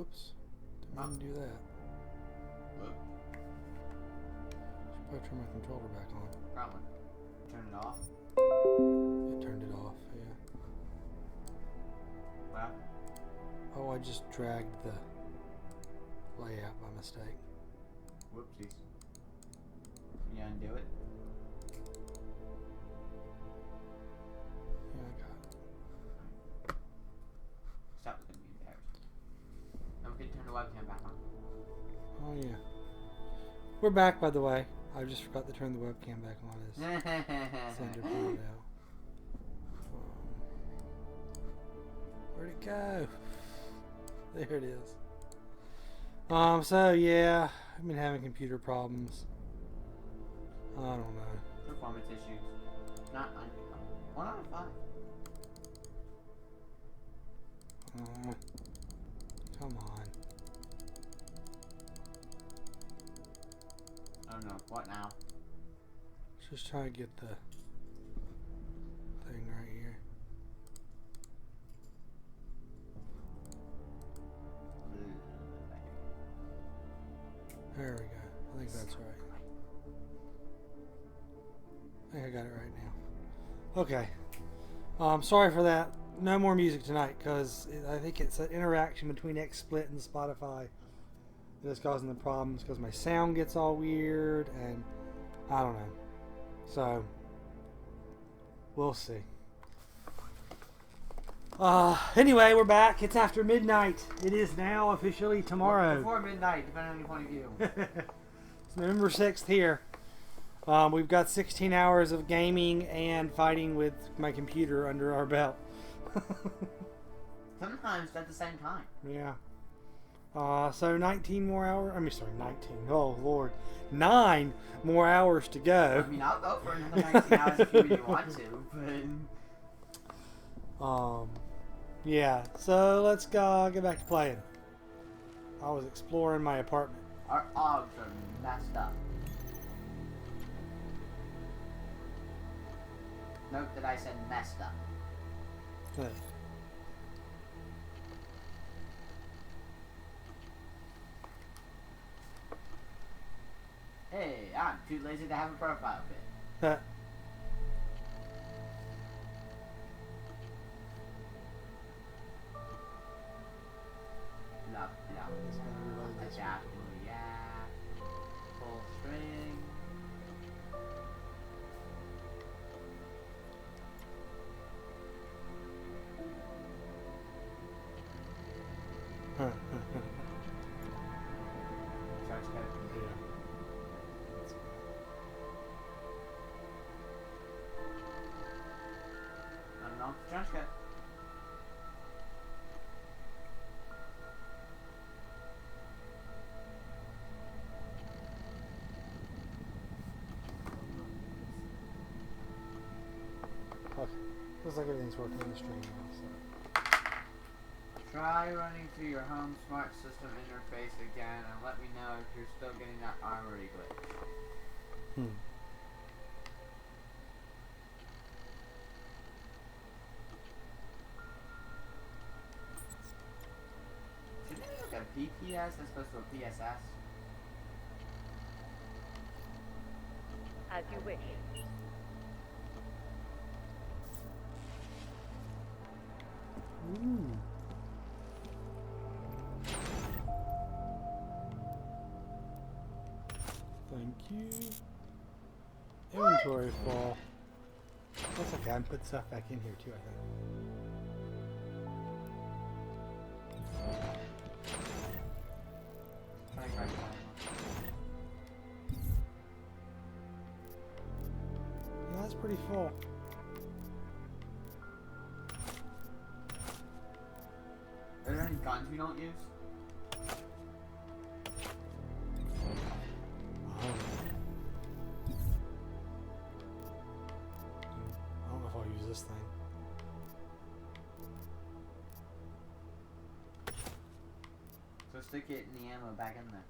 Whoops. Didn't mean to do that. Whoop. Should probably turn my controller back on. Probably. Turn it off. It turned it off, yeah. Well. Oh, I just dragged the layout by mistake. Whoopsies. Can you undo it? Yeah, I got it. Stop looking at me embarrassed. Don't forget to turn the webcam back on. Oh, yeah. We're back, by the way. I just forgot to turn the webcam back on as Sandra pointed out. Where'd it go? There it is. So yeah, I've been having computer problems. I don't know. Performance issues. Not on 1 out of 5. Come on. Oh no, what now? Just try to get the thing right here. There we go. I think that's right. I think I got it right now. Okay. Sorry for that. No more music tonight because I think it's an interaction between XSplit and Spotify that is causing the problems because my sound gets all weird and I don't know. So we'll see. Anyway, we're back. It's after midnight. It is now officially tomorrow. Before midnight, depending on your point of view. It's November 6th here. We've got 16 hours of gaming and fighting with my computer under our belt. Sometimes at the same time. Yeah. So 19 more hours. I mean, sorry, 19. Oh, Lord. 9 more hours to go. I mean, I'll go for another 19 hours if you really want to, but... Yeah, so let's go get back to playing. I was exploring my apartment. Our odds are messed up. Note that I said messed up. Good. Hey, I'm too lazy to have a profile pic. Love, yeah. Full string. Charge code. Yeah. I don't know. Charge code. Okay. Looks like everything's working in the stream now, so. Try running through your home smart system interface again and let me know if you're still getting that armory glitch. Shouldn't it be like a PPS as opposed to a PSS? As you wish. Ooh. Thank you. Inventory full. That's okay. I can put stuff back in here too, I think. Yeah, that's pretty full. Are there any guns we don't use? I don't know if I'll use this thing. So stick it in the ammo back in there.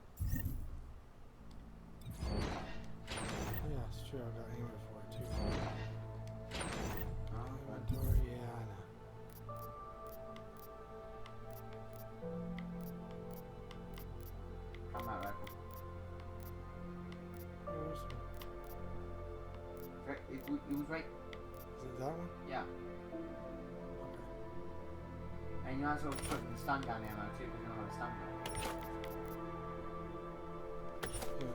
Oh, yeah, it's true. I've got ammo for it too. Oh, Inventory, yeah, I know. Semi rifle. Where's Right, it was right. Is it that one? Yeah. Okay. And you also put the stun gun ammo too, because you don't have a stun gun. Yeah.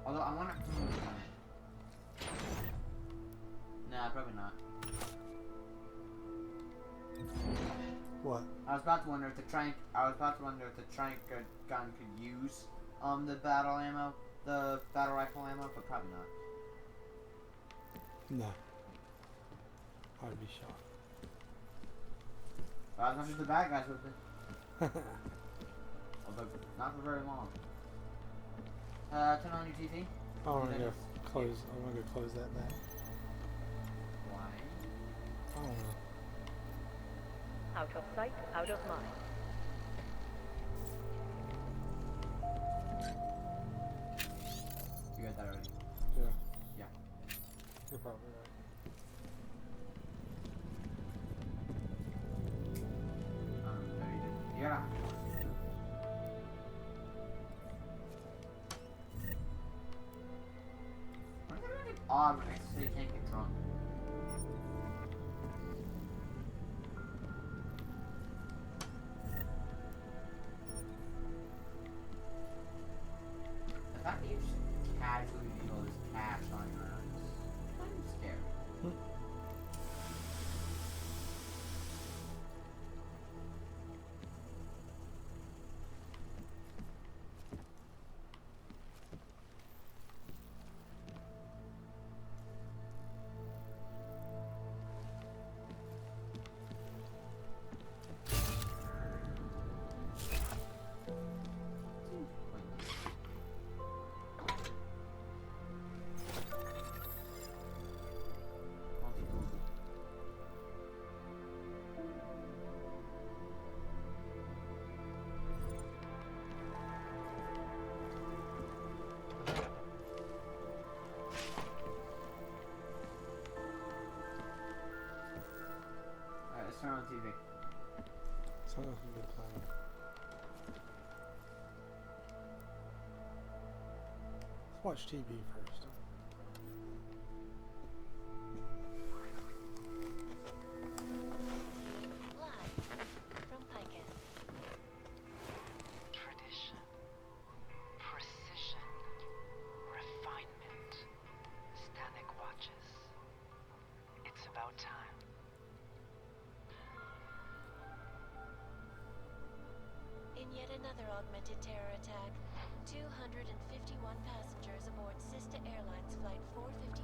Although I want to. Nah, probably not. What? I was about to wonder if the trank. I was about to wonder if the trank gun could use the battle ammo, the battle rifle ammo, but probably not. No. I'd be shocked. But as much as the bad guys with it, although not for very long. Turn on your TV. I want to go close. I want to go close that back. Why? I don't know. Out of sight, out of mind. You got that already. Yeah. Yeah. You're probably right. No, you didn't. Yeah. Why is it really odd when I say you can't get drunk? The fact that you just casually leave all this cash on your own is kind of scary. Alright, let's turn on TV. Sounds like a good plan. Let's watch TV first. Live from Picus. Tradition, precision, refinement, static watches. It's about time. In yet another augmented terror attack, 251 passengers aboard Sister Airlines Flight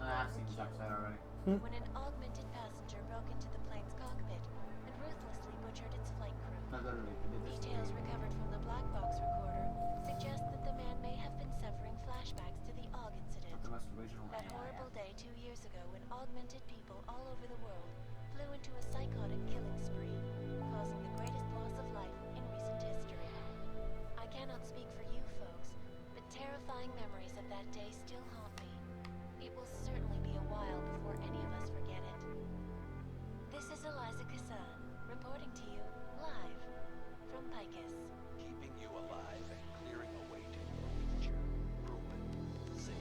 I've seen this 459Q. episode already. When an augmented passenger broke into the plane's cockpit and ruthlessly butchered its flight crew. No, literally, we did this. Details recovered from the black box recorder suggest that the man may have been suffering flashbacks to the AUG incident. The most original That anime. horrible day 2 years ago when augmented people all over the world flew into a psychotic killing spree, causing the greatest loss of life in recent history. I cannot speak for you folks, but terrifying memories of that day still haunt me. It will certainly be a while before any of us forget it. This is Eliza Kassan, reporting to you live from Picus. Keeping you alive and clearing a way to your future. Ruin, save,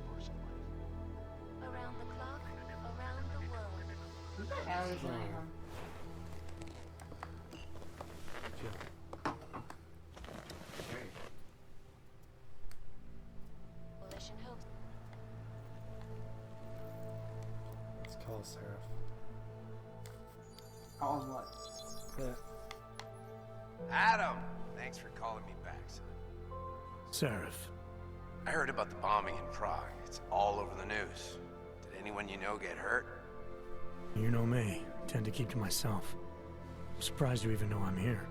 personal life. Around the clock, around the world. Who the hell is Right. that? Jill. Great. Coalition hopes. Let's call Seraph. Call him what? Yeah. Adam! Thanks for calling me back, son. Seraph. I heard about the bombing in Prague. It's all over the news. Did anyone you know get hurt? You know me. Tend to keep to myself. I'm surprised you even know I'm here.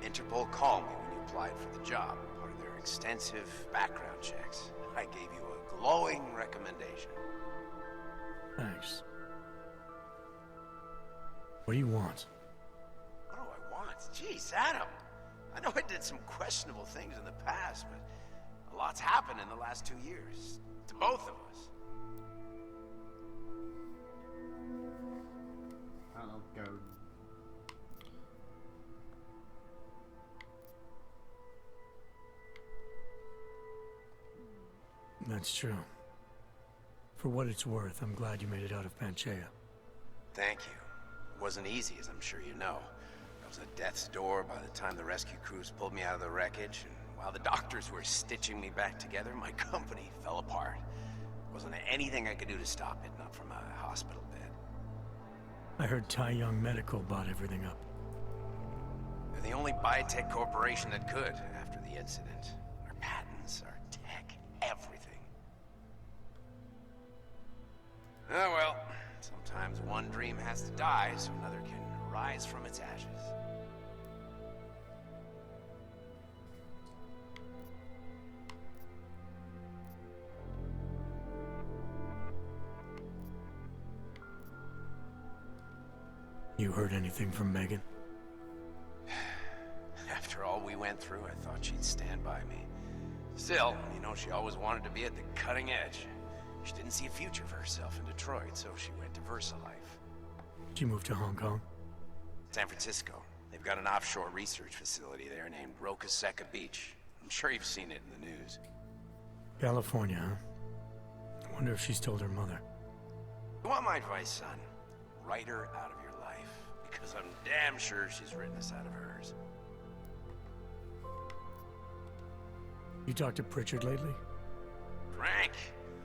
Interpol called me when you applied for the job, part of their extensive background checks. I gave you a glowing recommendation. Thanks. What do you want? What do I want? Jeez, Adam! I know I did some questionable things in the past, but a lot's happened in the last 2 years. To both of us. I'll go. That's true. For what it's worth, I'm glad you made it out of Panchaea. Thank you. It wasn't easy, as I'm sure you know. I was at death's door by the time the rescue crews pulled me out of the wreckage, and while the doctors were stitching me back together, my company fell apart. Wasn't anything I could do to stop it, not from a hospital bed. I heard Tai Young Medical bought everything up. They're the only biotech corporation that could after the incident. Our patents, our tech, everything. Oh well, sometimes one dream has to die so another can rise from its ashes. You heard anything from Megan? After all we went through, I thought she'd stand by me. Still, you know, she always wanted to be at the cutting edge. She didn't see a future for herself in Detroit, so she went to VersaLife. She moved to Hong Kong? San Francisco. They've got an offshore research facility there named Roca Seca Beach. I'm sure you've seen it in the news. California, huh? I wonder if she's told her mother. You want my advice, son? Write her out of your life, because I'm damn sure she's written us out of hers. You talked to Pritchard lately? Frank!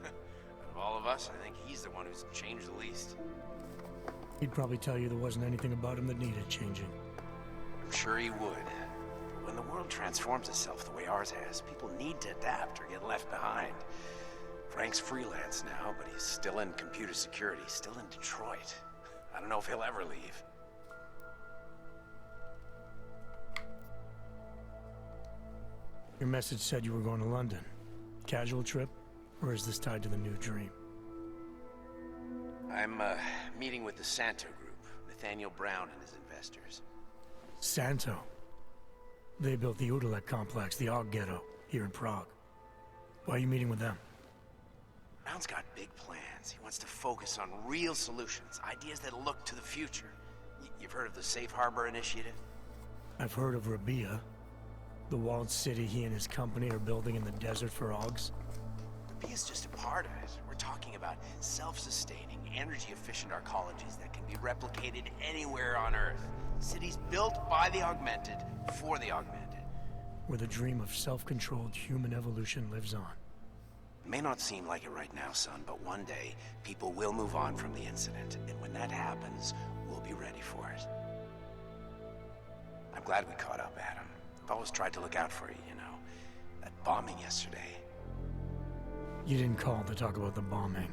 Out of all of us, I think he's the one who's changed the least. He'd probably tell you there wasn't anything about him that needed changing. I'm sure he would. But when the world transforms itself the way ours has, people need to adapt or get left behind. Frank's freelance now, but he's still in computer security, still in Detroit. I don't know if he'll ever leave. Your message said you were going to London. Casual trip? Or is this tied to the new dream? I'm, meeting with the Santo Group, Nathaniel Brown and his investors. Santo? They built the Udalek complex, the Og Ghetto, here in Prague. Why are you meeting with them? Brown's got big plans. He wants to focus on real solutions, ideas that look to the future. You've heard of the Safe Harbor Initiative? I've heard of Rabia, the walled city he and his company are building in the desert for Augs. Rabia's just a part of it. We're talking about self-sustaining, energy-efficient arcologies that can be replicated anywhere on Earth. Cities built by the augmented, for the augmented. Where the dream of self-controlled human evolution lives on. It may not seem like it right now, son, but one day, people will move on from the incident, and when that happens, we'll be ready for it. I'm glad we caught up, Adam. I've always tried to look out for you, you know. That bombing yesterday. You didn't call to talk about the bombing.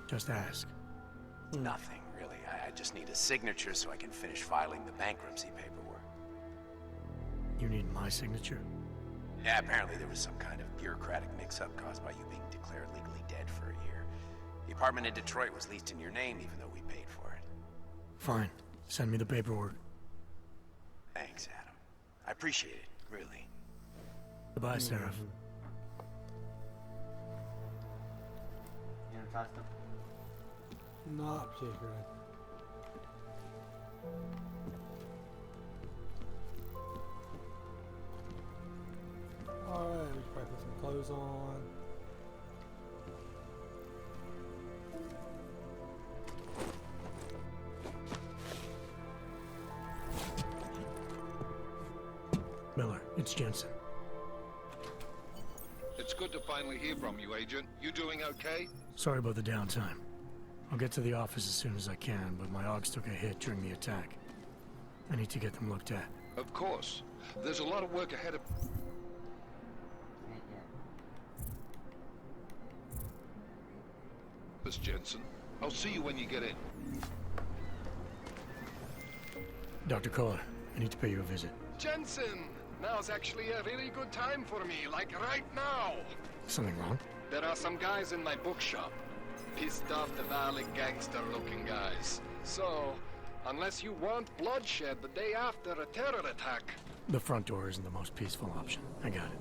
Just ask. Nothing, really. I just need a signature so I can finish filing the bankruptcy paperwork. You need my signature? Yeah, apparently there was some kind of bureaucratic mix-up caused by you being declared legally dead for a year. The apartment in Detroit was leased in your name even though we paid for it. Fine. Send me the paperwork. Thanks, Adam. I appreciate it, really. Goodbye, Seraph. You gonna trust him? Not particularly. Alright, we should probably put some clothes on. Miller, it's Jensen. It's good to finally hear from you, Agent. You doing okay? Sorry about the downtime. I'll get to the office as soon as I can, but my Augs took a hit during the attack. I need to get them looked at. Of course. There's a lot of work ahead of... Ain't yet. Miss Jensen. I'll see you when you get in. Dr. Kohler, I need to pay you a visit. Jensen! Now's actually a really good time for me, like right now! Something wrong? There are some guys in my bookshop. Pissed off the Valley gangster-looking guys. So, unless you want bloodshed the day after a terror attack... The front door isn't the most peaceful option. I got it.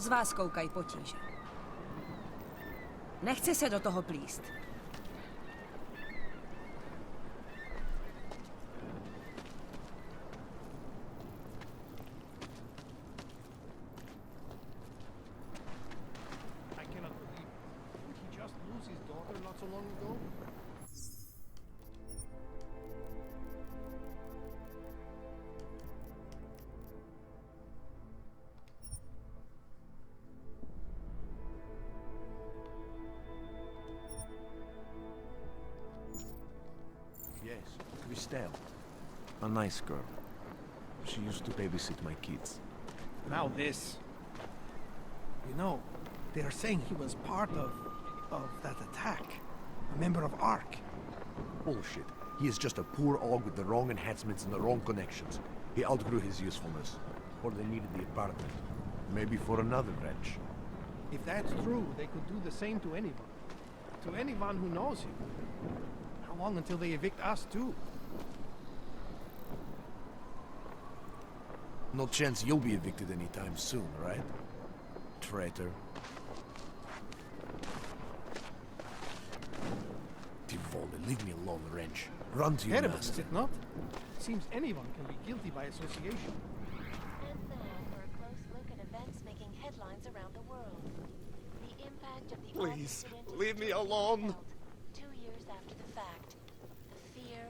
vás koukají potíže. Nechci se do toho plíst. I cannot believe it. Did he just lose his daughter not so long ago? Yes, Christelle. A nice girl. She used to babysit my kids. Now this. You know, they are saying he was part of that attack. A member of ARC. Bullshit. He is just a poor og with the wrong enhancements and the wrong connections. He outgrew his usefulness. Or they needed the apartment. Maybe for another wrench. If that's true, they could do the same to anyone. To anyone who knows him. How long until they evict us too? No chance you'll be evicted anytime soon, right? Traitor. Tivoli, leave me alone, wrench. Run to your Terrible, master. is it not? Seems anyone can be guilty by association. And now for a close look at events making headlines around the world. The impact of the Please, incident leave me is being alone. felt 2 years after the fact. The fear,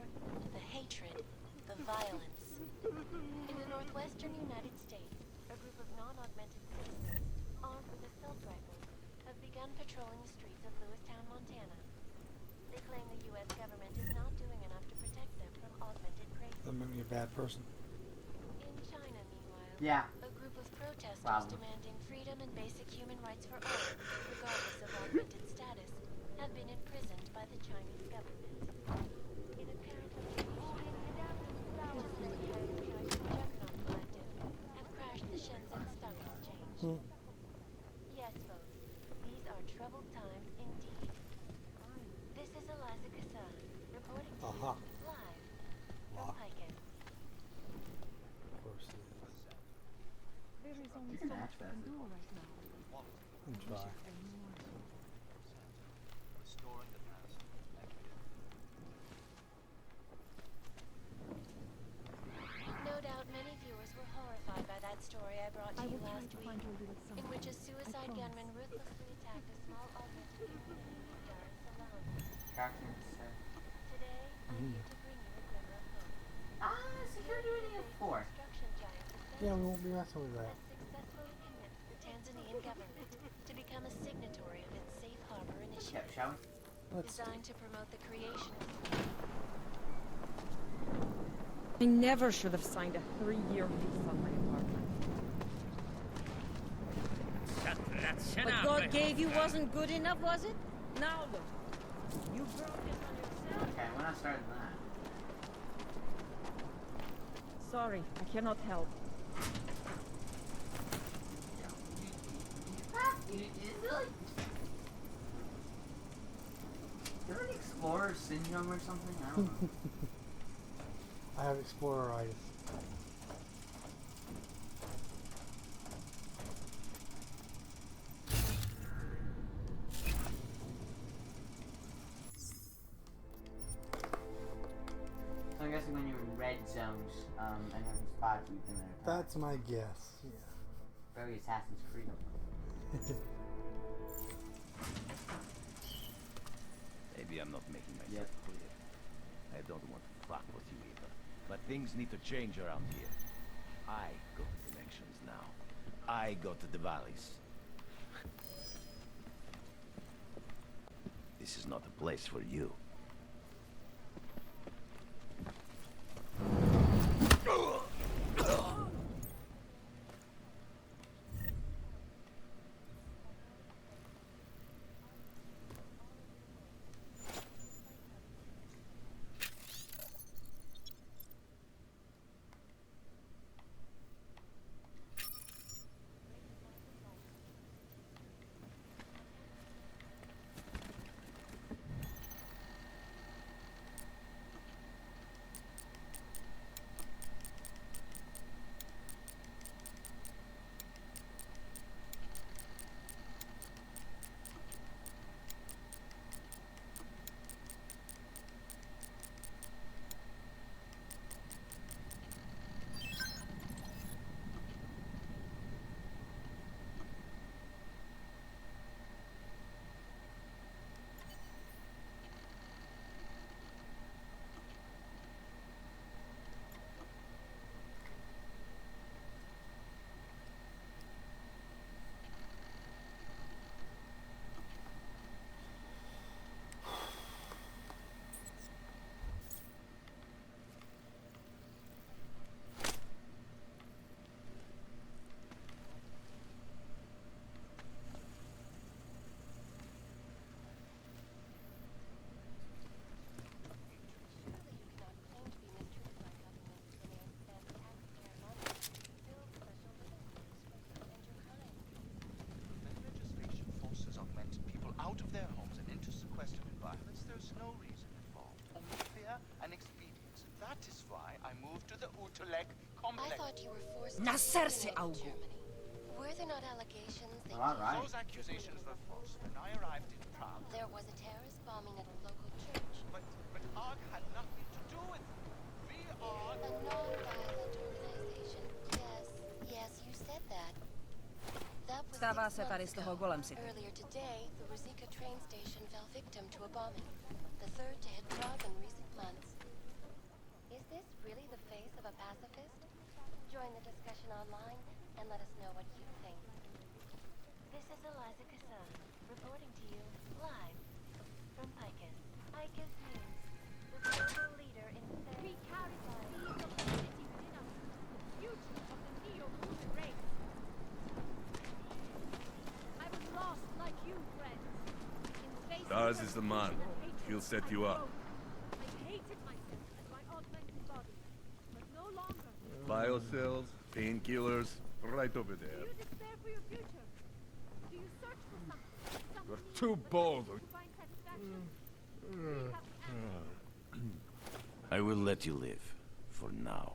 the hatred, the violence. In the northwestern United States, a group of non-augmented citizens, armed with assault rifles, have begun patrolling the streets of Lewistown, Montana. They claim the U.S. government is not doing enough to protect them from augmented crazies. That made me a bad person. In China, meanwhile, Yeah. a group of protesters Problem. demanding freedom and basic human rights for all, regardless of augmented status, have been imprisoned by the Chinese government. In apparent Juggernaut Collective have crashed the Shenzhen Stock Exchange. Yes, folks, these are troubled times indeed. This is Eliza Kassan, reporting to Aha. you live from Wow. Picus. Of course it is. There is only You so can much ask we that. can do right now. I'm trying. No doubt many viewers were horrified by that story I brought to I you will try last to week, find your little son. in which a suicide promise. gunman ruthlessly attacked a small augmented community in Dar es Salaam. Cartoons say. Today, I'm here to bring you a glimmer of hope. So you're doing it for? Construction giant Yeah, we won't be messing with that. has successfully convinced the Tanzanian government to become a signatory of its Safe Harbor Yep, initiative, shall we? Let's see. designed to promote the creation of I never should have signed a 3-year lease on my apartment. What God gave you wasn't good enough, was it? Now look, you broke it on yourself. Okay, we're not starting that. Sorry, I cannot help. You have like Explorer Syndrome or something? I don't know. I have exploreritis. So I'm guessing when you're in red zones and having spots, you've been there. That's my guess. Yeah. Very Assassin's Creed. Maybe I'm not making myself Yep. clear. I don't want to fuck with you either. But things need to change around here. I got connections now. I go to the valleys. This is not a place for you. fear and expedience. That is why I moved to the Utrecht complex. I thought you were forced to Nascerse eliminate algo. Germany. Were there not allegations that Those accusations were false. When I arrived in Prague, there was a terrorist bombing at a local church? but ARG had nothing to do with it. We are A non-violent organization. Yes, you said that. That was Stává 6 se tady months z toho ago. golem city. Earlier today, the Ruzicka train station fell victim to a bombing. The third to hit Prague in recent months. Is this really the face of a pacifist? Join the discussion online and let us know what you think. This is Eliza Kassan, reporting to you live from Picus. Picus News, the global leader in we carry the seeds of the city within us, the future of the neo-human race. I was lost like you, friends. In the face Stars of is the man. persecution and hatred, He'll set I you up. broke. I hated myself and my augmented body, but no longer. Biocells, painkillers, right over Do there. you despair for your future? Do you search for something? You're too bold. To find satisfaction? Do you have the answer? I will let you live. For now.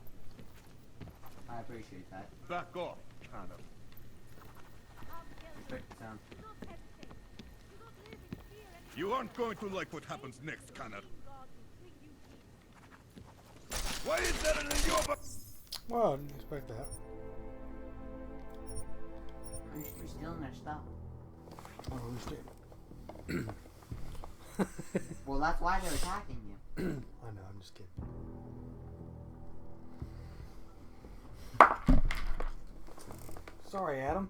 I appreciate that. Back off, Connor. Respect the sound. Do not hesitate. Do not live in fear anymore. You aren't going to like what happens next, Connor. God will bring you peace. Why is there an Yoba? Well, I didn't expect that. You're stealing their stuff. I don't understand. Well, that's why they're attacking you. I know, I'm just kidding. Sorry, Adam.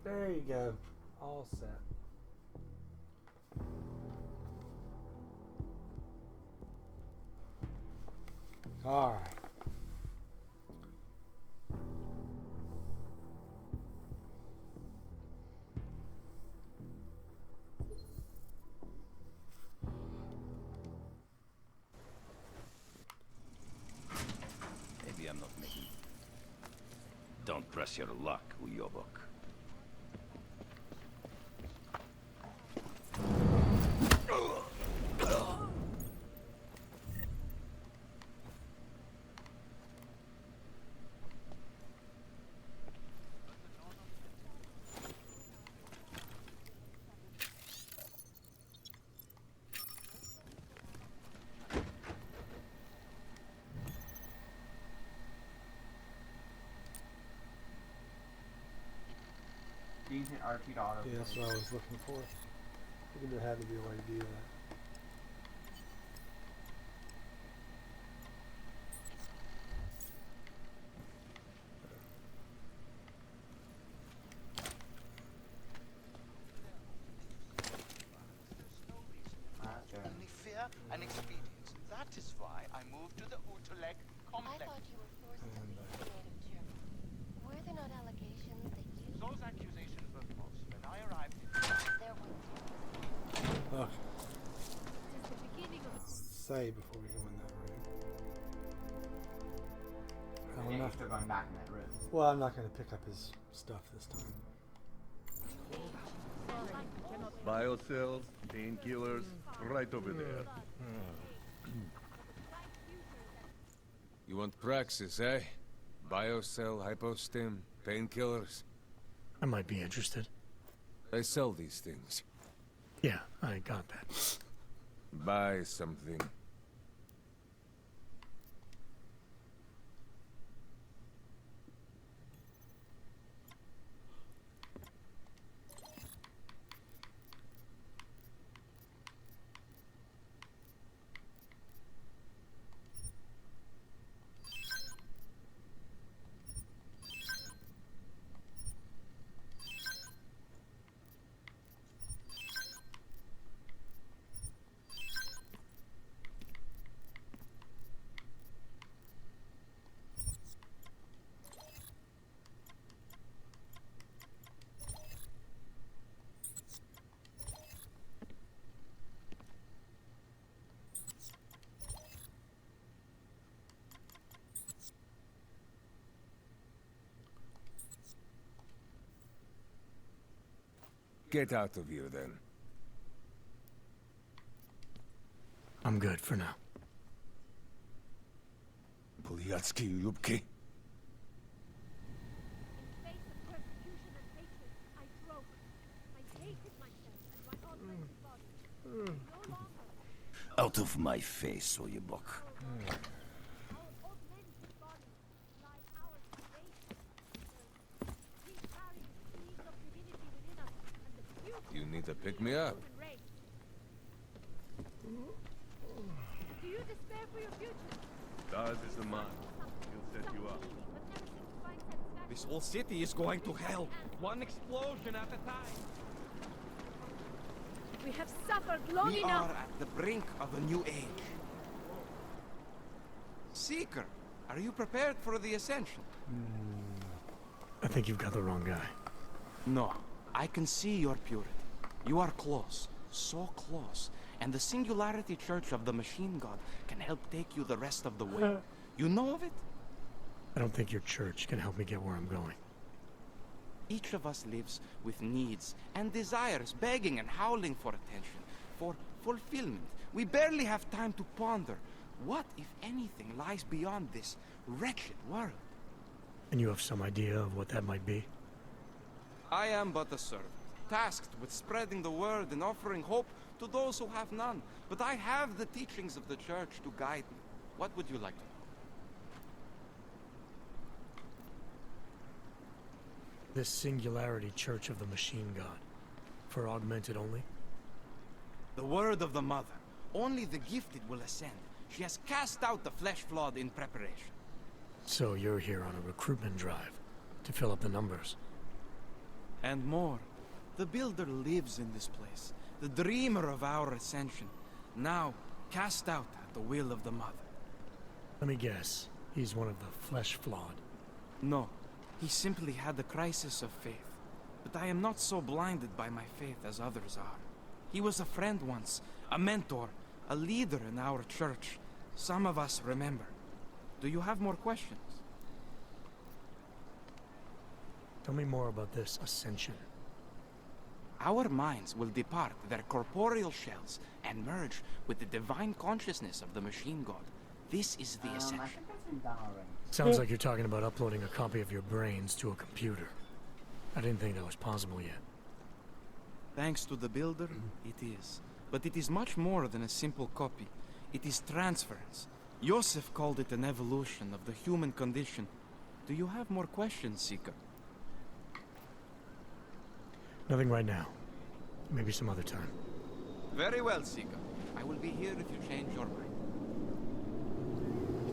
There you go. All set. All right. Maybe I'm not making. Don't press your luck, Uyobok. You can hit R2 to auto. Yeah, that's what I was looking for. I figured there had to be a way to do that. Only fear and expedience. That is why I moved to the Utrecht I complex. thought you were forced to eliminate Germany. Were there not allegations that you... Those accusations were false. When I arrived in There was... Ugh. Since the beginning of... Say before we go in that room. Yeah, you're still going back in that room. Well, I'm not going to pick up his stuff this time. Biocells, painkillers, right over there. You want praxis, eh? Biocell, hypostim, painkillers. I might be interested. I sell these things. Yeah, I got that. Buy something. Get out of here, then. I'm good for now. Poliatsky, Yubki. Out of my face, Oyebok. You need to pick me up. Do you despair for your future? Daz is the man. He'll set you up. This whole city is going to hell. One explosion at a time. We have suffered long We enough. are at the brink of a new age. Seeker, are you prepared for the ascension? I think you've got the wrong guy. No, I can see your purity. You are close, so close. And the Singularity Church of the Machine God can help take you the rest of the way. You know of it? I don't think your church can help me get where I'm going. Each of us lives with needs and desires, begging and howling for attention, for fulfillment. We barely have time to ponder what, if anything, lies beyond this wretched world. And you have some idea of what that might be? I am but a servant, tasked with spreading the word and offering hope to those who have none. But I have the teachings of the church to guide me. What would you like to know? This Singularity Church of the Machine God. For augmented only? The word of the Mother. Only the gifted will ascend. She has cast out the flesh-flawed in preparation. So you're here on a recruitment drive to fill up the numbers. And more. The Builder lives in this place. The dreamer of our ascension. Now cast out at the will of the Mother. Let me guess. He's one of the flesh-flawed. No. He simply had a crisis of faith. But I am not so blinded by my faith as others are. He was a friend once, a mentor, a leader in our church. Some of us remember. Do you have more questions? Tell me more about this ascension. Our minds will depart their corporeal shells and merge with the divine consciousness of the Machine God. This is the ascension. Sounds like you're talking about uploading a copy of your brains to a computer. I didn't think that was possible yet. Thanks to the Builder, it is. But it is much more than a simple copy. It is transference. Joseph called it an evolution of the human condition. Do you have more questions, Seeker? Nothing right now. Maybe some other time. Very well, Seeker. I will be here if you change your mind.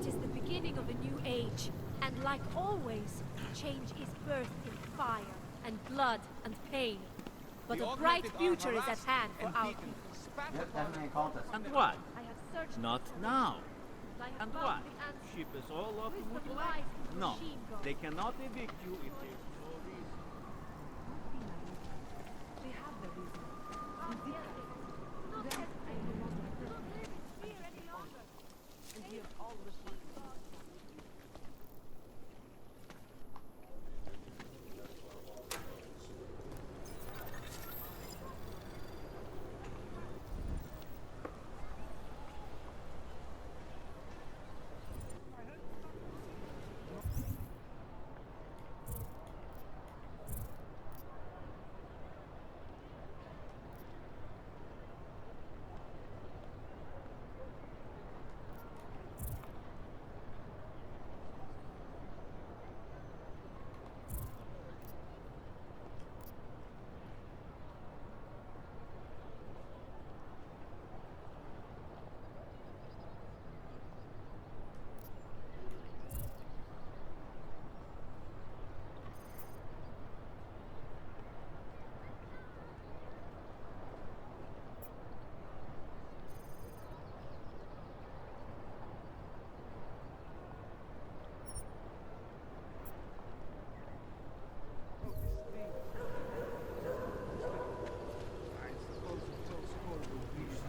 It is the beginning of a new age. And like always, change is birthed in fire and blood and pain. But a bright future is at hand for our people. Yep, definitely a cultist. And what? I have searched Not now. I have And found what? the answer. Ship is all off Wisdom Mutual? lies in the No, machine god. they cannot evict you if there's no reason. They have the reason. Not hesitate any longer. Do not live in fear any longer. And we have all received.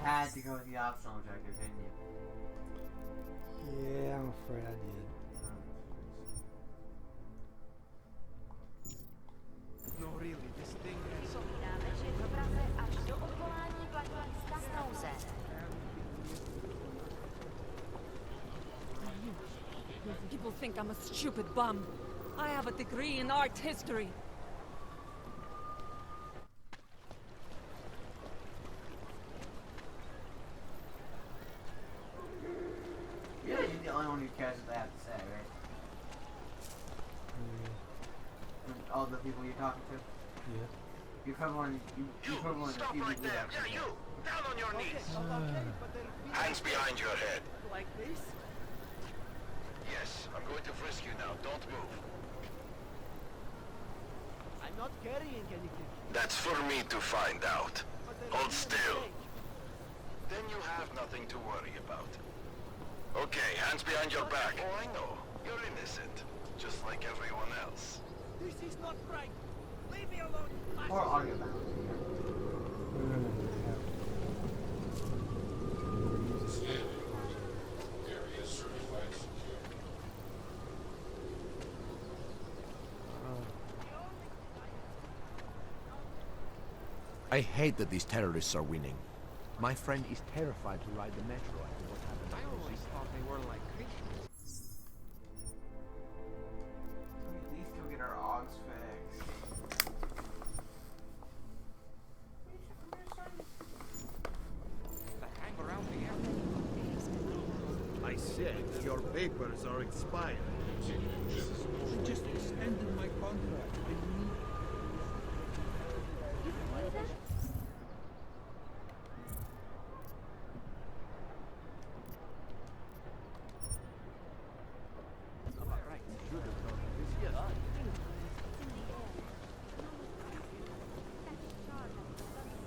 Had to go with the optional objective, didn't you? Yeah, I'm afraid I did. No, really, this thing has... think I'm a stupid bum. I have a degree in art history. You're the only one who cares what they have to say, right? All the people you're talking to? Yeah. You're probably one of the few people who actually care. Yeah, you! Down on your knees! Hands behind your head. Like this? Yes, I'm going to frisk you now. Don't move. I'm not carrying anything. That's for me to find out. Hold still. Then you have nothing to worry about. Okay, hands behind your back. Oh, I know. You're innocent. Just like everyone else. This is not right. Leave me alone. Or audio balance. I hate that these terrorists are winning. My friend is terrified to ride the metro after what happened. I always thought they were like Christians. We at least go get our Augs fixed. Hang around the I said your papers are expired. I just extended my contract.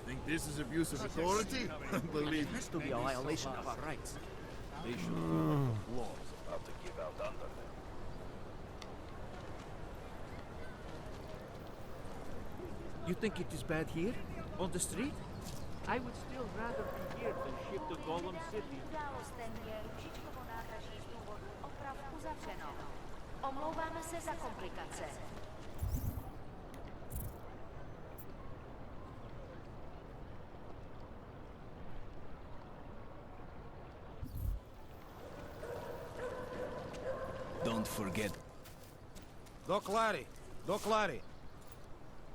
Think this is abuse of authority? Believe It has to be a violation of our rights. They should feel like the floor's about to give out under them. You think it is bad here? On the street? I would still rather be here than shipped to Golem City. Omlouváme se za komplikace. Don't forget. Doc Larry! Doc Larry!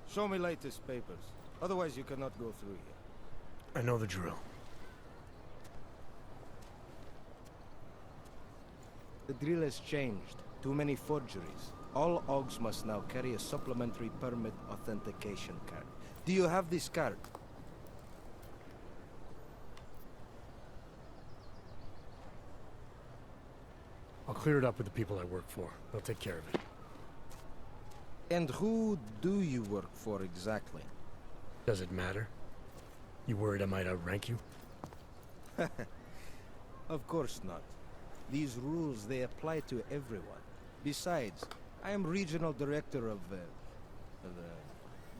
Show me latest papers. Otherwise you cannot go through here. I know the drill. The drill has changed. Too many forgeries. All Augs must now carry a supplementary permit authentication card. Do you have this card? I'll clear it up with the people I work for. They'll take care of it. And who do you work for exactly? Does it matter? You worried I might outrank you? Of course not. These rules, they apply to everyone. Besides, I am regional director of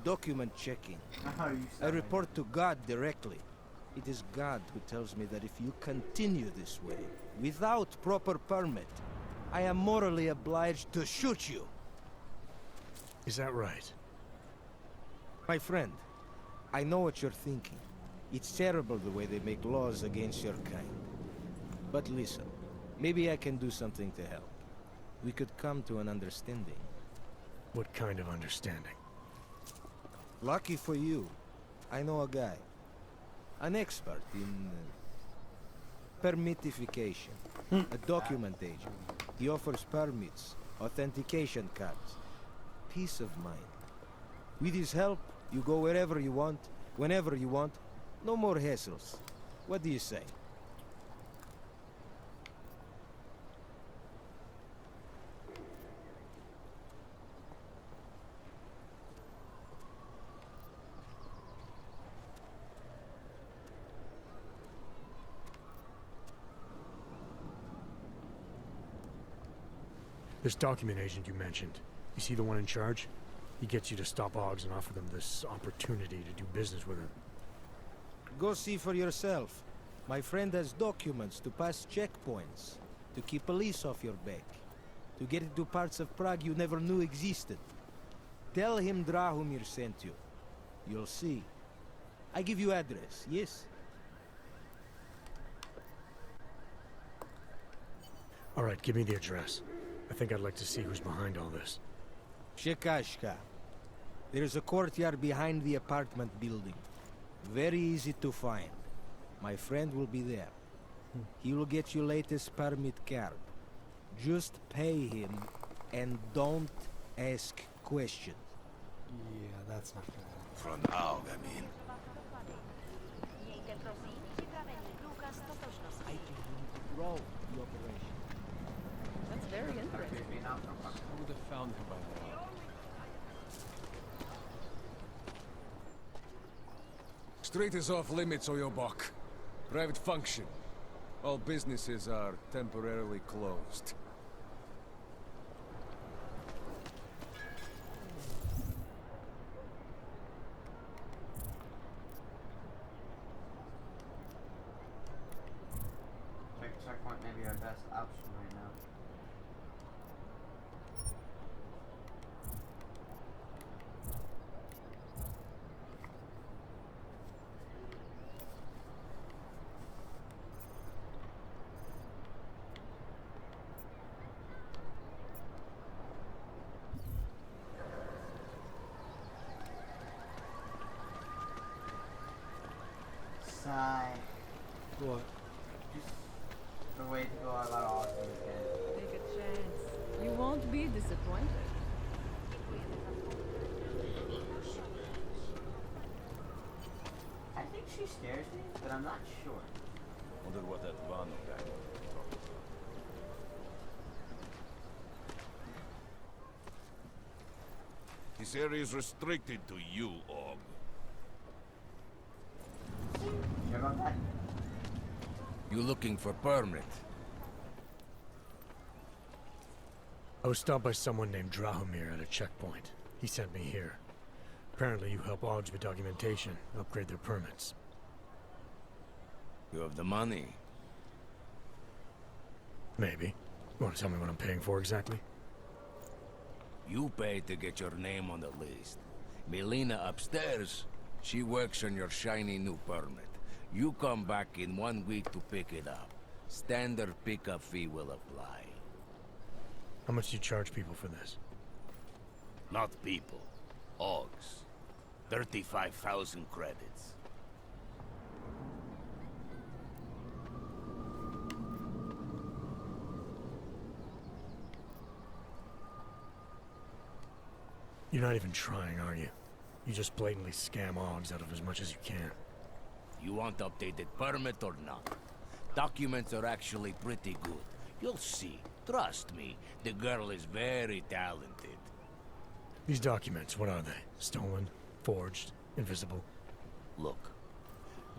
document checking. I report to God directly. It is God who tells me that if you continue this way, without proper permit, I am morally obliged to shoot you. Is that right? My friend, I know what you're thinking. It's terrible the way they make laws against your kind. But listen, maybe I can do something to help. We could come to an understanding. What kind of understanding? Lucky for you, I know a guy. An expert in permitification. A document agent. He offers permits, authentication cards. Peace of mind. With his help, you go wherever you want, whenever you want. No more hassles. What do you say? This document agent you mentioned, you see the one in charge? He gets you to stop Augs and offer them this opportunity to do business with him. Go see for yourself. My friend has documents to pass checkpoints, to keep police off your back, to get into parts of Prague you never knew existed. Tell him Drahomir sent you. You'll see. I give you address, yes? All right, give me the address. I think I'd like to see who's behind all this. Shikashka. There's a courtyard behind the apartment building. Very easy to find. My friend will be there. He will get you latest permit card. Just pay him and don't ask questions. Yeah, that's not gonna happen. For now, I mean. I can control the operation. That's very interesting. I would have found him by now. Street is off limits, Oyobok. Private function. All businesses are temporarily closed. Checkpoint may be our best option right now. Sigh. What? Just the way to go about all things again. Take a chance. You won't be disappointed. I think she scares me, but I'm not sure. Wonder what that Vano guy was talking about. This area is restricted to you, Og. Sure about that? You looking for permit? I was stopped by someone named Drahomir at a checkpoint. He sent me here. Apparently you help Augs with documentation, upgrade their permits. You have the money? Maybe. You want to tell me what I'm paying for exactly? You pay to get your name on the list. Melina upstairs, she works on your shiny new permit. You come back in 1 week to pick it up. Standard pickup fee will apply. How much do you charge people for this? Not people. Augs. 35,000 credits. You're not even trying, are you? You just blatantly scam Augs out of as much as you can. You want updated permit or not? Documents are actually pretty good. You'll see. Trust me, the girl is very talented. These documents, what are they? Stolen? Forged? Invisible? Look,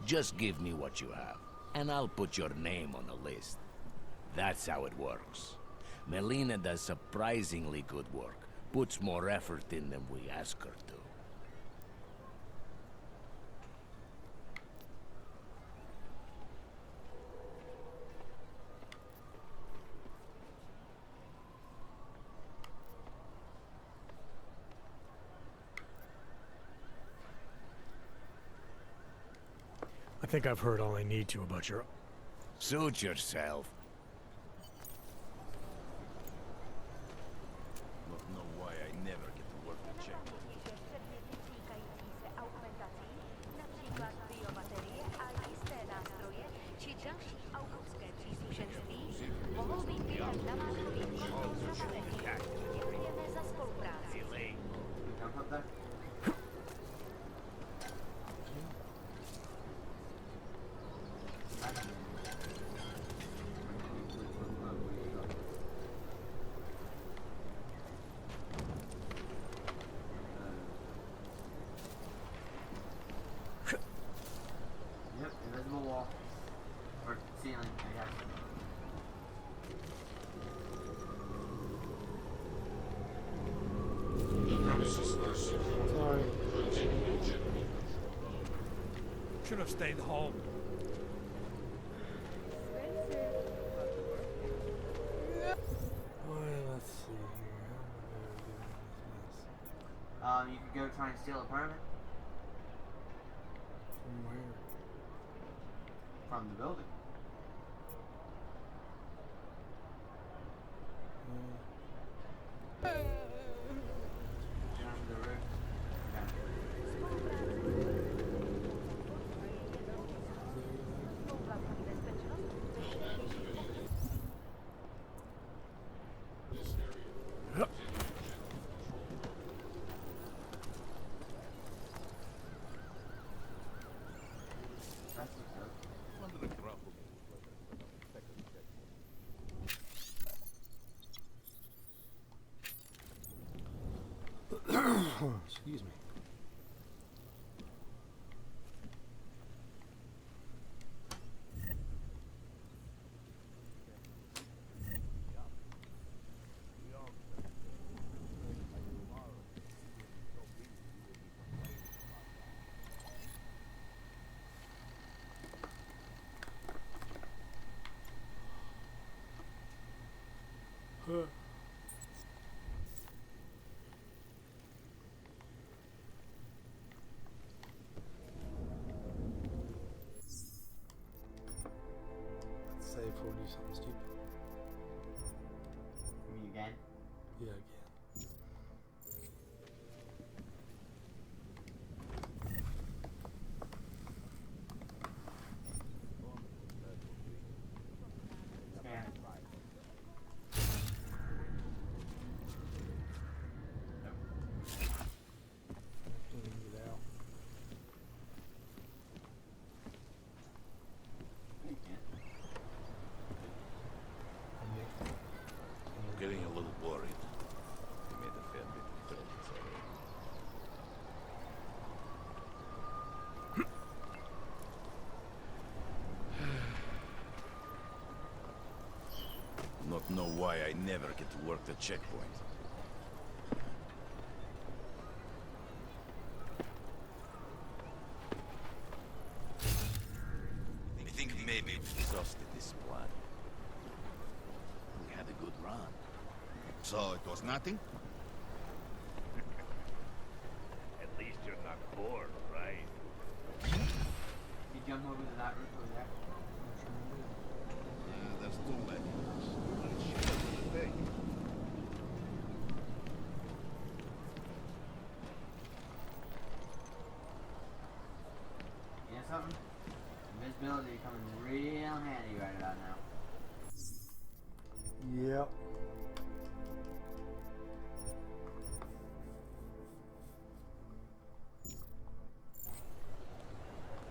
just give me what you have, and I'll put your name on the list. That's how it works. Melina does surprisingly good work. Puts more effort in than we ask her to. I think I've heard all I need to about your... Suit yourself. Don't know why I never get to work the check. Jump up there? Yep, invisible wall. Or ceiling, I guess. Sorry. Should have stayed home. Well, let's see here. You could go try and steal a permit From where? from the building. before we do something stupid. Me again? Yeah, again. Getting a little worried. We made a fair bit of progress already. Not know why I never get to work the checkpoint. I think maybe we exhausted this plan. We had a good run. So it was nothing? At least you're not bored, right? You jump over to that roof over there. There's too many. Too many shit to take. You know something? Invisibility coming real handy right about now. Yep.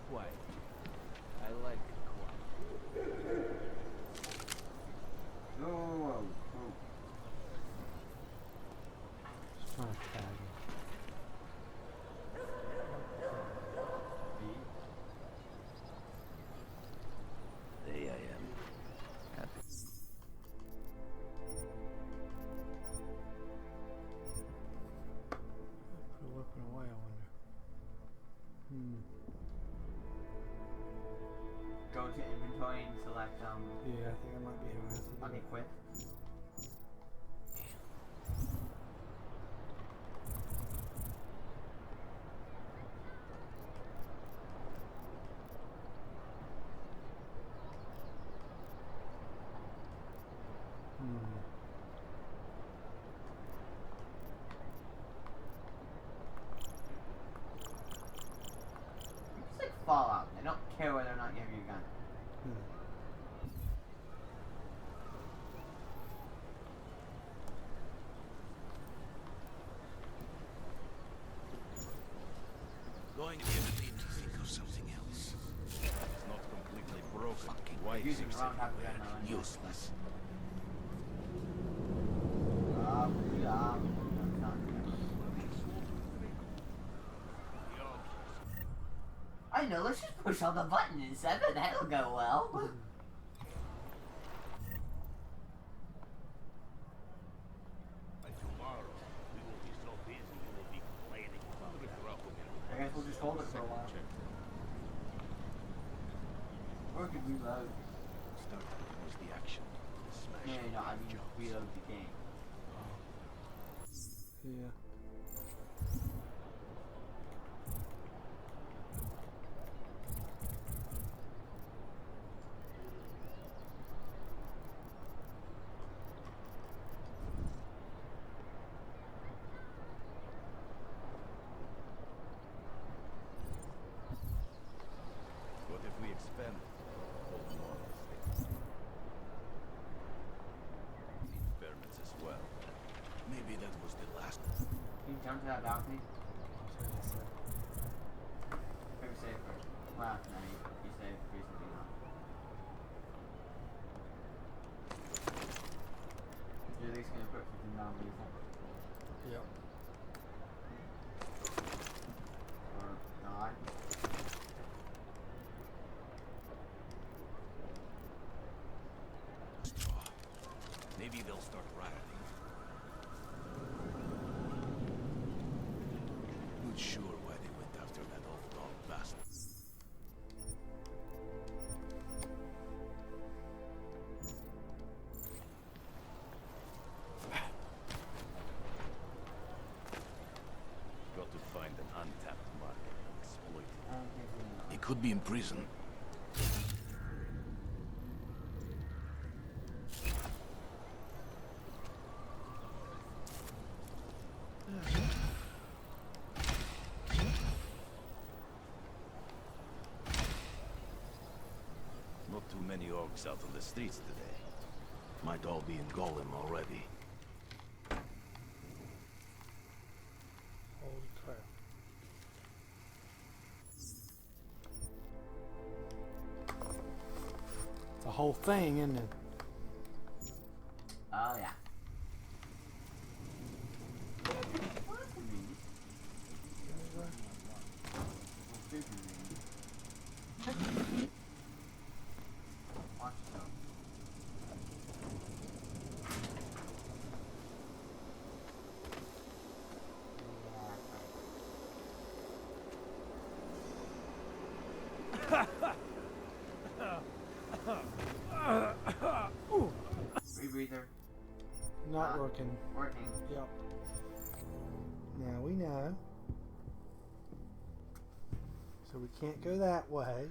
Quiet. I like quiet. Oh. Just trying to tag him. There I am. Happy. Put a weapon away, I wonder. Go to inventory and select Yeah, I think that might be how I have to do it. unequip. It's like Fallout. They don't care whether or not you have your gun. Going to need to think of something else. It's not completely broken. Fucking white Using things the wrong type of everywhere. gun, though, Useless. I know, let's just push all the buttons instead, and that'll go well. By tomorrow, we will be so busy you will be complaining about that. I guess we'll just hold it for a while. Or could reload. Start to use the action. Smash. No, I mean reload the game. Yeah. What if we expand it? Hold more of things. Need permits as well. Maybe that was the last. Can you jump to that balcony? Very safe first. Well, no, you save recently not. You're at least gonna put something non-lethal. Yep. Or not. Maybe they'll start rioting. Not sure why they went after that old dog bastard. Got to find an untapped market and exploit it. He could be in prison. many orcs out on the streets today. Might all be in Golem already. Holy crap. It's a whole thing, isn't it? Oh, yeah. Rebreather. Not working. Working. Yep. Now we know. So we can't go that way.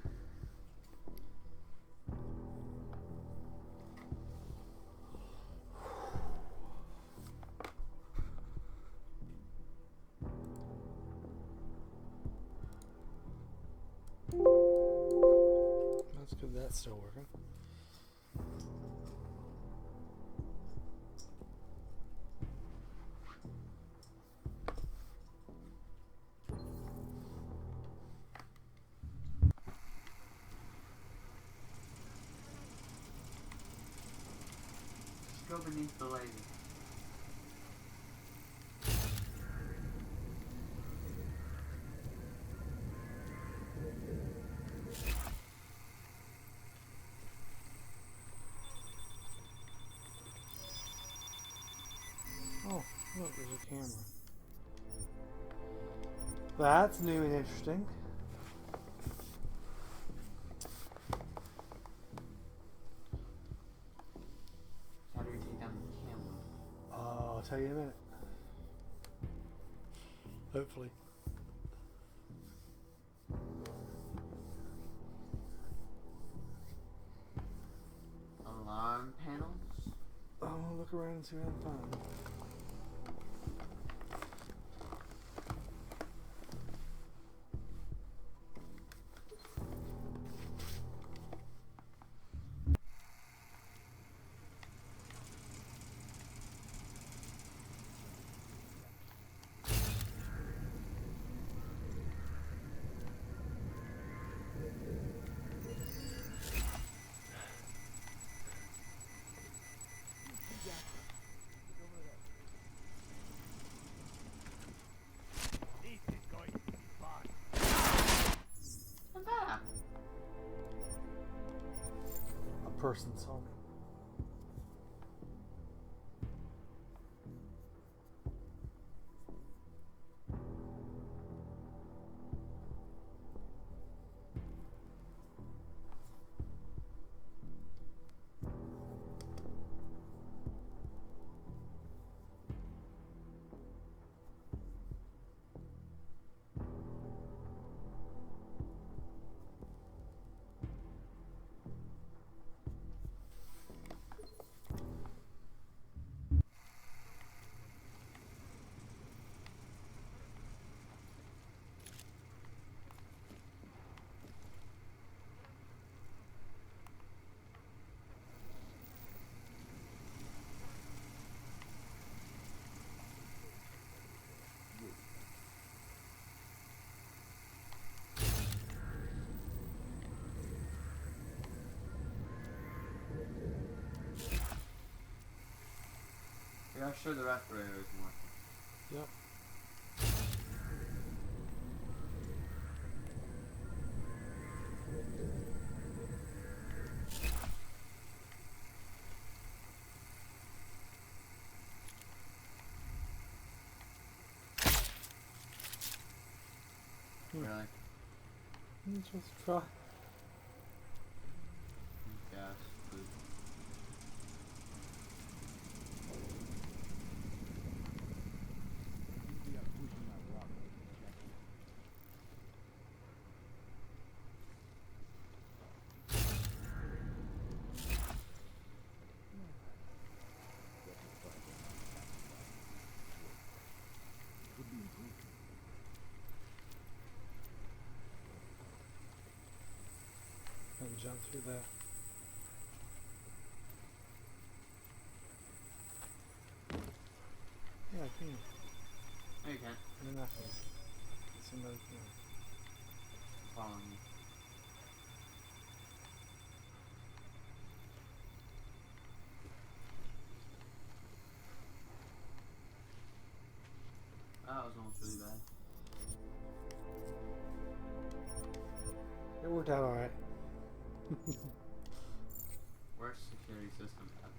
That's good, that's still working. Just go beneath the lady. Oh, look, there's a camera. That's new and interesting. How do you take down the camera? I'll tell you in a minute. Hopefully. Alarm panels? I'll look around and see what I can find. A person saw me. Yeah, I'm sure the respirator isn't working. Yep. Really? Let's just try. Gas, food. Jump through that. No, you can't. Nothing. It's another thing. Following you. That was almost really bad. It worked out alright. Worst security system ever.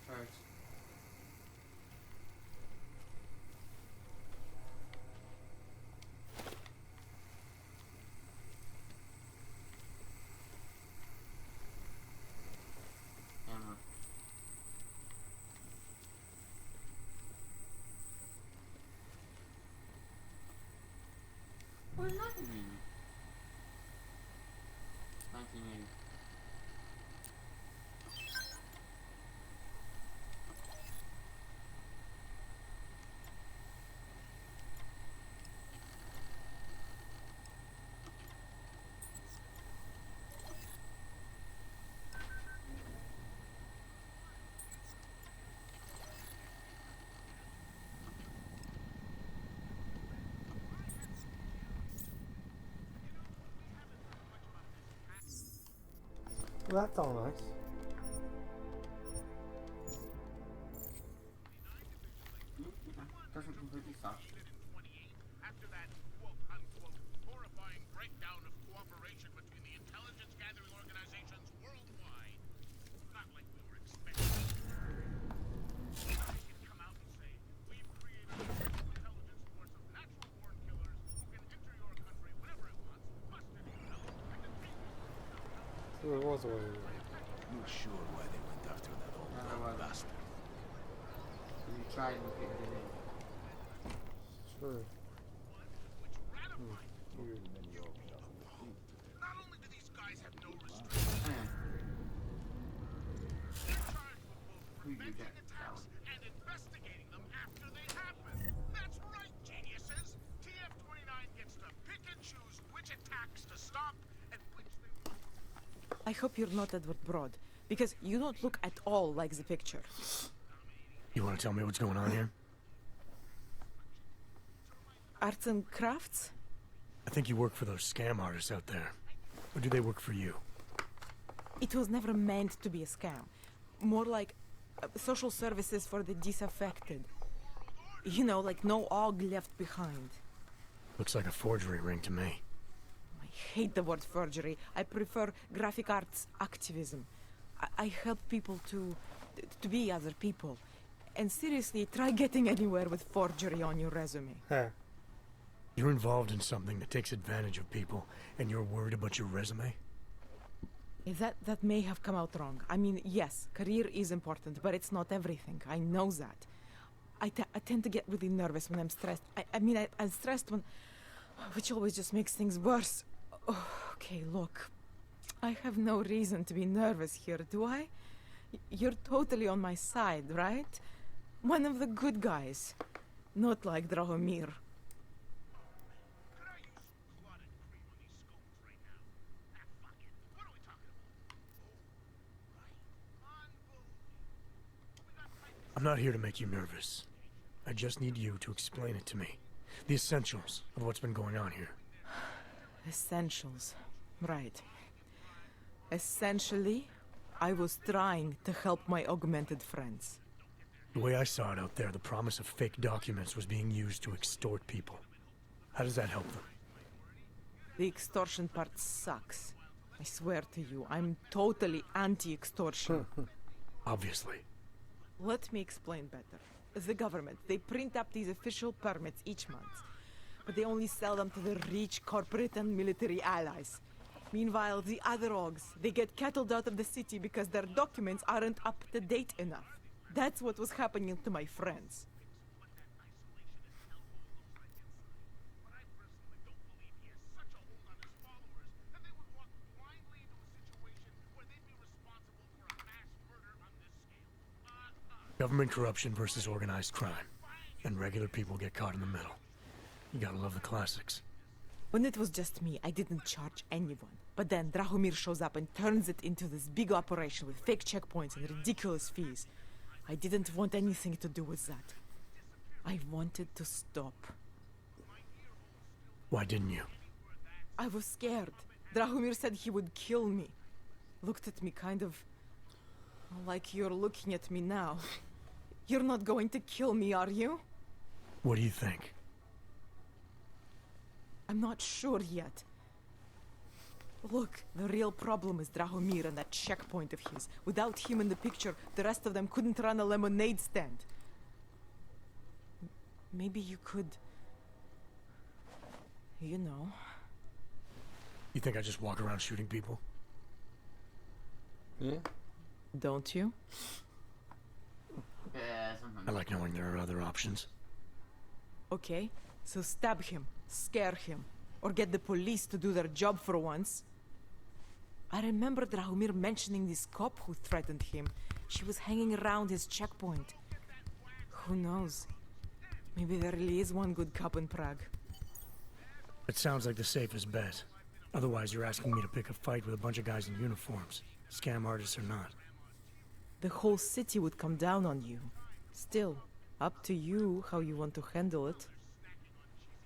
First. Camera. What does that mean? 1980. Well, that's all nice. Doesn't completely suck. After that quote-unquote horrifying breakdown of cooperation between the intelligence-gathering organizations worldwide. Not like we were expecting. They can come out and say, we've created a special intelligence force of natural-born killers who can enter your country whenever it wants, bust any intelligence, and then take you. So there was a way. Not sure why they went after that old bastard. You tried and figured it in. Sure. Weird. Not only do these guys have no restraint, they're charged with both preventing attacks and investigating them after they happen. That's right, geniuses. TF-29 gets to pick and choose which attacks to stop and which they won't. I hope you're not Edward Broad, because you don't look at all like the picture. You want to tell me what's going on here? Arts and crafts? I think you work for those scam artists out there. Or do they work for you? It was never meant to be a scam. More like social services for the disaffected. You know, like no og left behind. Looks like a forgery ring to me. I hate the word forgery. I prefer graphic arts activism. I help people to be other people. And seriously, try getting anywhere with forgery on your resume. Huh. You're involved in something that takes advantage of people, and you're worried about your resume? That may have come out wrong. I mean, yes, career is important, but it's not everything. I know that. I tend to get really nervous when I'm stressed. I'm stressed when... which always just makes things worse. Oh, okay, look. I have no reason to be nervous here, do I? You're totally on my side, right? One of the good guys. Not like Drahomir. I'm not here to make you nervous. I just need you to explain it to me. The essentials of what's been going on here. Essentials. Right. Essentially, I was trying to help my augmented friends. The way I saw it out there, the promise of fake documents was being used to extort people. How does that help them? The extortion part sucks. I swear to you, I'm totally anti-extortion. Obviously. Let me explain better. The government, they print up these official permits each month, but they only sell them to the rich corporate and military allies. Meanwhile, the other orgs, they get cattled out of the city because their documents aren't up to date enough. That's what was happening to my friends. Government corruption versus organized crime. And regular people get caught in the middle. You gotta love the classics. When it was just me, I didn't charge anyone. But then Drahomir shows up and turns it into this big operation with fake checkpoints and ridiculous fees. I didn't want anything to do with that. I wanted to stop. Why didn't you? I was scared. Drahomir said he would kill me. Looked at me kind of like you're looking at me now. You're not going to kill me, are you? What do you think? I'm not sure yet. Look, the real problem is Drahomir and that checkpoint of his. Without him in the picture, the rest of them couldn't run a lemonade stand. Maybe you could... You know... You think I just walk around shooting people? Yeah. Don't you? Yeah, sometimes. I like knowing there are other options. Okay, so stab him, scare him, or get the police to do their job for once. I remember Drahomir mentioning this cop who threatened him. She was hanging around his checkpoint. Who knows? Maybe there really is one good cop in Prague. It sounds like the safest bet. Otherwise, you're asking me to pick a fight with a bunch of guys in uniforms, scam artists or not. The whole city would come down on you. Still, up to you how you want to handle it.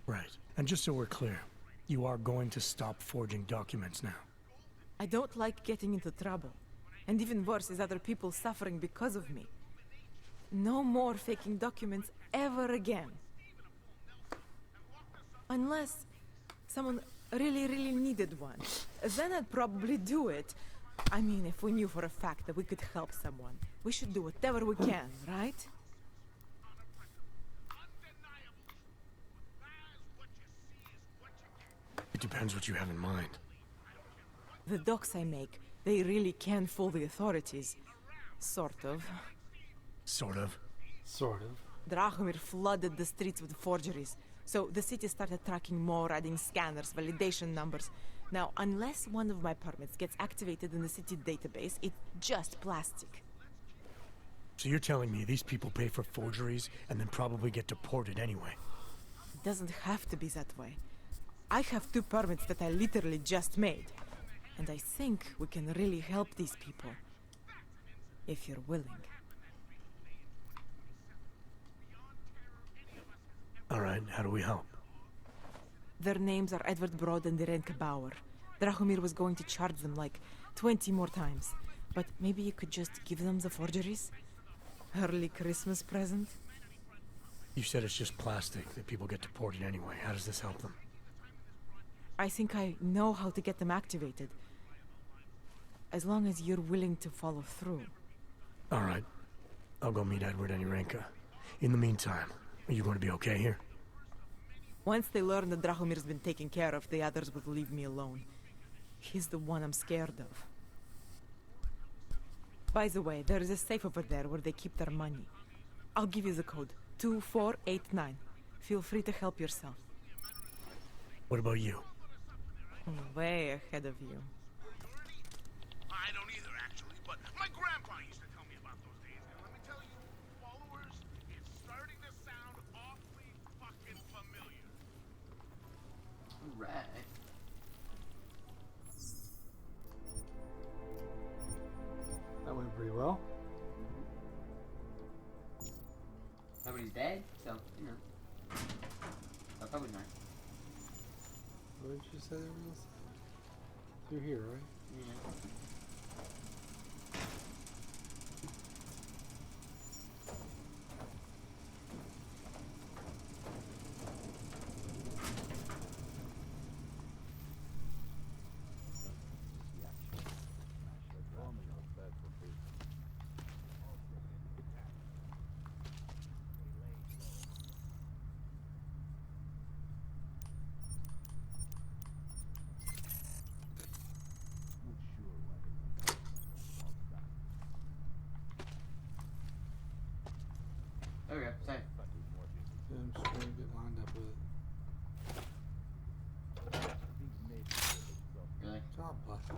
Right. And just so we're clear, you are going to stop forging documents now. I don't like getting into trouble. And even worse is other people suffering because of me. No more faking documents ever again. Unless someone really needed one. Then I'd probably do it. I mean, if we knew for a fact that we could help someone, we should do whatever we can, right? It depends what you have in mind. The docs I make, they really can fool the authorities. Sort of. Sort of? Sort of. Drahomir flooded the streets with forgeries, so the city started tracking more, adding scanners, validation numbers. Now, unless one of my permits gets activated in the city database, it's just plastic. So you're telling me these people pay for forgeries and then probably get deported anyway? It doesn't have to be that way. I have 2 permits that I literally just made. And I think we can really help these people. If you're willing. Alright, how do we help? Their names are Edward Broad and Irenka Bauer. Drahomir was going to charge them like 20 more times. But maybe you could just give them the forgeries? Early Christmas present? You said it's just plastic, that people get deported anyway. How does this help them? I think I know how to get them activated. As long as you're willing to follow through. Alright. I'll go meet Edward and Irenka. In the meantime, are you going to be okay here? Once they learn that Drahomir's been taken care of, the others would leave me alone. He's the one I'm scared of. By the way, there is a safe over there where they keep their money. I'll give you the code. 2489. Feel free to help yourself. What about you? Way ahead of you. I don't either, actually, but my grandpa used to tell me about those days, and let me tell you, followers, it's starting to sound awfully fucking familiar. Right. That went pretty well. Nobody's dead, so, you know. That's probably nice. What did you say there was? Through here, right? Yeah. Okay, same. Yeah, I'm just trying to get lined up with it. Really? God bless you.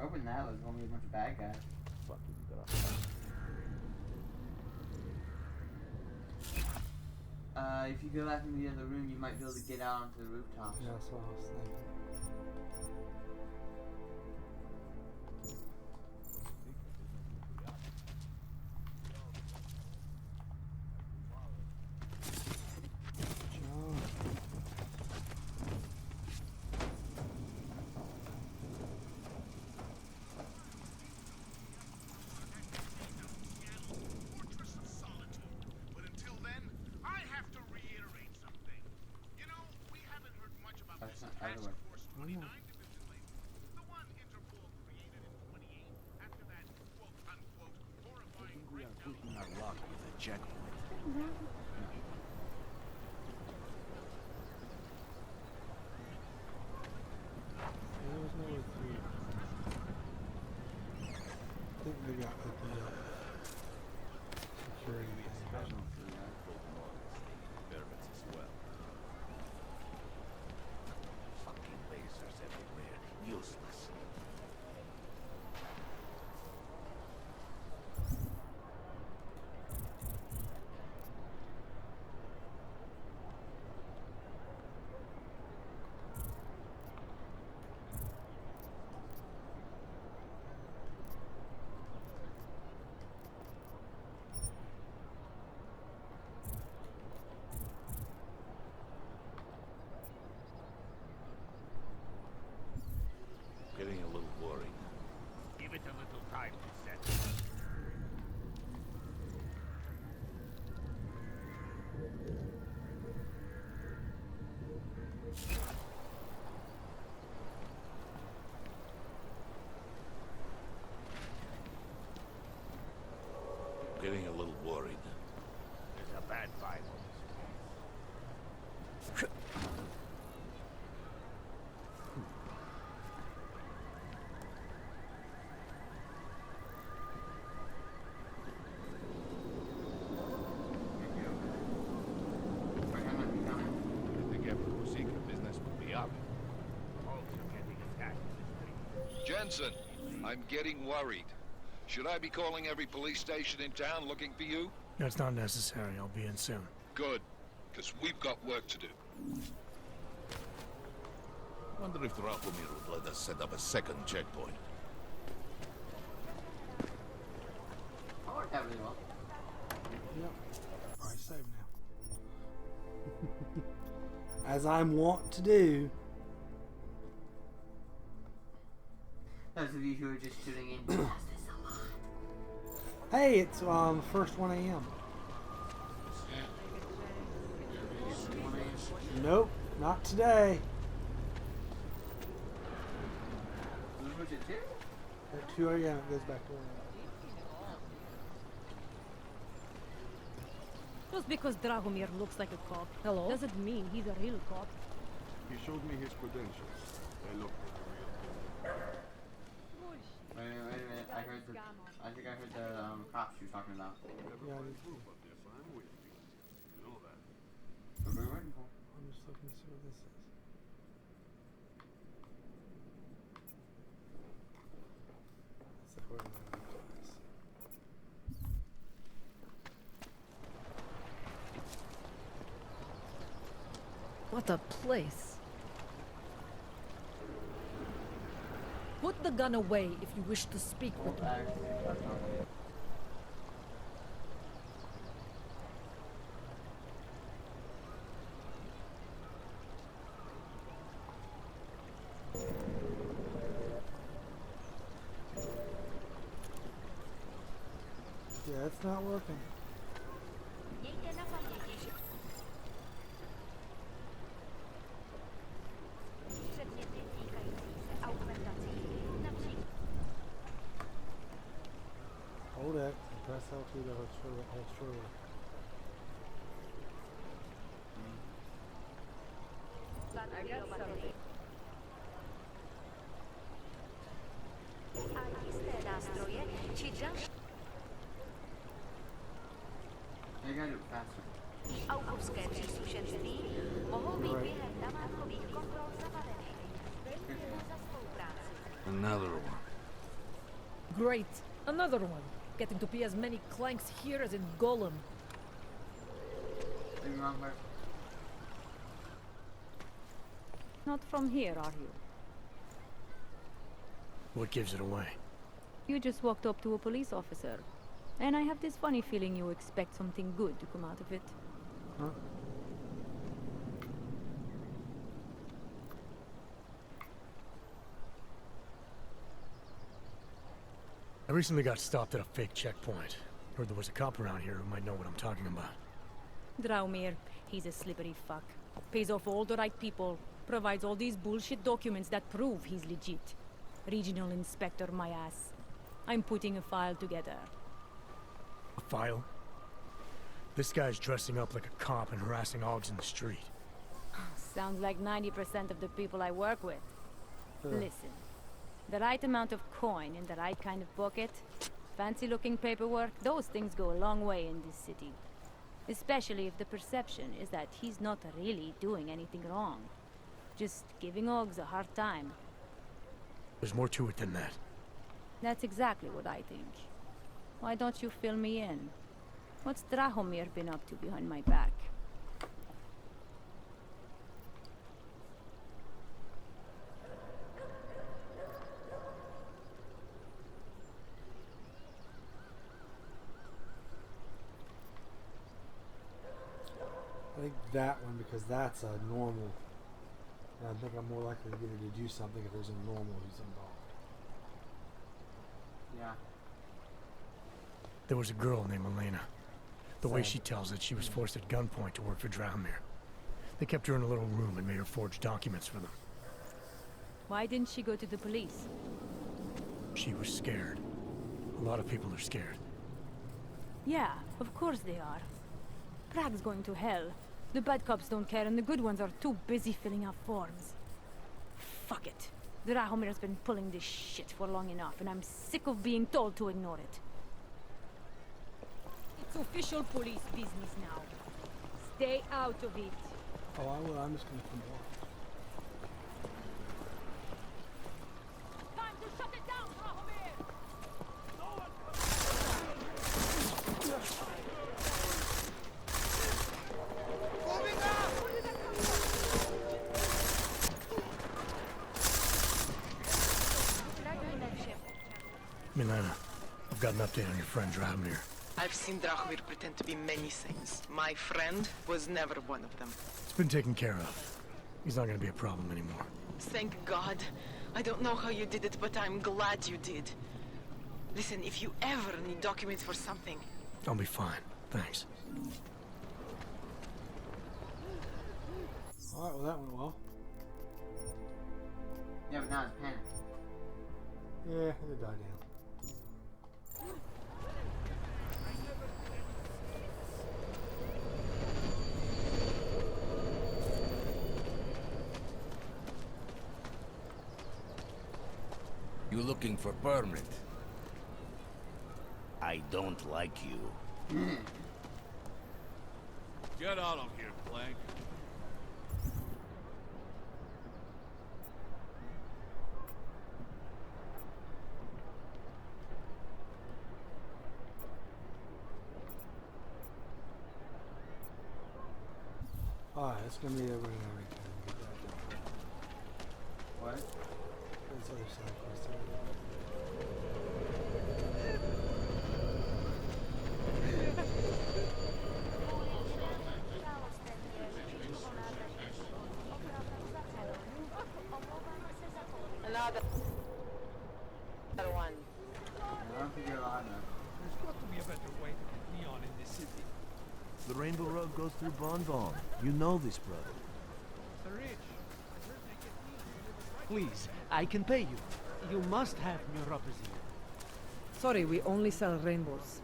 Open that, there's gonna be a bunch of bad guys. If you go back in the other room, you might be able to get out onto the rooftop. Yeah, that's what I was thinking. I think they got the security special. Fucking lasers everywhere. Useless. Getting a little worried. Give it a little time to set. Getting a little worried. There's a bad vibe on this. Jensen, I'm getting worried. Should I be calling every police station in town looking for you? That's not necessary. I'll be in soon. Good, because we've got work to do. Wonder if Drahomir would let us set up a second checkpoint. I worked out really well. Yep. Alright, save now. As I'm wont to do. Those of you who are just tuning in, just Hey, it's first 1 a.m. Nope, not today. was it 2? At 2 a.m. it goes back to 1 a.m. Just because Drahomir looks like a cop, doesn't mean he's a real cop. He showed me his credentials. They look Wait a minute. I think I heard the cops you were talking about. Yeah, What are we waiting for? I'm just looking to see what this is. Is that where my place? What a place. Put the gun away if you wish to speak with me. Yeah, it's not working. You gotta do it faster. Augurskie příslušenství mohou být během namátkových kontrol zabavené. Děkujeme za spolupráci. Another one. Great. Another one. Getting to be as many clanks here as in Golem. Remember? Not from here, are you? What gives it away? You just walked up to a police officer. And I have this funny feeling you expect something good to come out of it. Huh? I recently got stopped at a fake checkpoint. Heard there was a cop around here who might know what I'm talking about. Draumir, he's a slippery fuck. Pays off all the right people. Provides all these bullshit documents that prove he's legit. Regional inspector, my ass. I'm putting a file together. A file? This guy's dressing up like a cop and harassing Augs in the street. Sounds like 90% of the people I work with. Listen, the right amount of coin in the right kind of pocket, fancy-looking paperwork, those things go a long way in this city. Especially if the perception is that he's not really doing anything wrong. Just giving Augs a hard time. There's more to it than that. That's exactly what I think. Why don't you fill me in? What's Drahomir been up to behind my back? I think that one, because that's a normal. And I think I'm more likely to get her to do something if there's a normal who's involved. Yeah. There was a girl named Elena. The way Sad. she tells it, she was forced at gunpoint to work for Drahomir. They kept her in a little room and made her forge documents for them. Why didn't she go to the police? She was scared. A lot of people are scared. Yeah, of course they are. Prague's going to hell. The bad cops don't care and the good ones are too busy filling out forms. Fuck it. Drahomir's been pulling this shit for long enough and I'm sick of being told to ignore it. It's official police business now. Stay out of it. Oh, I will. I'm just going to come off. Time to shut it down, Drahomir! Milena, I've got an update on your friend Drahomir. I've seen Drahomir pretend to be many things. My friend was never one of them. It's been taken care of. He's not gonna be a problem anymore. Thank God. I don't know how you did it, but I'm glad you did. Listen, if you ever need documents for something... I'll be fine. Thanks. Alright, well that went well. Yeah, but now it's panic. Yeah, it'll die down. You looking for permit? I don't like you. Get out of here, Clank. Alright, it's going to be over and everything. What? This other side quest. Another one. I don't think you're allowed now. There's got to be a better way to get neon in this city. The Rainbow Road goes through Bon Bon. You know this, brother. The rich. I heard they get neon. Please, I can pay you. You must have neuropathy. Sorry, we only sell rainbows.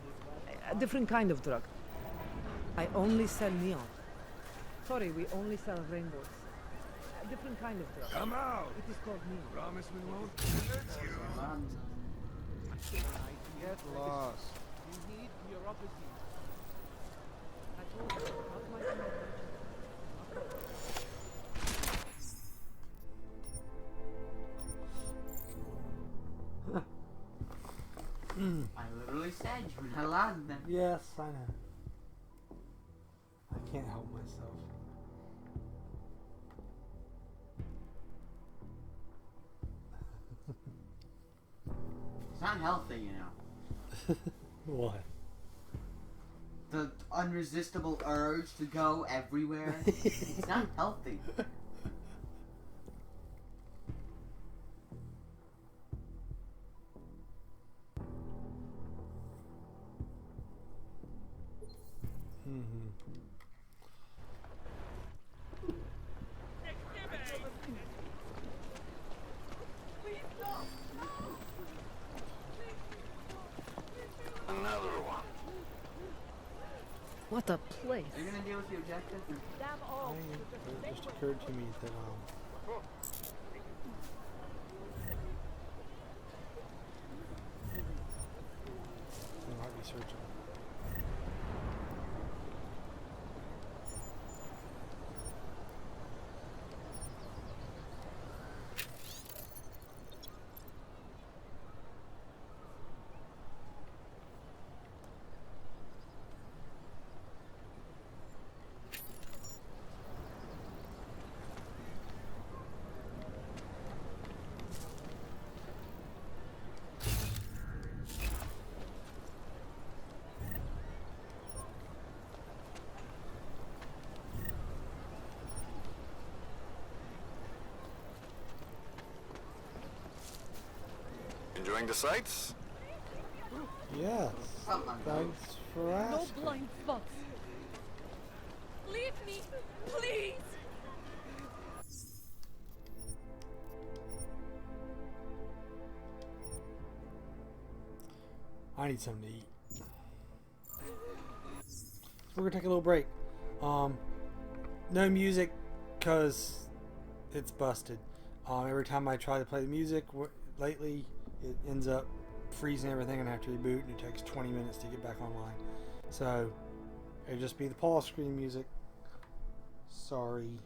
A different kind of drug. I only sell neon. Sorry, we only sell rainbows. A different kind of drug. Come out! It is called me. Promise we won't hurt you. Get lost. You need neuropathy. I told you, not my I literally said you're not allowed them. Yes, I know. I can't help myself. It's not healthy, you know. What? The unresistible urge to go everywhere. It's not healthy. Another one. What a place. Are you gonna deal with the objective? Damn all. It just occurred to me that they might be searching. Enjoying the sights? Yes. Thanks for No asking. blind fucks. Leave me, please. I need something to eat. We're gonna take a little break. No music, cause it's busted. Every time I try to play the music lately, it ends up freezing everything and I have to reboot, and it takes 20 minutes to get back online. So it'll just be the pause screen music. Sorry.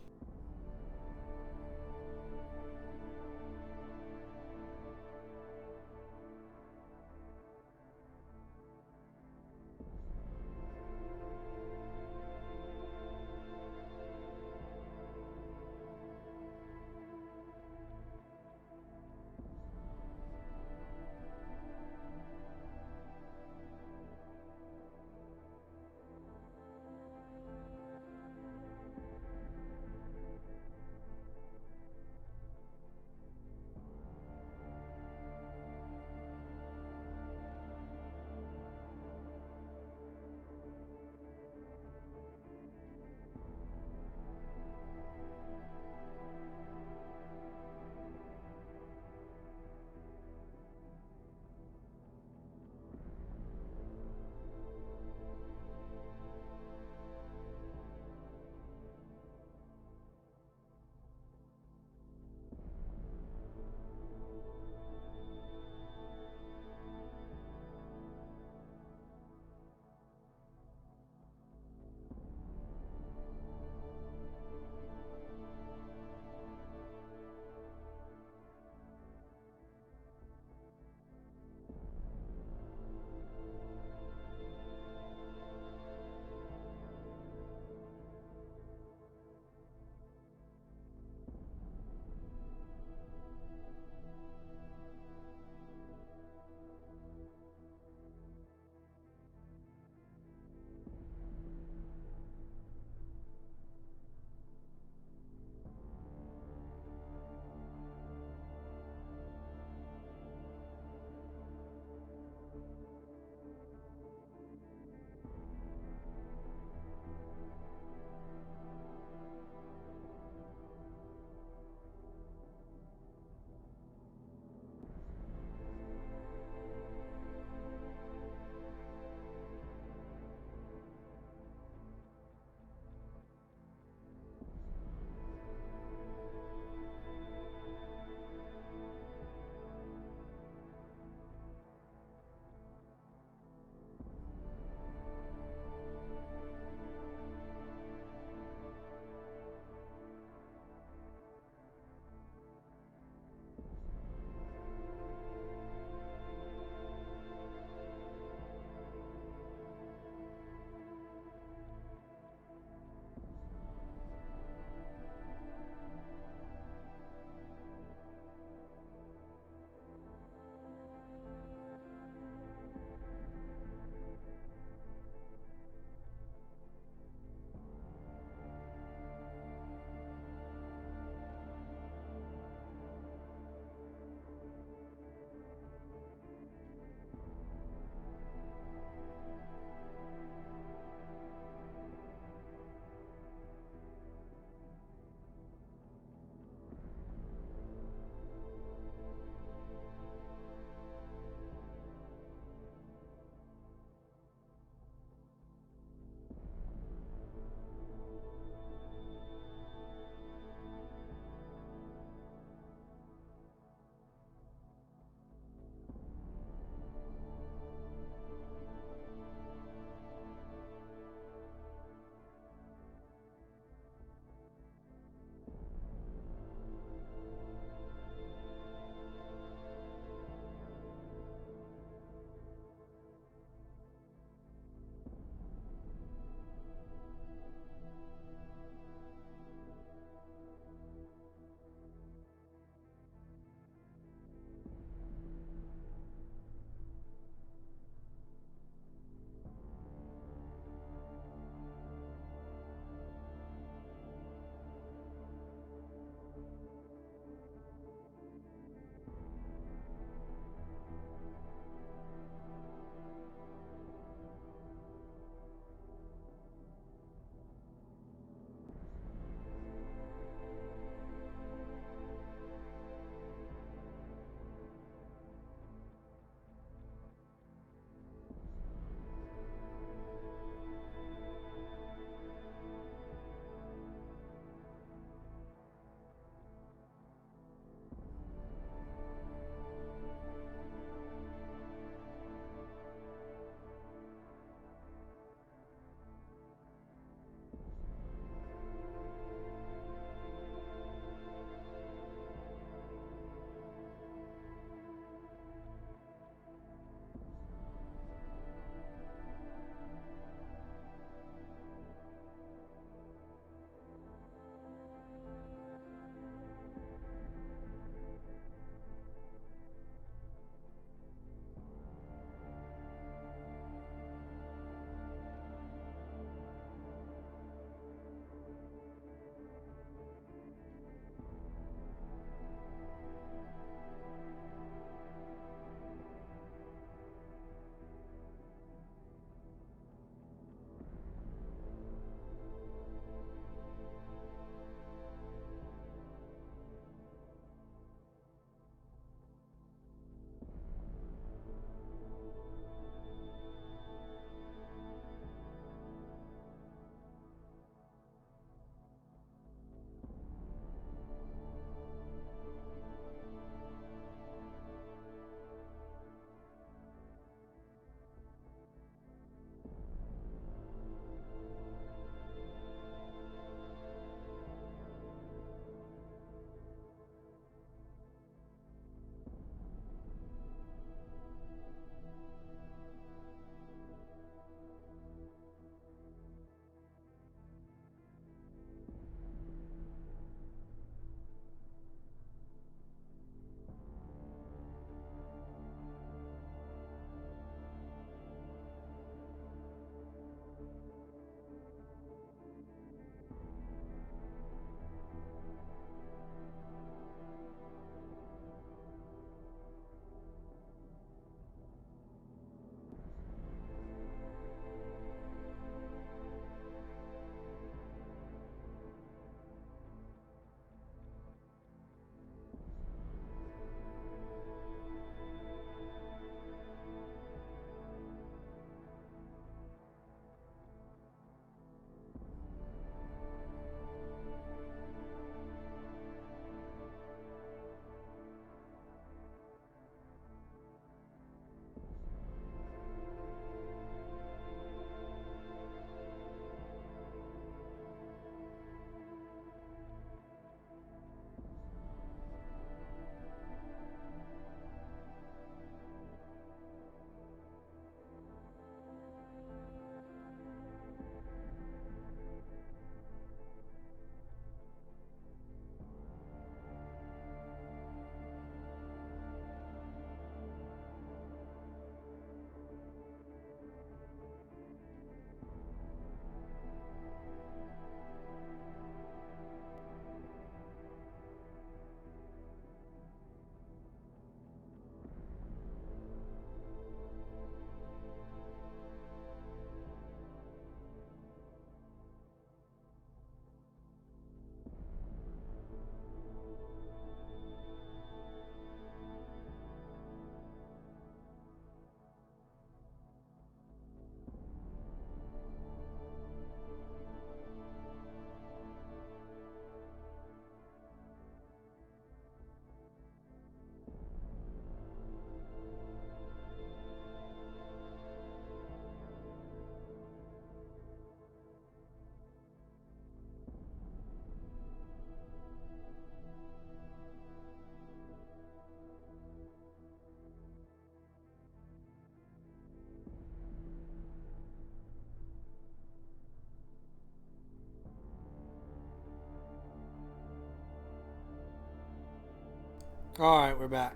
Alright, we're back.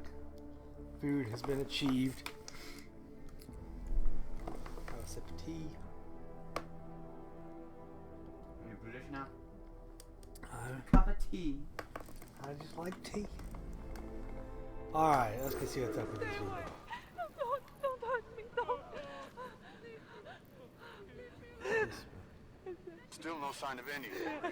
Food has been achieved. Have a sip of tea. Any British now? A cup of tea. I just like tea. Alright, let's go see what's up with this video. Don't hurt me, don't. Still no sign of any. They're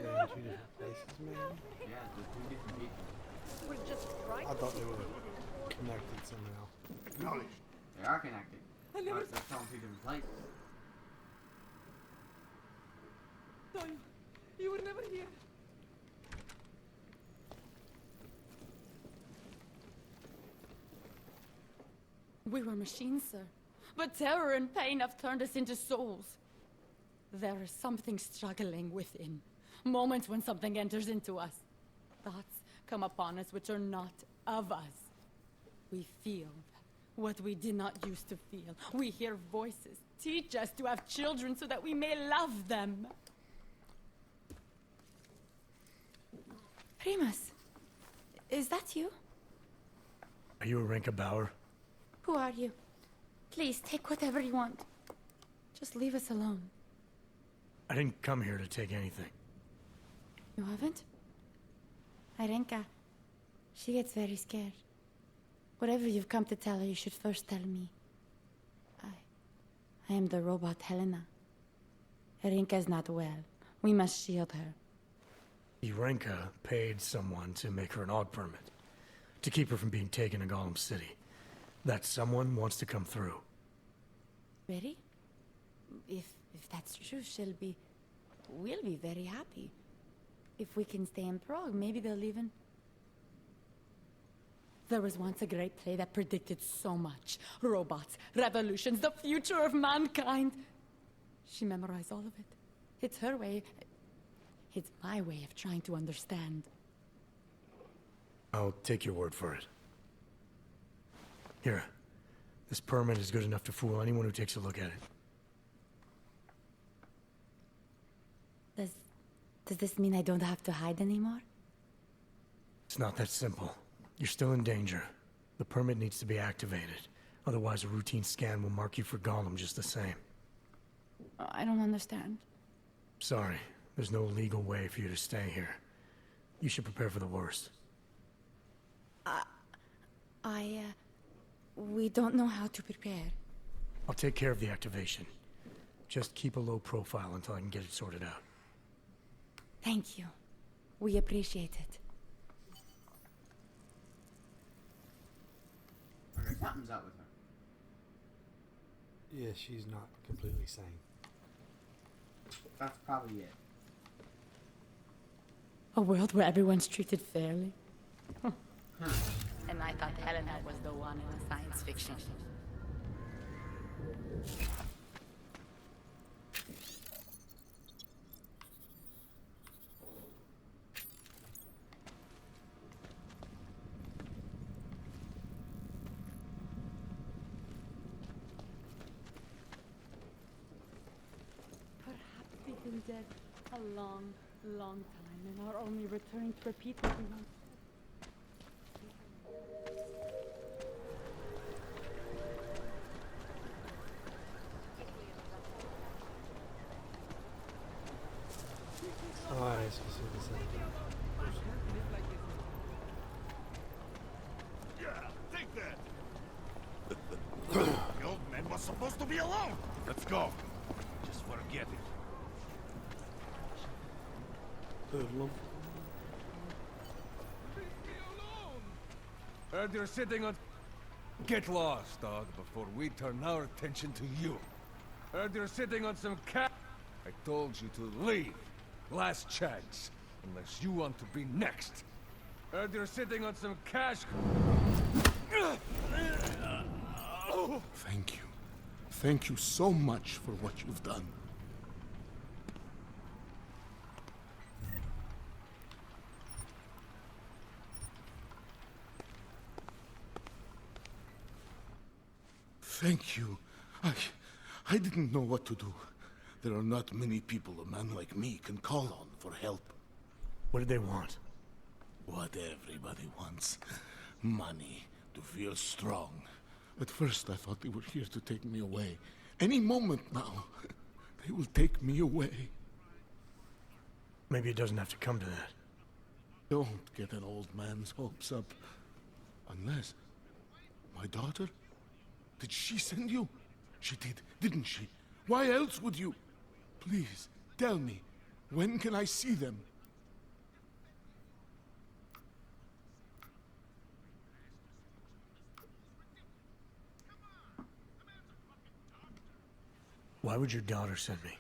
in two different places, maybe? Yeah, they're two different people. We're just right. I thought they were connected somehow. Acknowledged. They are connected. I never But they're still in two different places. Don't. You were never here. We were machines, sir. But terror and pain have turned us into souls. There is something struggling within. Moments when something enters into us. Thoughts come upon us which are not of us. We feel what we did not used to feel. We hear voices. Teach us to have children so that we may love them. Primus, is that you? Are you Arinka Bauer? Who are you? Please, take whatever you want. Just leave us alone. I didn't come here to take anything. You haven't? Arenka, she gets very scared. Whatever you've come to tell her, you should first tell me. I am the robot Helena. Arenka is not well. We must shield her. Arinka paid someone to make her an AUG permit. To keep her from being taken to Gollum City. That someone wants to come through. Really? If that's true, we'll be very happy. If we can stay in Prague, maybe they'll even... There was once a great play that predicted so much. Robots, revolutions, the future of mankind. She memorized all of it. It's her way. It's my way of trying to understand. I'll take your word for it. Here. This permit is good enough to fool anyone who takes a look at it. Does this mean I don't have to hide anymore? It's not that simple. You're still in danger. The permit needs to be activated. Otherwise, a routine scan will mark you for Gollum just the same. I don't understand. Sorry. There's no legal way for you to stay here. You should prepare for the worst. We don't know how to prepare. I'll take care of the activation. Just keep a low profile until I can get it sorted out. Thank you. We appreciate it. Okay, something's up with her. Yeah, she's not completely sane. That's probably it. A world where everyone's treated fairly. And I thought Helena was the one in a science fiction. Perhaps we've been dead a long, long time and are only returning to repeat what we once. Alright, let's go see this thing. Yeah, take that. The old man was supposed to be alone. Let's go. Just forget it. Hoodlum. Heard you're sitting on... Get lost, dog, before we turn our attention to you. Heard you're sitting on some cat... I told you to leave. Last chance. Unless you want to be next. Heard you're sitting on some cash... Thank you. Thank you so much for what you've done. Thank you. I didn't know what to do. There are not many people a man like me can call on for help. What did they want? What everybody wants. Money. To feel strong. At first I thought they were here to take me away. Any moment now, they will take me away. Maybe it doesn't have to come to that. Don't get an old man's hopes up. Unless... My daughter? Did she send you? She did, didn't she? Why else would you... Please, tell me. When can I see them? Why would your daughter send me?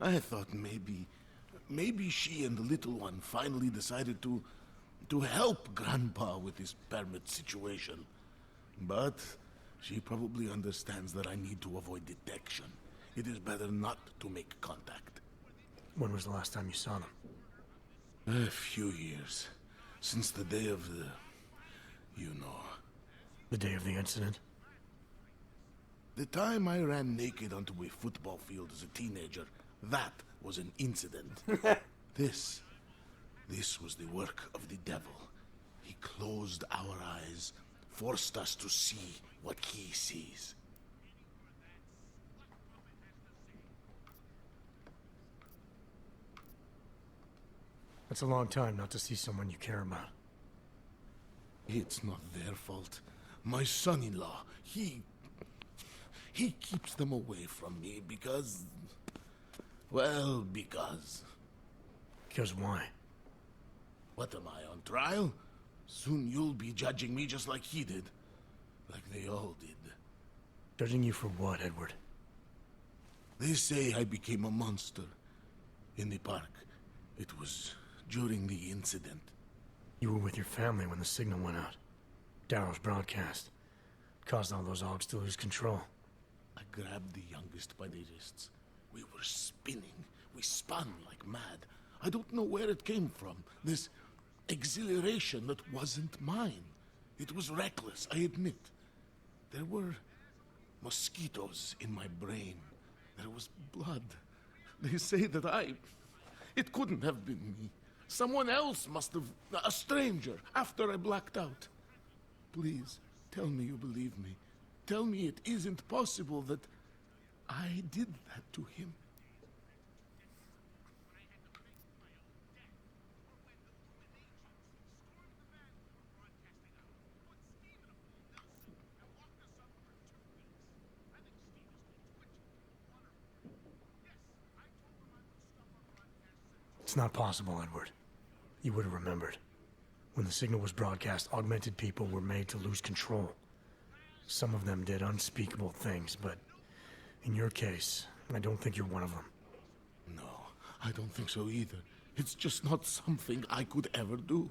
I thought maybe she and the little one finally decided to help Grandpa with his permit situation. But she probably understands that I need to avoid detection. It is better not to make contact. When was the last time you saw them? A few years. Since the day of the... you know. The day of the incident? The time I ran naked onto a football field as a teenager, that was an incident. This was the work of the devil. He closed our eyes, forced us to see what he sees. That's a long time not to see someone you care about. It's not their fault. My son-in-law, he keeps them away from me because... Well, because... Because why? What am I, on trial? Soon you'll be judging me just like he did. Like they all did. Judging you for what, Edward? They say I became a monster. In the park. It was during the incident. You were with your family when the signal went out. Darrow's broadcast. Caused all those Augs to lose control. I grabbed the youngest by the wrists. We were spinning. We spun like mad. I don't know where it came from. This exhilaration that wasn't mine. It was reckless, I admit. There were mosquitoes in my brain. There was blood. They say that it couldn't have been me. Someone else must have... A stranger, after I blacked out. Please, tell me you believe me. Tell me it isn't possible that I did that to him. It's not possible, Edward. You would have remembered. When the signal was broadcast, augmented people were made to lose control. Some of them did unspeakable things, but in your case, I don't think you're one of them. No, I don't think so either. It's just not something I could ever do.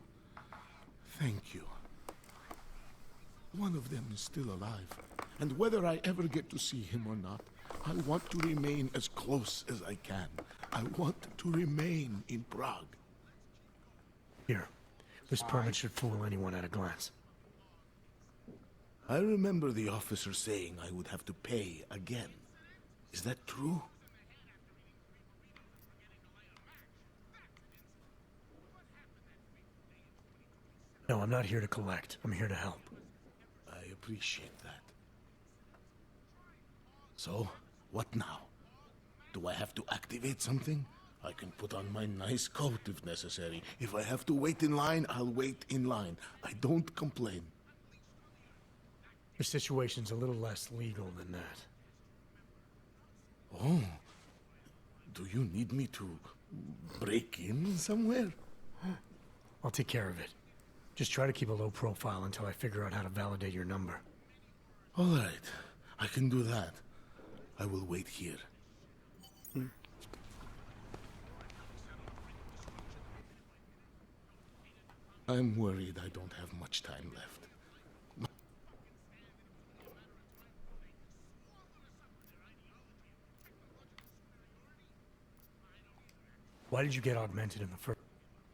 Thank you. One of them is still alive, and whether I ever get to see him or not, I want to remain as close as I can. I want to remain in Prague. Here, this permit should fool anyone at a glance. I remember the officer saying I would have to pay again. Is that true? No, I'm not here to collect. I'm here to help. I appreciate that. So, what now? Do I have to activate something? I can put on my nice coat if necessary. If I have to wait in line, I'll wait in line. I don't complain. Your situation's a little less legal than that. Oh. Do you need me to break in somewhere? I'll take care of it. Just try to keep a low profile until I figure out how to validate your number. All right. I can do that. I will wait here. I'm worried I don't have much time left. Why did you get augmented in the first...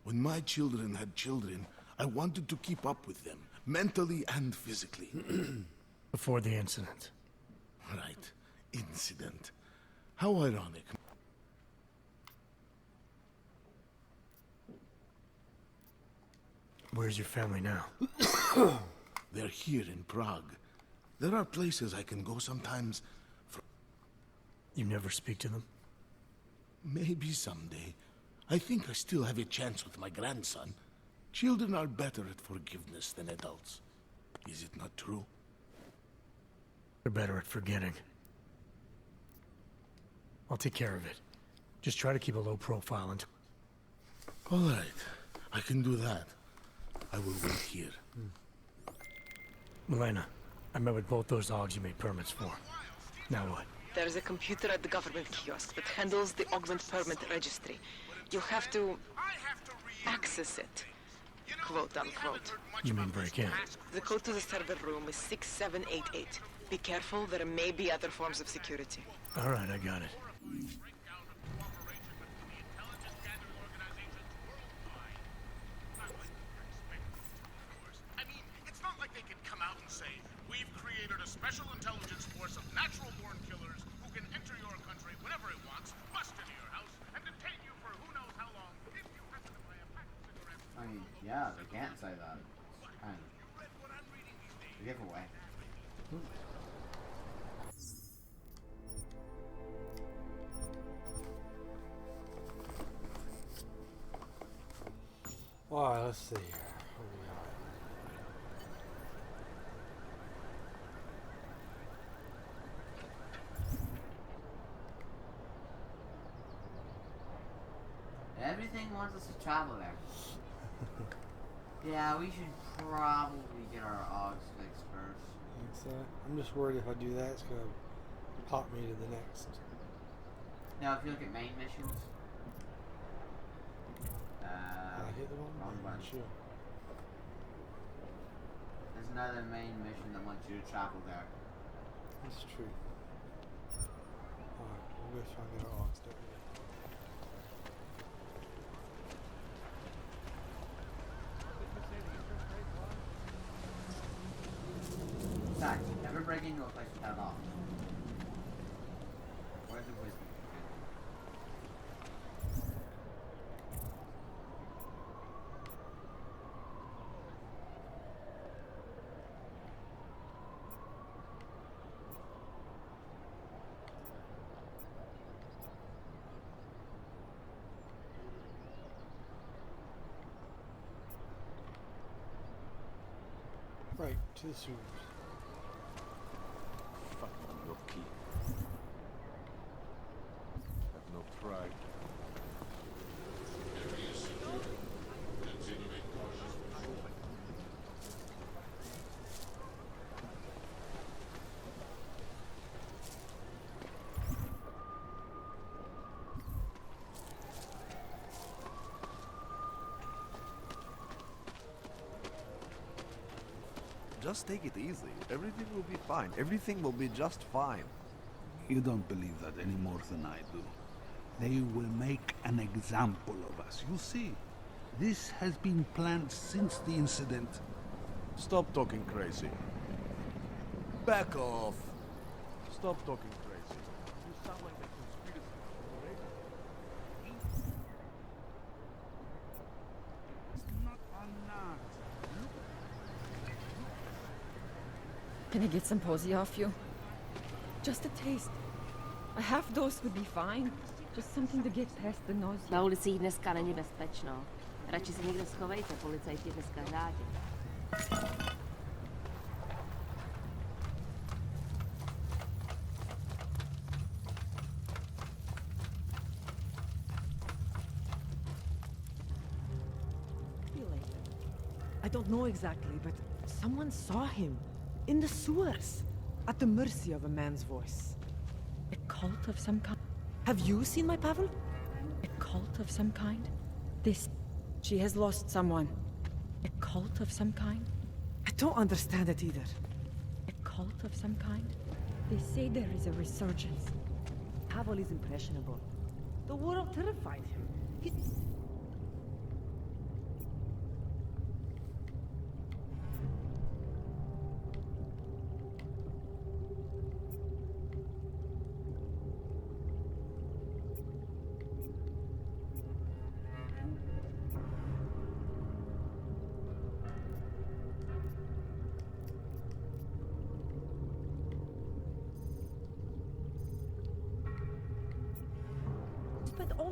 When my children had children, I wanted to keep up with them, mentally and physically. Before the incident. Right. Incident. How ironic. Where's your family now? They're here in Prague. There are places I can go sometimes. You never speak to them? Maybe someday. I think I still have a chance with my grandson. Children are better at forgiveness than adults. Is it not true? They're better at forgetting. I'll take care of it. Just try to keep a low profile until... All right. I can do that. I will wait here. Milena, I met with both those dogs you made permits for. Now what? There's a computer at the government kiosk that handles the augment permit registry. You have to access it, quote unquote. You mean break in? The code to the server room is 6788. Be careful, there may be other forms of security. All right, I got it. I mean, it's not like they can come out and say, we've created a special intelligence force of natural-born killers who can enter your country whenever it wants, bust into your house, and detain you for who knows how long if you happen to buy a pack of cigarettes. I mean, yeah, they can't say that. It's kind of a giveaway. Alright, let's see here. Everything wants us to travel there. Yeah, we should probably get our Augs fixed first. So I'm just worried if I do that, it's gonna pop me to the next. Now, if you look at main missions, I hit the wrong button. Sure. There's another main mission that wants you to travel there. That's true. Alright, we'll go try and get our Augs done. In fact, never break into a place without off. Where's the wisdom? Right, to the sewers. Fucking rookie. Have no pride. Just take it easy. Everything will be fine. Everything will be just fine. You don't believe that any more than I do. They will make an example of us. You see, this has been planned since the incident. Stop talking crazy. Back off. Stop talking crazy. You sound like a conspiracy. It's not a nut. Can I get some posy off you? Just a taste. A half dose would be fine. Just something to get past the nausea. Na ulici dneska není bezpečno. Radši se někde schovejte, policajti dneska řádí. I don't know exactly, but someone saw him. In the sewers. At the mercy of a man's voice. A cult of some kind? Have you seen my Pavel? A cult of some kind? She has lost someone. A cult of some kind? I don't understand it either. A cult of some kind? They say there is a resurgence. Pavel is impressionable. The world terrified him.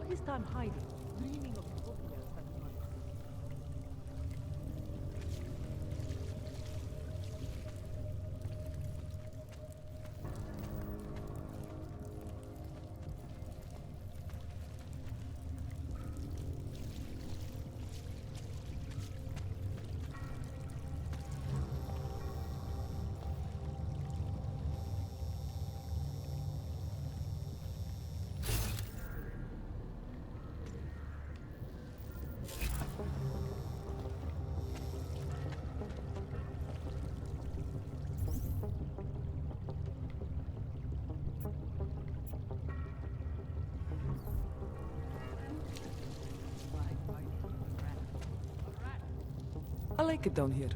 his time hiding, dreaming of utopias that he might see. I like it down here.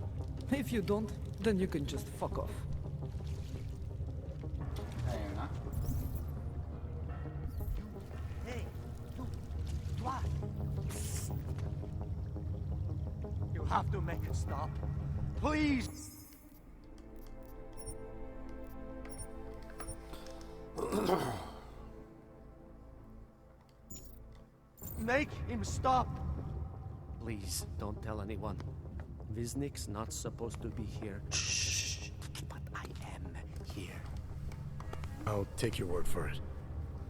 If you don't, then you can just fuck off. Fair enough. Hey, you, what? You have to make it stop. Please! Make him stop! Please, don't tell anyone. Viznik's not supposed to be here. Shh. But I am here. I'll take your word for it.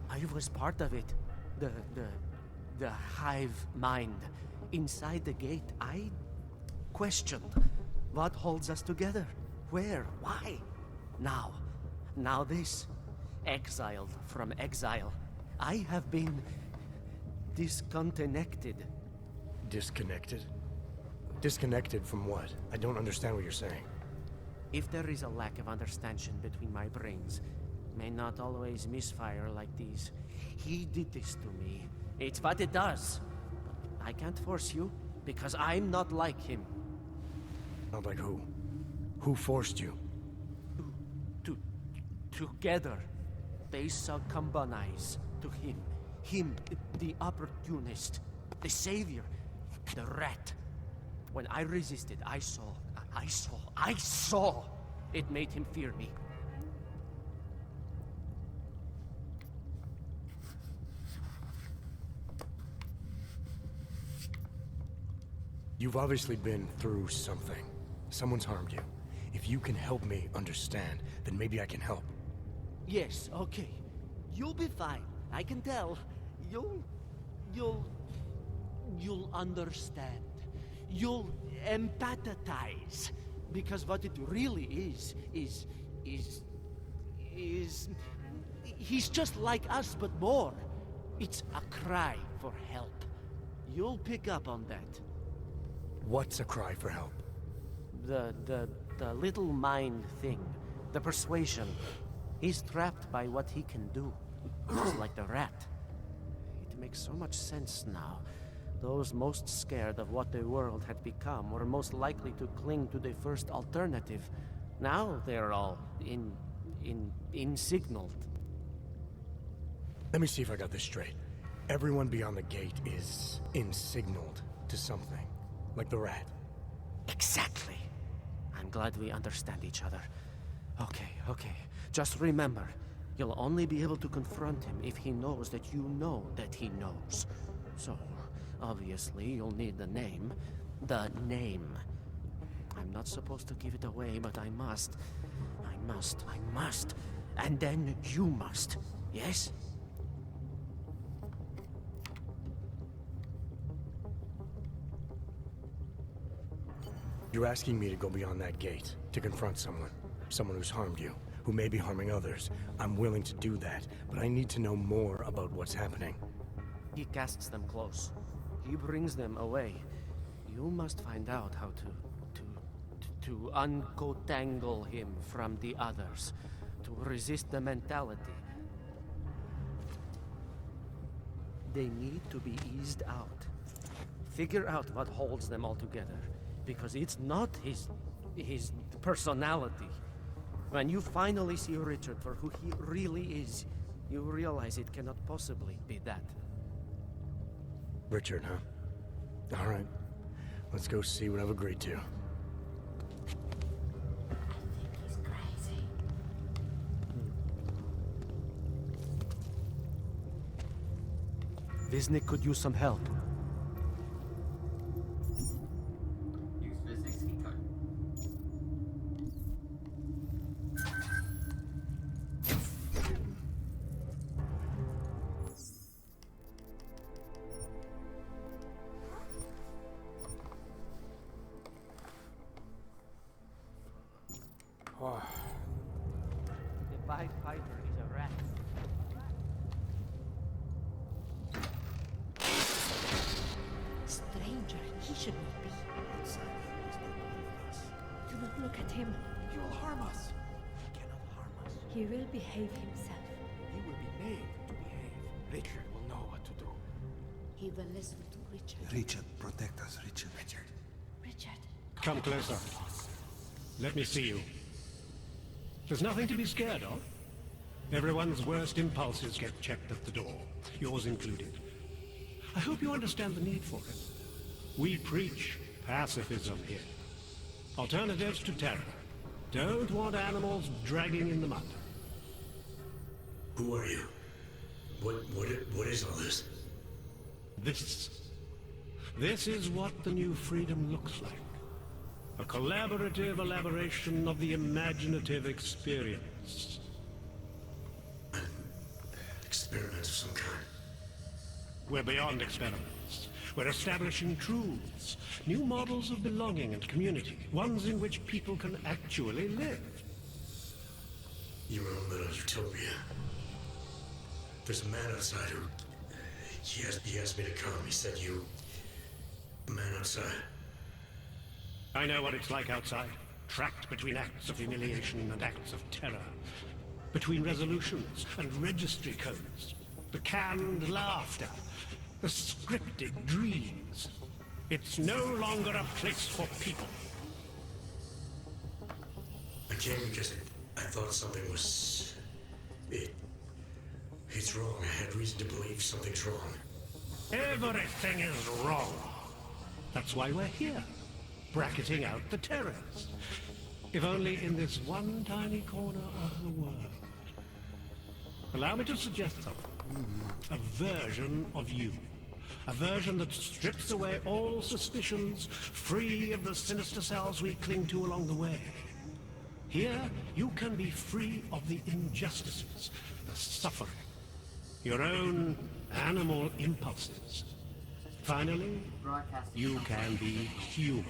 I was part of it. The hive mind. Inside the gate, I questioned what holds us together. Where? Why? Now this. Exiled from exile. I have been disconnected. Disconnected? Disconnected from what? I don't understand what you're saying. If there is a lack of understanding between my brains, may not always misfire like these. He did this to me. It's what it does. But I can't force you, because I'm not like him. Not like who? Who forced you? Together, they succumbanize to him. Him, the opportunist, the savior, the rat. When I resisted, I saw. It made him fear me. You've obviously been through something. Someone's harmed you. If you can help me understand, then maybe I can help. Yes, okay. You'll be fine. I can tell. You'll understand. You'll empathize. Because what it really is he's just like us, but more. It's a cry for help. You'll pick up on that. What's a cry for help? The little mind thing. The persuasion. He's trapped by what he can do. Just like the rat. It makes so much sense now. Those most scared of what the world had become were most likely to cling to the first alternative. Now they're all insignaled. Let me see if I got this straight. Everyone beyond the gate is insignaled to something. Like the rat. Exactly. I'm glad we understand each other. Okay. Just remember, you'll only be able to confront him if he knows that you know that he knows. So, obviously, you'll need the name. The name. I'm not supposed to give it away, but I must. And then you must. Yes? You're asking me to go beyond that gate, to confront someone. Someone who's harmed you, who may be harming others. I'm willing to do that, but I need to know more about what's happening. He casts them close. He brings them away. You must find out how to uncotangle him from the others. To resist the mentality. They need to be eased out. Figure out what holds them all together. Because it's not his personality. When you finally see Richard for who he really is, you realize it cannot possibly be that. Richard, huh? All right. Let's go see what I've agreed to. He's crazy. Viznik could use some help. Use Viznik's key card. The Pied Piper is a rat. Stranger, he should not be. Do not look at him. He will harm us. He cannot harm us. He will behave himself. He will be made to behave. Richard will know what to do. He will listen to Richard. Richard, protect us, Richard. Richard. Come closer. Let me see you. There's nothing to be scared of. Everyone's worst impulses get checked at the door, yours included. I hope you understand the need for it. We preach pacifism here. Alternatives to terror. Don't want animals dragging in the mud. Who are you? What is all this? This is what the new freedom looks like. A collaborative elaboration of the imaginative experience. An experiment of some kind. We're beyond experiments. We're establishing truths, new models of belonging and community, ones in which people can actually live. Your own little utopia. There's a man outside who... He asked me to come. He said you... A man outside. I know what it's like outside. Trapped between acts of humiliation and acts of terror. Between resolutions and registry codes. The canned laughter. The scripted dreams. It's no longer a place for people. I came because I thought something was... It's wrong. I had reason to believe something's wrong. Everything is wrong. That's why we're here. Bracketing out the terrorists. If only in this one tiny corner of the world. Allow me to suggest something. A version of you. A version that strips away all suspicions, free of the sinister cells we cling to along the way. Here, you can be free of the injustices, the suffering, your own animal impulses. Finally, you can be human.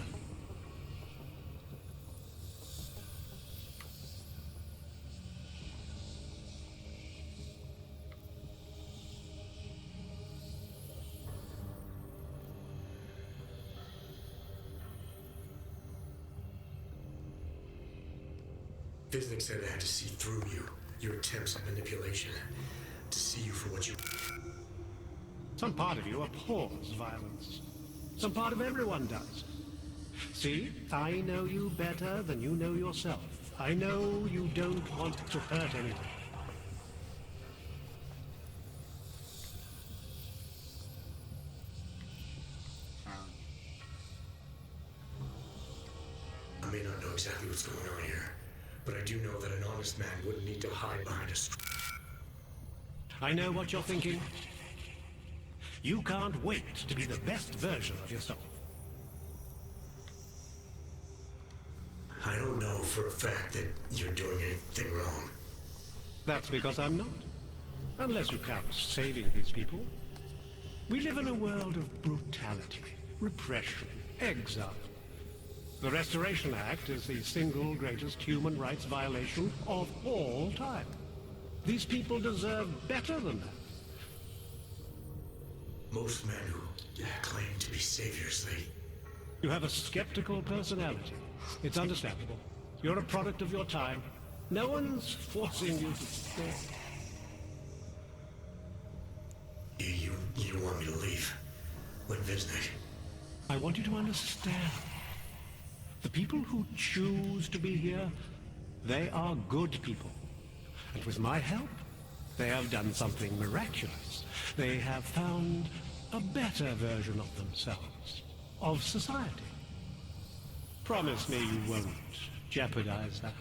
Viznik said I had to see through you, your attempts at manipulation, to see you for what you... Some part of you abhors violence. Some part of everyone does. See, I know you better than you know yourself. I know you don't want to hurt anyone. I may not know exactly what's going on here, but I do know that an honest man wouldn't need to hide behind a... I know what you're thinking. You can't wait to be the best version of yourself. I don't know for a fact that you're doing anything wrong. That's because I'm not. Unless you count saving these people. We live in a world of brutality, repression, exile. The Restoration Act is the single greatest human rights violation of all time. These people deserve better than that. Most men who claim to be saviors, You have a skeptical personality. It's understandable. You're a product of your time. No one's forcing you to stay. You want me to leave? With Viznik? I want you to understand. The people who choose to be here, they are good people. And with my help, they have done something miraculous. They have found a better version of themselves, of society. Promise me you won't jeopardize that.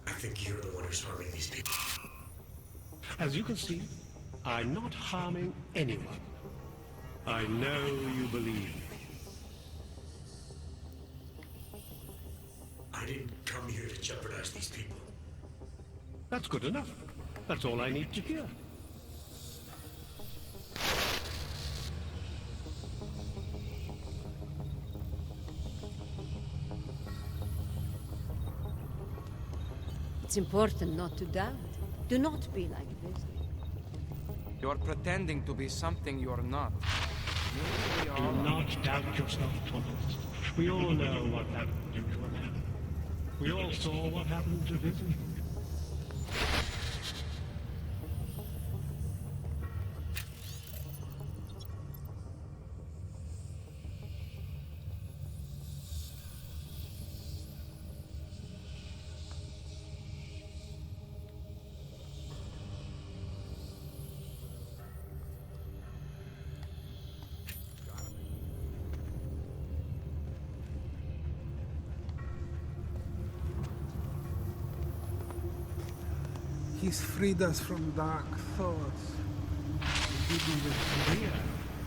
I think you're the one who bothers harming these people? As you can see, I'm not harming anyone. I know you believe me. I didn't come here to jeopardize these people. That's good enough. That's all I need to hear. It's important not to doubt. Do not be like this. You're pretending to be something you're not. Do not doubt yourself, Thomas. We all know what happened to your man. We all saw what happened to his. He's freed us from dark thoughts. Here,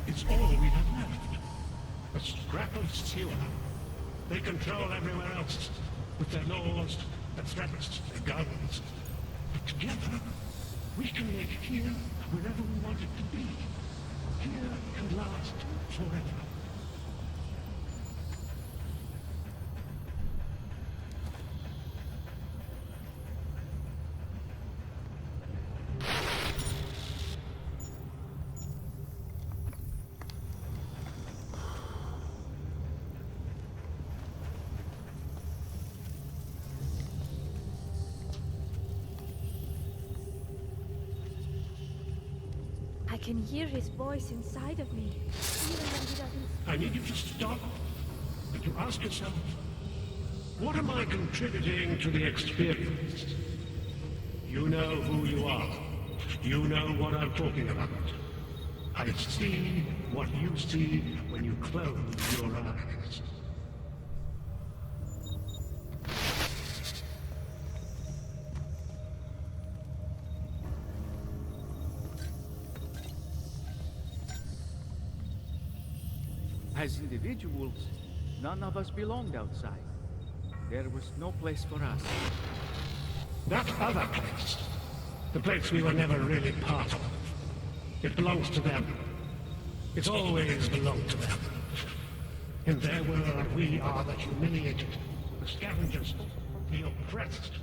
it's all we have left. A scrap of sewer. They control everywhere else, with their laws, their threats, their guns. But together, we can make here wherever we want it to be. Here can last forever. I can hear his voice inside of me, even when he doesn't. I need you to stop and to ask yourself, what am I contributing to the experience? You know who you are. You know what I'm talking about. I see what you see when you close your eyes. As individuals, none of us belonged outside. There was no place for us. That other place, the place we were never really part of, it belongs to them. It's always belonged to them. In their world, we are the humiliated, the scavengers, the oppressed.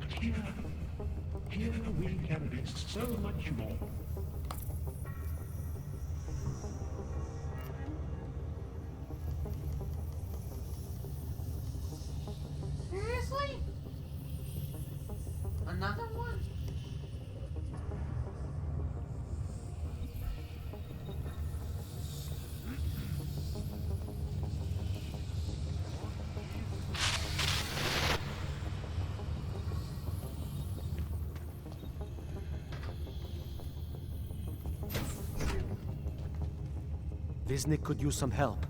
But here we can be so much more. Seriously? Another one? Viznik could use some help.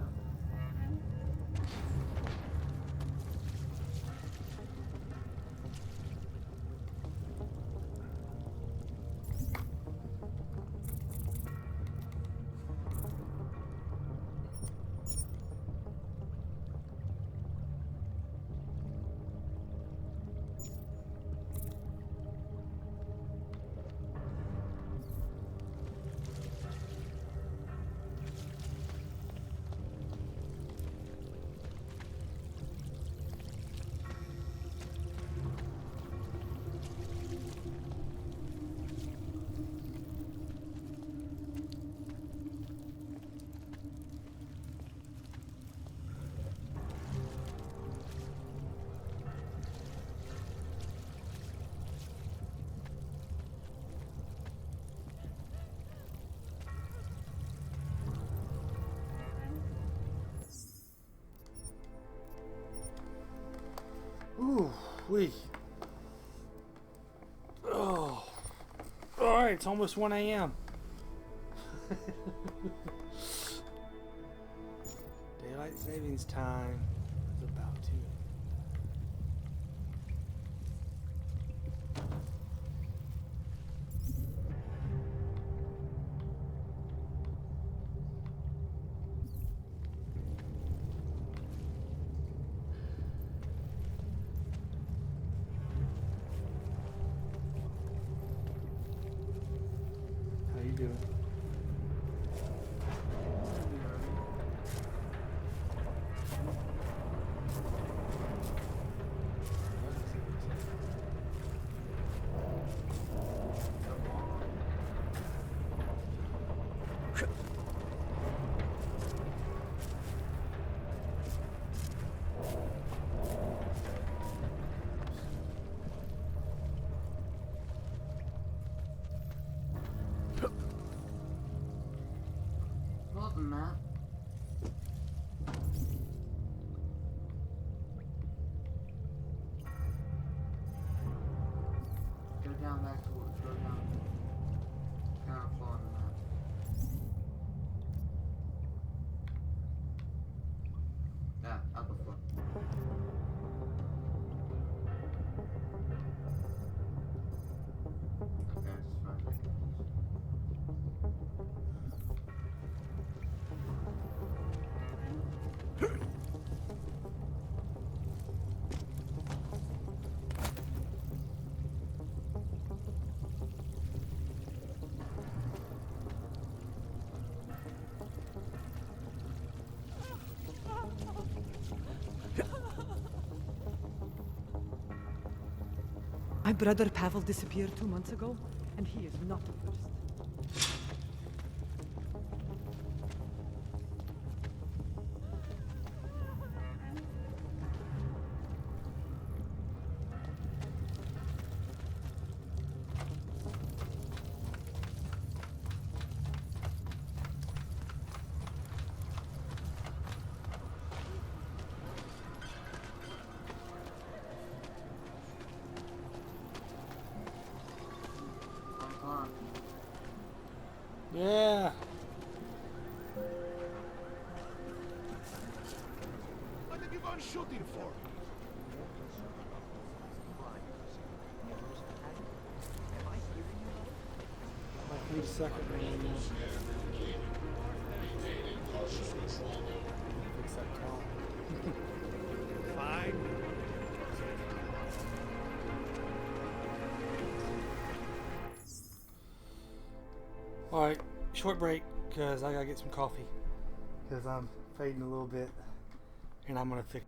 Ooh, wee. Oh. Alright, it's almost 1 a.m. Daylight savings time is about to. next to it. Go down. Kind of floor on the map. Yeah, upper floor. Okay, just right there. My brother Pavel disappeared 2 months ago, and he is not the first. Yeah. What have you gone shooting for? Like 3 seconds. Fix that top. Fine. Alright, short break because I gotta get some coffee because I'm fading a little bit and I'm gonna fix.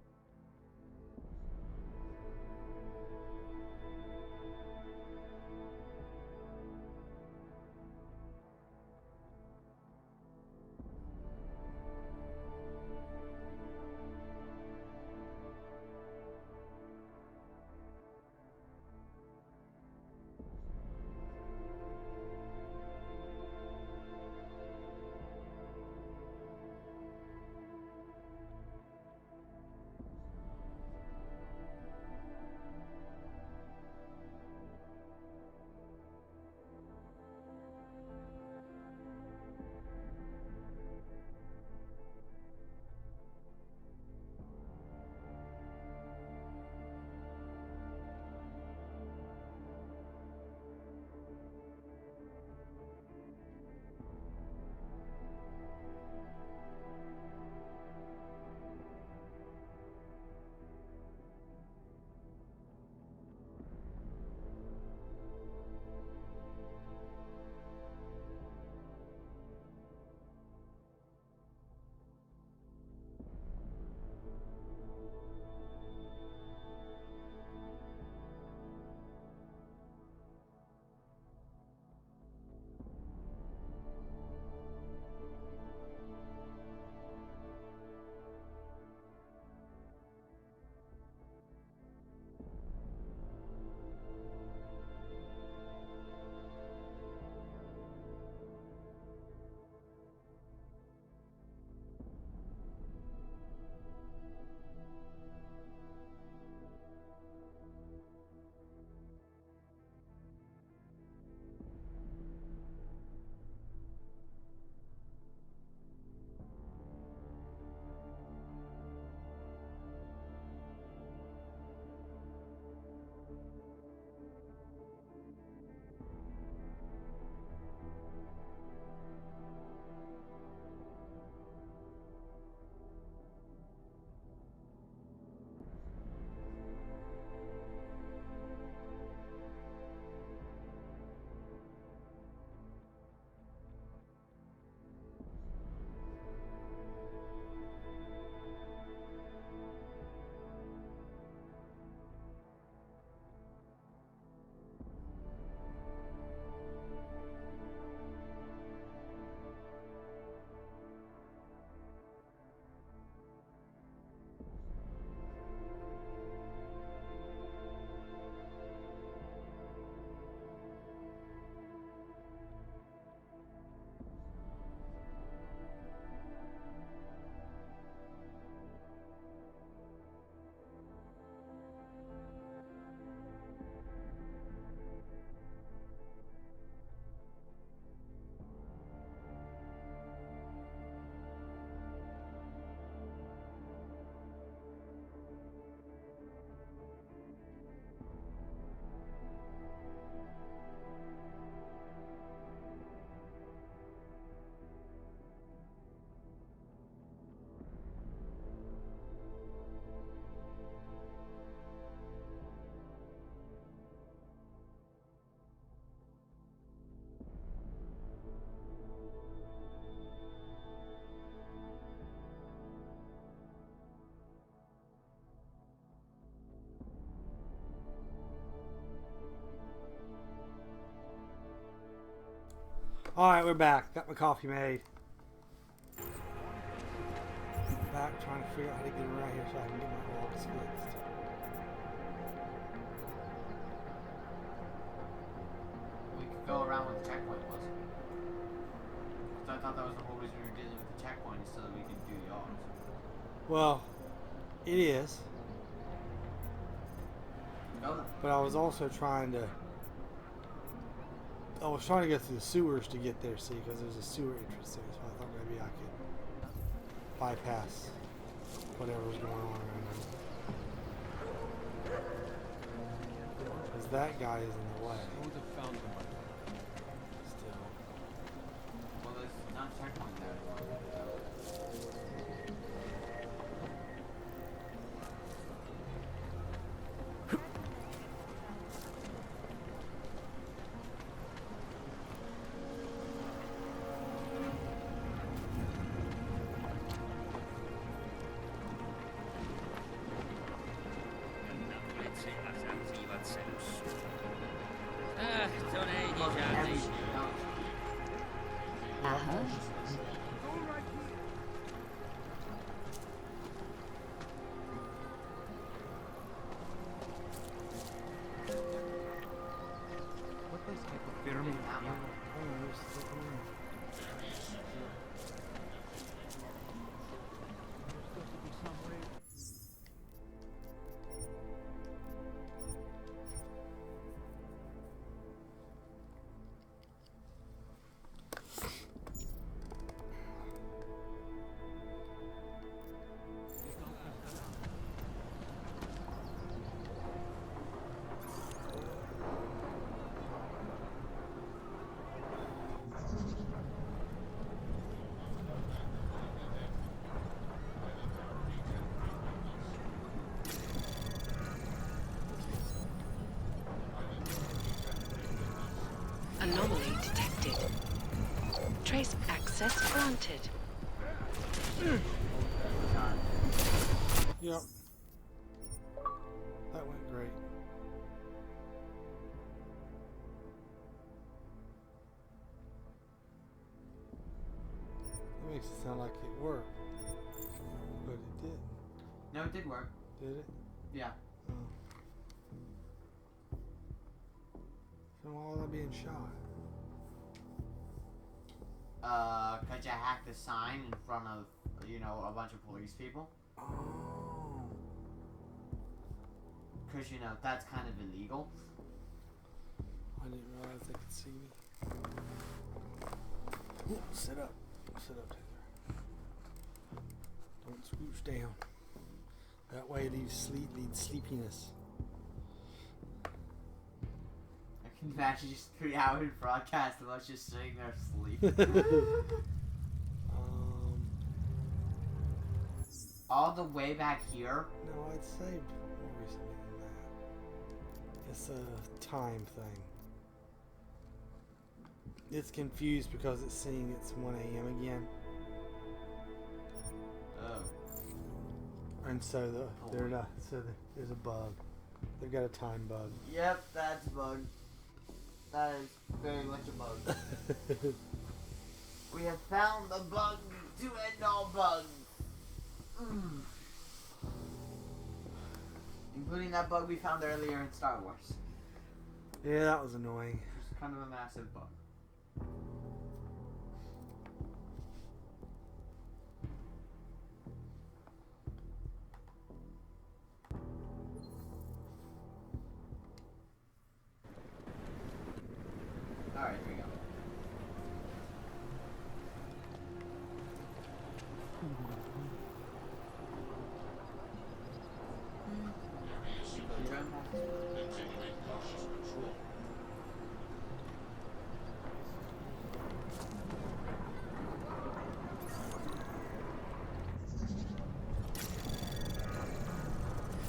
Alright, we're back. Got my coffee made. Back trying to figure out how to get around here so I can get my logs fixed. We could go around with the checkpoint, wasn't it? So I thought that was the whole reason we were dealing with the checkpoint is so that we could do yours. Well, it is. Go then. But I was also trying to... I was trying to go through the sewers to get there, see, because there's a sewer entrance there, so I thought maybe I could bypass whatever was going on around there. Because that guy is in the way. Who would have found him? Still. Well, there's not a checkpoint there anymore. To nejdi žádnej. Aha. What this hypothermia? Anomaly detected. Trace access granted. Yep. That went great. That makes it sound like it worked. But it didn't. No, it did work. Did it? Yeah. Oh. So why was I being shot? Cause you hacked a sign in front of, you know, a bunch of police people. Oh. Cause, you know, that's kind of illegal. I didn't realize they could see me. Ooh, sit up. Sit up, Taylor. Don't scooch down. That way leads sleepiness. I can imagine just 3 hours broadcast of us just sitting there asleep. All the way back here? No, I'd saved more recently than that. It's a time thing. It's confused because it's seeing it's 1 a.m. again. Oh. And so there's a bug. They've got a time bug. Yep, that's a bug. That is very much a bug. We have found the bug to end all bugs. Including that bug we found earlier in Star Wars. Yeah, that was annoying. It's kind of a massive bug. Alright, here we go.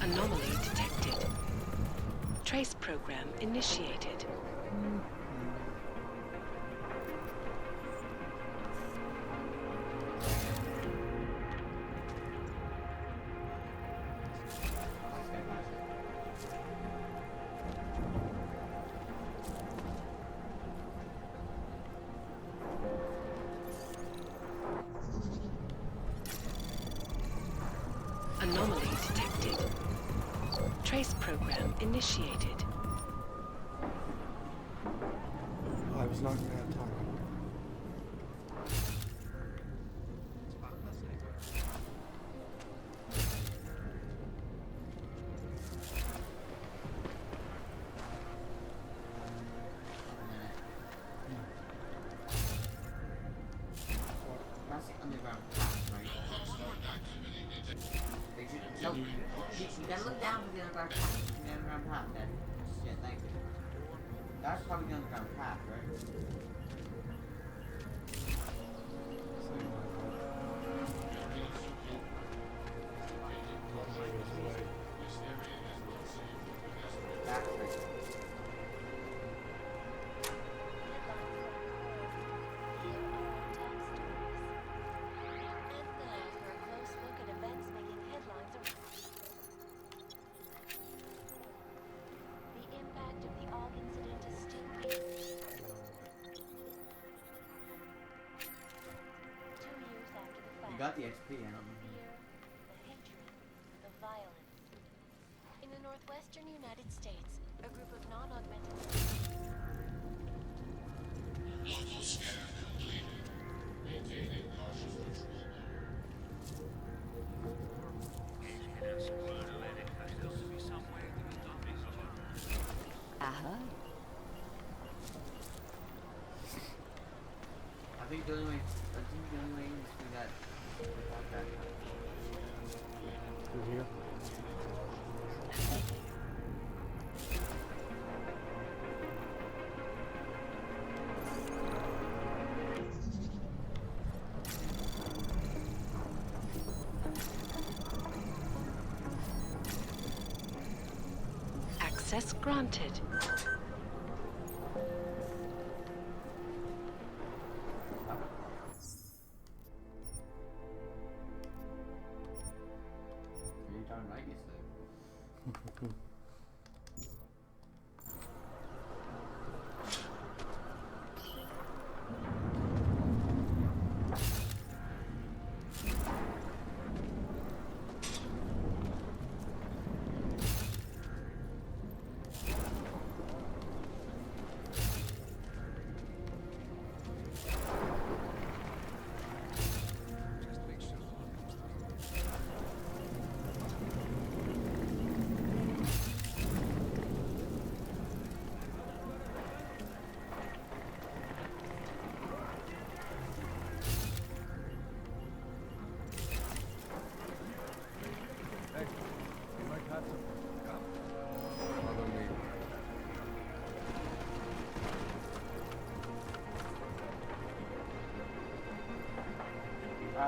Anomaly detected. Trace program initiated. Trace program initiated. I was not going to have time. That's the underground path, right? No, you gotta look down for the underground path. The underground path, Dad. Shit, thank you. That's probably the underground path, right? You got the XP, I don't know. The hatred, the violence. In the northwestern United States, a group of non-augmented... Local scan completed. Maintaining cautious patrol. I think the only way is through that. Without that. Through here? Access granted. You're darn right you said. I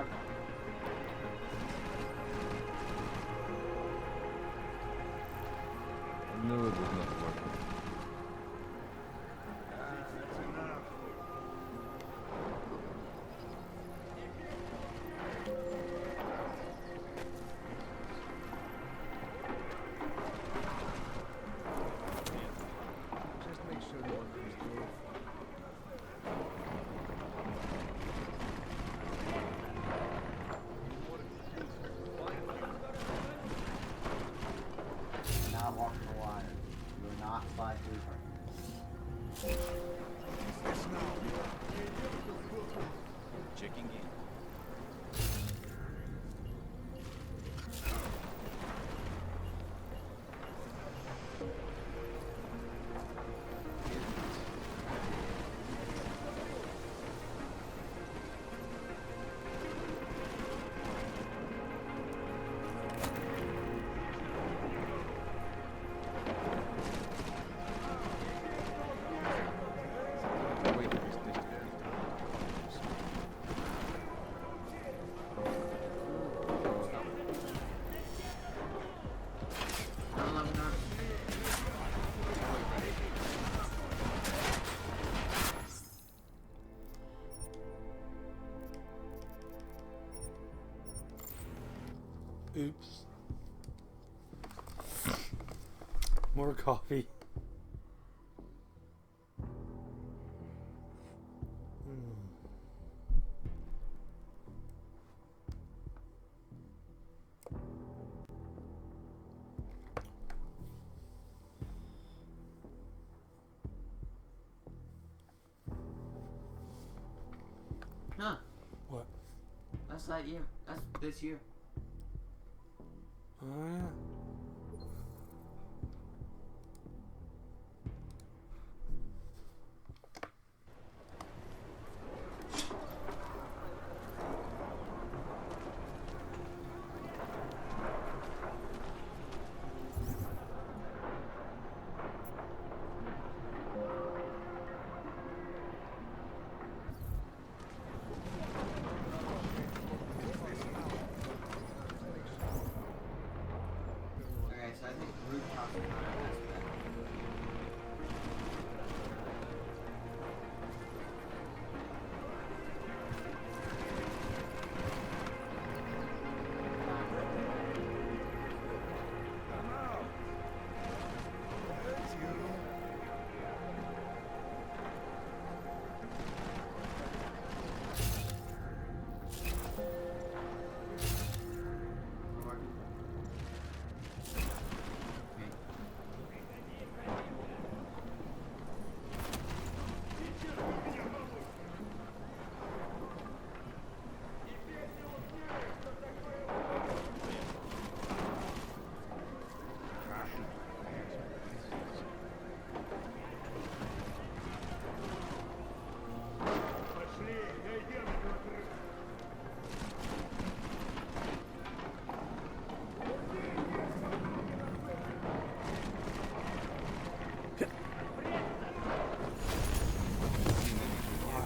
knew it was not working. Just make sure no one comes through. Now walk the wire. You will not slide through her. Checking in. Oops. More coffee. Huh. What? That's that year. That's this year. Oh, yeah. Okay, so I think rooftops are not our best bet.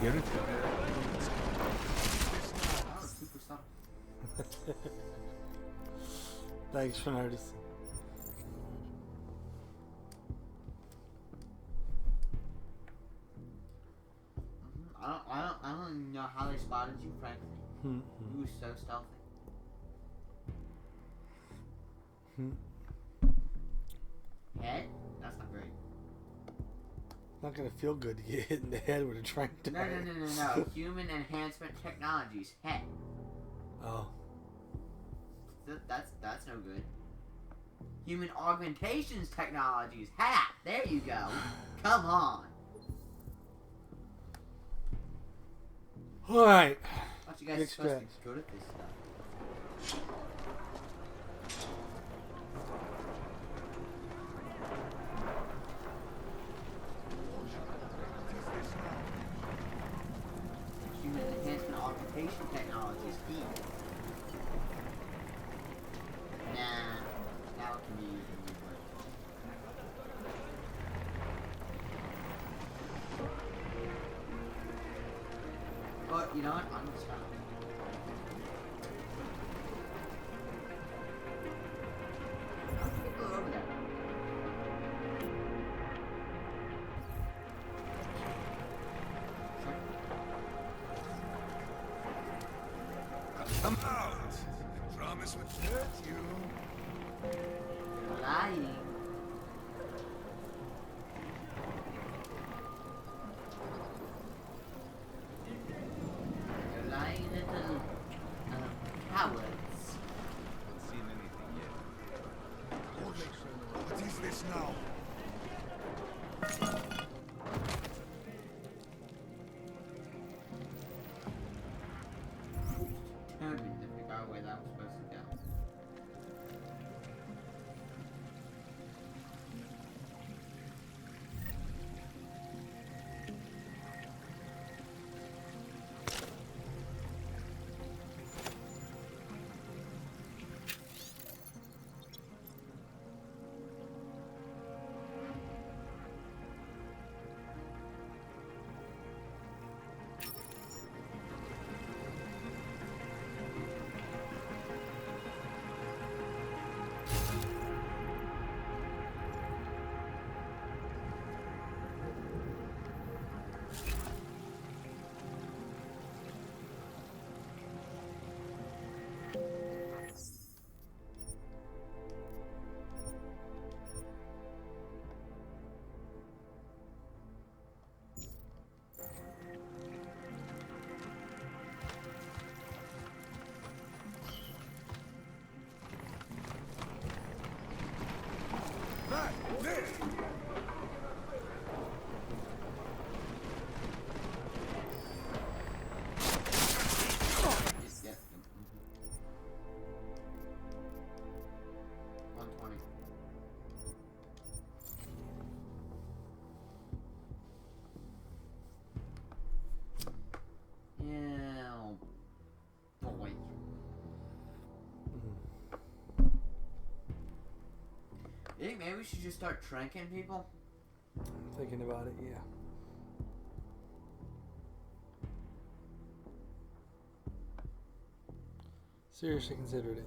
Hear it? Thanks for noticing. I don't even know how they spotted you, frankly. You were so stealthy. Head? That's not great. Not gonna feel good to get hit in the head with a train tire. No. Human enhancement technologies. Head. Oh. That's no good. Human augmentations technologies. Ha! There you go. Come on. Alright. Thought you guys are supposed to be good at this stuff. Human enhancement augmentation technologies. Key. Nah. That one can be used in weird ways. But you know what? I'm gonna stop. Go over there. Come out! I promise would hurt you. Lying. You're lying little cowards. Haven't seen anything yet. What is this now? Determined to maybe we should just start tranking people? I'm thinking about it, yeah. Seriously considered it.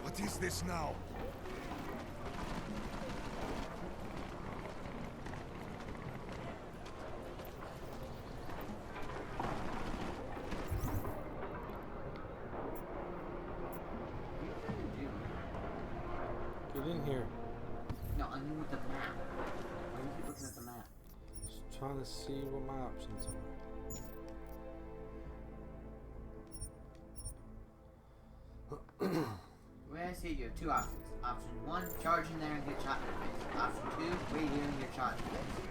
What is this now? Get in here. No, I mean with the map. Why do you keep looking at the map? Just trying to see what my options are. The way I see it, you have two options. Option 1, charge in there and get shot in the face. Option 2, wait here and get shot in the face.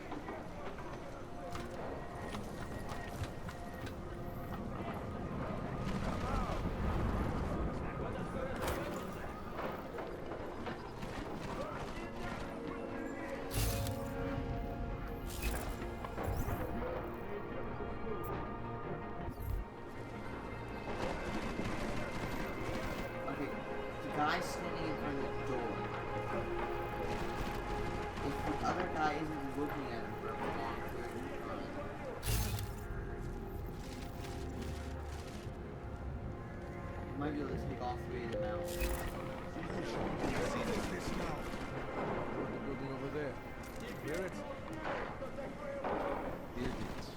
Guy standing in front of the door. If the other guy isn't looking at him for a long period of time, you might be able to take all three of them out. This now. The building over there. Hear it? Idiots.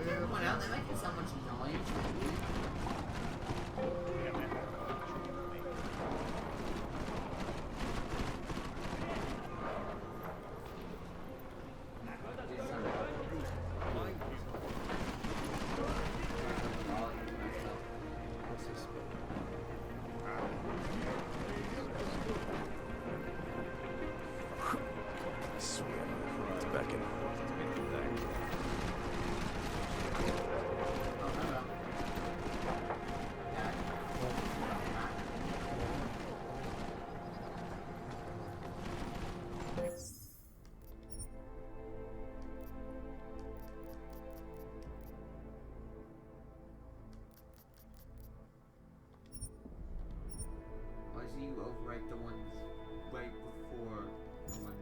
Come on out, they're making so much noise. It's back in. Why do you overwrite the ones right before the one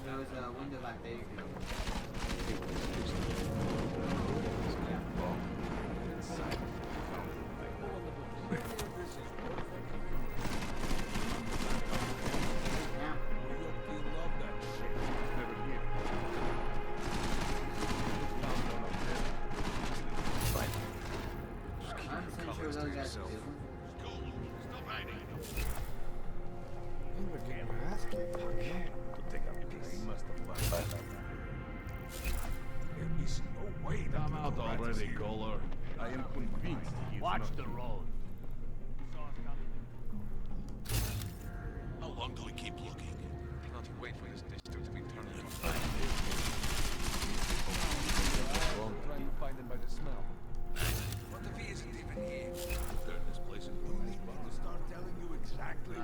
There was a window back there you could open. Watch the road. How long do we keep looking? Cannot wait for this district to be turned into a Well, I'm trying to find him by the smell. What if he isn't even here? Turn this place into a To start telling you exactly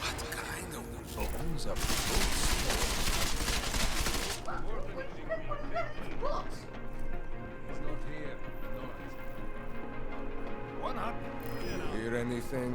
What kind of zones are those? He's not here. No. One up. Hear anything?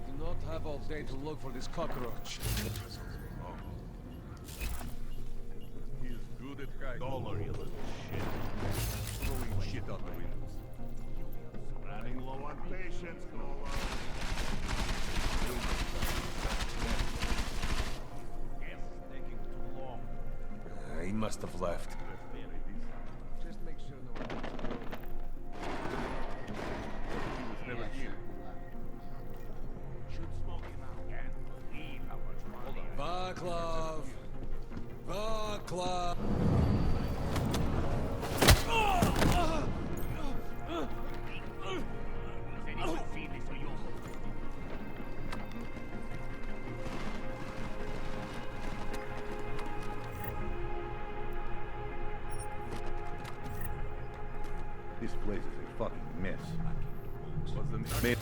Do not have all day to look for this cockroach. He's good at hiding. Dollar, you little shit. Throwing shit out the windows. Running low on patience, Dollar. Taking too long. He must have left. Just make sure no one He was never here. Should smoke him out. Can't believe how much money. Vaclav! Vaclav! This place is a fucking mess. Was the main...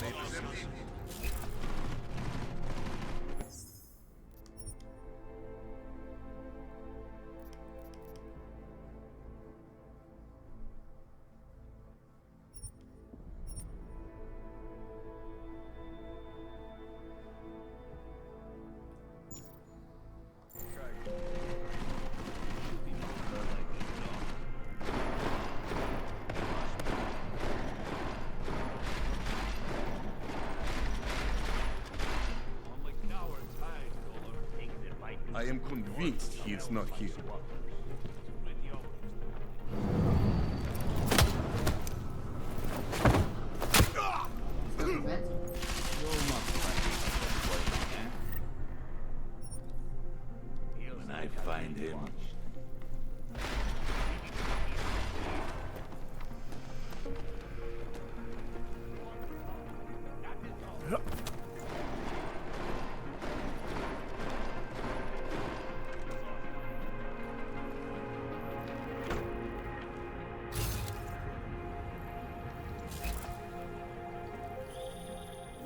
I am convinced he is not here. When I find him.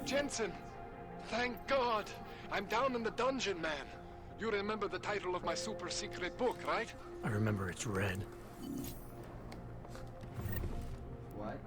Jensen! Thank God! I'm down in the dungeon, man. You remember the title of my super secret book, right? I remember it's red. What?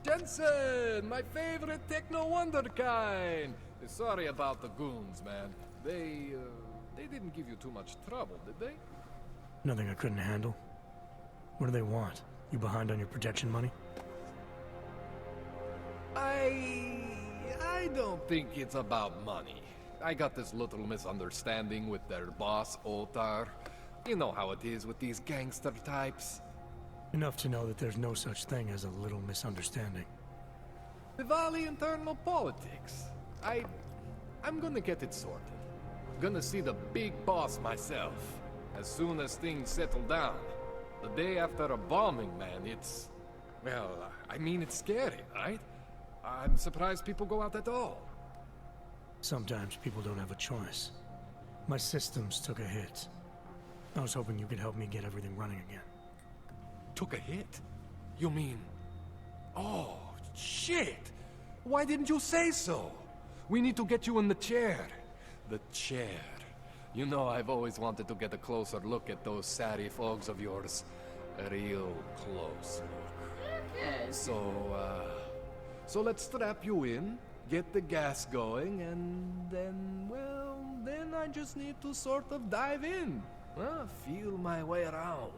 Jensen! My favorite techno wonderkind! Sorry about the goons, man. They didn't give you too much trouble, did they? Nothing I couldn't handle. What do they want? You behind on your protection money? I don't think it's about money. I got this little misunderstanding with their boss, Otar. You know how it is with these gangster types. Enough to know that there's no such thing as a little misunderstanding. Diwali internal politics. I'm gonna get it sorted. Gonna see the big boss myself. As soon as things settle down. The day after a bombing, man, it's... Well, I mean, it's scary, right? I'm surprised people go out at all. Sometimes people don't have a choice. My systems took a hit. I was hoping you could help me get everything running again. Took a hit? You mean... Oh, shit! Why didn't you say so? We need to get you in the chair. The chair. You know, I've always wanted to get a closer look at those serif ogs of yours. A real close look. So let's strap you in, get the gas going, and then, well, then I just need to sort of dive in. Feel my way around.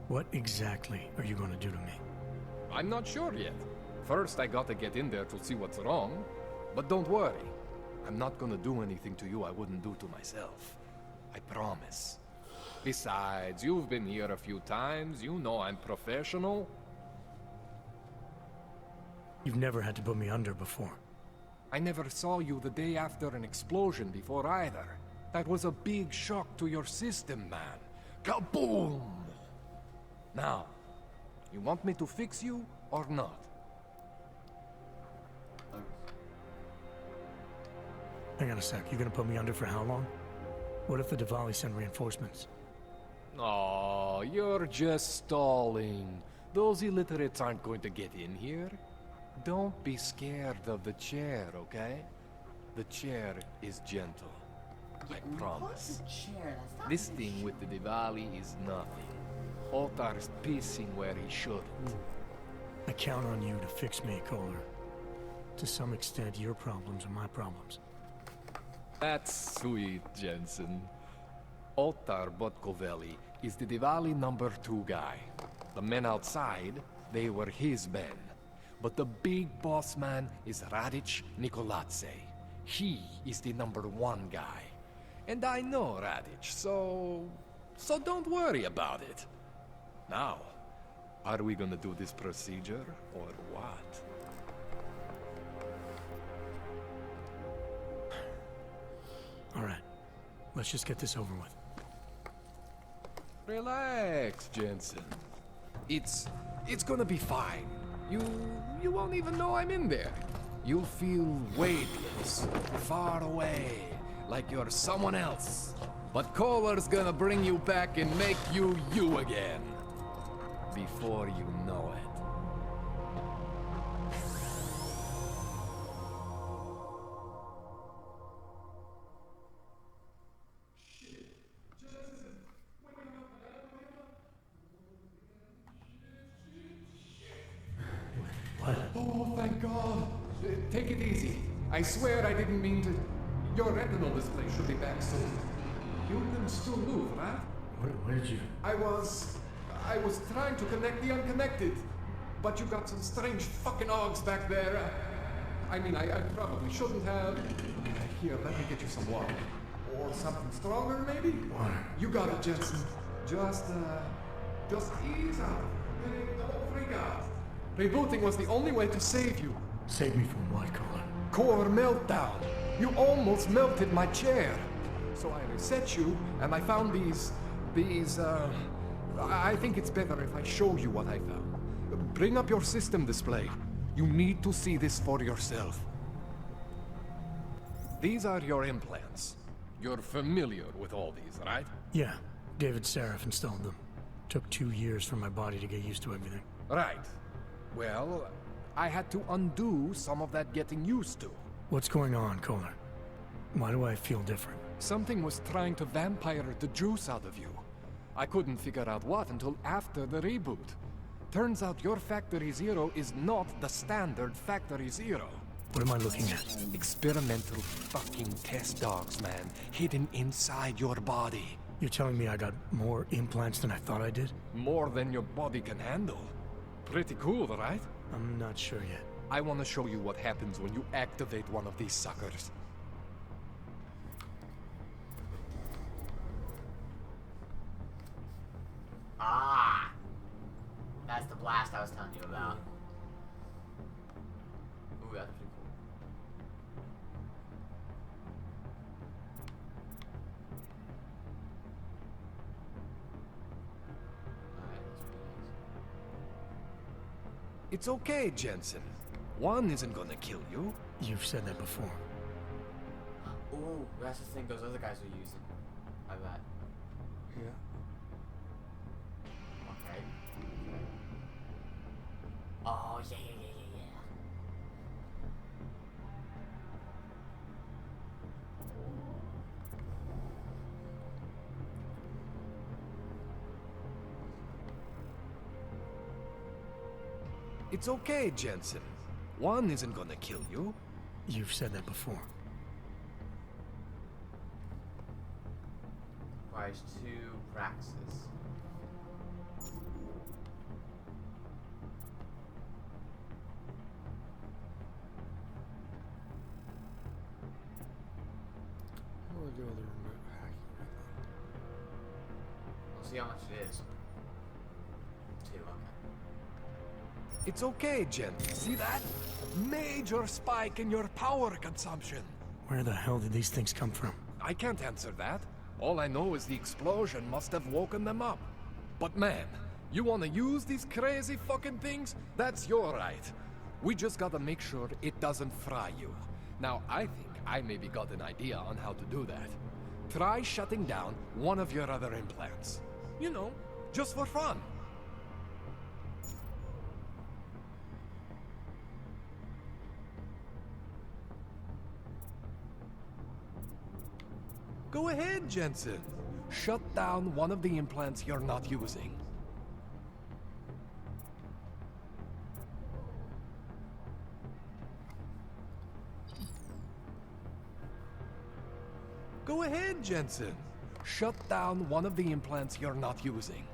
What exactly are you going to do to me? I'm not sure yet. First, I gotta get in there to see what's wrong. But don't worry. I'm not gonna do anything to you I wouldn't do to myself. I promise. Besides, you've been here a few times. You know I'm professional. You've never had to put me under before. I never saw you the day after an explosion before either. That was a big shock to your system, man. Kaboom! Now, you want me to fix you or not? Hang on a sec, you gonna put me under for how long? What if the Diwali send reinforcements? Oh, you're just stalling. Those illiterates aren't going to get in here. Don't be scared of the chair, okay? The chair is gentle. I promise. This thing with the Diwali is nothing. Otar's pissing where he shouldn't. I count on you to fix me, Kohler. To some extent, your problems are my problems. That's sweet, Jensen. Otar Botkovelli is the Diwali #2 guy. The men outside, they were his men. But the big boss man is Radic Nikoladze. He is the #1 guy. And I know Radic, so don't worry about it. Now, are we gonna do this procedure, or what? All right, let's just get this over with. Relax, Jensen. It's gonna be fine. You won't even know I'm in there. You'll feel weightless, far away, like you're someone else. But Kohler's gonna bring you back and make you you again. Before you know it. What? Oh, thank God. Take it easy. I swear I didn't mean to... Your retinal display should be back soon. You can still move, right? Where did you... I was trying to connect the unconnected. But you got some strange fucking ogs back there. I mean, I probably shouldn't have... Here, let me get you some water. Or something stronger, maybe? Water. You got it, Jensen. Just ease out. Don't freak out. Rebooting was the only way to save you. Save me from what, Kohler? Core meltdown. You almost melted my chair. So I reset you, and I found these... I think it's better if I show you what I found. Bring up your system display. You need to see this for yourself. These are your implants. You're familiar with all these, right? Yeah, David Seraph installed them. Took 2 years for my body to get used to everything. Right. Well, I had to undo some of that getting used to. What's going on, Kohler? Why do I feel different? Something was trying to vampire the juice out of you. I couldn't figure out what until after the reboot. Turns out your Factory Zero is not the standard Factory Zero. What am I looking at? Experimental fucking test dogs, man. Hidden inside your body. You're telling me I got more implants than I thought I did? More than your body can handle. Pretty cool, right? I'm not sure yet. I want to show you what happens when you activate one of these suckers. Ah! That's the blast I was telling you about. Ooh, that's pretty cool. Alright, that's pretty nice. It's okay, Jensen. One isn't gonna kill you. You've said that before. Ooh, that's the thing those other guys are using. I bet. Yeah. Okay. Oh, yeah. It's okay, Jensen. One isn't gonna kill you. You've said that before. Requires 2 praxis. We'll go with the remote hacking. We'll see how much it is. 2, okay. It's okay, Jensen. See that? Major spike in your power consumption. Where the hell did these things come from? I can't answer that. All I know is the explosion must have woken them up. But man, you wanna use these crazy fucking things? That's your right. We just gotta make sure it doesn't fry you. Now, I think I maybe got an idea on how to do that. Try shutting down one of your other implants. You know, just for fun. Go ahead, Jensen. Shut down one of the implants you're not using. Go ahead, Jensen. Shut down one of the implants you're not using.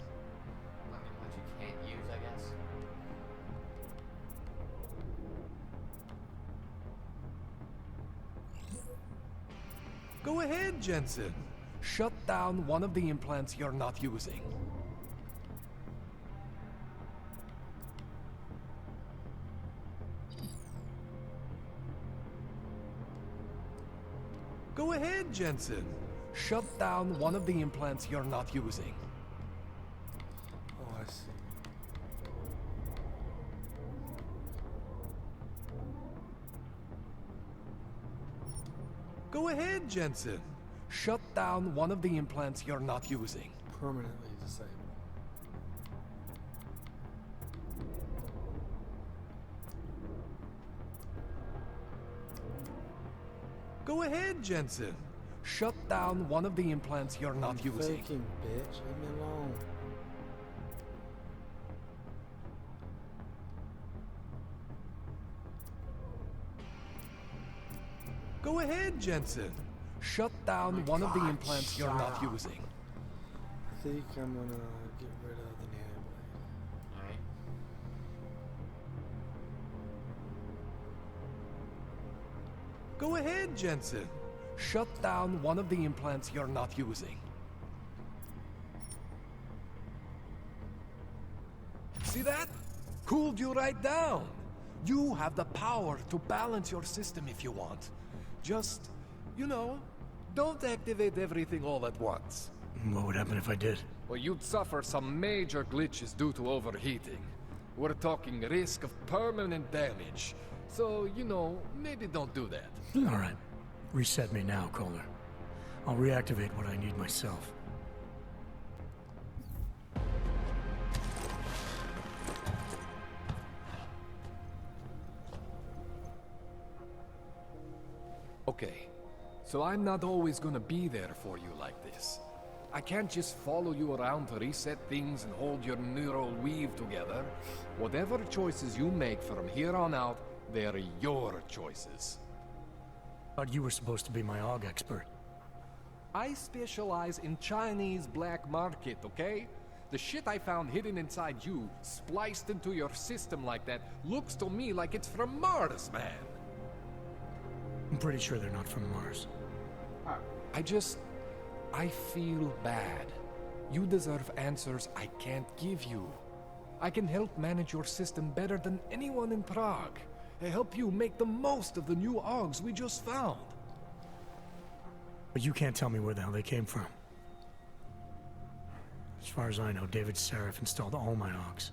I mean, what you can't use, I guess. Go ahead, Jensen. Shut down one of the implants you're not using. Go ahead, Jensen. Shut down one of the implants you're not using. Oh, I see. Go ahead, Jensen. Shut down one of the implants you're not using. Permanently disabled. Go ahead, Jensen. Shut down one of the implants you're not using. Faking, bitch. Leave me alone. Go ahead, Jensen. Shut down one of the implants you're not using. I think I'm gonna get rid of the nanoblade. Alright. Go ahead, Jensen. Shut down one of the implants you're not using. See that? Cooled you right down. You have the power to balance your system if you want. Just, you know, don't activate everything all at once. What would happen if I did? Well, you'd suffer some major glitches due to overheating. We're talking risk of permanent damage. So, you know, maybe don't do that. All right. Reset me now, Calder. I'll reactivate what I need myself. Okay, so I'm not always gonna be there for you like this. I can't just follow you around to reset things and hold your neural weave together. Whatever choices you make from here on out, they're your choices. Thought you were supposed to be my AUG expert. I specialize in Chinese black market, okay? The shit I found hidden inside you, spliced into your system like that, looks to me like it's from Mars, man. I'm pretty sure they're not from Mars. I feel bad. You deserve answers I can't give you. I can help manage your system better than anyone in Prague. I help you make the most of the new Augs we just found. But you can't tell me where the hell they came from. As far as I know, David Seraph installed all my Augs.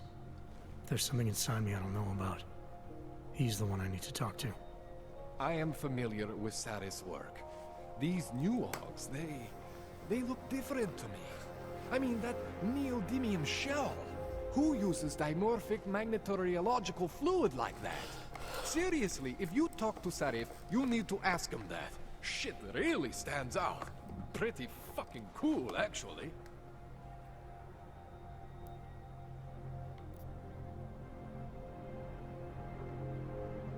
There's something inside me I don't know about. He's the one I need to talk to. I am familiar with Sarah's work. These new Augs, they look different to me. I mean, that neodymium shell. Who uses dimorphic magnetorheological fluid like that? Seriously, if you talk to Sarif, you need to ask him that. Shit really stands out. Pretty fucking cool, actually.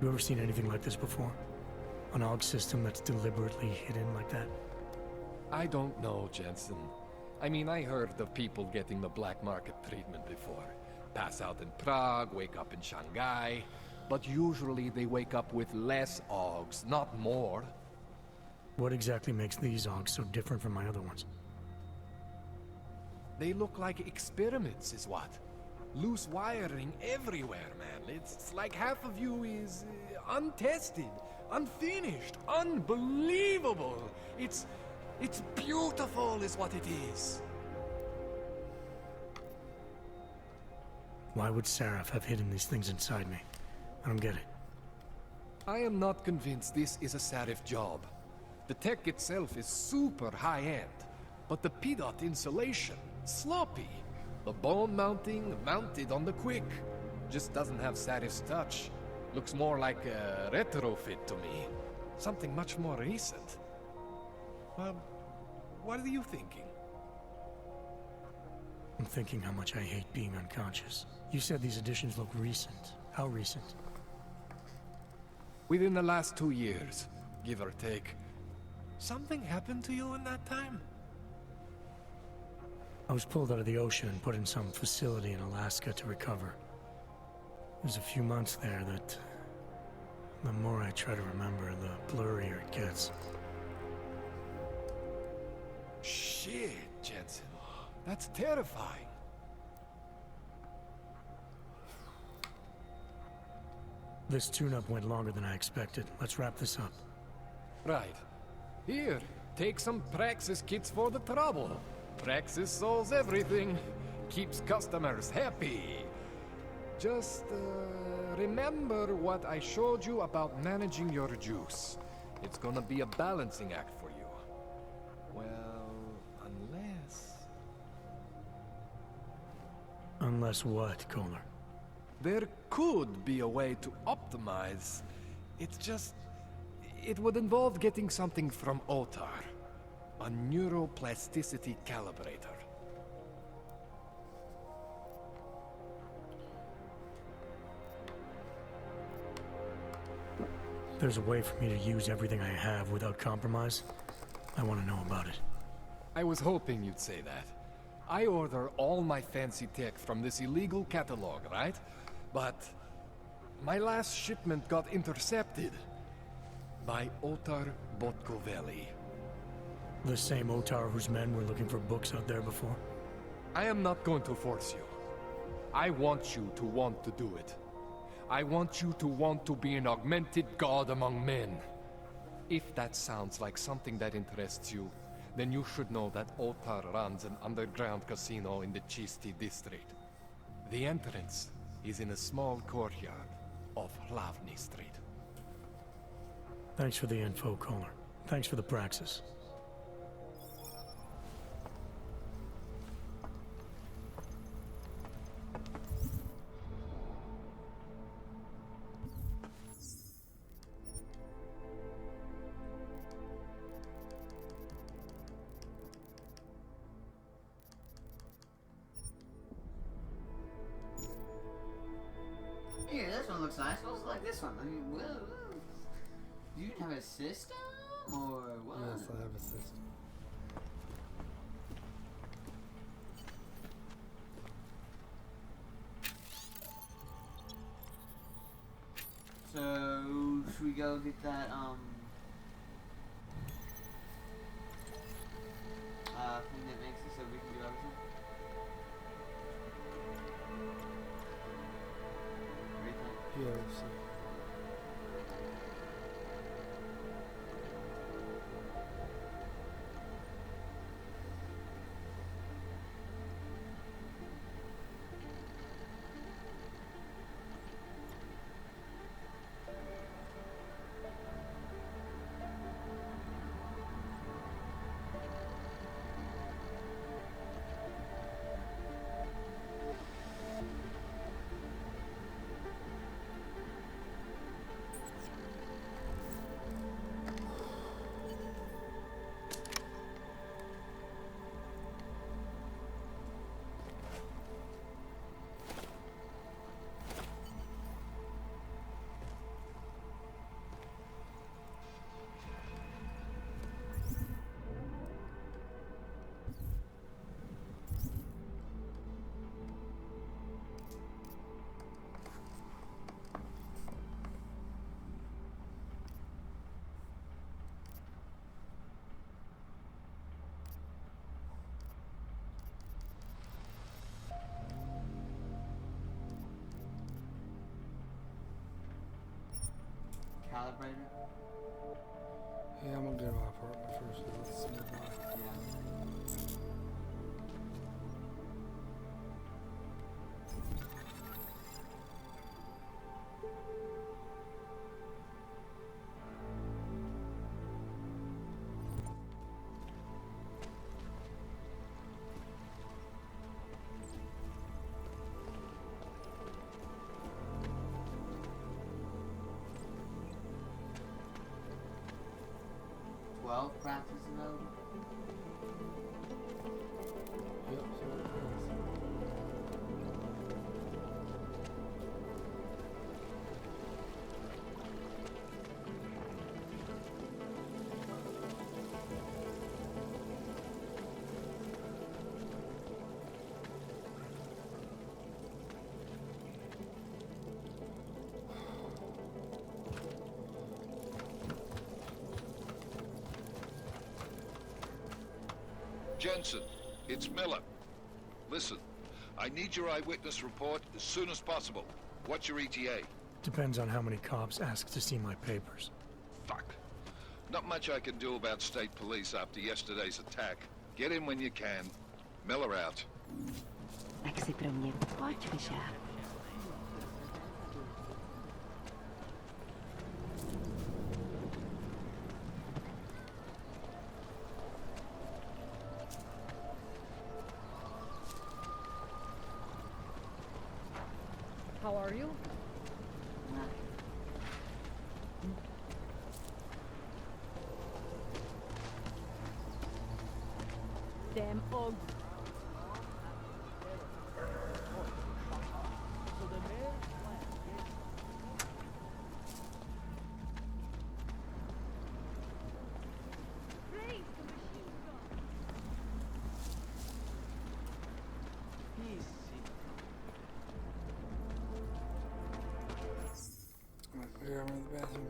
You ever seen anything like this before? An AUG system that's deliberately hidden like that? I don't know, Jensen. I mean, I heard of people getting the black market treatment before. Pass out in Prague, wake up in Shanghai. But usually they wake up with less Augs, not more. What exactly makes these Augs so different from my other ones? They look like experiments, is what? Loose wiring everywhere, man. It's like half of you is untested, unfinished, unbelievable. It's beautiful, is what it is. Why would Seraph have hidden these things inside me? I don't get it. I am not convinced this is a Sarif job. The tech itself is super high-end, but the PDOT insulation, sloppy. The bone mounting, mounted on the quick. Just doesn't have Sarif's touch. Looks more like a retrofit to me. Something much more recent. Well, what are you thinking? I'm thinking how much I hate being unconscious. You said these additions look recent. How recent? Within the last 2 years, give or take. Something happened to you in that time? I was pulled out of the ocean and put in some facility in Alaska to recover. There's a few months there that... the more I try to remember, the blurrier it gets. Shit, Jensen. That's terrifying. This tune-up went longer than I expected. Let's wrap this up. Right. Here, take some Praxis kits for the trouble. Praxis solves everything. Keeps customers happy. Just, remember what I showed you about managing your juice. It's gonna be a balancing act for you. Well, unless... Unless what, Kohler? There could be a way to optimize. It's just... it would involve getting something from Otar. A neuroplasticity calibrator. There's a way for me to use everything I have without compromise. I want to know about it. I was hoping you'd say that. I order all my fancy tech from this illegal catalog, right? But my last shipment got intercepted by Otar Botkoveli. The same Otar whose men were looking for books out there before? I am not going to force you. I want you to want to do it. I want you to want to be an augmented god among men. If that sounds like something that interests you, then you should know that Otar runs an underground casino in the Chisti district. The entrance is in a small courtyard off Hlavny Street. Thanks for the info, Kohler. Thanks for the praxis. Yeah, this one looks nice. Looks like this one. I mean, well, do you have a system or what? Yes, I have a system. So, should we go get that, thing that makes it so we can do everything? calibrator? Yeah, I'm gonna go to my apartment first. Let's see nearby. Yeah. Practice available? Yep, so it is. Jensen, it's Miller. Listen, I need your eyewitness report as soon as possible. What's your ETA? Depends on how many cops ask to see my papers. Fuck. Not much I can do about state police after yesterday's attack. Get in when you can. Miller out. Tak si pro mě pojď, Vyšár. How are you? Damn og. Here, I'm in the bathroom.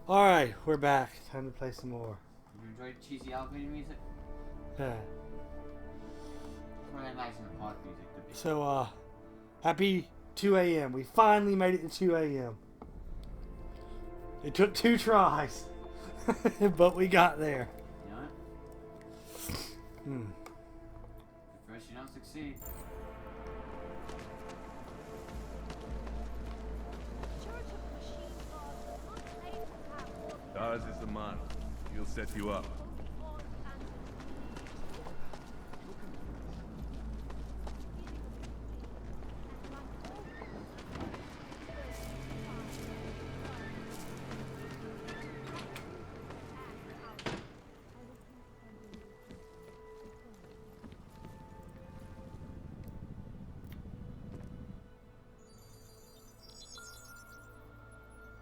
Alright, we're back. Time to play some more. You enjoyed cheesy elevator music? Yeah. It's really nice in the pod music to be. So, happy 2 a.m. We finally made it to 2 a.m. It took 2 tries, but we got there. You know it? First you don't succeed. Ours is the man. He'll set you up.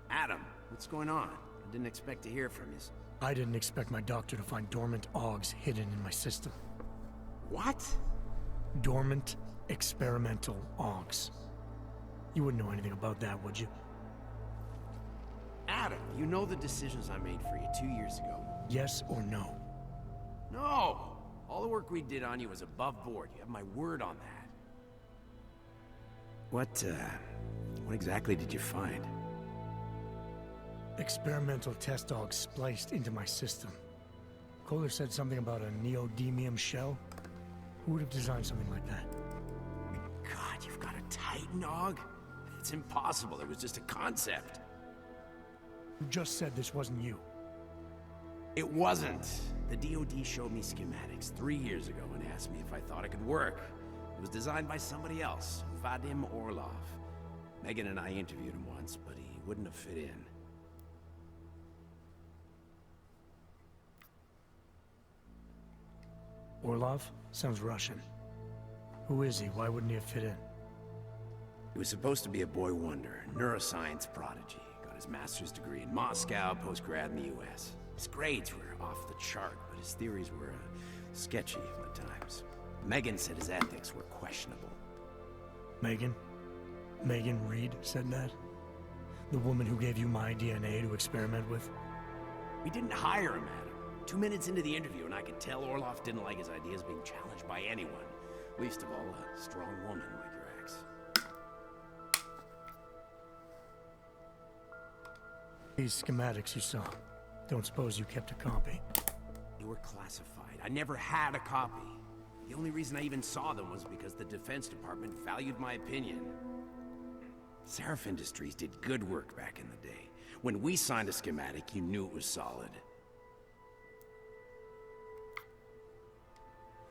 Adam, what's going on? I didn't expect to hear from you. I didn't expect my doctor to find dormant augs hidden in my system. What? Dormant experimental augs. You wouldn't know anything about that, would you? Adam, you know the decisions I made for you 2 years ago. Yes or no? No! All the work we did on you was above board. You have my word on that. What exactly did you find? Experimental test augs spliced into my system. Kohler said something about a neodymium shell. Who would have designed something like that? God, you've got a Titan aug? It's impossible. It was just a concept. You just said this wasn't you. It wasn't. The DoD showed me schematics 3 years ago and asked me if I thought it could work. It was designed by somebody else, Vadim Orlov. Megan and I interviewed him once, but he wouldn't have fit in. Orlov? Sounds Russian. Who is he? Why wouldn't he have fit in? He was supposed to be a boy wonder, neuroscience prodigy. Got his master's degree in Moscow, post-grad in the US. His grades were off the chart, but his theories were sketchy at times. Megan said his ethics were questionable. Megan? Megan Reed said that? The woman who gave you my DNA to experiment with? We didn't hire him, Adam. 2 minutes into the interview, and I could tell Orlov didn't like his ideas being challenged by anyone. Least of all, a strong woman like your ex. These schematics you saw. Don't suppose you kept a copy? They were classified. I never had a copy. The only reason I even saw them was because the Defense Department valued my opinion. Seraph Industries did good work back in the day. When we signed a schematic, you knew it was solid.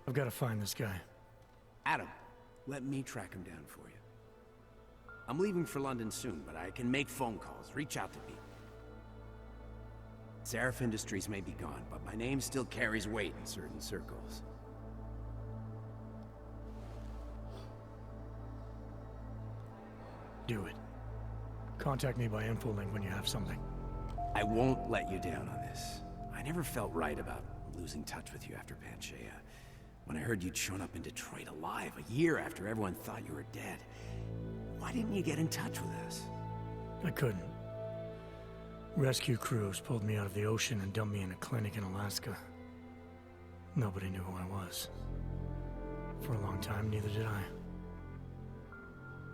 I've got to find this guy. Adam, let me track him down for you. I'm leaving for London soon, but I can make phone calls, reach out to people. Seraph Industries may be gone, but my name still carries weight in certain circles. Do it. Contact me by infolink when you have something. I won't let you down on this. I never felt right about losing touch with you after Panchaea. When I heard you'd shown up in Detroit alive a year after everyone thought you were dead. Why didn't you get in touch with us? I couldn't. Rescue crews pulled me out of the ocean and dumped me in a clinic in Alaska. Nobody knew who I was. For a long time, neither did I.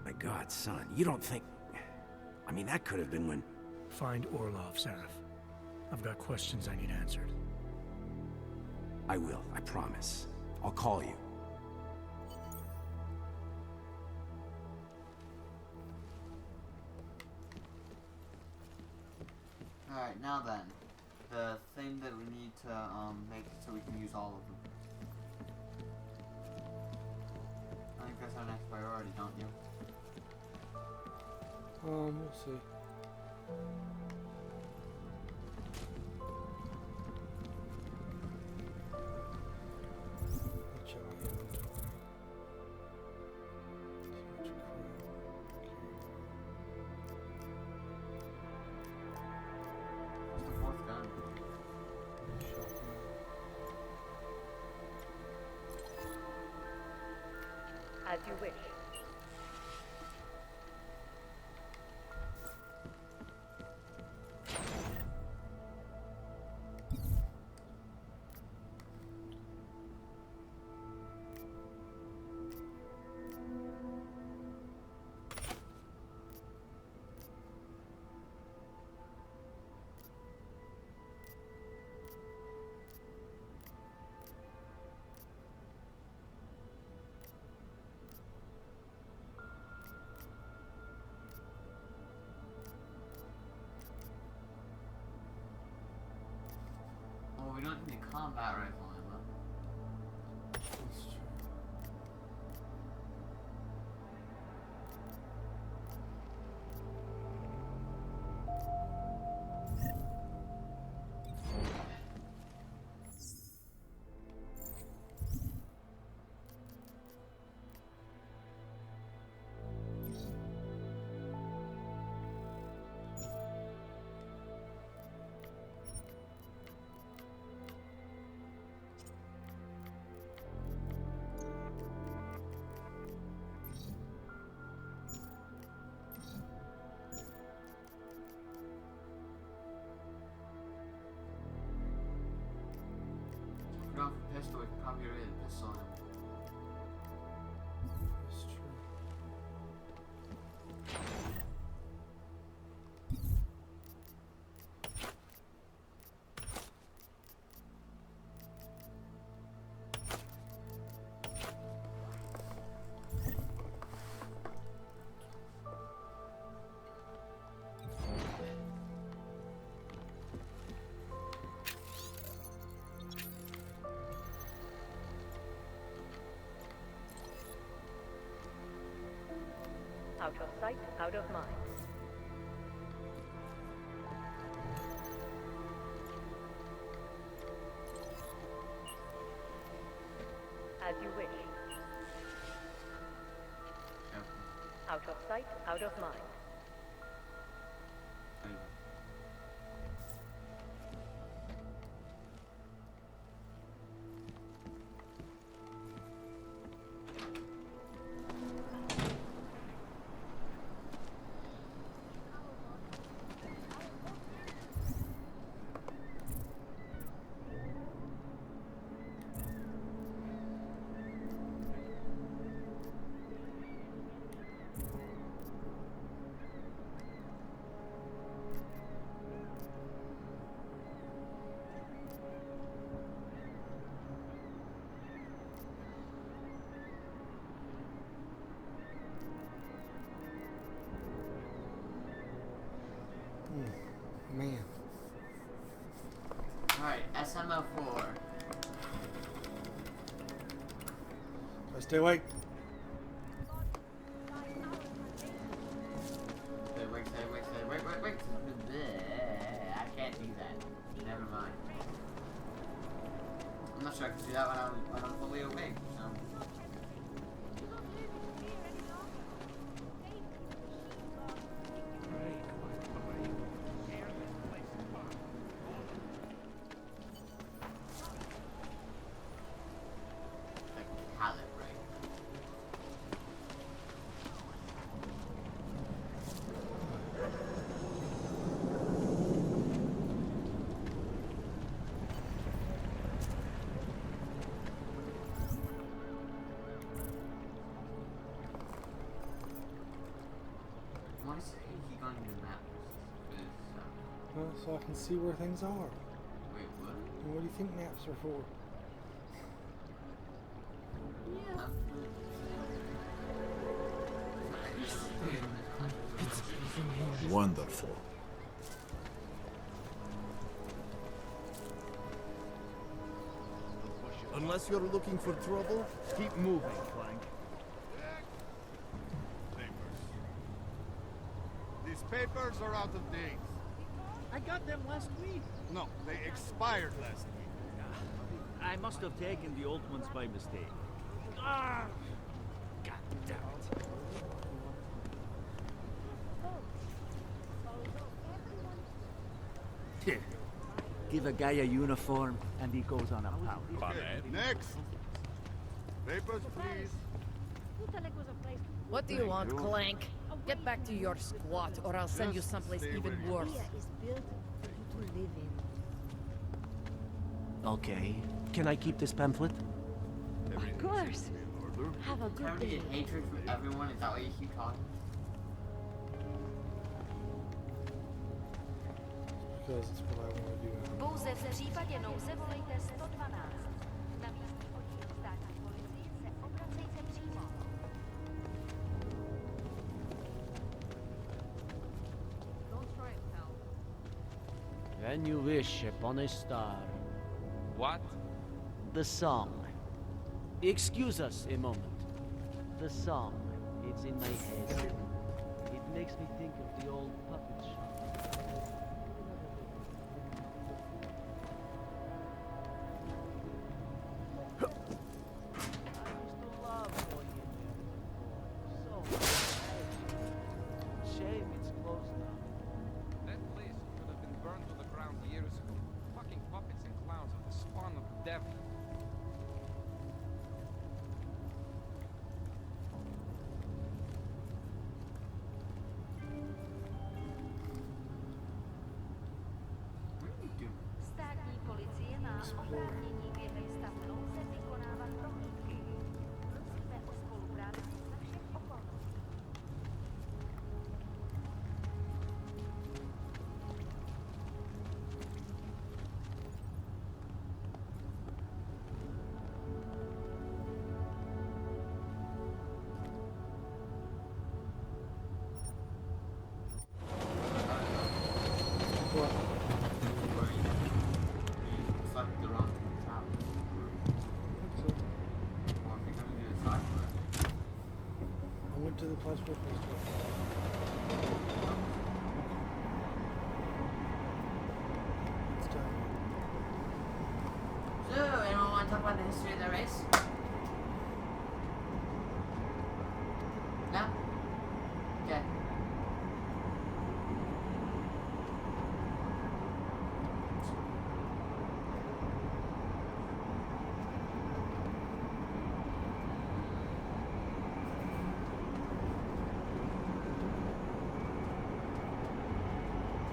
My God, son, you don't think... I mean, that could have been when... Find Orlov, Seraph. I've got questions I need answered. I will, I promise. I'll call you. Alright, now then. The thing that we need to make so we can use all of them. I think that's our next priority, don't you? We'll see. As you wish. we don't need a combat rifle ammo. That's true. If you're going for pistol, we can probably get rid of the pistol ammo. That's true. Out of sight, out of mind. As you wish. Out of sight, out of mind. Man. Alright, SMO4. Stay awake. Stay awake, stay awake, stay awake, wait. I can't do that. Never mind. I'm not sure I can do that when I'm fully awake, so. Why is he going to the map? Well, so I can see where things are. Wait, what? And what do you think maps are for? Wonderful. Unless you're looking for trouble, keep moving, Clank. These papers are out of date. I got them last week. No, they expired last week. I must have taken the old ones by mistake. Ah! God damn it. Give a guy a uniform, and he goes on a power. Okay, next. Papers, please. What do you want, Clank? Get back to your squat, or I'll send you someplace even worse. Okay. Can I keep this pamphlet? Of course. Have a good Trying to day. get hatred from everyone, is that why you keep talking? Because it's what I want to do. Pouze v případě nouze volejte 112. Na místní oddíl státní policie se obracejte přímo. When you wish upon a star. what? The song. Excuse us a moment. The song. It's in my head. It makes me think of the old puppet shop. Shame it's closed now. That place could have been burned to the ground years ago. Fucking puppets and clowns are the spawn of the devil. Státní policie má oprávnění během stavu nouze vykonávat prohlídky. Prosíme o spolupráci za všech okolností. I went to the place where it was. It's done. So, anyone want to talk about the history of the race? No? Okay.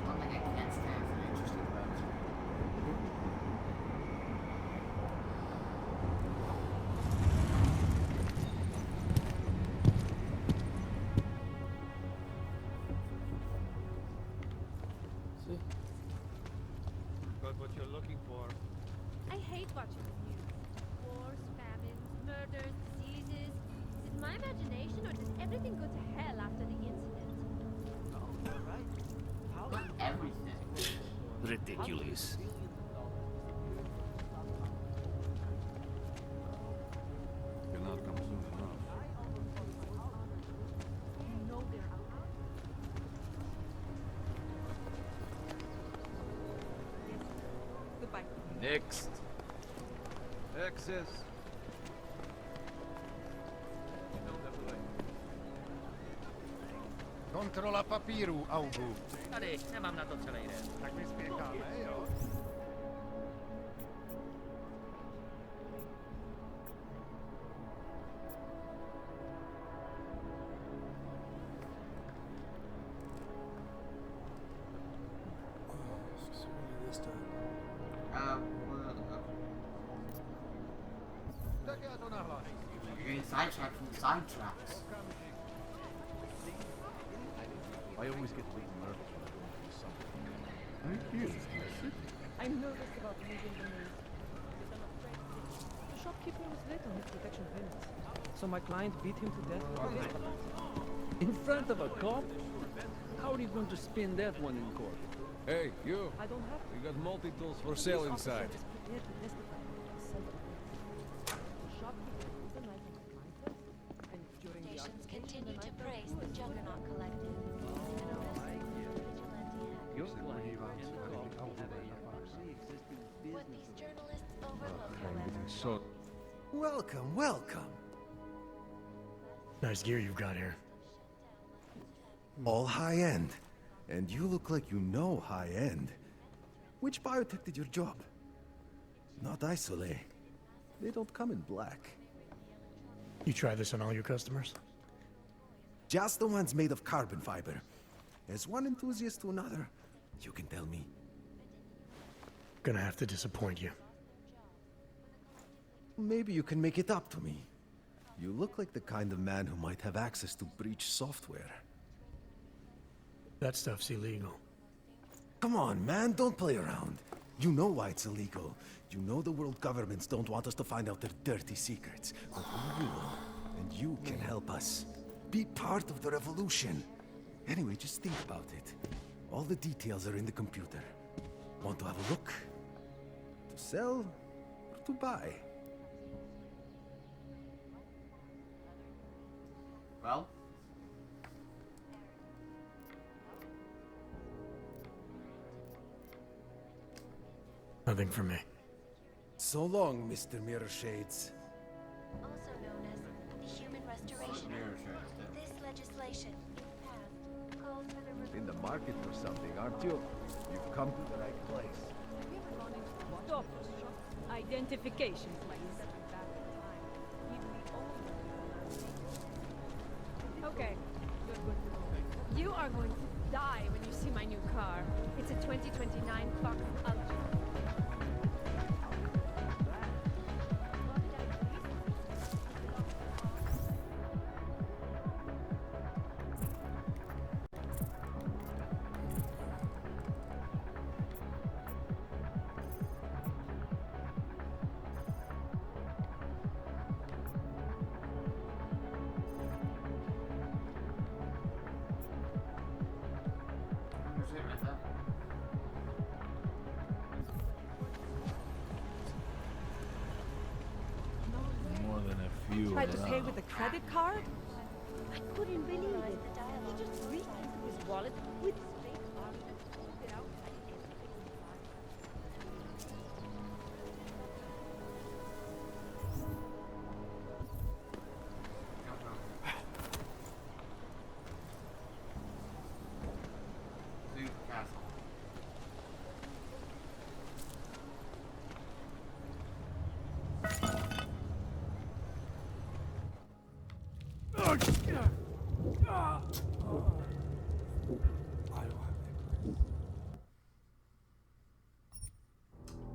One thing I can't stand is an interesting boat. See? Got what you're looking for. I hate watching the news. Wars, famines, murders, diseases. Is it my imagination or does everything go to hell after the incident? Oh, you're right. How Not everything. ridiculous. Cannot come soon enough. You know they're out. Goodbye. Next. Access. Kontrola papíru, Augu. Tady, nemám na to celý den. Tak my spěcháme, jo? So we do this time. Tak já to nahlásím. You're getting sidetracked from the sidetracks. I always get a little nervous when I go into something. Thank you. I'm nervous about moving the maze. Because I'm afraid the shopkeeper was late on his protection payments. So my client beat him to death with a baseball bat. In front of a cop? How are you going to spin that one in court? Hey, you. I don't have to. We got multi-tools for sale inside. Is prepared to testify to self-defense. The shopkeeper put the knife on my client's head, and during the Nations altercation, continue the to knife praise the Juggernaut Collective and arrest vigilante Your hackers. client and the cop have a pre-existing What business. these journalists overlook, however, So, Welcome, welcome. Nice gear you've got here. All high end. And you look like you know high end. Which biotech did your job? Not Isolé. They don't come in black. You try this on all your customers? Just the ones made of carbon fiber. As one enthusiast to another, you can tell me. Gonna have to disappoint you. Maybe you can make it up to me. You look like the kind of man who might have access to breach software. That stuff's illegal. Come on, man, don't play around. You know why it's illegal. You know the world governments don't want us to find out their dirty secrets. But we will, and you can help us. Be part of the revolution. Anyway, just think about it. All the details are in the computer. Want to have a look? To sell, to buy? Well? Nothing for me. So long, Mr. Mirror Shades. Also known as the Human Restoration Act. This legislation, if passed, calls for the In the market for something, aren't you? You've come to the right place. Stop. Identification, please. Okay. You are going to die when you see my new car. It's a 2029 Fox Ultra. More than a few Tried to pay around. with a credit card? I couldn't believe it. He just reached into his wallet with fake art and pulled it out like everything. Duke Castle.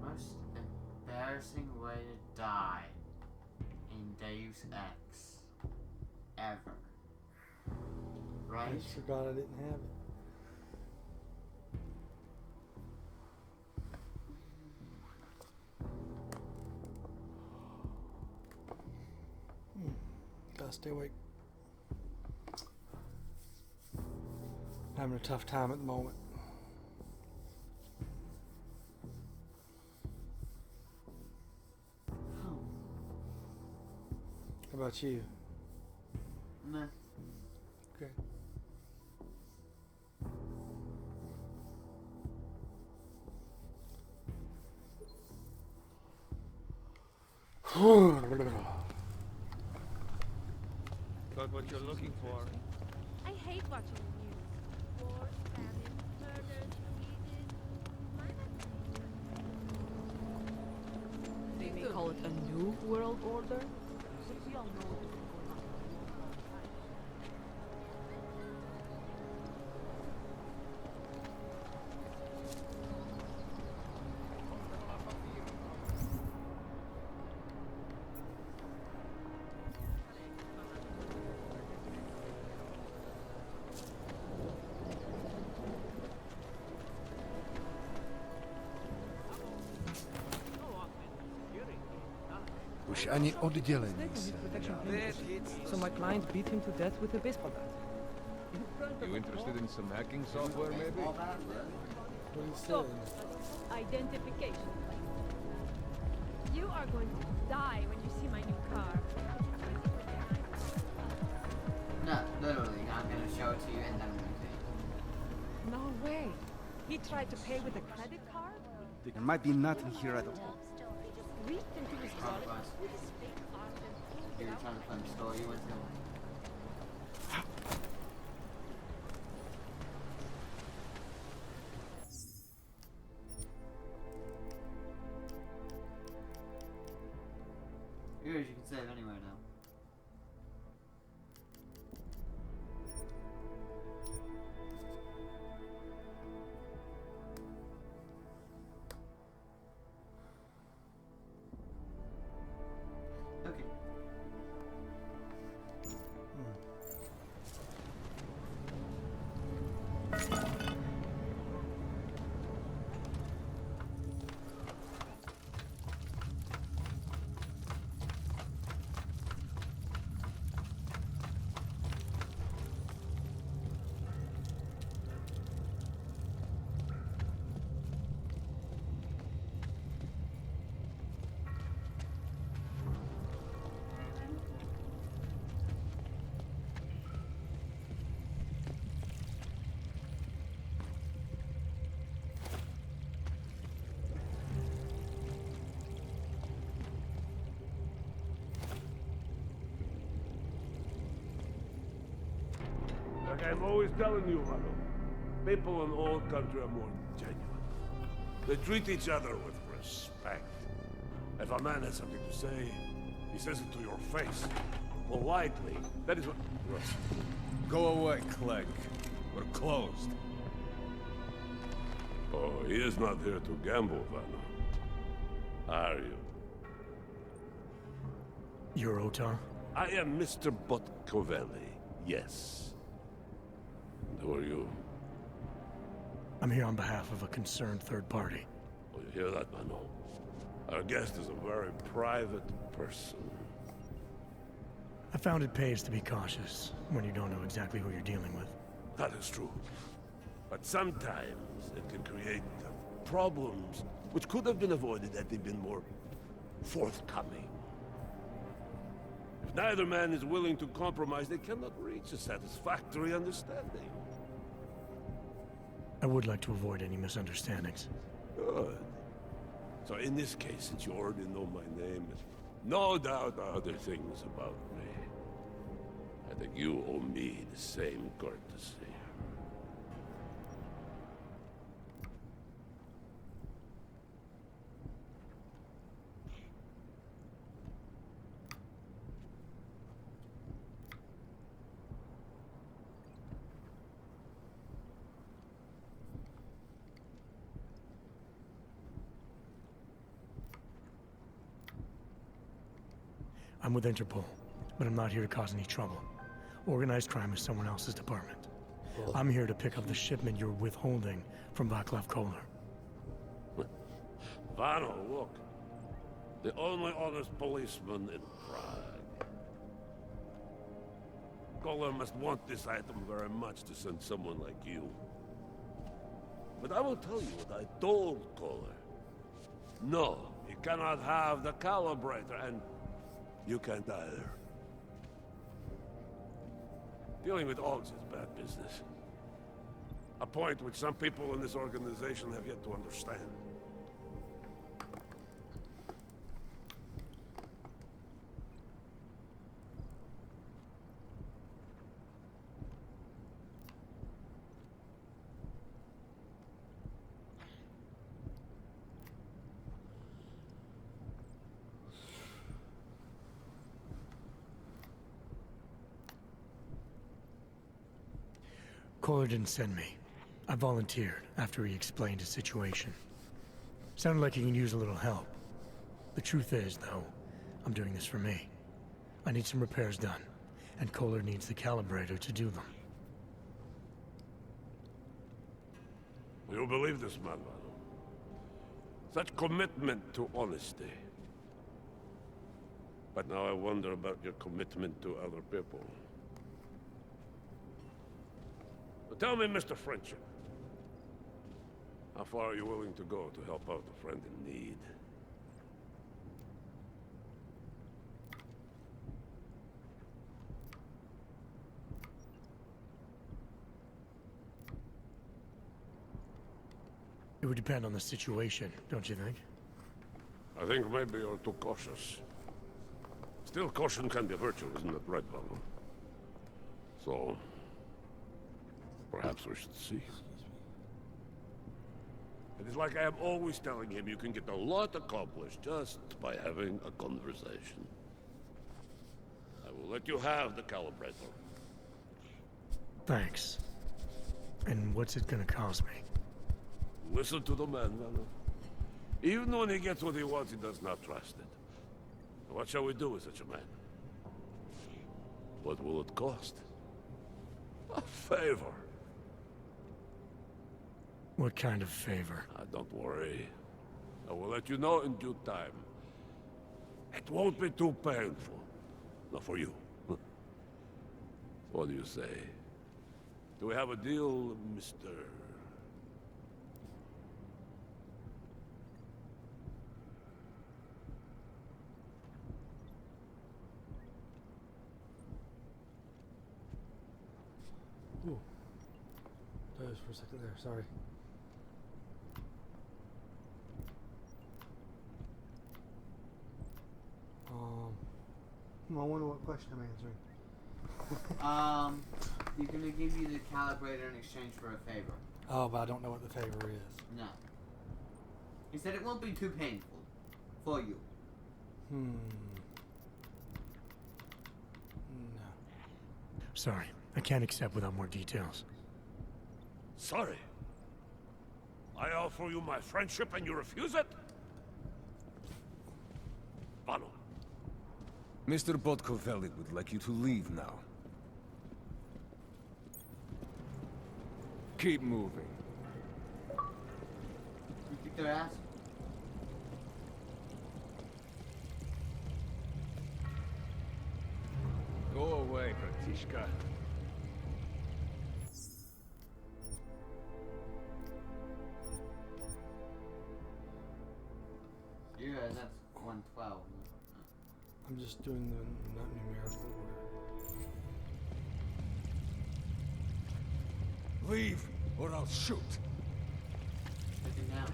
Most embarrassing way to die in Deus Ex ever. I Right? just forgot I didn't have it. Gotta stay awake. Having a tough time at the moment. How about you? Meh. Okay. Got what you're looking for. I hate watching the news. Wars, famines, murders, diseases. They may call it a new world order, but we all know what's going on. Už ani oddělení se So my client beat him to death with a baseball bat. You interested in some hacking software, maybe? Stop. Identification. You are going to die when you see my new car. No, literally, I'm gonna show it to you and then I'm gonna take it. No way. He tried to pay with a credit card? There might be nothing here at all. Reached into his wallet with his fake art and pulled You it were out. trying to find the store you went to. Yours you can save anywhere now. Okay. am always telling you, Vano. People in old country are more genuine. They treat each other with respect. If a man has something to say, he says it to your face. Politely. That is what... Go away, Clegg. We're closed. Oh, he is not here to gamble, Vano. Are you? You're Otar? I am Mr. Botkovelli, yes. And who are you? I'm here on behalf of a concerned third party. Oh, you hear that, Vano? Our guest is a very private person. I found it pays to be cautious when you don't know exactly who you're dealing with. That is true. But sometimes it can create problems which could have been avoided had they been more forthcoming. If neither man is willing to compromise, they cannot reach a satisfactory understanding. I would like to avoid any misunderstandings. Good. So in this case, since you already know my name, and no doubt other things about me, I think you owe me the same courtesy. I'm with Interpol, but I'm not here to cause any trouble. Organized crime is someone else's department. I'm here to pick up the shipment you're withholding from Vaclav Kohler. Vano, look. The only honest policeman in Prague. Kohler must want this item very much to send someone like you. But I will tell you what I told Kohler. No, he cannot have the calibrator, and you can't either. Dealing with Augs is bad business. A point which some people in this organization have yet to understand. Kohler didn't send me. I volunteered after he explained his situation. Sounded like he can use a little help. The truth is, though, I'm doing this for me. I need some repairs done, and Kohler needs the calibrator to do them. You believe this man, Vano? Such commitment to honesty. But now I wonder about your commitment to other people. But tell me, Mr. Friendship, how far are you willing to go to help out a friend in need? It would depend on the situation, don't you think? I think maybe you're too cautious. Still, caution can be a virtue, isn't it right, Vano? So, perhaps we should see. It is like I am always telling him, you can get a lot accomplished just by having a conversation. I will let you have the calibrator. Thanks. And what's it gonna cost me? Listen to the man, Vano. Even when he gets what he wants, he does not trust it. What shall we do with such a man? What will it cost? A favor. What kind of favor? Don't worry. I will let you know in due time. It won't be too painful. Not for you. What do you say? Do we have a deal, Mr. Ooh. That was for a second there, sorry. I wonder what question I'm answering. He's gonna give you the calibrator in exchange for a favor. Oh, but I don't know what the favor is. No. He said it won't be too painful for you. No. Sorry, I can't accept without more details. Sorry. I offer you my friendship and you refuse it? Vano. Mr. Botkovelli would like you to leave now. Keep moving. You kick their ass? Go away, Bratishka. Yeah, that's 112. I'm just doing the not numerical order. Leave, or I'll shoot. Looking down.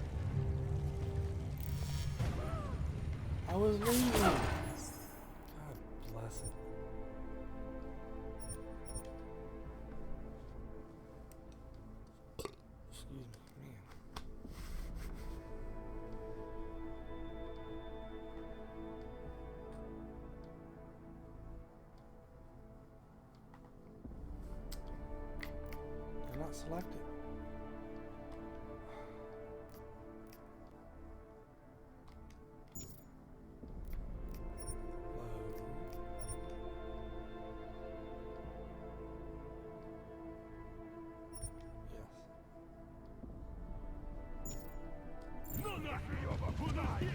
I was leaving. God bless it. Excuse me, man. They're not selected.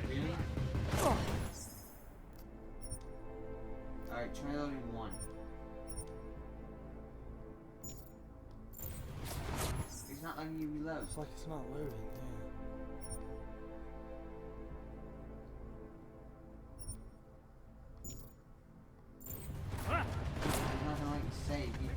Really? Alright, try loading 1. It's not letting you reload. It's like it's not loading, There's nothing like save either.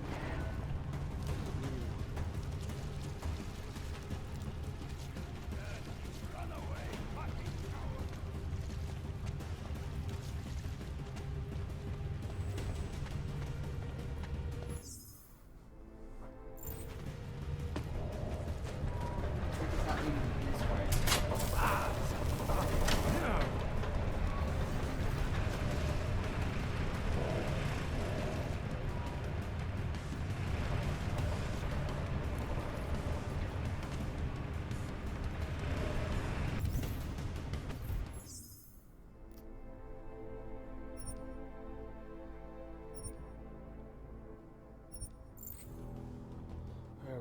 There we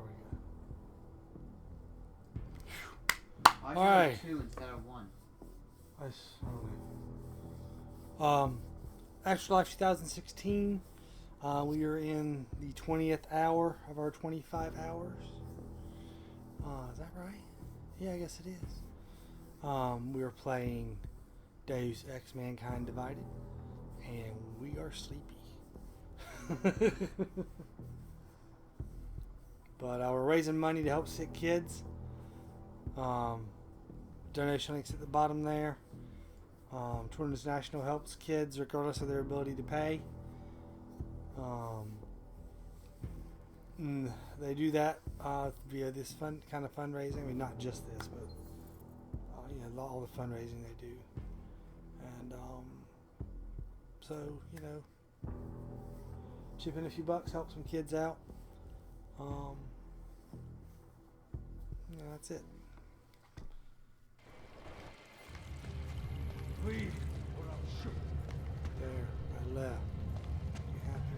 Why go. Alright. 2 instead of 1? Extra Life 2016. We are in the 20th hour of our 25 hours. Is that right? Yeah, I guess it is. We are playing Deus Ex Mankind Divided, and we are sleepy. But we're raising money to help sick kids. Donation links at the bottom there. Children's National helps kids regardless of their ability to pay. They do that via this kind of fundraising. I mean, not just this, but all the fundraising they do. And so, chip in a few bucks, help some kids out. That's it. Leave, or I'll shoot. There, I left. You happy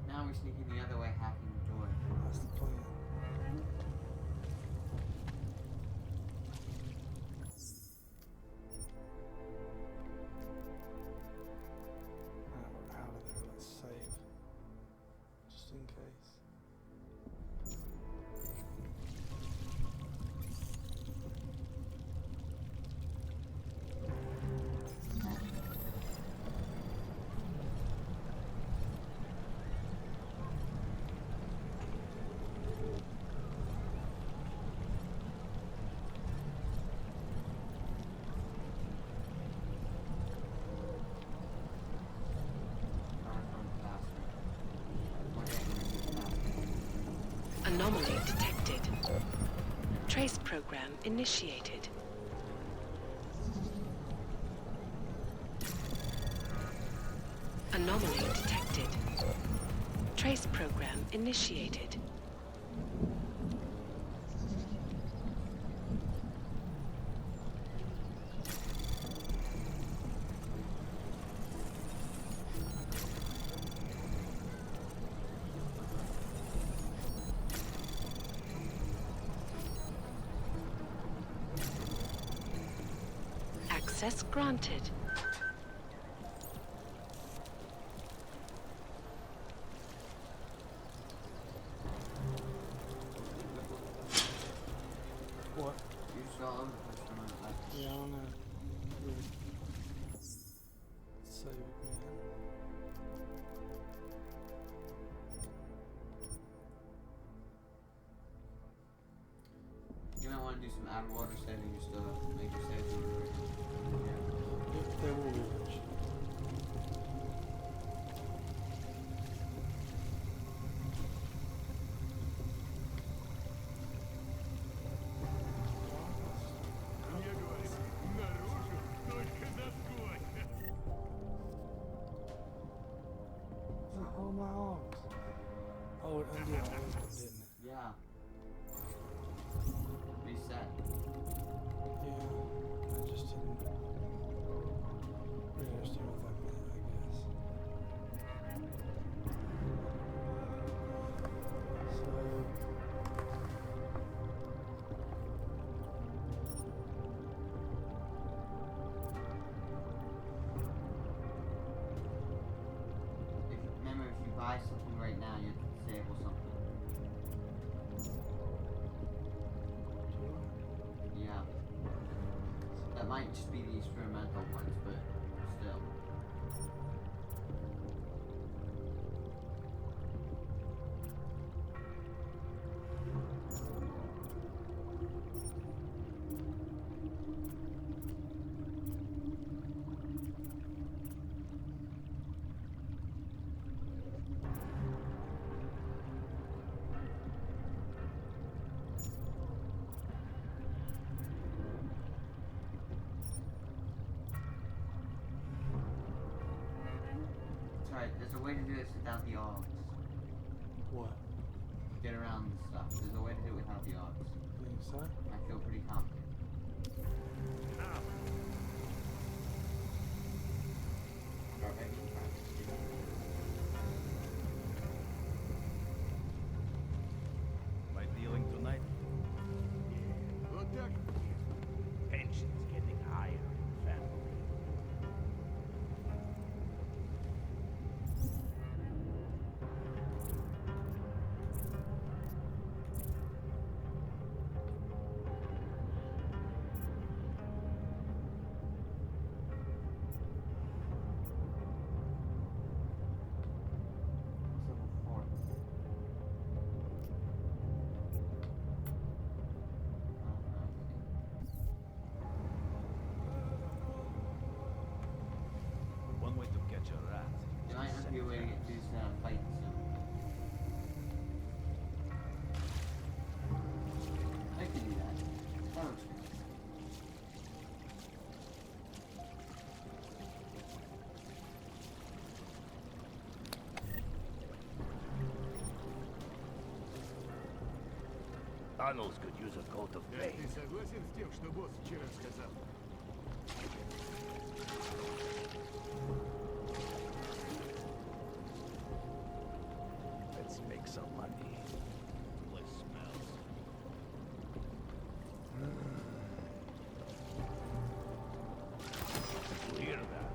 now? Now we're sneaking the other way, hacking the door. That's the plan. We're out of there. Let's save. Just in case. Anomaly detected. Trace program initiated. Anomaly detected. Trace program initiated. Access granted. What? You just got over the first one, like. Yeah, I don't know. Weird. Save it again. You might want to do some out of water saving just to make your saves over. Yep, they will be rich. Oh, my arms. Oh, it undid all of them, didn't it? Yeah. Reset. Yeah, I just didn't really understand what that meant, I guess. Remember, if you buy something right now, you have to disable something. Yeah. That might just be the experimental ones, but still. Alright, there's a way to do this without the Augs. What? Get around this stuff. There's a way to do it without the Augs. You think so? I feel pretty confident. Start making practice. Am I dealing tonight? Good deck. Tension's getting higher in the family. One way to catch a rat. There might not be a way to get through this fight soon. I could do that. That looks good. Tunnels could use a coat of Ты paint. согласен с тем, что босс вчера сказал? Let's make some money. Place smells. Hear that?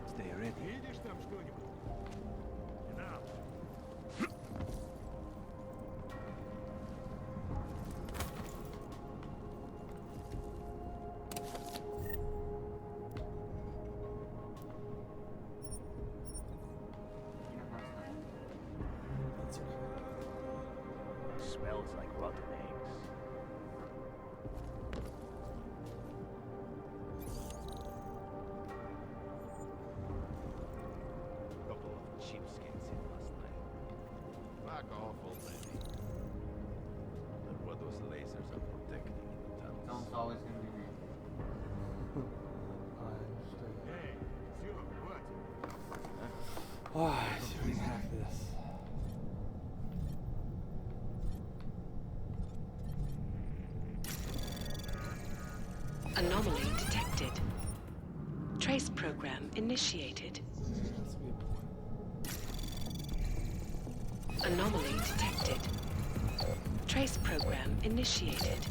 Stay ready. Видишь там что-нибудь? Enough. That's okay. Smells like rotten eggs. Couple of cheapskates in last night. Fuck off already. always going to be me. I understand. Hey, Silo, what? Alright, so we can hack this. Anomaly detected. Trace program initiated. Anomaly detected. Trace program initiated.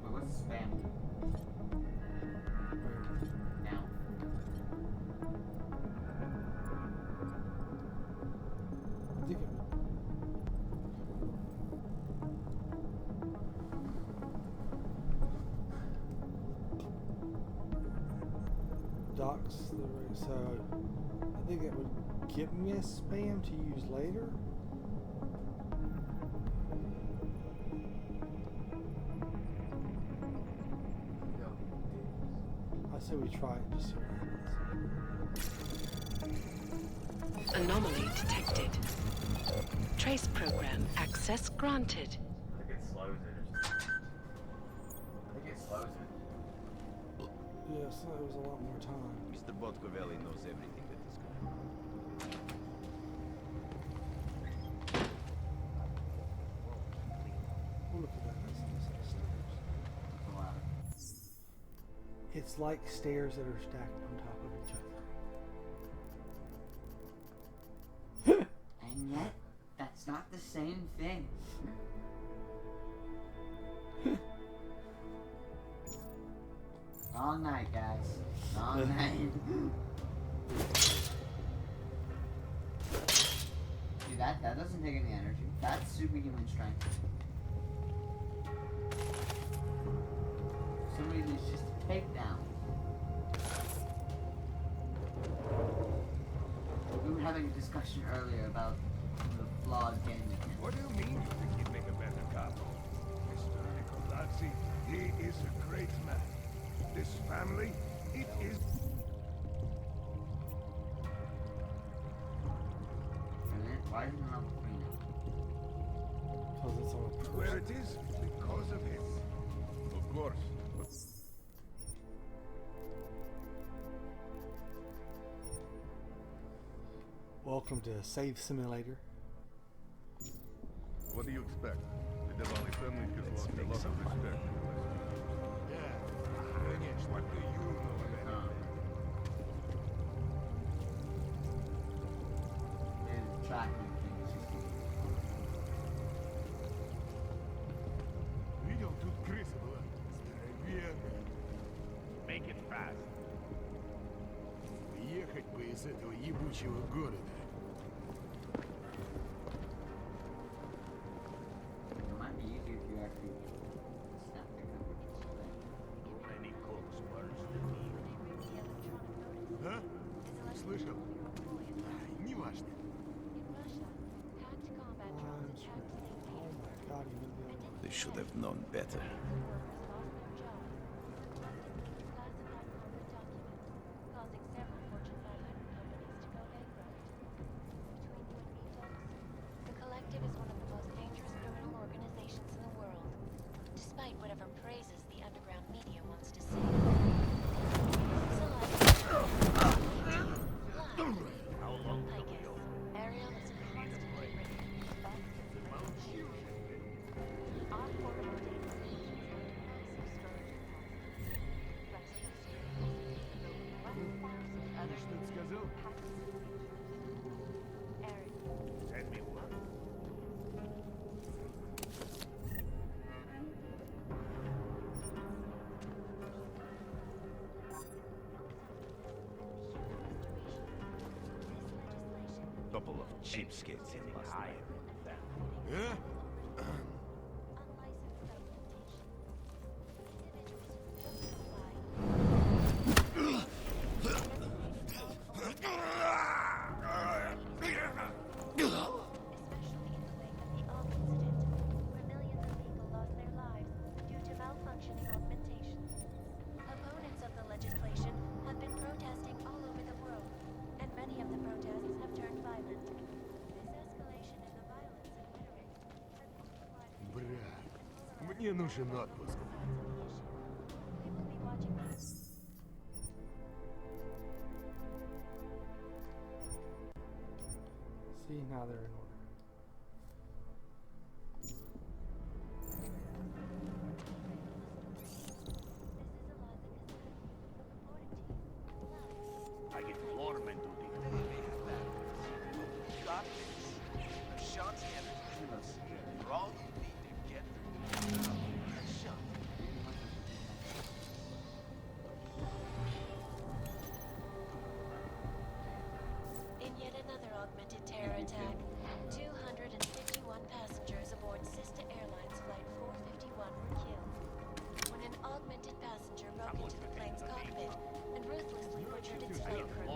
But what's spam? Now. I think it docks the right, so I think it would give me a spam to use later. I say we try it and just see what happens. Anomaly detected. Trace program access granted. I think it slows it. I think it slows it. Yeah, so it was a lot more time. Mr. Botkovelli knows everything that is going on. Oh, look at that. That's a set of stairs. Wow. It's like stairs that are stacked on top of each other. And yet, that's not the same thing. Long night, guys. Long night. See, that doesn't take any energy. That's superhuman strength. For some reason, it's just a takedown. We were having a discussion earlier about the flawed game mechanics. What do you mean you think he'd make a better capo? Mr. Nicolazzi, he is a great man. This family, it is... And then, why isn't it level 3 now? Because it's all Where it is, because of him. Of course. Welcome to Save Simulator. What do you expect? The Devali family just lost a lot of respect. Yeah, what do you know about it? And tracking things. Видел, тут крыса была. Здоровенная. Make it fast. Ехать бы из этого ебучего города. It might be easier if you actually snap the coverage. Many cooks burst the meat. А? Слышал? Неважно. Oh my god, you wouldn't be able to. They should have known better. The Collective is one of the most dangerous criminal organizations in the world, despite whatever praises the underground media wants to say. I guess. Ariel is constantly bringing back to the our portable data stations are massive storage deposits. Что ты сказал? Send me word. Couple of cheapskates in last night. А? Мне нужен отпуск. See, now they're in order. I get Lorman duty. Got this. Shots here. For all you need to get through. Shot. In yet another augmented terror attack, 251 passengers aboard Sister Airlines Flight 451 were killed when an augmented passenger broke into the plane's cockpit and ruthlessly butchered its flight crew.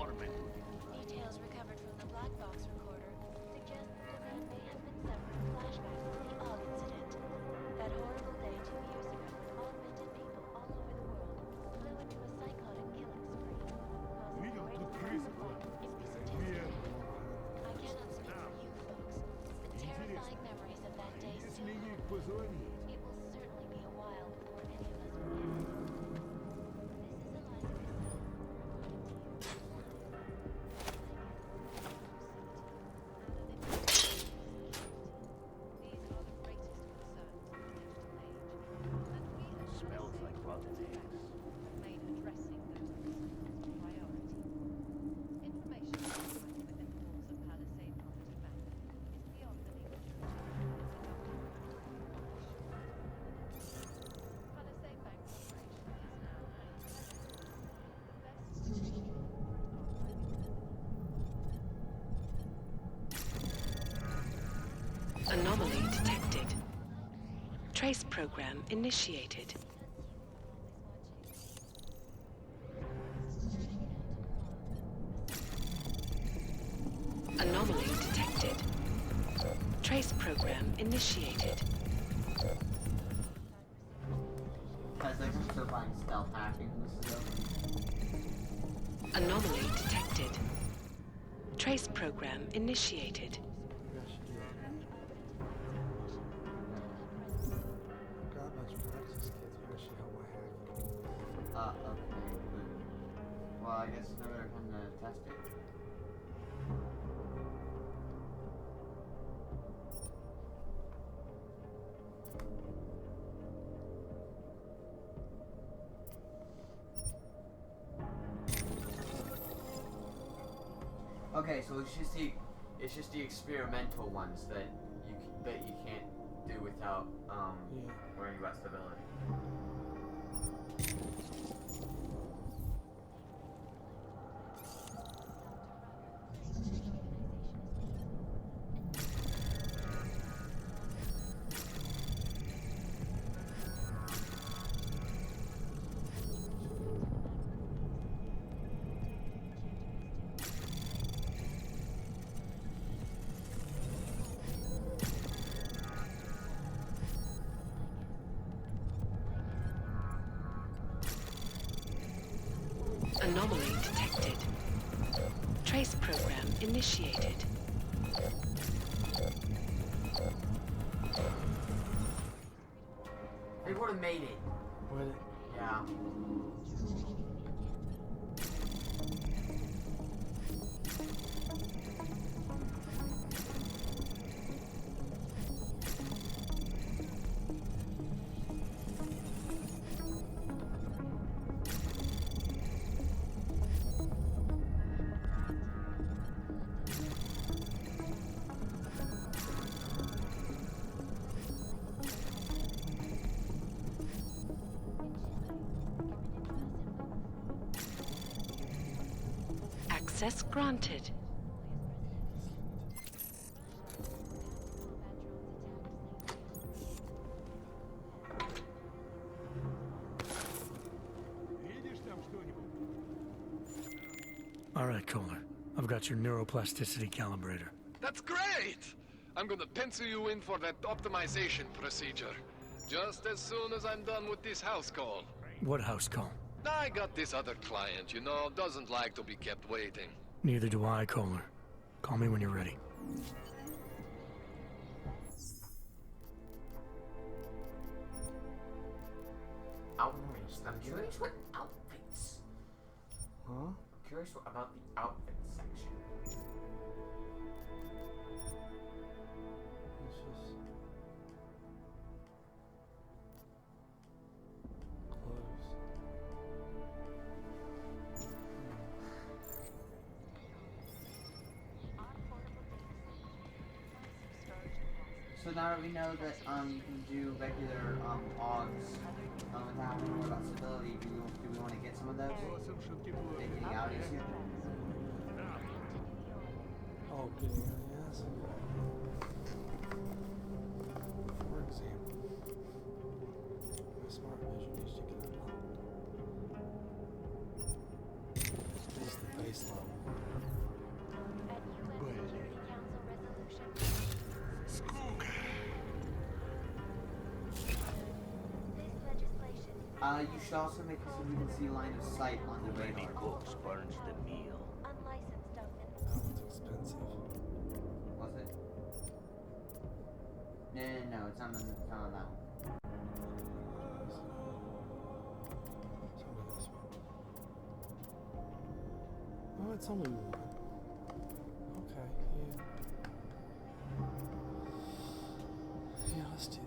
Details recovered from the black box recorder suggest that the man may have been suffering flashbacks of the Og incident. That horrible day 2 years ago when augmented people all over the world flew into a psychotic killing spree, causing the greatest loss of life in recent history. I cannot speak for you folks, but terrifying memories of that day still haunt me. It will certainly be a while before any of us forget it. Smells like rotten eggs. Made addressing those concerns a priority. Information provided within the walls of Palisade Property Bank is beyond the legal jurisdiction of the government. Palisade Bank's operation is now Anomaly detected. Trace program initiated. Anomaly detected. Trace program initiated. Guys, like I'm still buying stealth hacking when this is over. Anomaly detected. Trace program initiated. Okay, good. Well, I guess now they're kind of test it. Okay, so it's just the experimental ones that you can't do without worrying about stability. Anomaly detected. Trace program initiated. They would have made it. Would it? Yeah. Access granted. All right, Kohler. I've got your neuroplasticity calibrator. That's great! I'm gonna pencil you in for that optimization procedure. Just as soon as I'm done with this house call. What house call? I got this other client, you know, doesn't like to be kept waiting. Neither do I, Kohler. Call me when you're ready. outfits. I'm curious what outfits. Huh? I'm curious about the outfit section. It's just clothes. So now that we know that you can do regular augs without having to worry about stability, do we want to get some of those? Getting out easier? Oh, getting yes. For example, my smart vision needs to get unlocked. This is the base level. You should also make it so we can see line of sight on the radar. Cooks burns the meal. Unlicensed Duffin. That one's expensive. Was it? No, it's not on that one. Tell me this one. Oh, it's only one. Okay, yeah. Yeah, let's do that.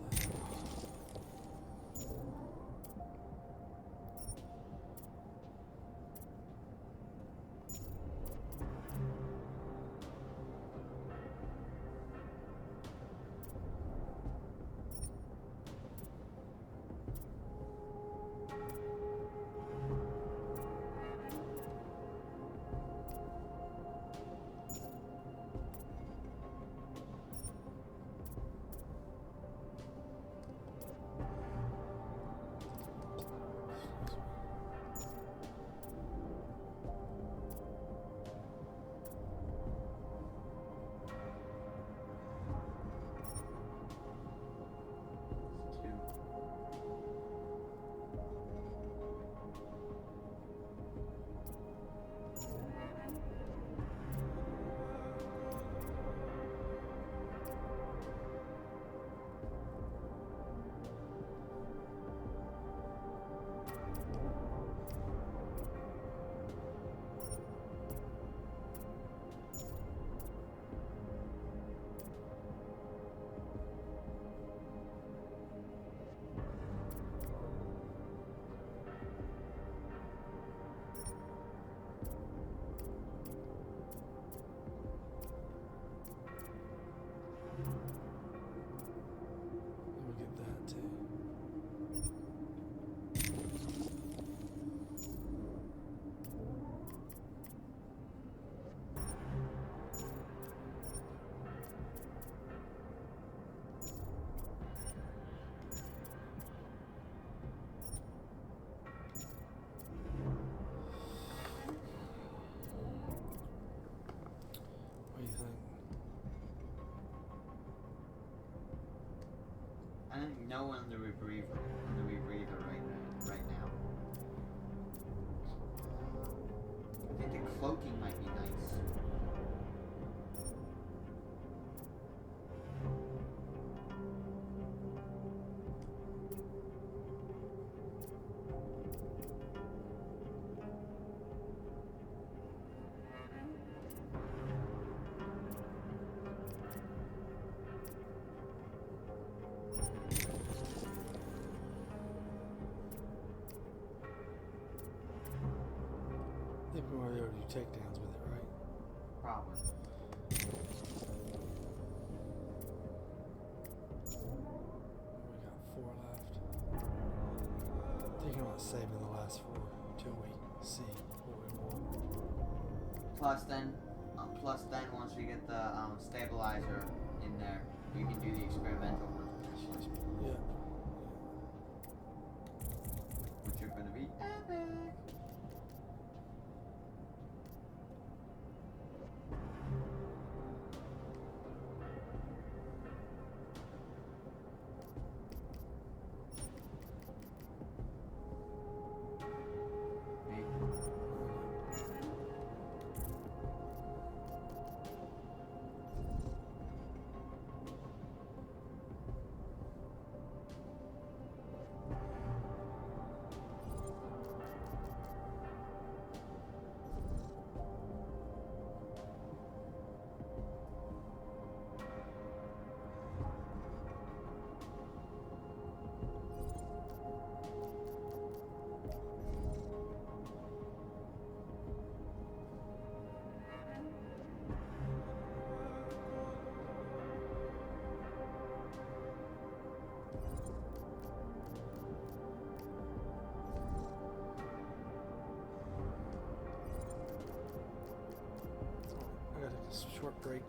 I think no one on the rebreather right now. I think the cloaking might be nice. I think we might be able to do takedowns with it, right? Probably. We got 4 left. Thinking about saving the last 4 until we see what we want. Plus then once we get the stabilizer in there, we can do the experimental one. Yeah. Which are gonna be epic. short break.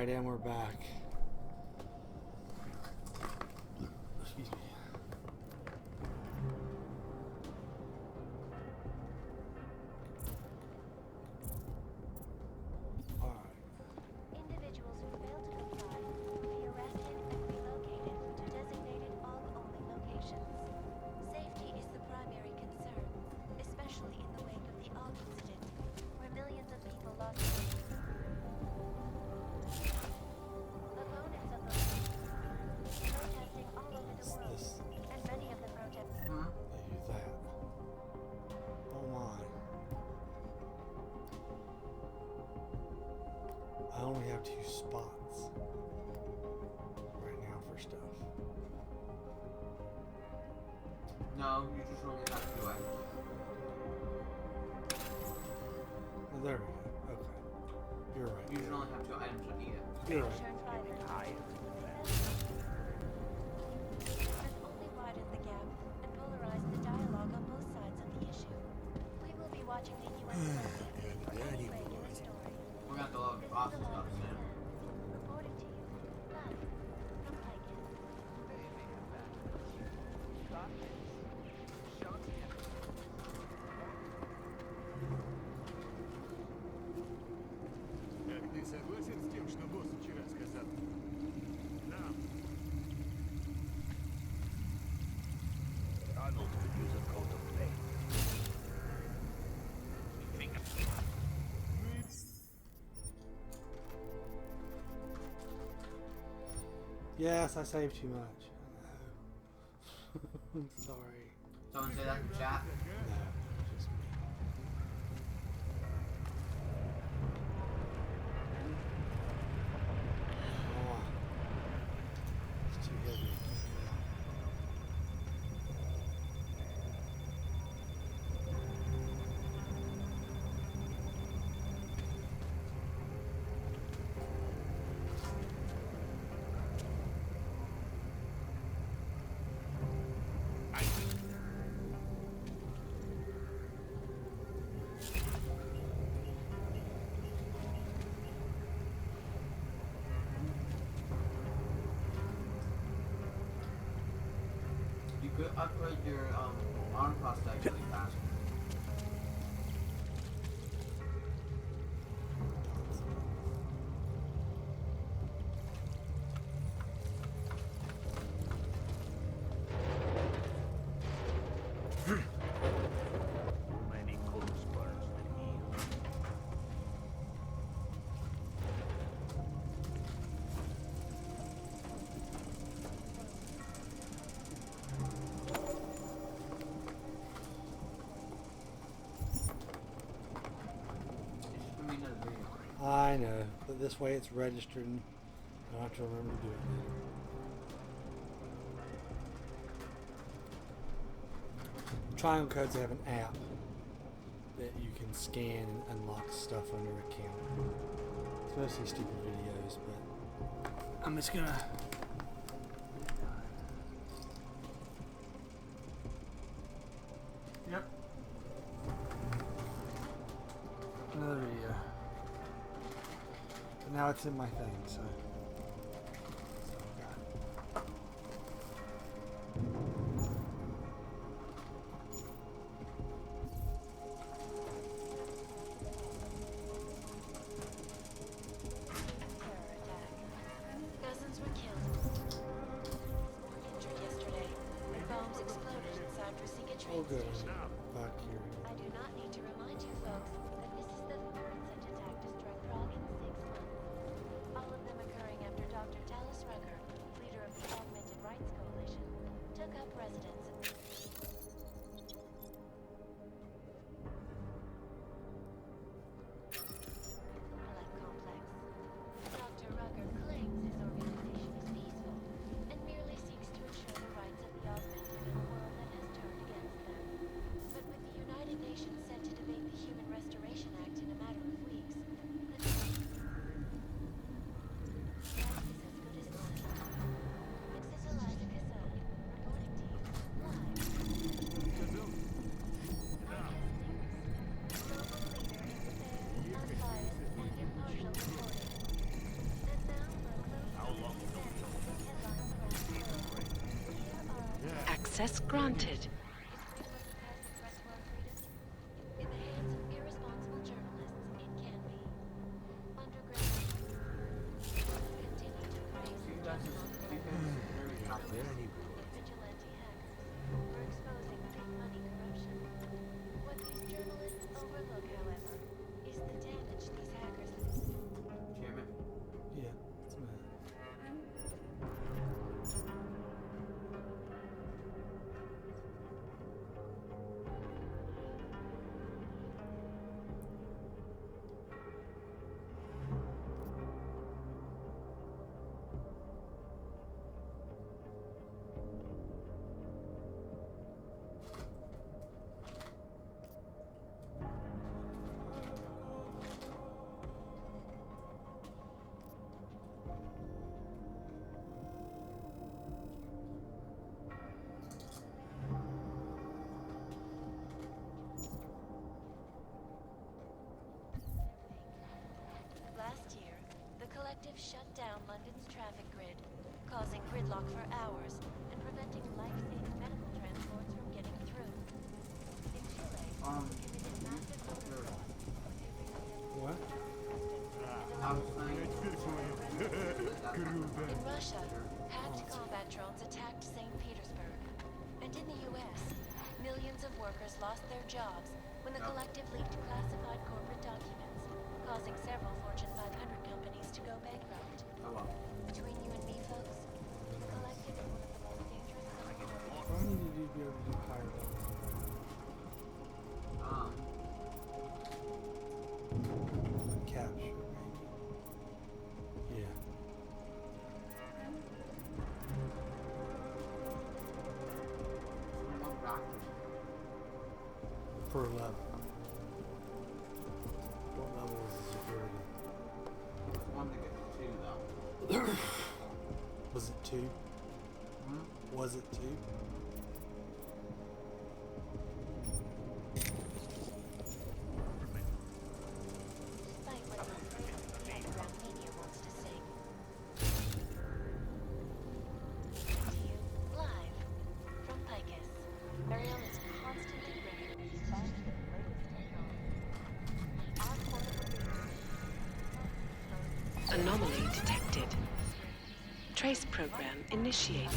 Alright, and we're back. Excuse me. Individuals who fail to comply will be arrested and relocated to designated AUG-only locations. Safety is the primary concern, especially in the wake of the AUG incident, where millions of people lost their opponents of the protesting all over the world, and many of the protests. They do that. Oh my. I only have 2 spots right now for stuff. No, you just only have to do it. Oh, there we go. Okay. You're right. You should only have 2 items to eat it. You're right. Has only widened the gap and polarized the dialogue on both sides of the issue. We will be watching the U.S. president for any break in the story. We're gonna have to load boxes up soon. Reporting to you live from Pike's. Как ты согласен с тем, что босс вчера сказал? Да. Donald could use a coat of paint. Yes, I saved too much. I know. I'm sorry. Someone say that in chat? No, just me. Oh, it's too heavy. You could upgrade your arm prosthetic really fast. Many cold spurs than heal. I know, but this way it's registered and I don't have to remember to do it. Triangle Codes have an app that you can scan and unlock stuff on your account. It's mostly stupid videos, but I'm just gonna. Yep. Another video. But now it's in my thing, so. Dozens were killed. More injured yesterday. Bombs exploded inside Rosica train Oh, good. station. Back here. I do not need to remind you folks that this is the third such attack to strike Prague in 6 months. All of them occurring after Dr. Talis Rucker, leader of the Augmented Rights Coalition, took up residence in complex. Dr. Rucker claims his organization is peaceful and merely seeks to ensure the rights of the augmented in a world that has turned against them. Access granted. In the hands of irresponsible journalists, it can be. Underground continue to praise the vigilante hackers for exposing big money corruption. What these journalists overlook, however, is the damage these hackers Chairman? Yeah, it's me. Last year, the collective shut down London's traffic grid, causing gridlock for hours and preventing life-saving medical transports from getting through. In Chile, committed massive road What? In Russia, hacked combat drones attacked St. Petersburg. And in the US, millions of workers lost their jobs when the collective leaked classified corporate documents, causing several Fortune 500 companies to go bankrupt. Between you and me, folks, the collective is one of the most dangerous companies. Why need you to be able to do pirate? Capture, maybe. Yeah. Per level. What level is the security? One to get to 2 though. Was it 2? Was it 2? Despite what the underground media wants to sing. To you, live from Picus. Ariel is constantly ready to dispatch the latest technology. Our portable Anomaly detected. Trace program initiated.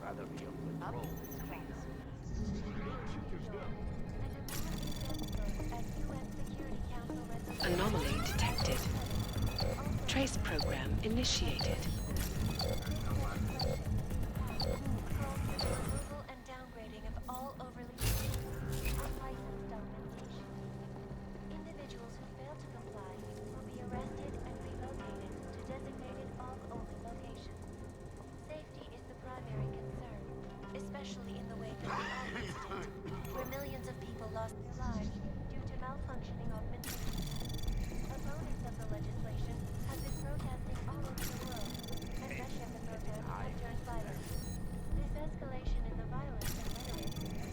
Rather be on patrol. Anomaly detected. Trace program initiated. removal and downgrading of all overly unlicensed documentation. Individuals who fail to comply will be arrested and relocated to designated OG-only locations. Safety is the primary concern, especially in the wake of the Og incident, where millions of people lost their lives due to malfunctioning augmentation. Opponents of the legislation have been protesting all over the world, and many of the protests have turned violent. This escalation in the violence and rhetoric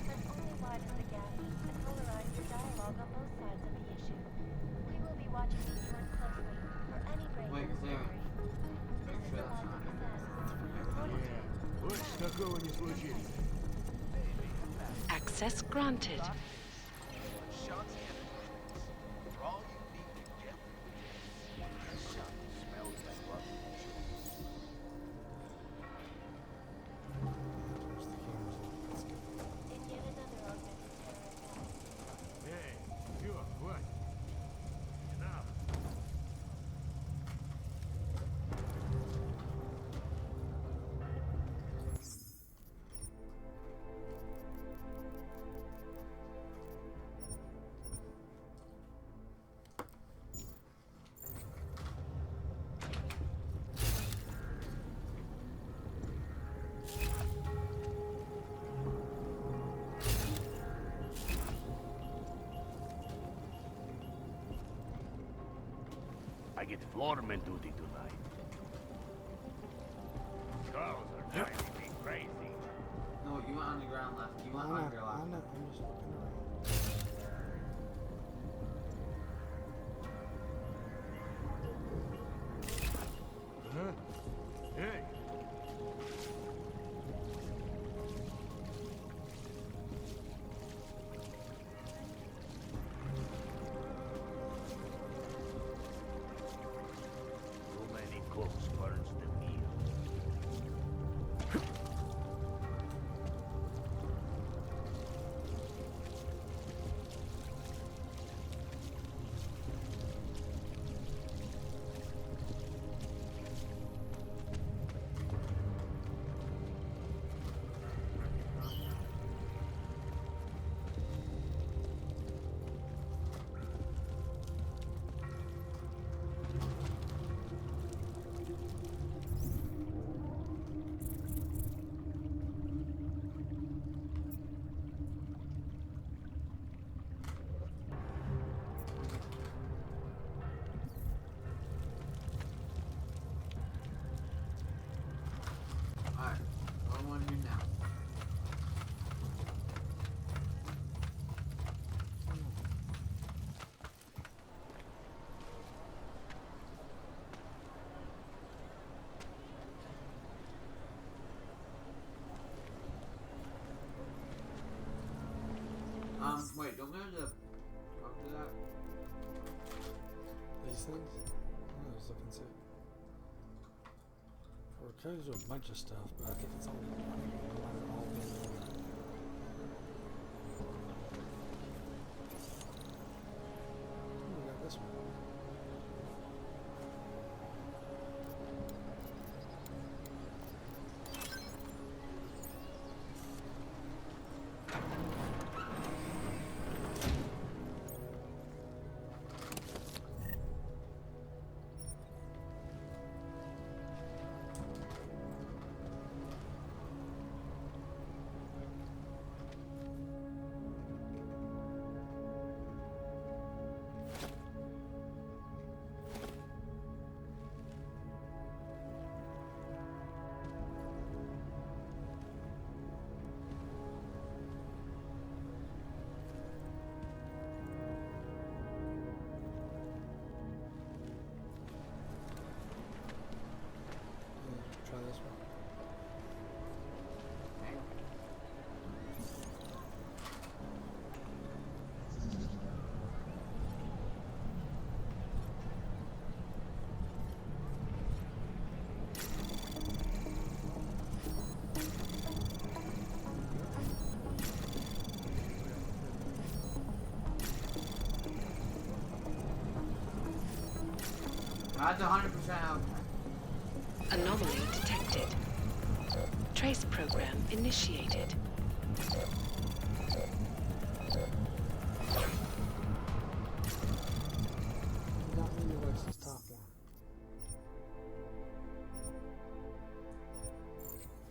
has only widened the gap and polarized the dialogue on both sides of the issue. We will be watching the UN closely for any break in the story. This is the life of Cassandra. Больше такого не случится. Access granted. In yet another augmented terror attack. Эй, всё, хватит. Enough. I get floorman duty tonight. Girls are driving me crazy. No, you went underground left. You went I know, under left. I'm just looking around. Huh? Эй, Wait, don't we have to talk to that? These things? I was looking through. Or it goes with a bunch of stuff, but I think it's all. I think it might have all been in that. We got this one. Try this one. That's 100% out. Anomaly detected. Trace program initiated. Not many ways to top one.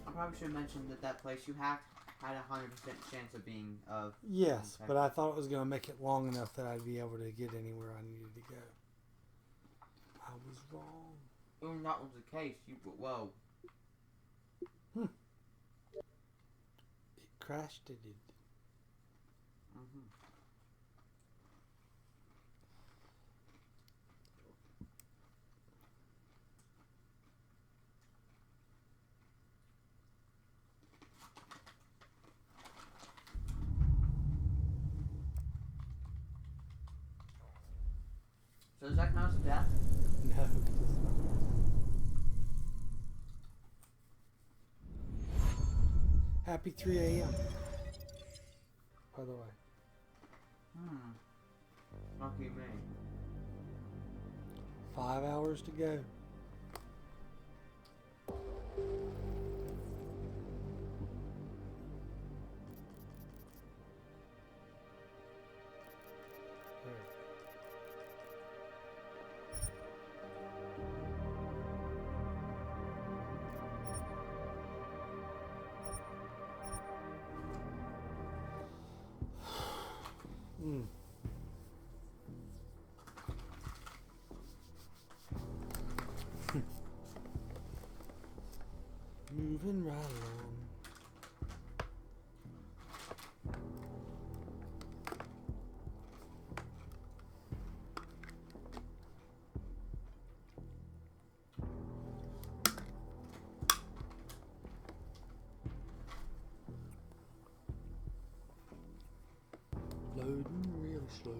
I probably should have mentioned that that place you hacked had a 100% chance of being of. Yes, but I thought it was going to make it long enough that I'd be able to get anywhere I needed to go. I was wrong. When that was the case, you whoa. It crashed. It did. So does that count as a death? No, it does not. Happy 3 a.m. By the way. Lucky me. 5 hours to go. Moving right along. Loading real slowly.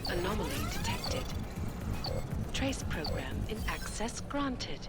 Anomaly detected. Trace program in access granted.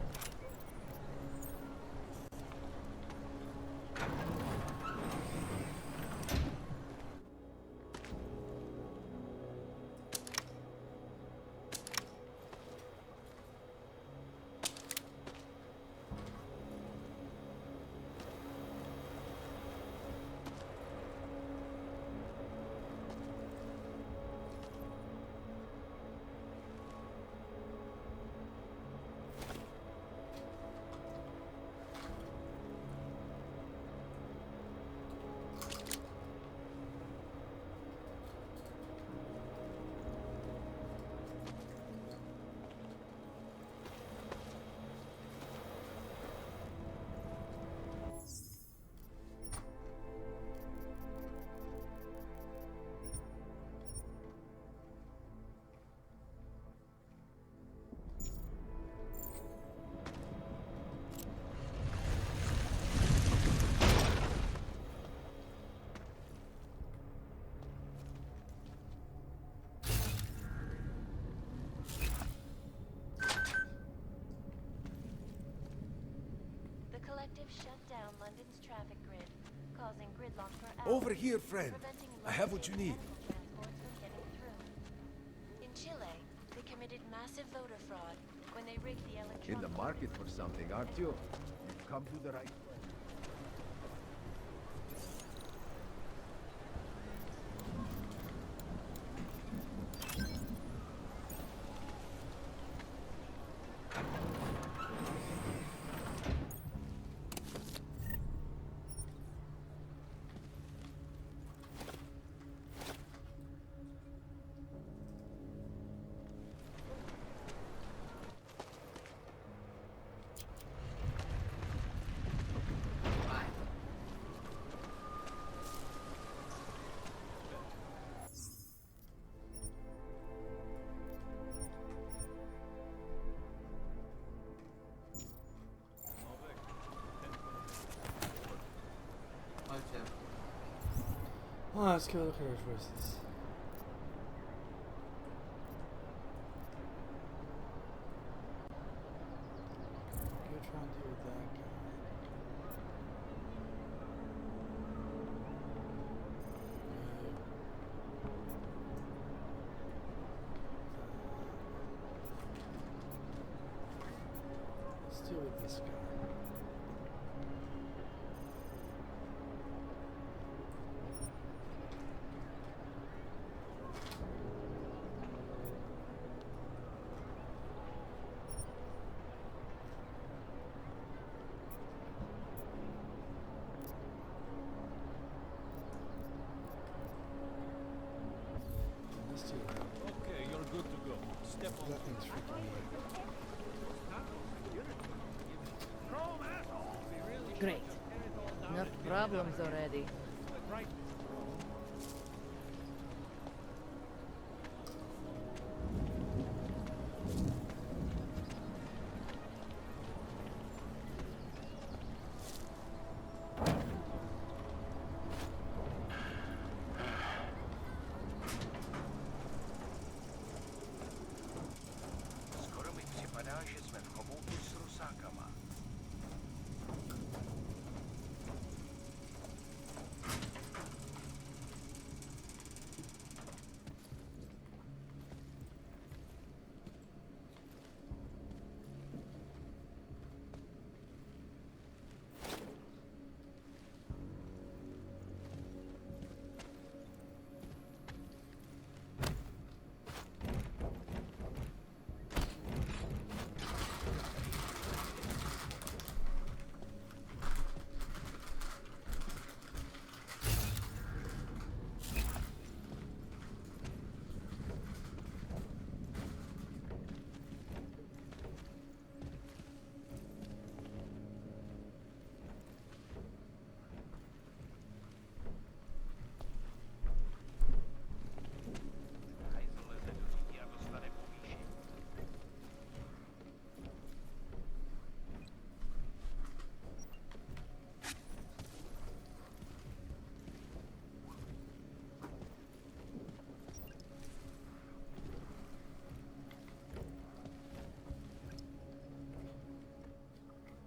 initiative shut down London's traffic grid, causing gridlock for hours. Over here, friend. Preventing I have what you need. medical transports from getting through. In Chile, they committed massive voter fraud when they rigged the electronic. In the market for something, aren't you? You've come to the right place. Oh, let's go look at our choices. Go try and deal with that guy. Let's deal with this guy. Okay, you're good to go. Step on. That thing's freaking me out. Great. Enough problems already. Skoro mi připadá, že jsme v chomoutu s rusákama.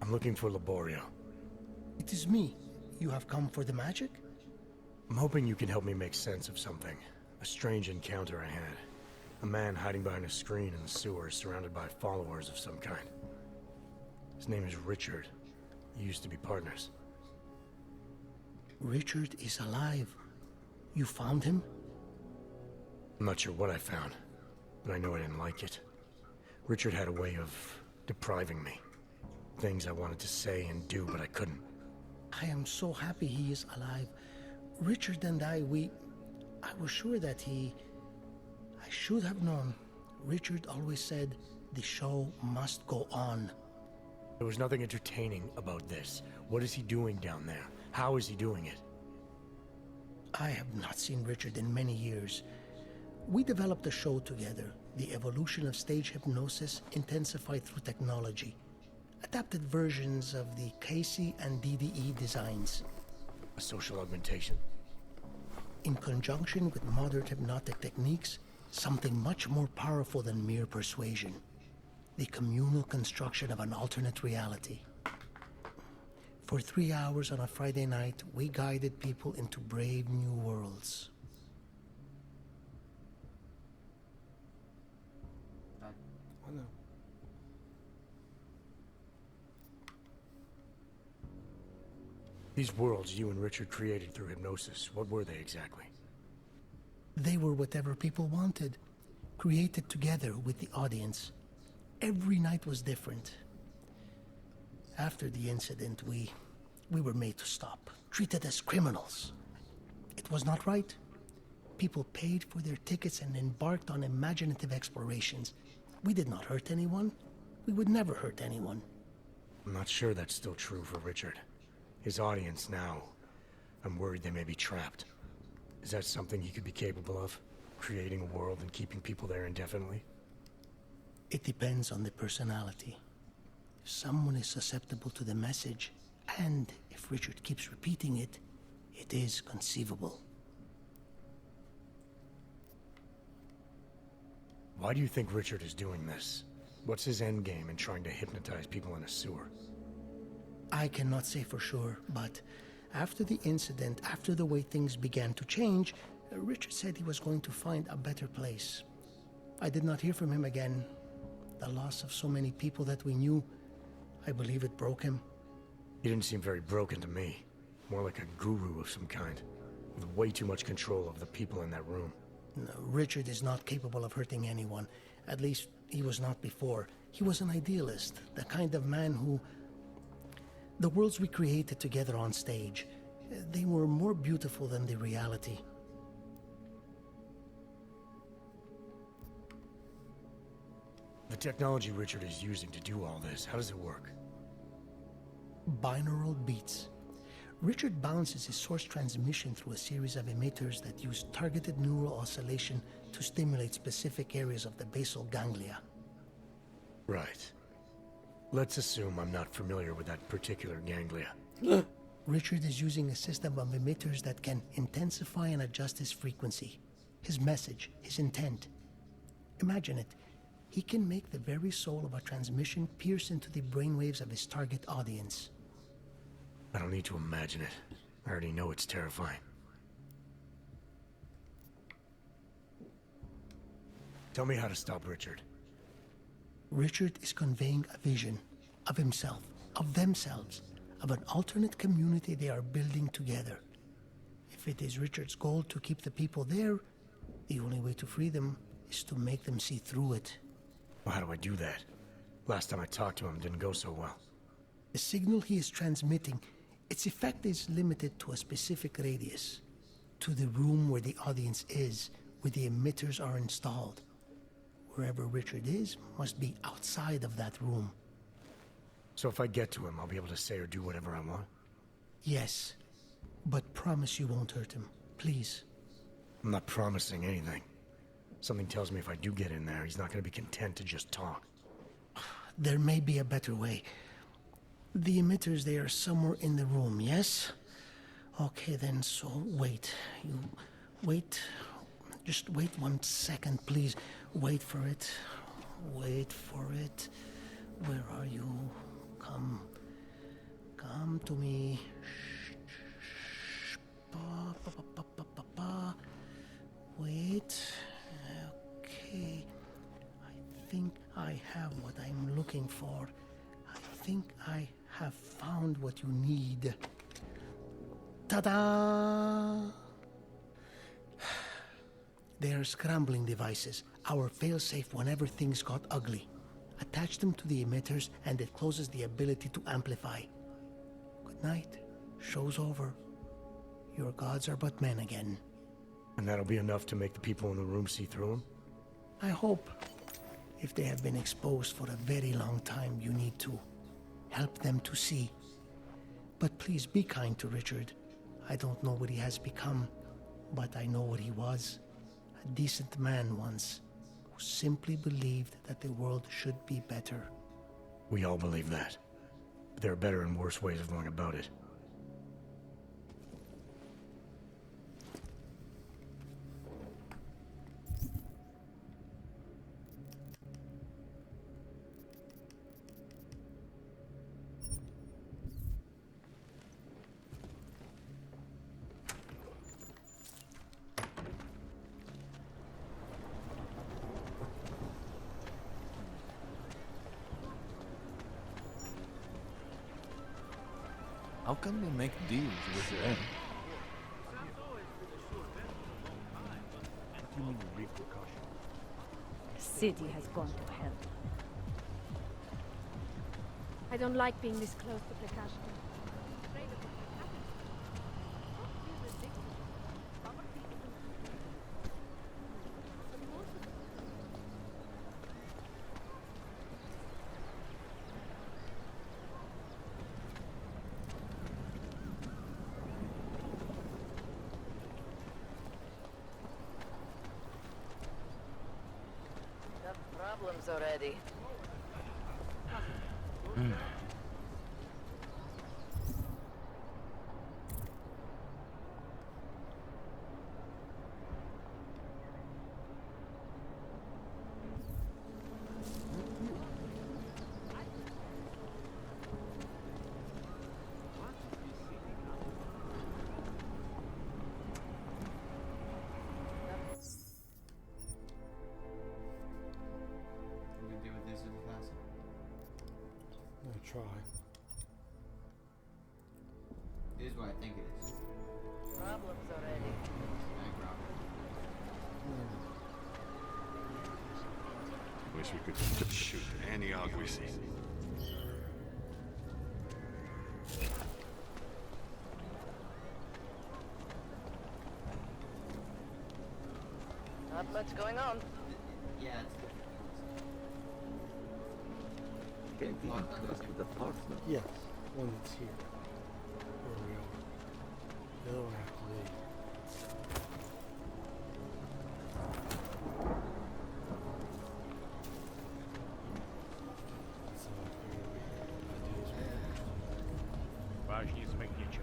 I'm looking for Laborio. It is me. You have come for the magic? I'm hoping you can help me make sense of something. A strange encounter I had. A man hiding behind a screen in the sewers, surrounded by followers of some kind. His name is Richard. We used to be partners. Richard is alive. You found him? I'm not sure what I found, but I know I didn't like it. Richard had a way of depriving me. Things I wanted to say and do, but I couldn't. I am so happy he is alive. Richard and I was sure that I should have known. Richard always said, the show must go on. There was nothing entertaining about this. What is he doing down there? How is he doing it? I have not seen Richard in many years. We developed a show together, The Evolution of Stage Hypnosis Intensified Through Technology. Adapted versions of the KC and DDE designs. A social augmentation? In conjunction with modern hypnotic techniques, something much more powerful than mere persuasion. The communal construction of an alternate reality. For 3 hours on a Friday night, we guided people into brave new worlds. I know. These worlds you and Richard created through hypnosis, what were they exactly? They were whatever people wanted, created together with the audience. Every night was different. After the incident, we were made to stop, treated as criminals. It was not right. People paid for their tickets and embarked on imaginative explorations. We did not hurt anyone. We would never hurt anyone. I'm not sure that's still true for Richard. His audience now, I'm worried they may be trapped. Is that something he could be capable of? Creating a world and keeping people there indefinitely? It depends on the personality. If someone is susceptible to the message, and if Richard keeps repeating it, it is conceivable. Why do you think Richard is doing this? What's his endgame in trying to hypnotize people in a sewer? I cannot say for sure, but after the incident, after the way things began to change, Richard said he was going to find a better place. I did not hear from him again. The loss of so many people that we knew, I believe it broke him. He didn't seem very broken to me. More like a guru of some kind, with way too much control of the people in that room. No, Richard is not capable of hurting anyone. At least, he was not before. He was an idealist, the kind of man who... The worlds we created together on stage, they were more beautiful than the reality. The technology Richard is using to do all this, how does it work? Binaural beats. Richard bounces his source transmission through a series of emitters that use targeted neural oscillation to stimulate specific areas of the basal ganglia. Right. Let's assume I'm not familiar with that particular ganglia. Richard is using a system of emitters that can intensify and adjust his frequency, his message, his intent. Imagine it. He can make the very soul of a transmission pierce into the brainwaves of his target audience. I don't need to imagine it. I already know it's terrifying. Tell me how to stop Richard. Richard is conveying a vision of himself, of themselves, of an alternate community they are building together. If it is Richard's goal to keep the people there, the only way to free them is to make them see through it. Well, how do I do that? Last time I talked to him didn't go so well. The signal he is transmitting, its effect is limited to a specific radius, to the room where the audience is, where the emitters are installed. Wherever Richard is must be outside of that room. So if I get to him, I'll be able to say or do whatever I want? Yes, but promise you won't hurt him, please. I'm not promising anything. Something tells me if I do get in there, he's not going to be content to just talk. There may be a better way. The emitters, they are somewhere in the room, yes? Okay then, so wait. You wait. Just wait 1 second, please. Wait for it. Wait for it. Where are you? Come. Come to me. Shh, shh, shh. Ba, ba, ba, ba, ba, ba. Wait. Okay. I think I have what I'm looking for. I think I have found what you need. Ta-da! They are scrambling devices, our failsafe whenever things got ugly. Attach them to the emitters and it closes the ability to amplify. Good night. Show's over. Your gods are but men again. And that'll be enough to make the people in the room see through him? I hope. If they have been exposed for a very long time, you need to help them to see. But please be kind to Richard. I don't know what he has become, but I know what he was. A decent man once, who simply believed that the world should be better. We all believe that. But there are better and worse ways of going about it. How come they make deals with them? What do you mean repercussions? The city has gone to hell. I don't like being this close to Prekashta. I'm afraid of what could happen. Don't be ridiculous. Our people support us. Got problems already. We can deal with this really fast. I'm gonna try. It is what I think it is. Problems already. Bank robbery. Wish we could just shoot any og we see. Not much going on. Yeah, it's Can't be impressed with the partner. Yes, one that's here. Where we are. The other one I have to leave. So I figured I'd do this one. Важнее звонить, чем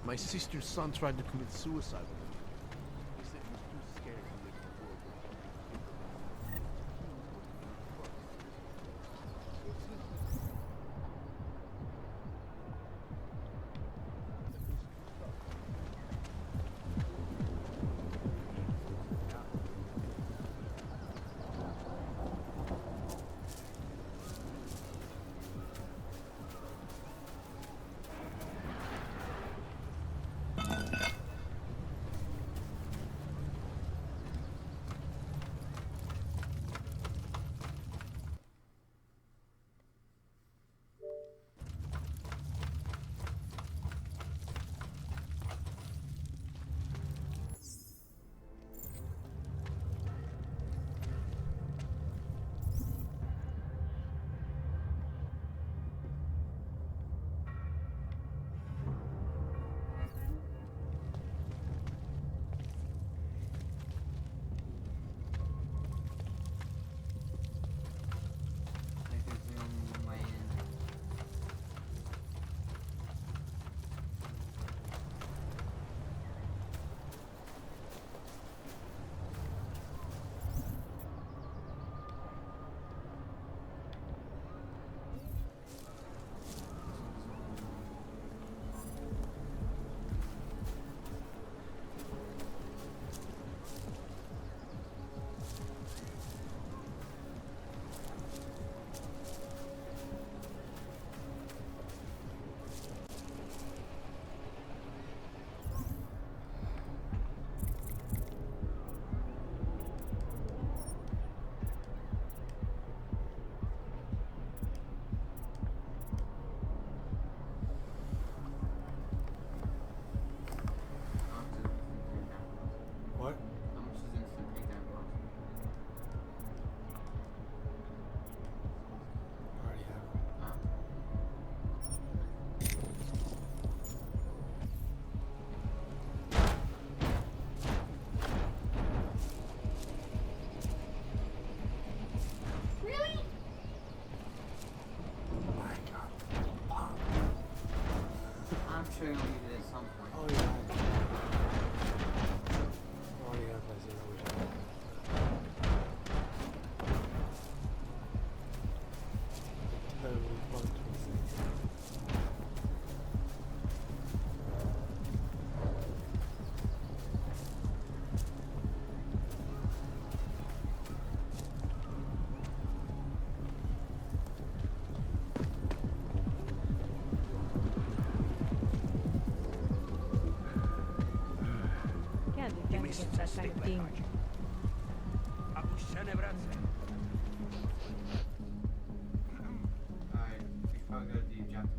My sister's son tried to commit suicide. He said he was too scared to live in the world. kind of thing. Alright, we should probably go to the objective.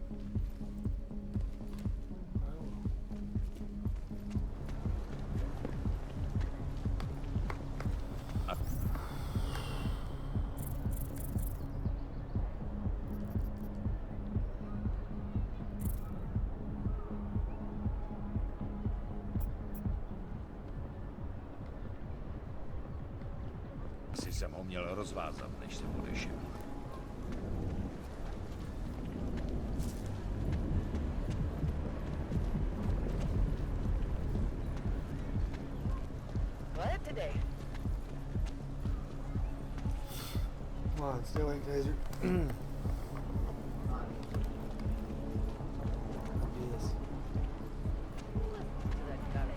Asi jsem ho měl rozvázat, než jsem odešel. What today? Come on, stay awake, Taser. Yes. That college.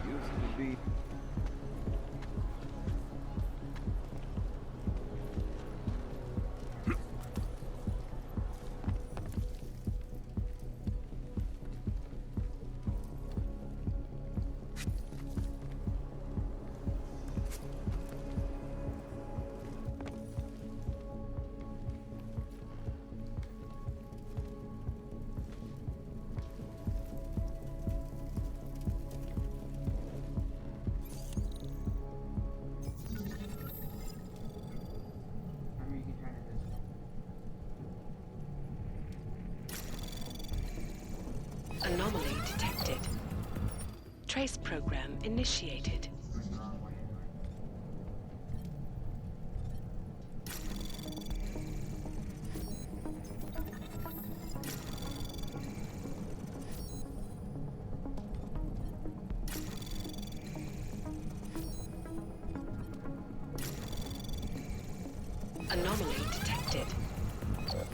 Used to be. Remember, you can turn it this way. Anomaly detected. Trace program initiated. Going the wrong way anyway. Anomaly detected.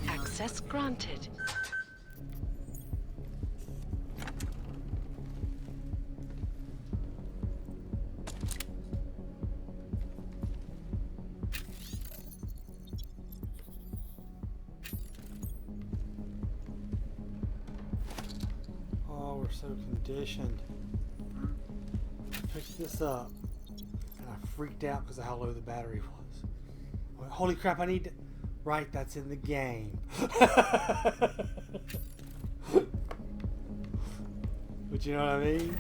Access granted. Oh, we're so conditioned. Picked this up, and I freaked out because of how low the battery was. I went, holy crap, I need to... Right, that's in the game. But you know what I mean?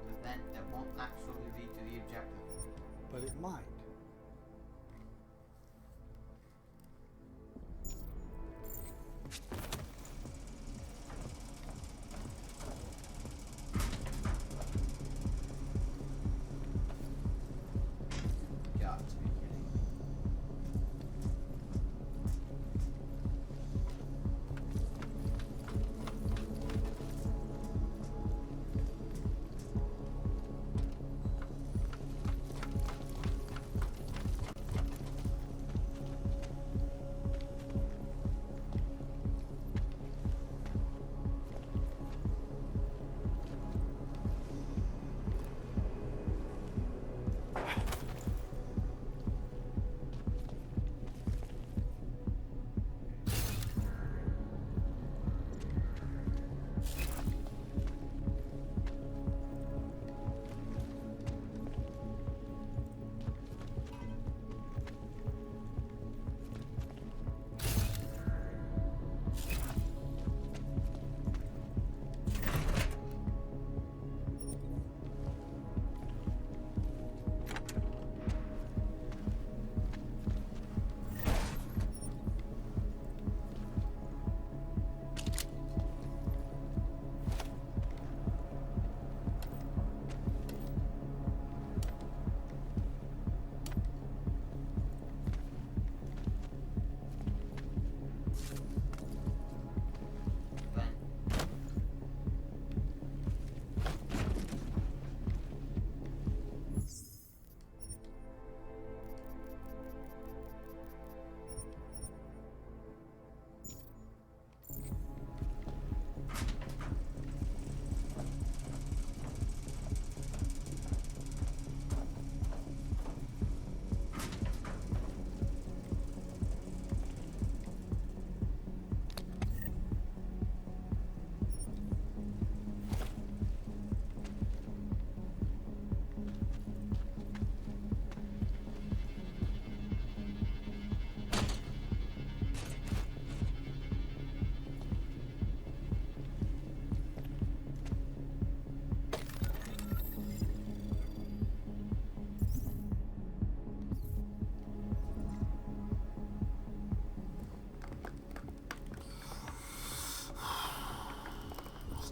But then it won't actually lead to the objective. But it might. Got to be kidding.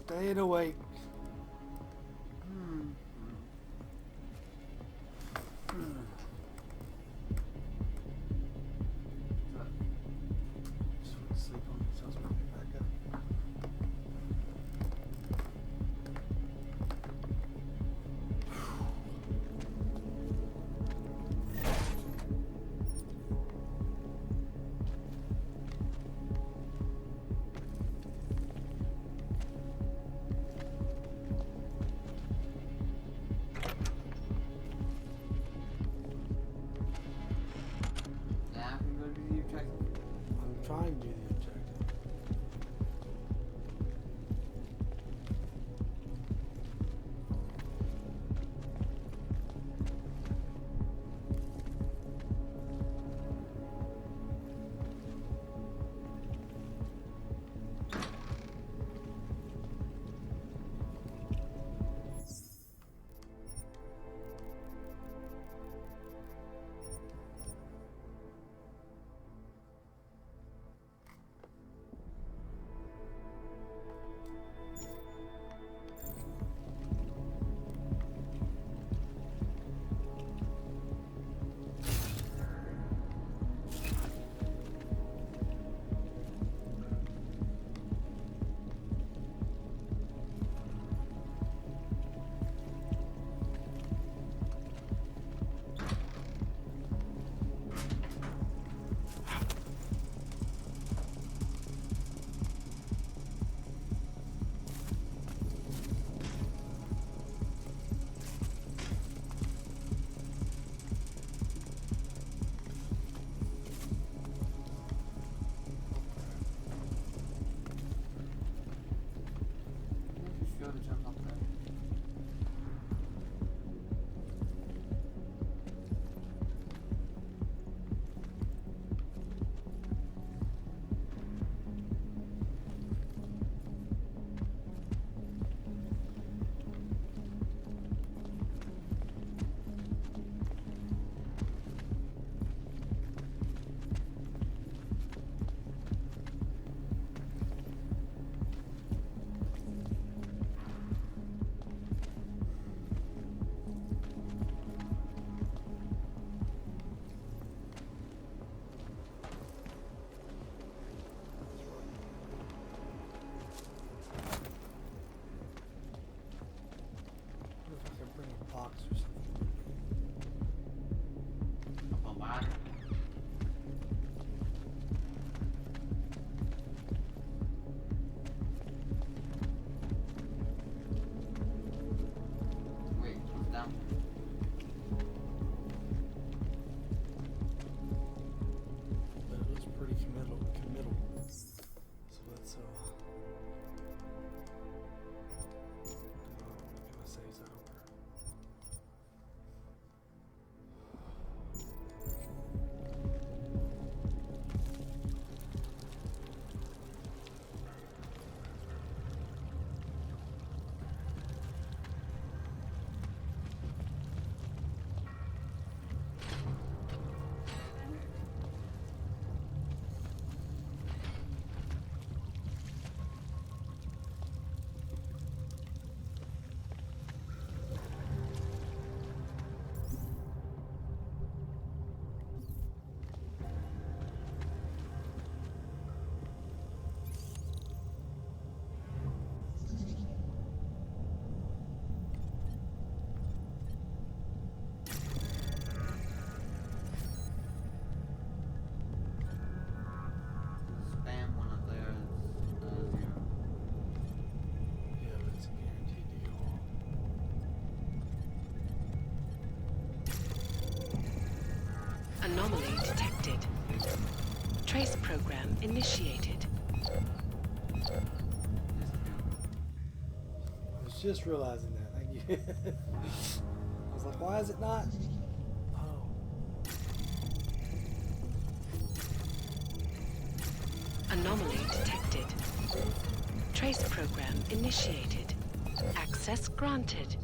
Staying awake. Just want to sleep on it, so I was gonna get back up. Yeah, I can go do the objective. I'm trying to do the objective. Just go to jump up there. I wonder if I can bring a box or something. Up on ladder. Wait, what's down? But it looks pretty committal. So let's gonna say it's over. Spam one up there is 0. Yeah, but it's guaranteed to go off. Anomaly detected. Trace program initiated. I was just realizing that. Thank you. I was like, why is it not? Oh. Anomaly detected. Trace program initiated. Access granted.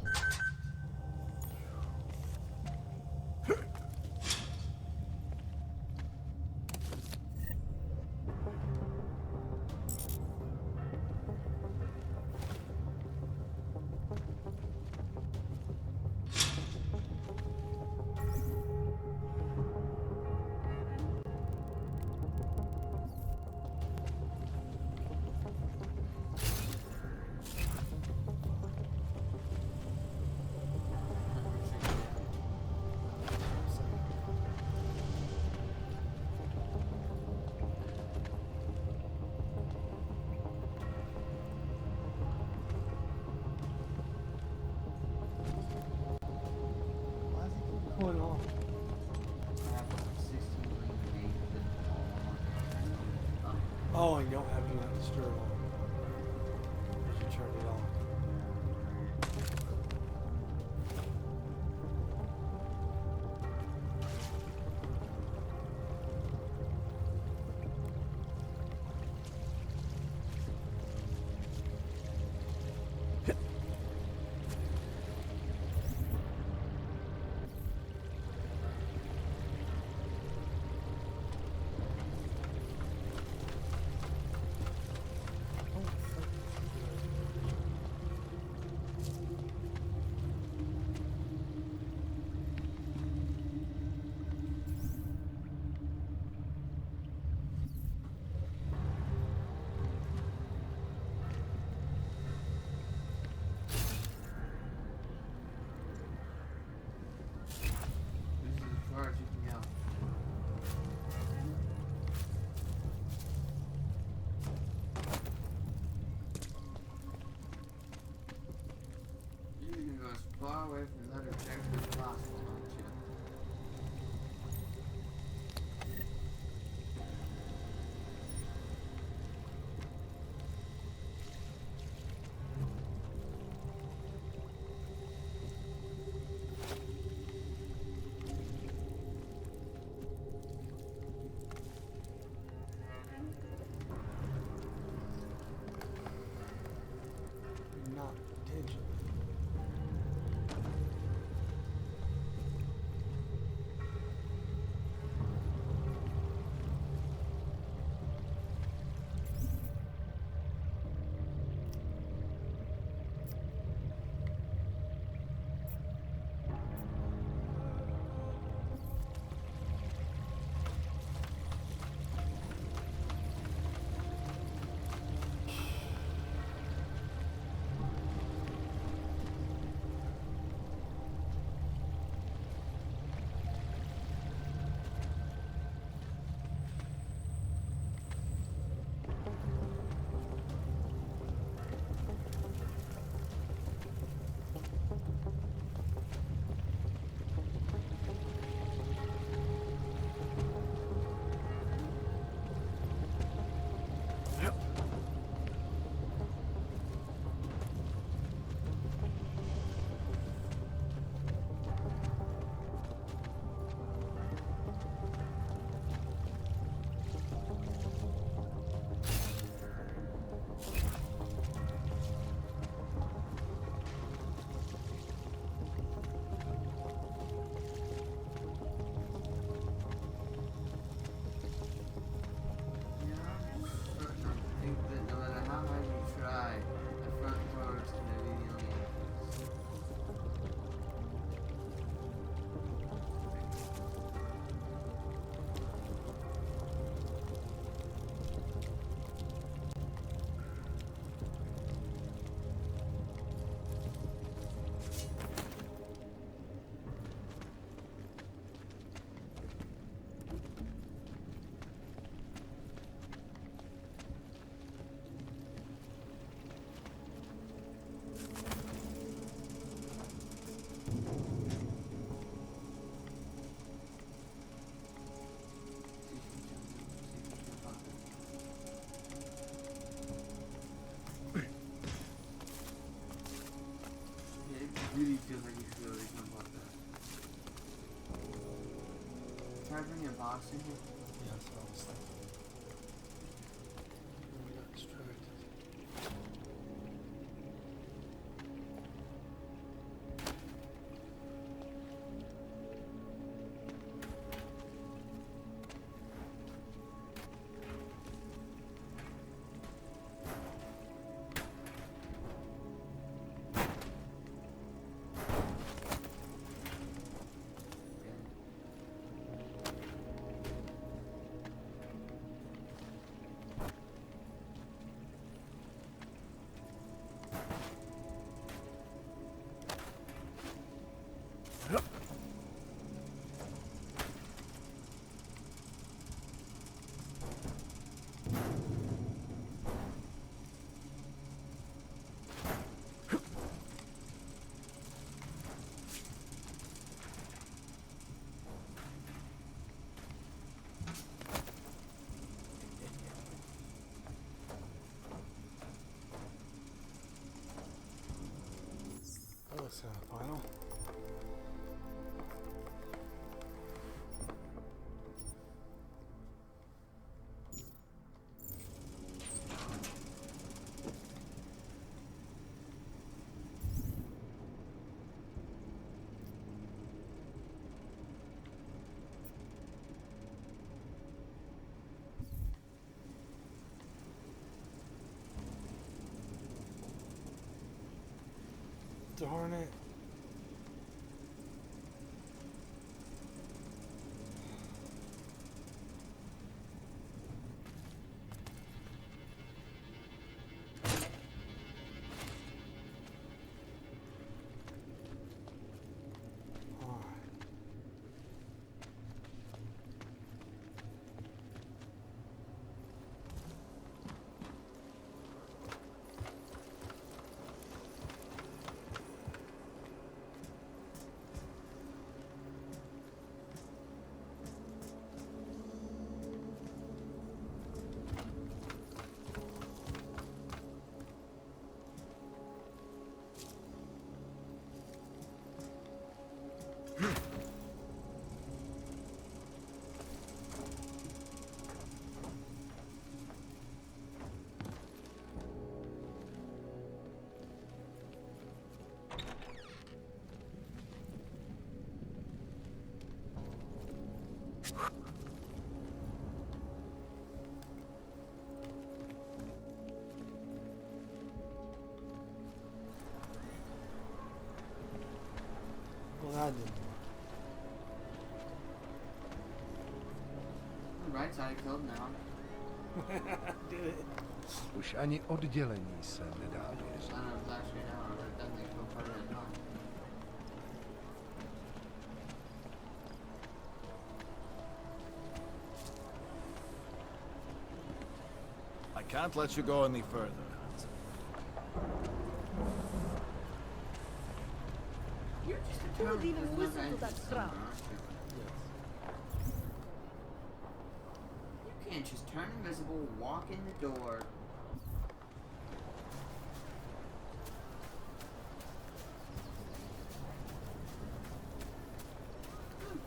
going on? I have 16 green eight with all Oh, and you don't have any to stir it on. Because you turned it on. as far as you can go. You're gonna go as far away from that objective as possible, aren't you? Not potentially. I think that no matter how hard you try, the front door is going to be the only entrance. It really feels like you should really jump off that. Try bringing a box in here. Yeah, that's what I was thinking. We got distracted. looks kind of final. Darn it. Well, that didn't Right side killed now. Did it. Už ani oddělení se nedá I věřit. don't know if it's actually down, but it definitely feel further than not. I can't let you go any further. You're just Who would determined even there's no listen to entrance that somewhere, crap? aren't you? You can't just turn invisible, walk in the door.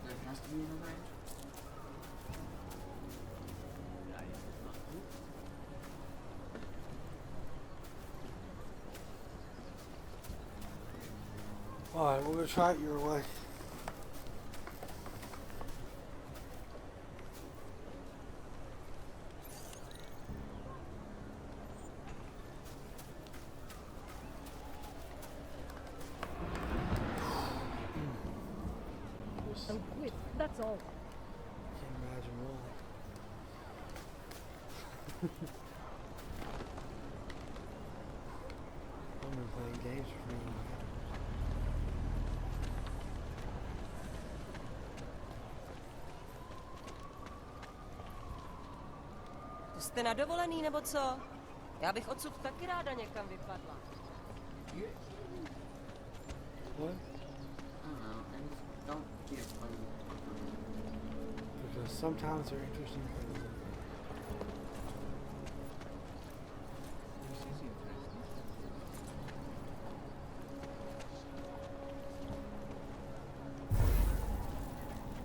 There has to be another entrance. Alright, we're gonna try it your way. So quit, that's all. Can't imagine why. I've been playing games for me. To jste na dovolený, nebo co? Já bych odsud taky ráda někam vypadla. What? I don't know, and don't get funny. Because sometimes they're interesting things.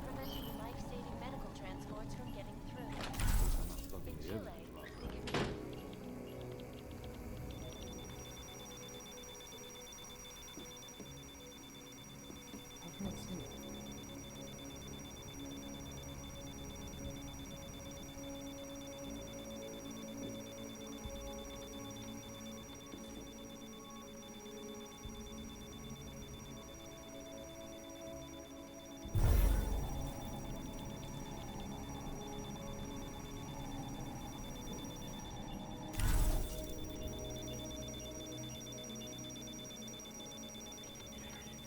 Preventing life-saving medical transports from getting through. In Chile, I can't see it.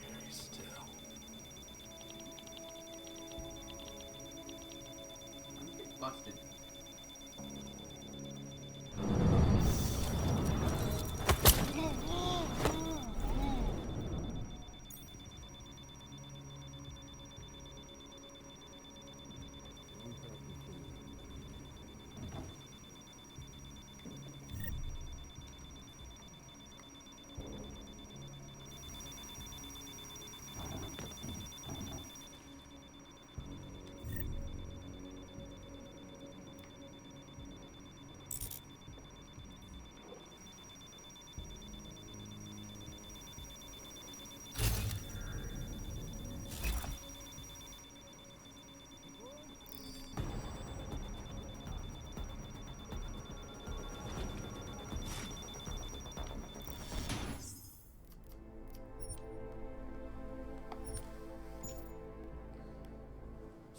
Very still. I'm get busted.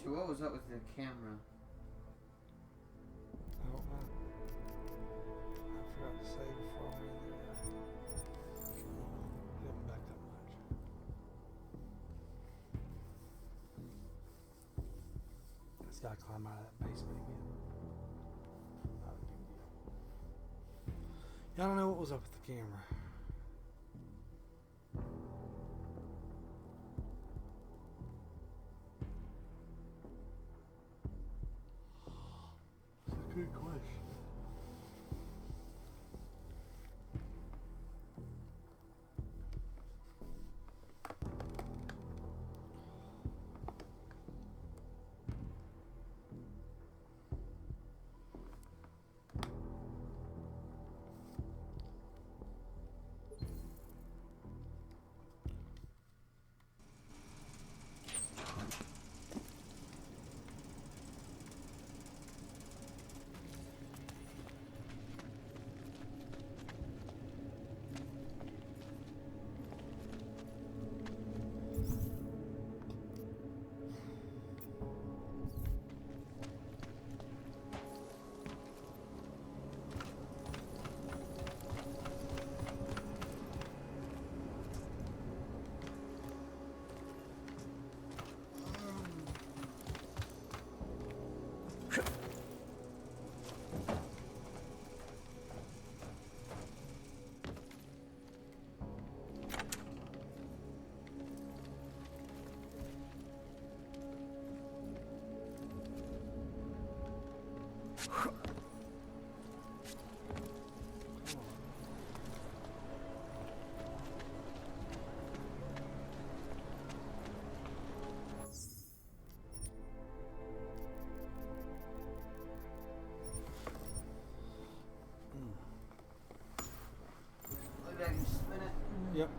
So what was up with the camera? I don't know. I forgot to say before I went in there. Haven't backed up much. Just gotta climb out of that basement again. Not a big deal. Yeah, I don't know what was up with the camera. Good question. Look back and spin it. Yep.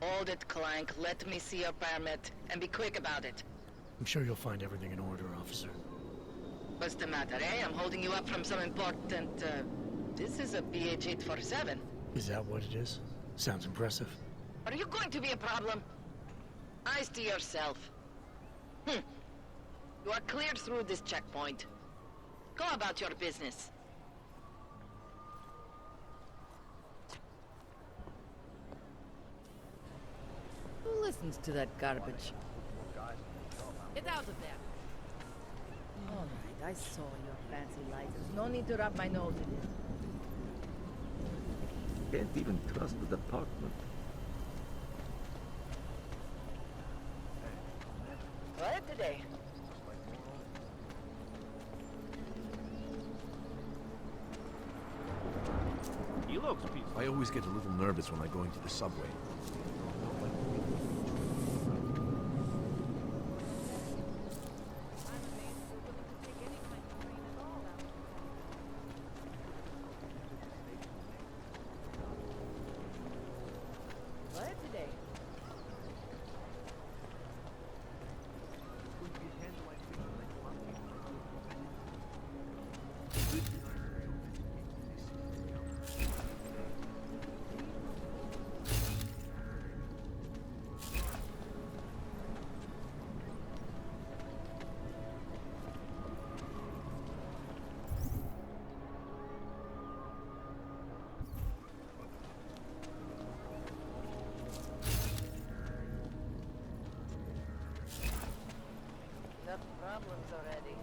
Hold it, Clank. Let me see your permit. And be quick about it. I'm sure you'll find everything in order, officer. What's the matter, eh? I'm holding you up from some important, This is a BH-847. Is that what it is? Sounds impressive. Are you going to be a problem? Eyes to yourself. You are cleared through this checkpoint. Go about your business. Who listens to that garbage? Get out of there. All right, I saw your fancy license. No need to rub my nose in it. Can't even trust the department. What today? He looks peaceful. I always get a little nervous when I go into the subway. What today? Got problems already.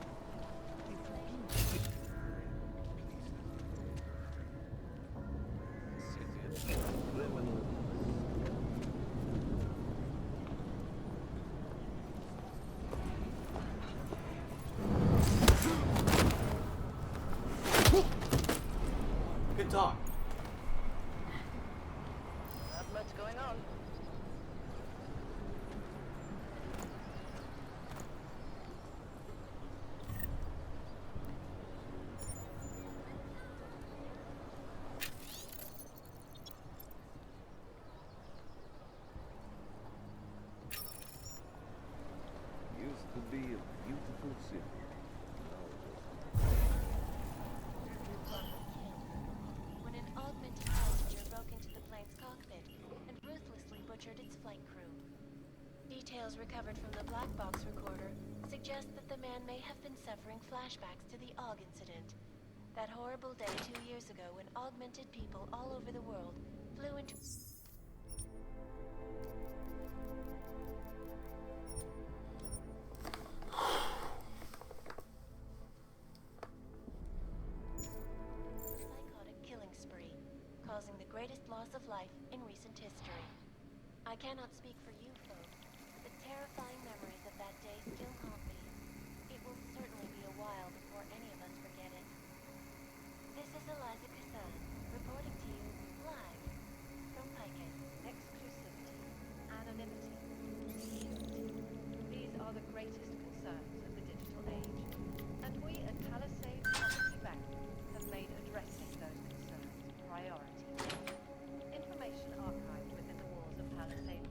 to be a beautiful city. When an augmented passenger broke into the plane's cockpit and ruthlessly butchered its flight crew. Details recovered from the black box recorder suggest that the man may have been suffering flashbacks to the AUG incident. That horrible day 2 years ago when augmented people all over the world flew into... psychotic killing spree, causing the greatest loss of life in recent history. I cannot speak for you folks, but terrifying memories of that day still haunt me. It will certainly be a while before any of us forget it. This is Eliza Kassan, reporting to you live from Pike. Exclusivity, anonymity, security. These are the greatest concerns of the digital age. And we at Palisade Property Bank have made addressing those concerns a priority. Information archived within the walls of Palisade.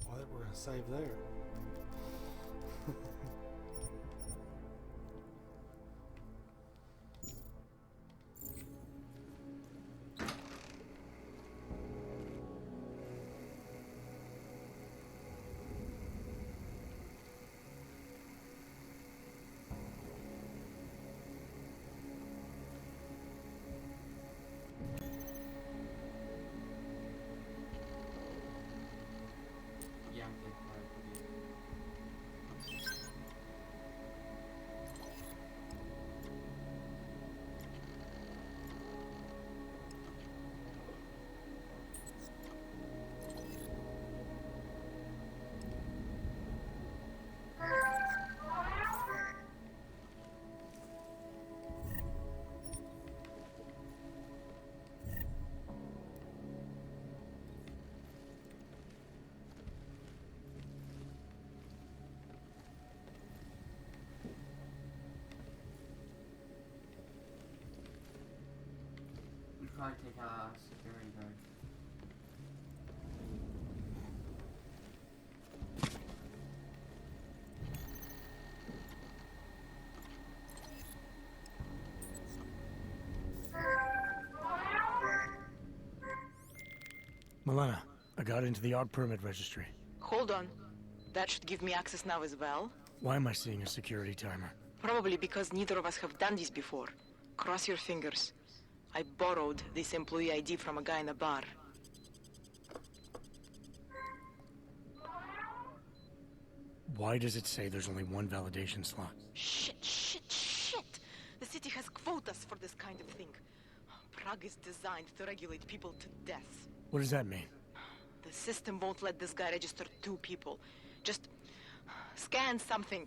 Well, I think we're going to save there. Yeah, I'm good. We should probably take a security guard. Milena, I got into the AUG permit registry. Hold on. That should give me access now as well. Why am I seeing a security timer? Probably because neither of us have done this before. Cross your fingers. I borrowed this employee ID from a guy in a bar. Why does it say there's only one validation slot? Shit! The city has quotas for this kind of thing. Prague is designed to regulate people to death. What does that mean? The system won't let this guy register 2 people. Just scan something.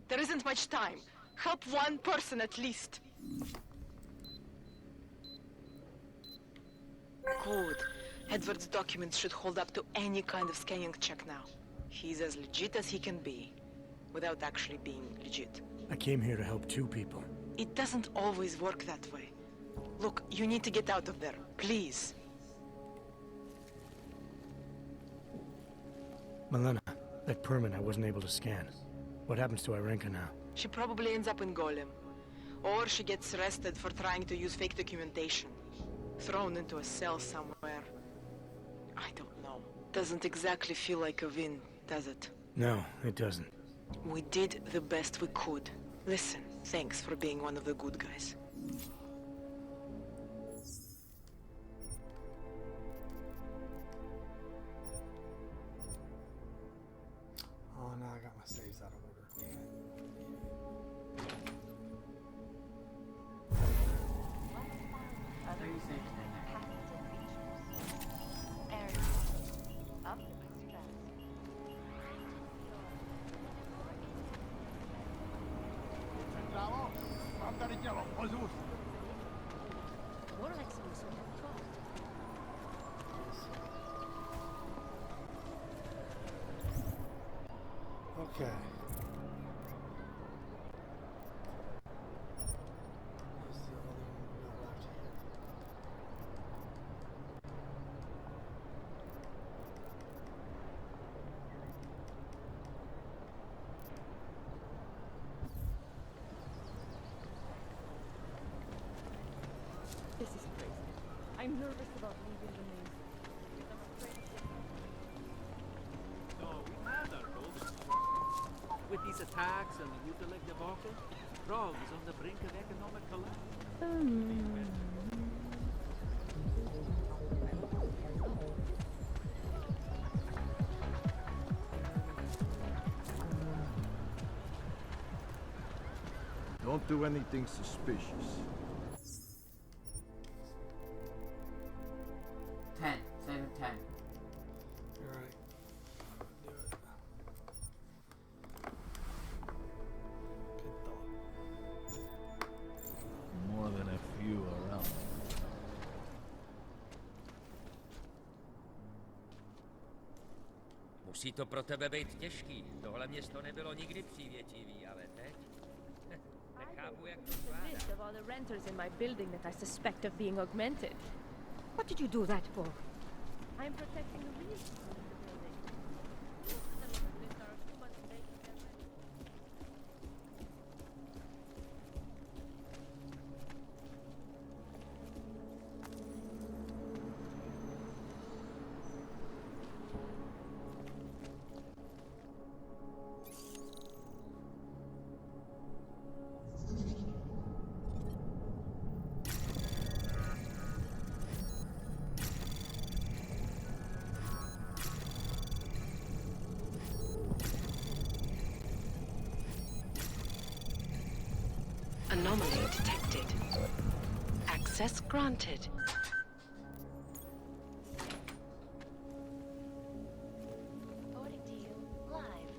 There isn't much time. Help one person at least. Good. Edward's documents should hold up to any kind of scanning check now. He's as legit as he can be, without actually being legit. I came here to help 2 people. It doesn't always work that way. Look, you need to get out of there, please. Milena, that permit I wasn't able to scan. What happens to Irenka now? She probably ends up in Golem. Or she gets arrested for trying to use fake documentation. Thrown into a cell somewhere. I don't know. Doesn't exactly feel like a win, does it? No, it doesn't. We did the best we could. Listen, thanks for being one of the good guys. Oh, now I got my saves out of order. Other usage More like some sort of cult. Okay. Where's the other one we got left here? nervous about leaving the main. I'm afraid of No, we've had our golden with these attacks and the Uteleg debacle, Prague is on the brink of economic collapse. Don't do anything suspicious. 10. Save him 10. You're right. Do it. Good thought. More than a few around. Musí to pro tebe být těžký. Tohle město nebylo nikdy přívětivý, ale teď... Nechápu, jak to The zvládá. list of all the renters in my building that I suspect of being augmented. What did you do that for? I'm protecting the real people in the building. Most of them on the list are a few months vacant already. Anomaly detected. Access granted. Reporting to you live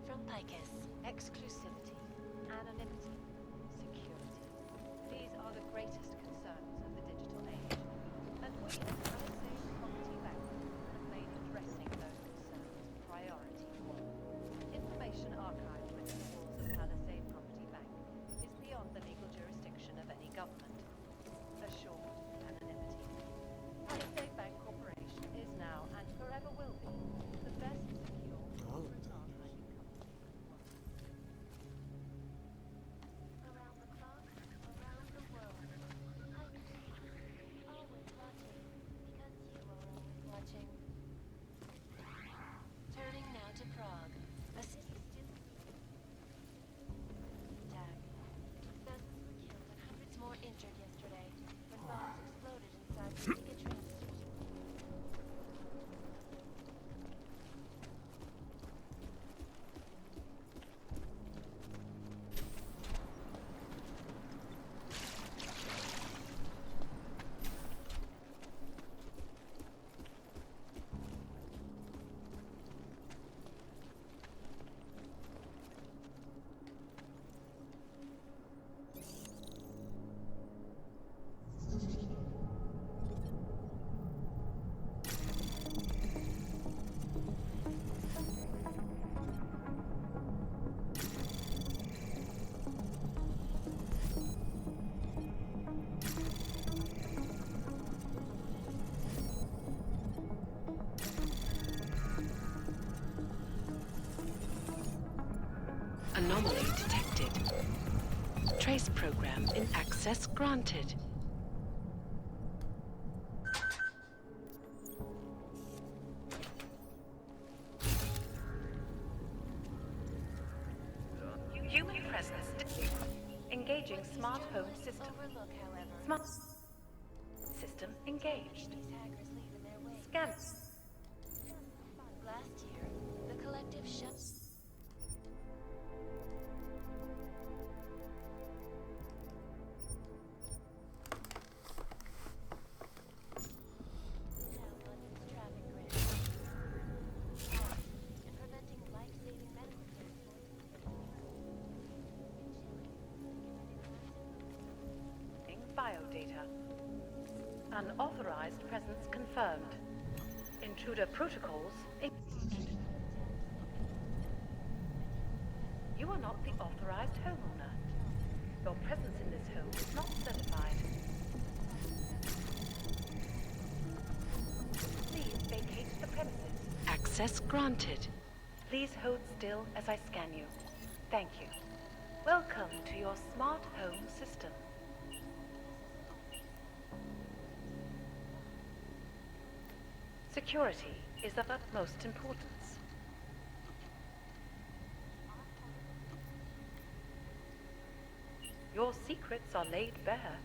from Picus. Exclusivity, anonymity, security. These are the greatest concerns of the digital age. And we at Palisade Property Bank have made addressing those concerns priority one. Information archived within the walls of Palisade Property Bank is beyond the legal jurisdiction of any government. Assured anonymity. Palisade Bank Corporation is now and forever will be the best secure corporate archiving company. Around the clock, around the world. Picus. Always watching, because you are always watching. Turning now to Prague, a city still attack. Dozens were killed and hundreds more injured yesterday when bombs exploded inside the Riga transit station. Anomaly detected. Trace program in access granted. Human presence. Engaging smart home system. Overlook, however. Smart system engaged. These hackers leave in their wake. Scan. Last year, the collective shut. Down London's traffic grid. And preventing life-saving medical Biodata. Unauthorized presence confirmed. Intruder protocols engaged. You are not the authorized homeowner. Your presence in this home is not certified. Please vacate the premises. Access granted. Please hold still as I scan you. Thank you. Welcome to your smart home system. Security is of utmost importance. Your secrets are laid bare.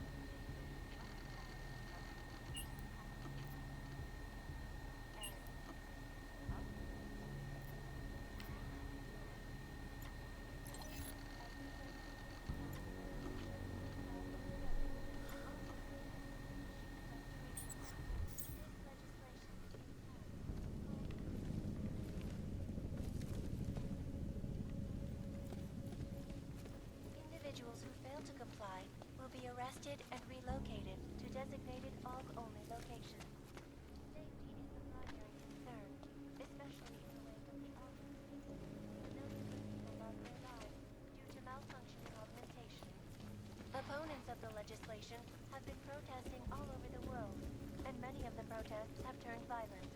Individuals who fail to comply will be arrested and relocated to designated AUG-only locations. Safety is the primary concern, especially in the wake of the AUG. Millions of people lost their lives due to malfunctioning augmentation. Opponents of the legislation have been protesting all over the world, and many of the protests have turned violent.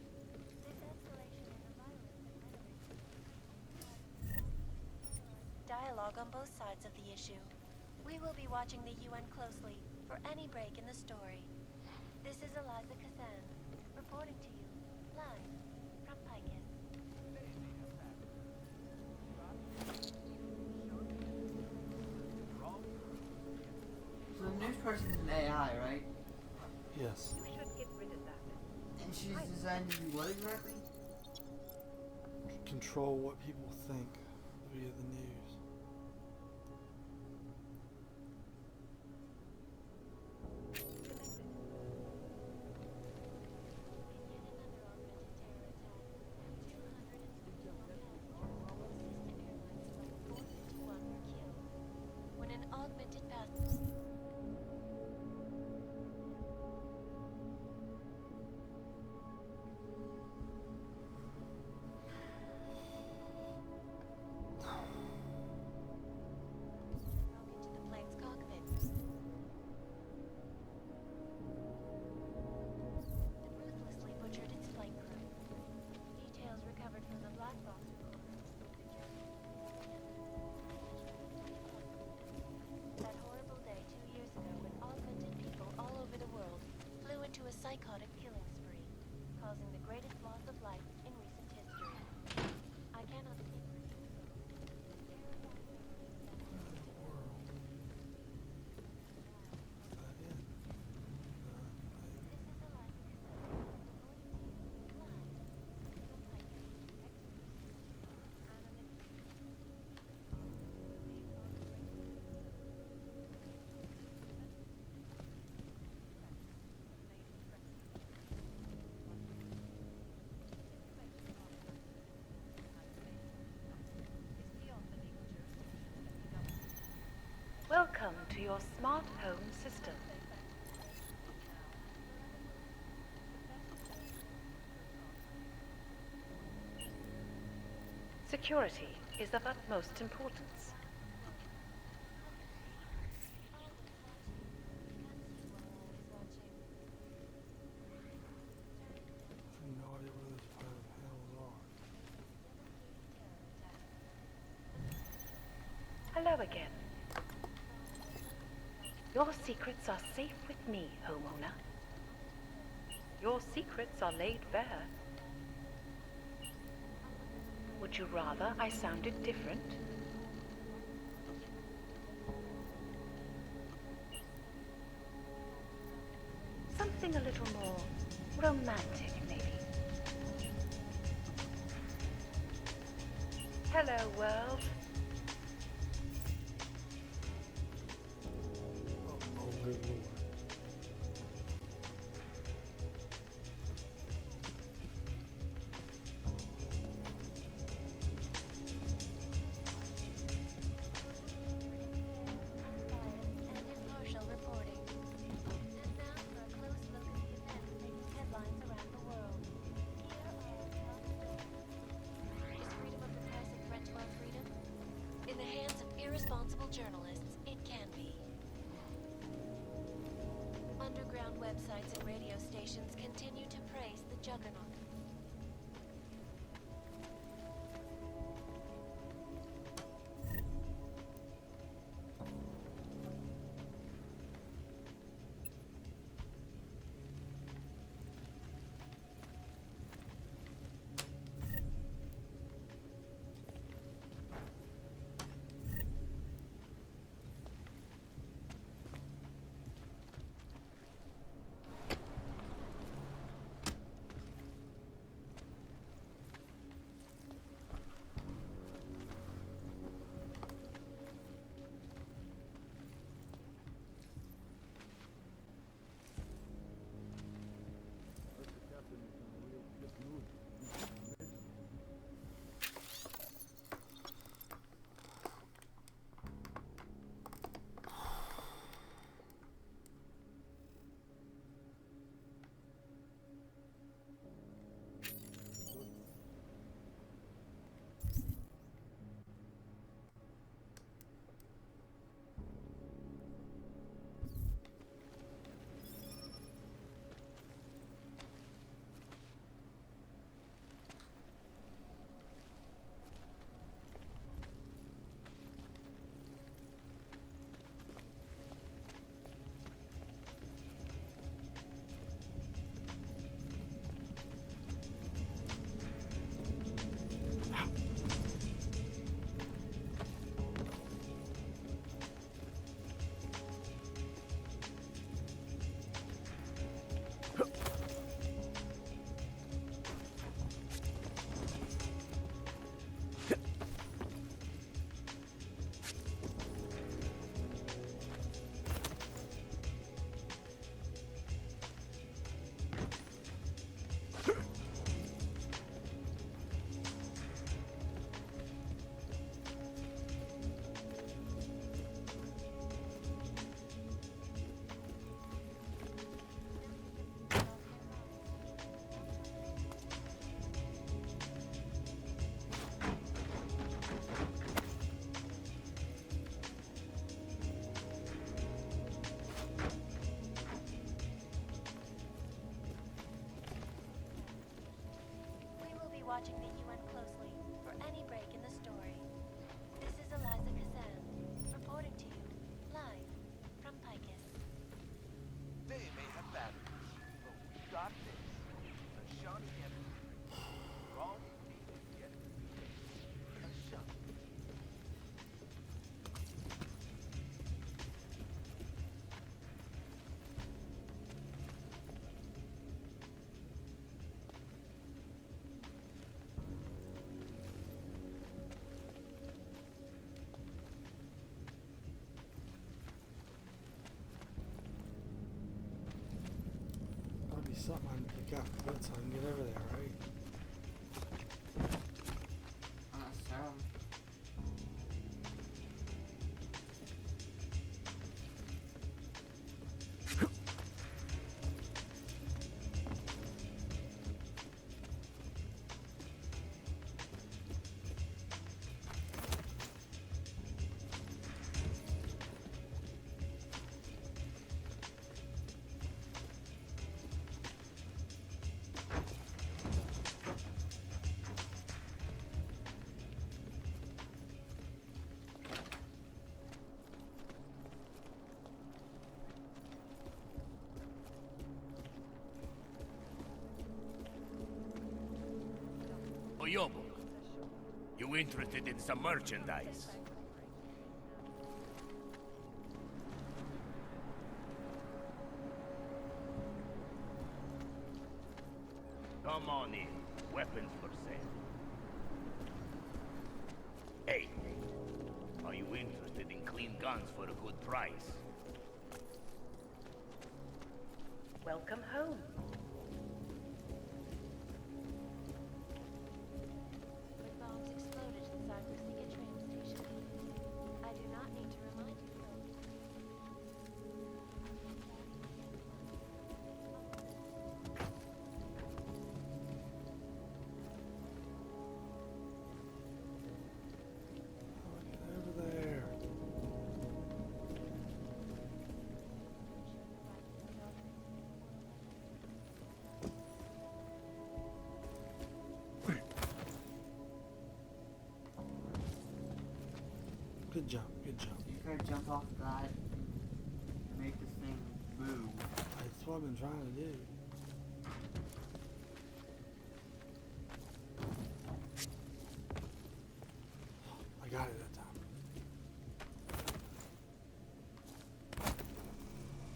This escalation in the violence and rhetoric dialogue on both sides of the issue. We will be watching the UN closely for any break in the story. This is Eliza Kazan, reporting to you, live, from Picus. So the news person's an AI, right? Yes. You should get rid of that. And she's designed to do what exactly? Control what people think via the news. When an augmented path broke into the plane's cockpit. The ruthlessly butchered its flight crew. Details recovered from the black box recorder. That horrible day 2 years ago when augmented people all over the world flew into a psychotic killing spree, causing the greatest loss of life in recent history. I cannot speak for you. Welcome to your smart home system. Security is of utmost importance. I have no idea where those private panels are. Hello again. Your secrets are safe with me, homeowner. Your secrets are laid bare. Would you rather I sounded different? Something a little more romantic, maybe. Hello, world. Oh, good lord. And impartial reporting. And now for a close look at the events making headlines around the world. Here are our top stories. Is freedom of the press a threat to our freedom? In the hands of irresponsible journalists, it can be. Underground websites and radio stations continue to praise the juggernaut. watching the UN closely for any break in the story. This is Eliza Kazan, reporting to you, live, from Picus. They may have batteries, but we got this. A Shawnee empty. Wrong people yet to be. A Shawnee. That'd be something I can pick up the bit so I can get over there, right? Oyobo, you interested in some merchandise? Come on in. Weapons for sale. Hey, are you interested in clean guns for a good price? Welcome home. When bombs exploded inside Lucia train station. I do not need to remind you, folks. Over there. Good jump, good jump. You gotta jump off that and make this thing move. That's what I've been trying to do. I got it that time.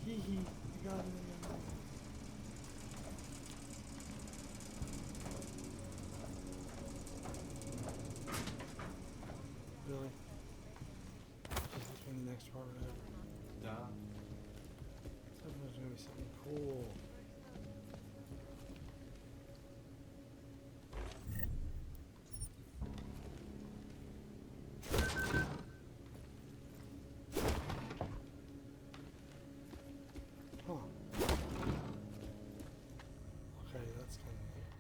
Hee hee, I got it. Really? Just between the next part and over. Duh. There's gonna be something cool. Huh. Okay, that's kind of neat.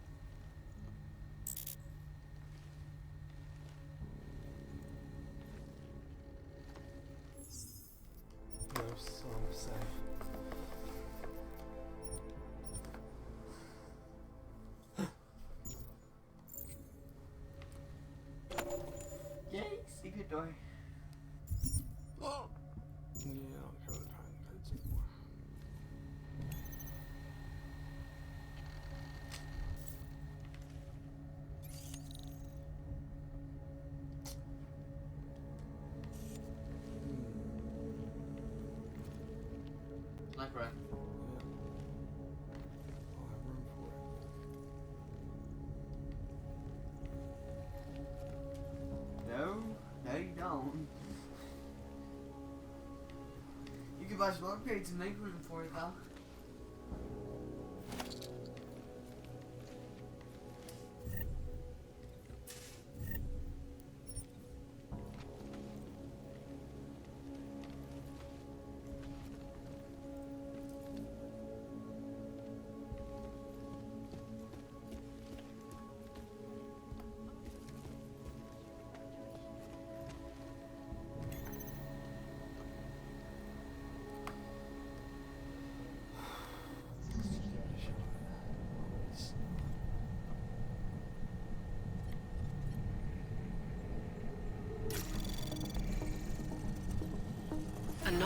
No, so safe. Yay, secret door. Yeah, I don't care what the time codes anymore. Like right. I'll have room for it. No, no you don't. You can buy some upgrades and make room for it though.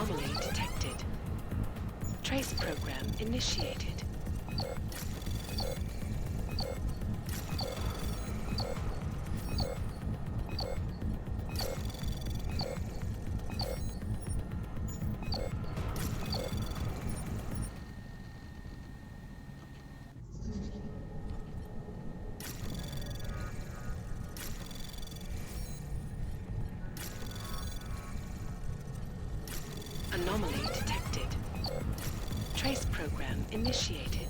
Anomaly detected. Trace program initiated. Anomaly detected. Trace program initiated.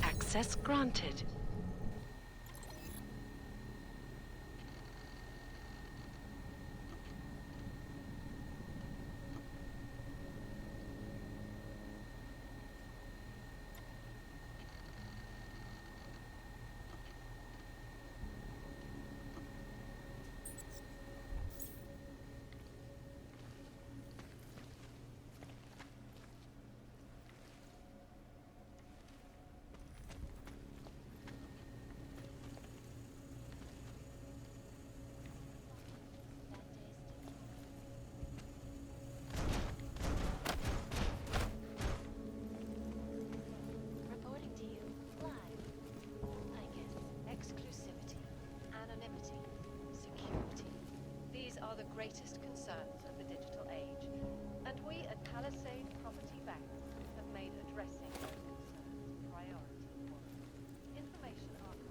Access granted. Reporting to you live. I guess exclusivity, anonymity, security. These are the greatest concerns of the digital age, and we at Palisade Property Bank have made addressing those concerns priority one. Information archive.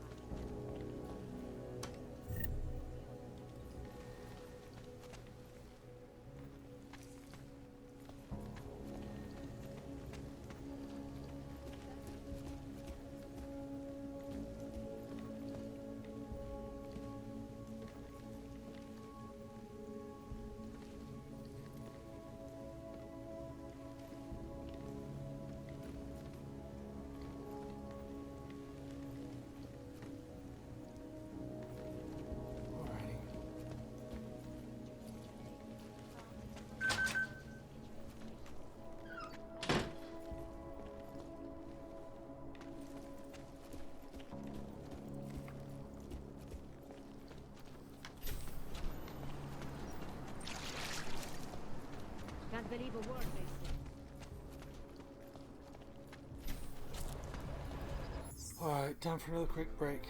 Can't believe a word they say. Alright, time for another quick break.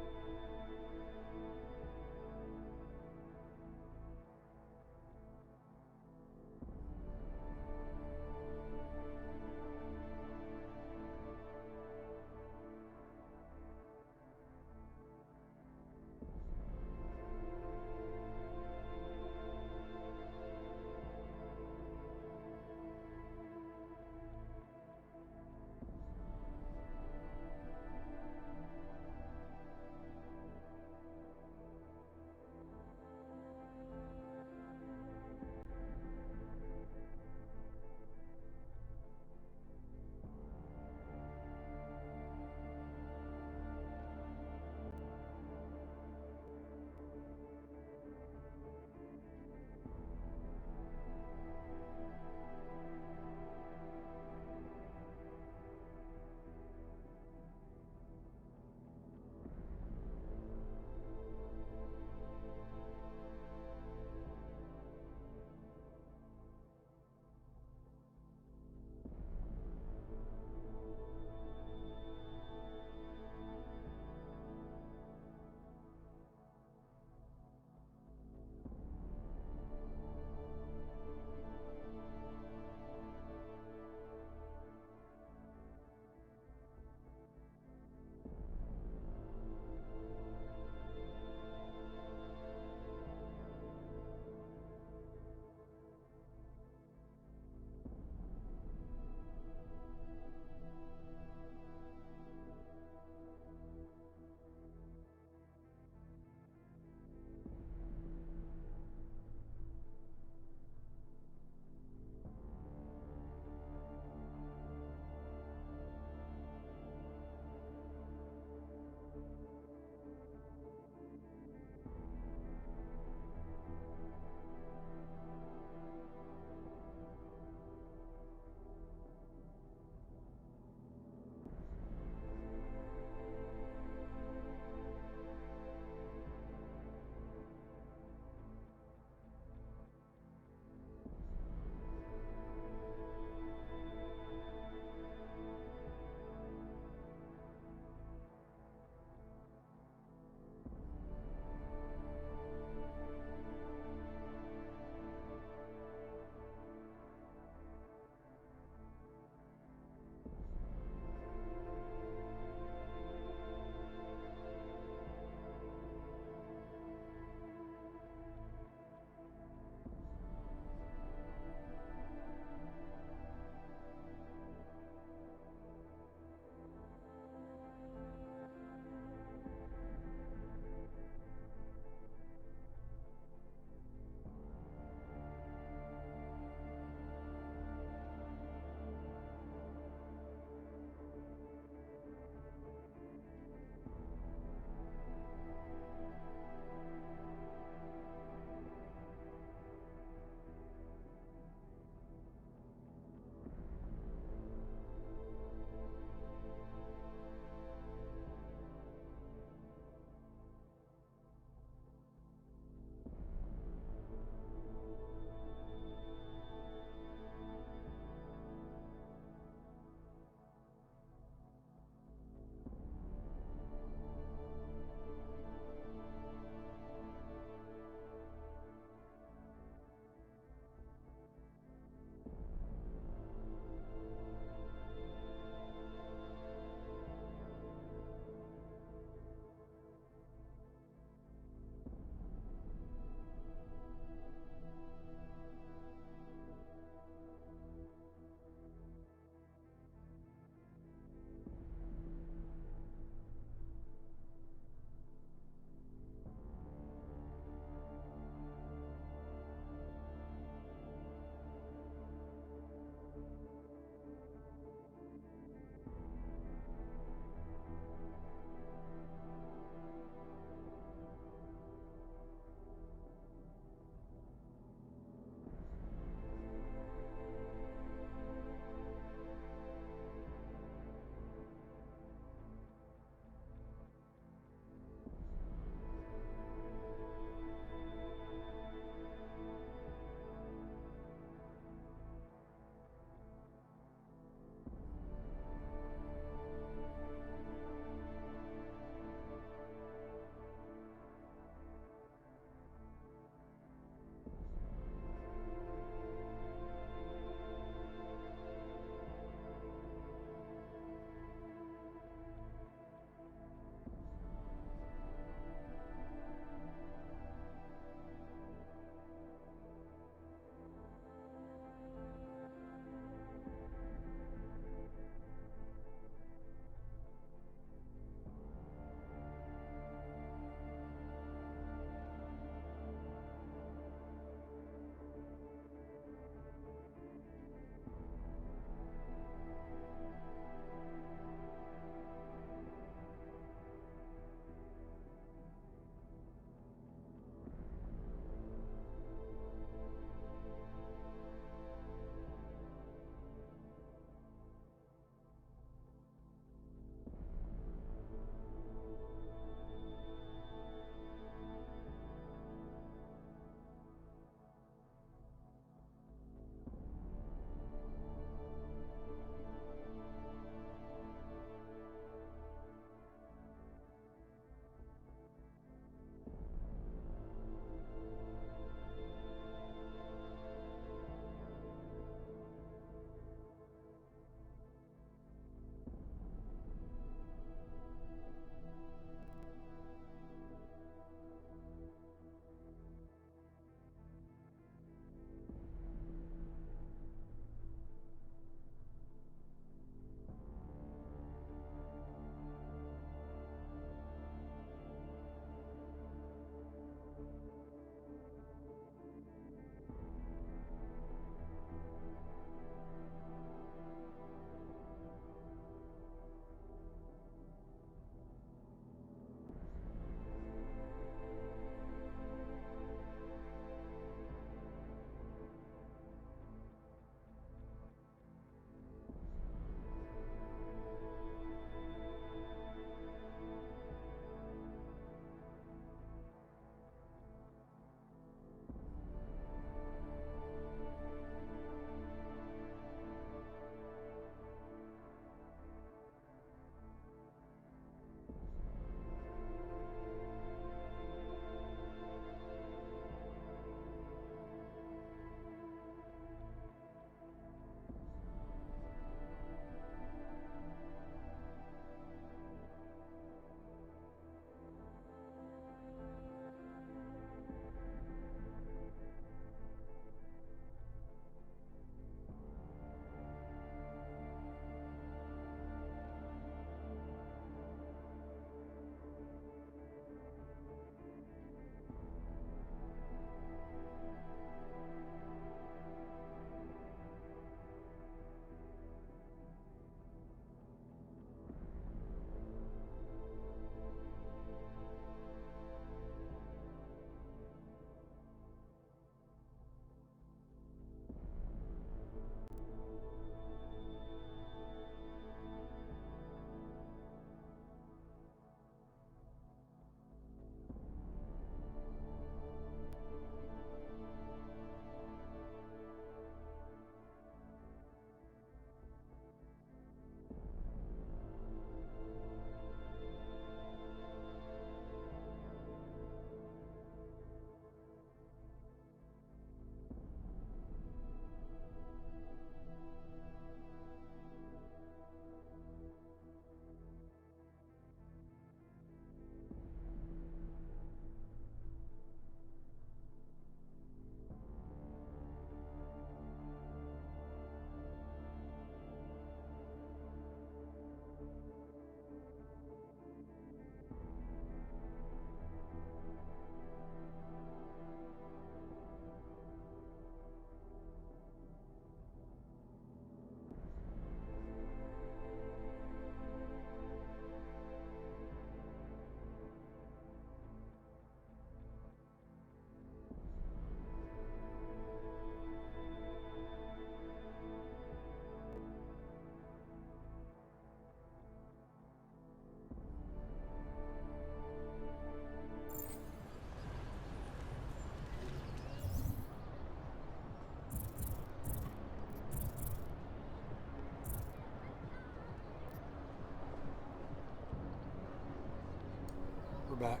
we're back.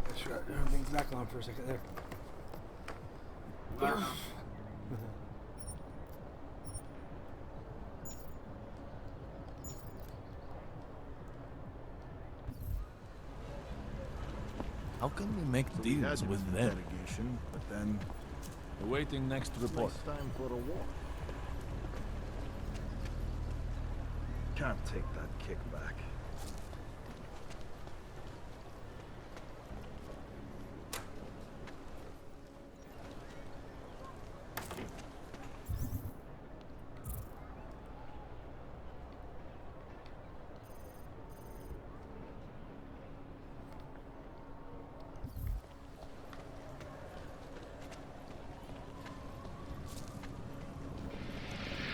Make sure everything's back on for a second there. How can we make deals with them? Delegation, but then awaiting next report. It's time for a walk. Can't take that kickback.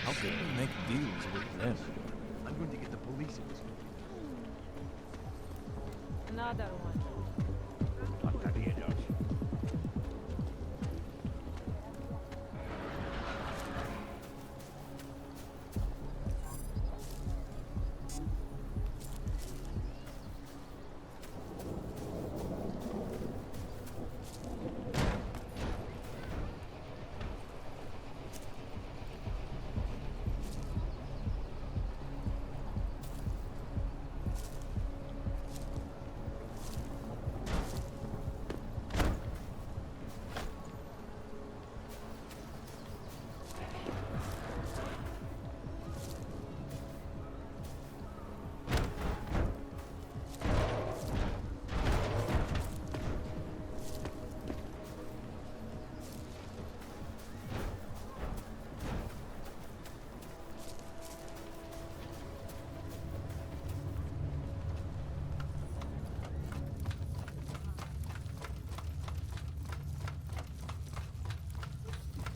How can we make deals with them? I'm going to get the police in this. Another one.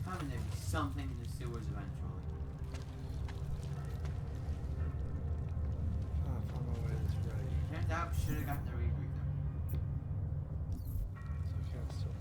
Probably there'd be something in the sewers eventually. Trying to find my way to this road. Turns out we should have got the rebreather. It's okay, it's still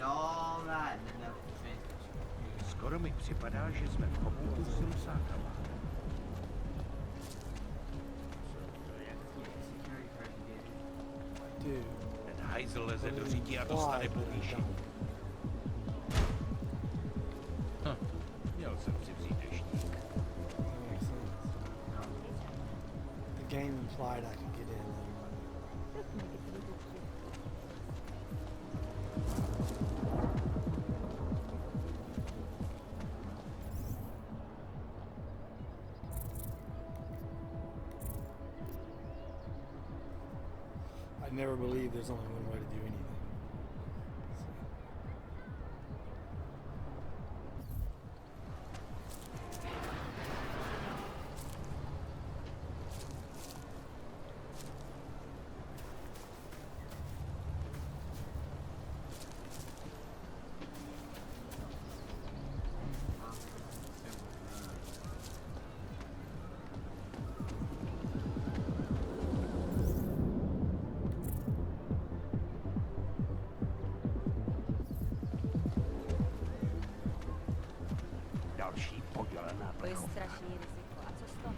all that and then they'll transmission. Skoro mi připadá, že jsme v chomotu s rusákama. Dude. Ten hajzl leze do řídí a dostane povýšení. Měl jsem si vzít deštník. The game implied I could get in. I never believe there's only one way to do anything. Další podělená To je strašný riziko. A co z toho?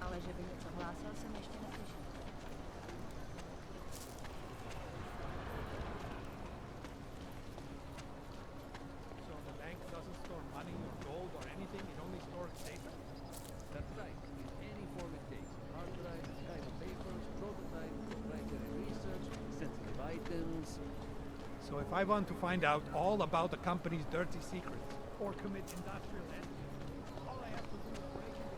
Ale že by něco hlásil, jsem ještě neslyšel. So the bank doesn't store money or gold or anything, it only stores data? That's right, in any form it takes. Hard drives, kind of papers, prototypes, proprietary research, sensitive items. So if I want to find out all about the company's dirty secrets, or commit industrial espionage, all I have to do is break into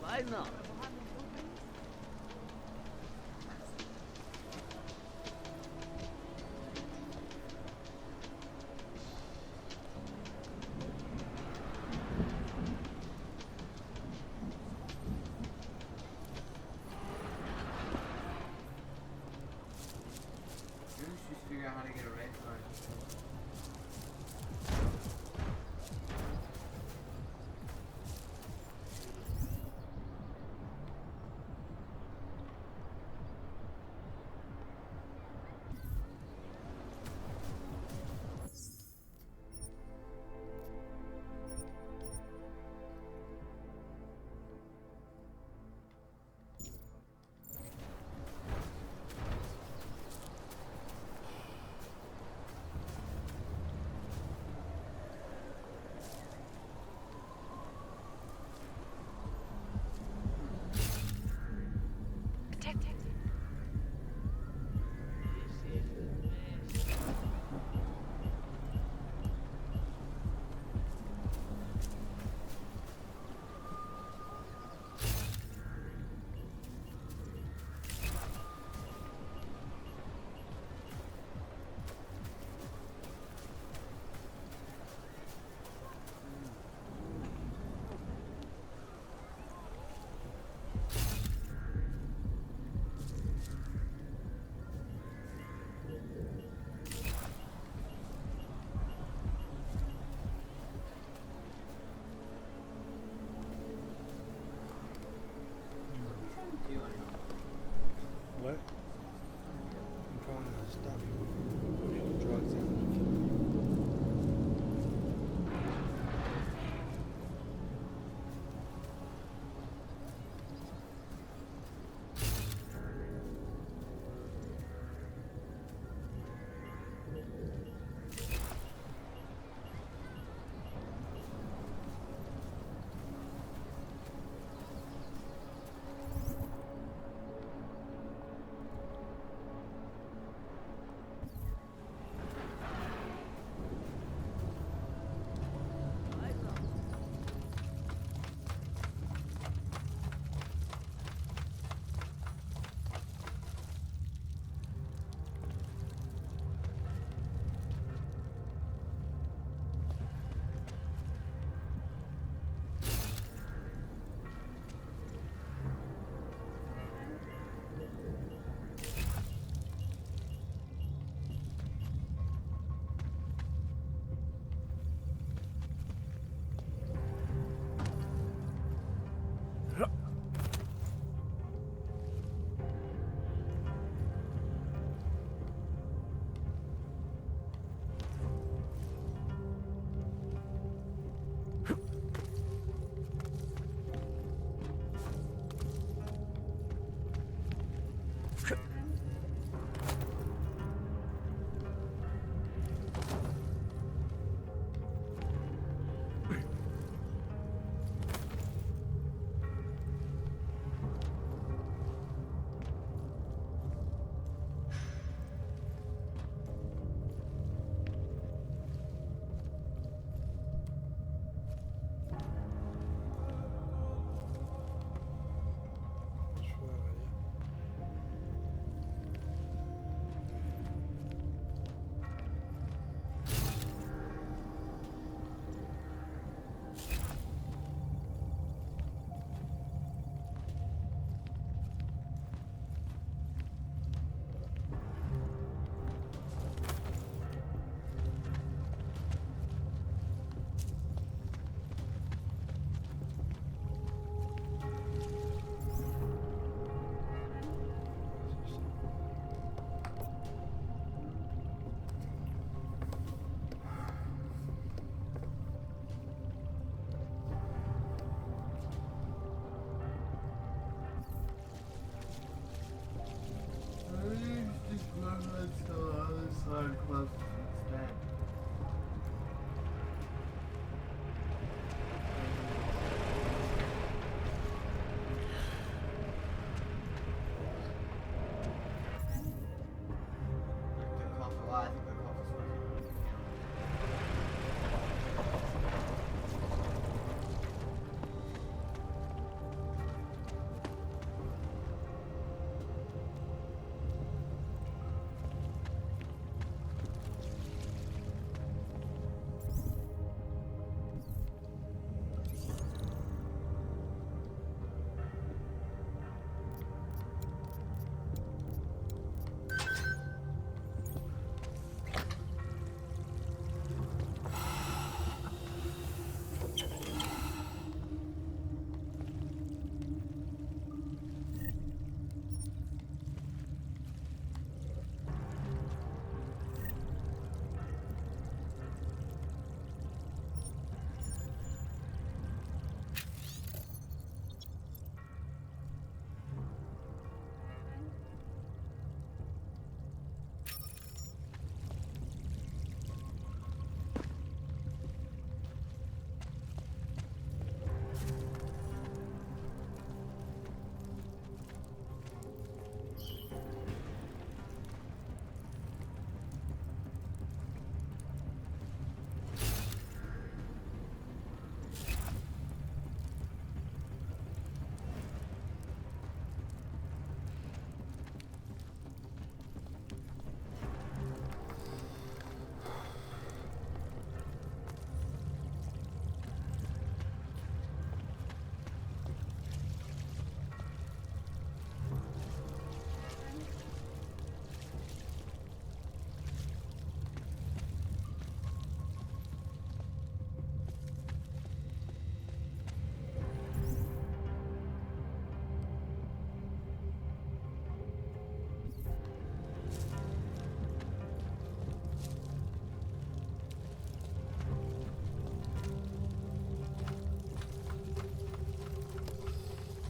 Why not? Let's just figure out how to get a red card.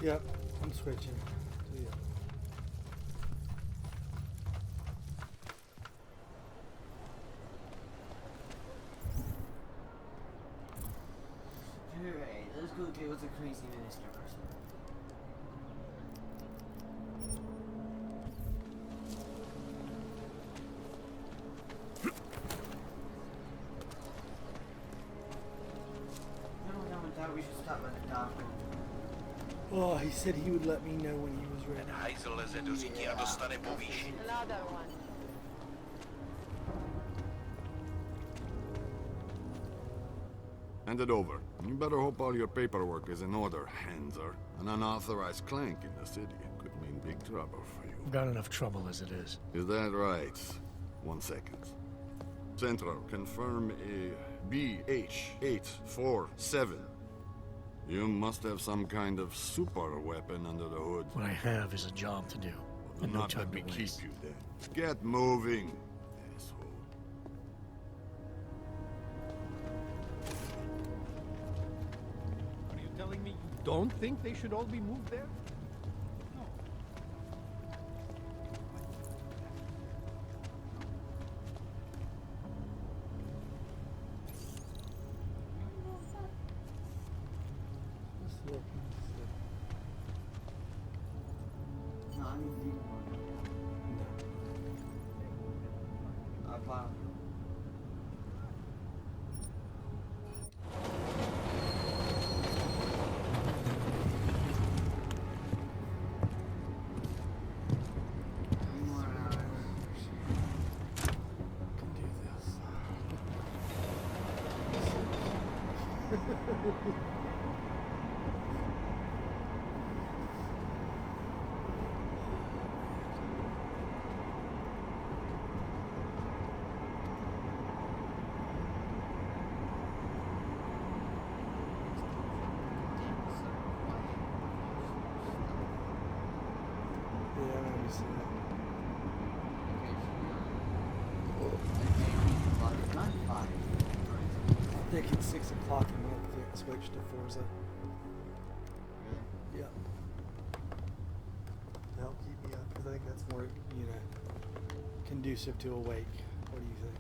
Yep, I'm switching. Yeah. Alright, let's go deal with the crazy minister person. We should stop by the doctor. Oh, he said he would let me know when he was ready. Hajzl leze do říky a dostane povýšení. Another one. Hand it over. You better hope all your paperwork is in order, Hanser. An unauthorized clank in the city could mean big trouble for you. Got enough trouble as it is. Is that right? 1 second. Central, confirm BH-847. You must have some kind of super weapon under the hood. What I have is a job to do. Do And no not time let me to keep waste. you then. Get moving, asshole. Are you telling me you don't think they should all be moved there? No. No, I need these ones. Wow. I think it's 6 o'clock and we'll have to switch to Forza. Yeah. To help keep me up, because I think that's more, you know, conducive to awake. What do you think?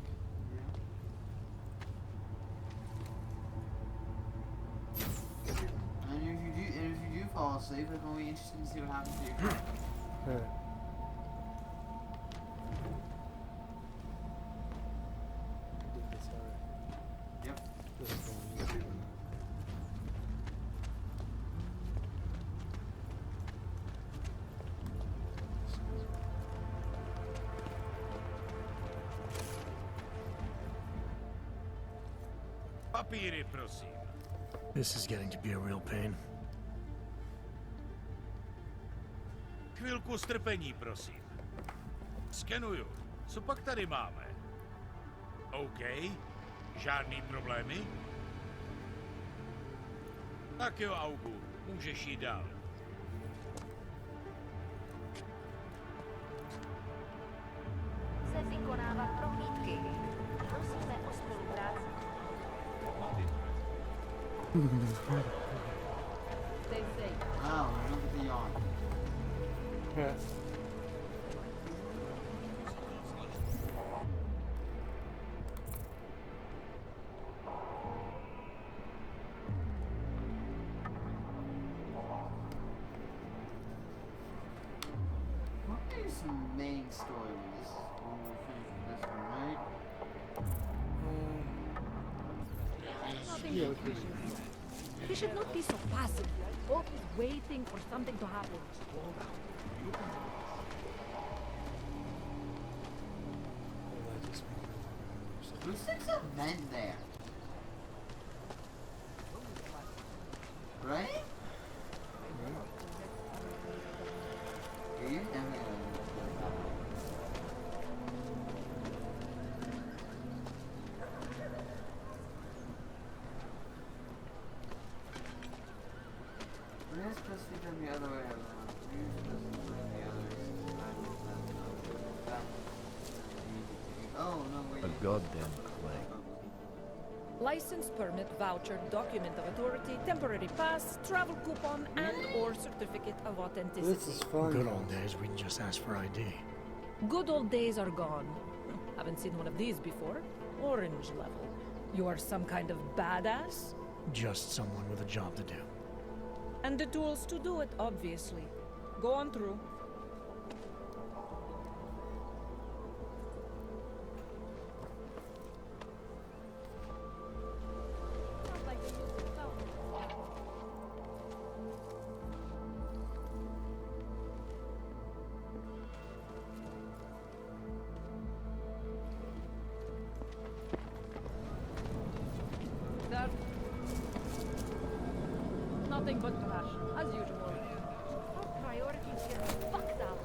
And if you do fall asleep, it's gonna be interesting to see what happens to your car. Alright. Did this already. Yep. This is the one you do. Papíry, prosím. This is getting to be a real pain. Chvilku strpení, prosím. Skenuju. Co pak tady máme? OK. Žádný problémy? Tak jo, Augu. Můžeš jít dál. Se vykonávat prohlídky. Prosíme o spolupráci. Stay safe. Oh, look at the yawn. Yeah. What is the main story with this when we finish with this one, right? Nothing Yeah, suspicious. He should not be so passive. Always waiting for something to happen. Who sticks up men there? Right? Yeah, you're definitely We're supposed to be done the other way around. We're supposed to be doing the others. Oh, no, wait. A goddamn clank. License, permit, voucher, document of authority, temporary pass, travel coupon, and or certificate of authenticity. This is fun. Good old days, we'd just ask for ID. Good old days are gone. Haven't seen one of these before. Orange level. You are some kind of badass? Just someone with a job to do. And the tools to do it, obviously. Go on through. Nothing but trash, as usual. Our priorities here are fucked up.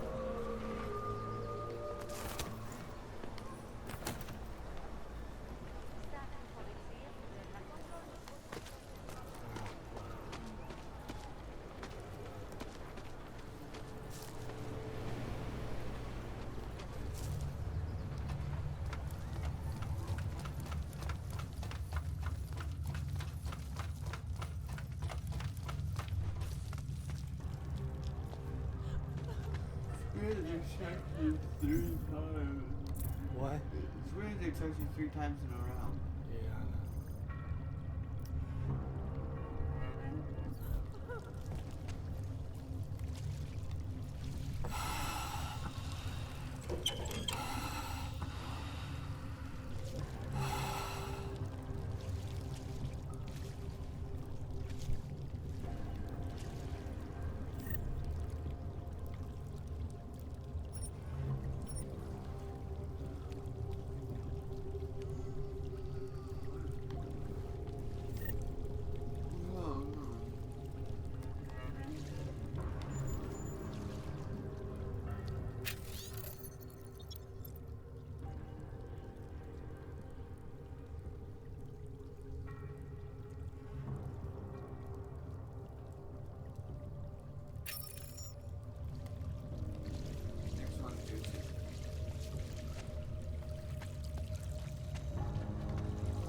What? It's weird they took you 3 times in a row. Yeah, I know. Next one's juicy.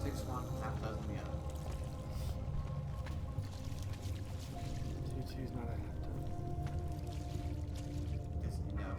6 1, half dozen the other. 2-2's not a half time. Yes, you know.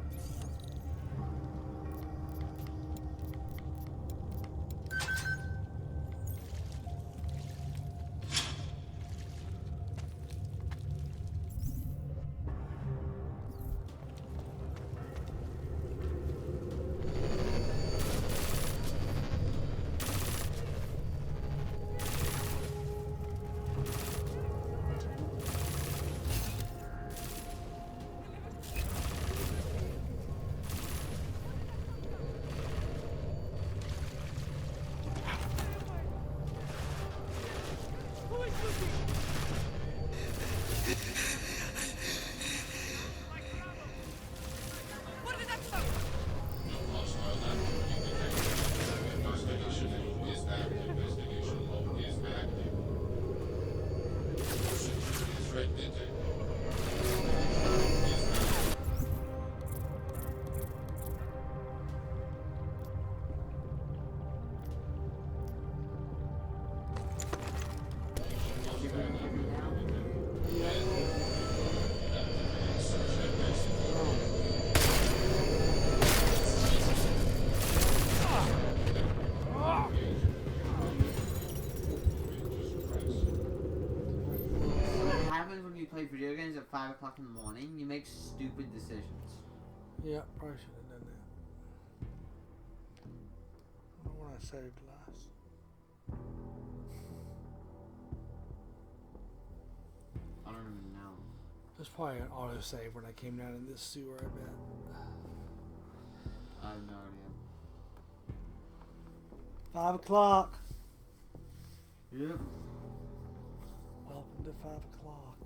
What happens when you play video games at 5 o'clock in the morning? You make stupid decisions. Yeah, probably should have done that. I don't know what I saved last. I don't even know. There's probably an autosave when I came down in this sewer, I bet. I have no idea. 5 o'clock. Yep. Welcome to 5 o'clock.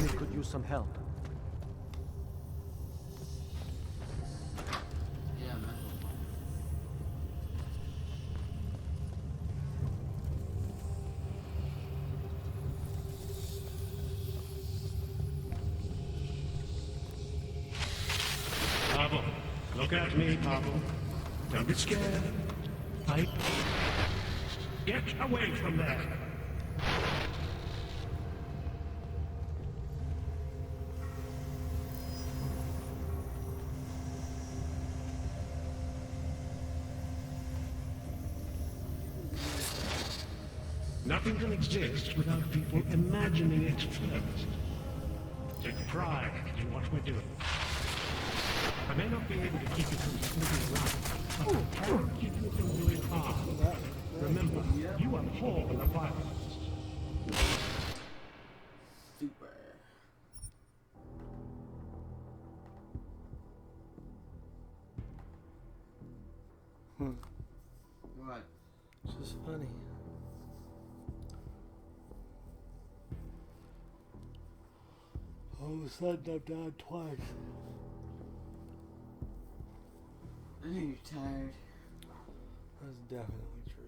We could use some help. Yeah, mental phone. Pavel, look at me, Pavel. Don't be scared. Get away from there. Nothing can exist without people imagining it first. Take pride in what we're doing. I may not be able to keep you from sneaking around, but I can keep you from doing harm. Remember, you abhor the violence. Super. What? It's just funny. All of a sudden, I've died twice. I know you're tired. That's definitely true.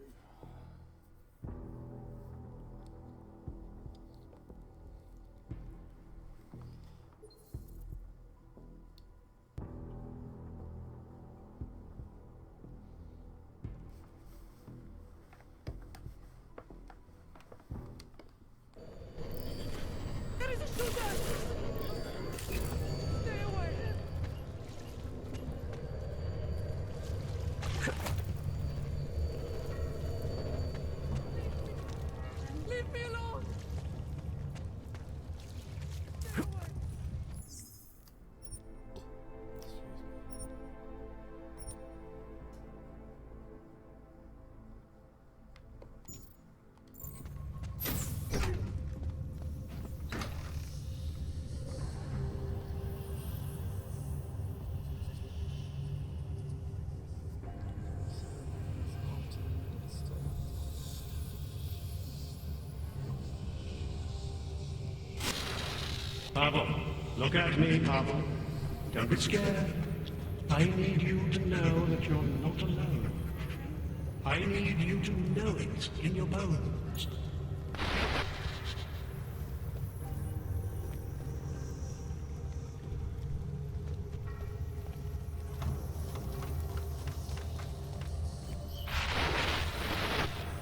There is a shooter! Stay away! Leave me alone! Stay away! Pavel, look at me, Pavel. Don't be scared. I need you to know that you're not alone. I need you to know it in your bones.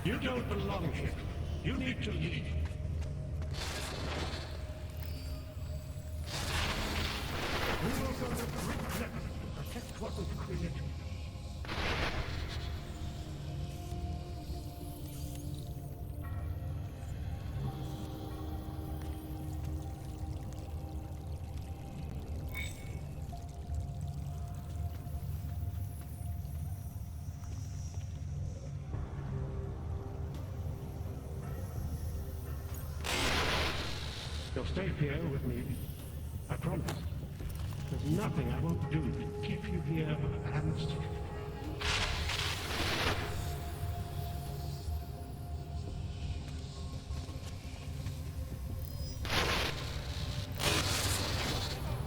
You don't belong here. You need to leave. We will go to great lengths to protect what we've created. You'll stay here with me. I promise. There's nothing I won't do to keep you here and safe.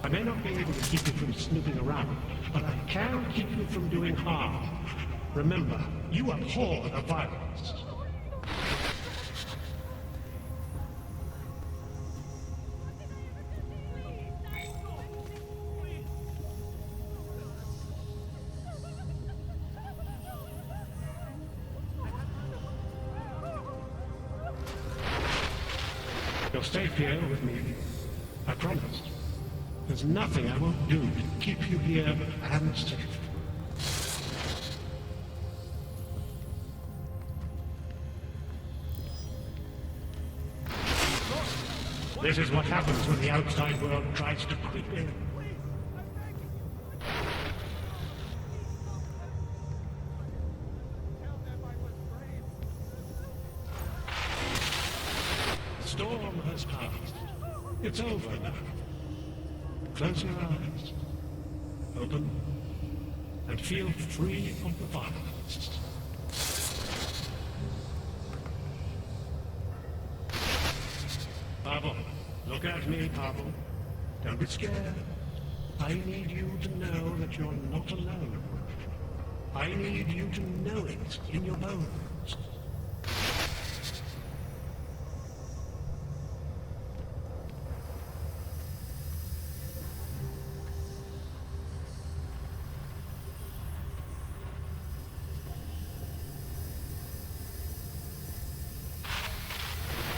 I may not be able to keep you from snooping around, but I can keep you from doing harm. Remember, you abhor the violence. You're safe here with me. I promise. There's nothing I won't do to keep you here and safe. This is what happens when the outside world tries to creep in. The storm has passed. It's over now. Close your eyes. Open. And feel free of the violence. Pavel, look at me. me, Pavel. Don't be scared. I need you to know that you're not alone. I need you to know it in your bones.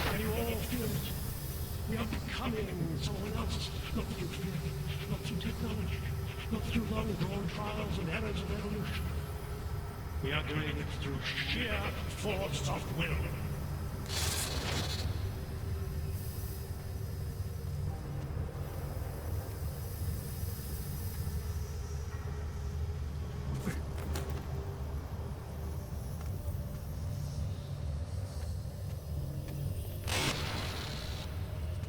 Can you all feel it? We are becoming someone else, not through fear, not through technology, not through long-drawn trials and errors of evolution. We are doing it through sheer force of will.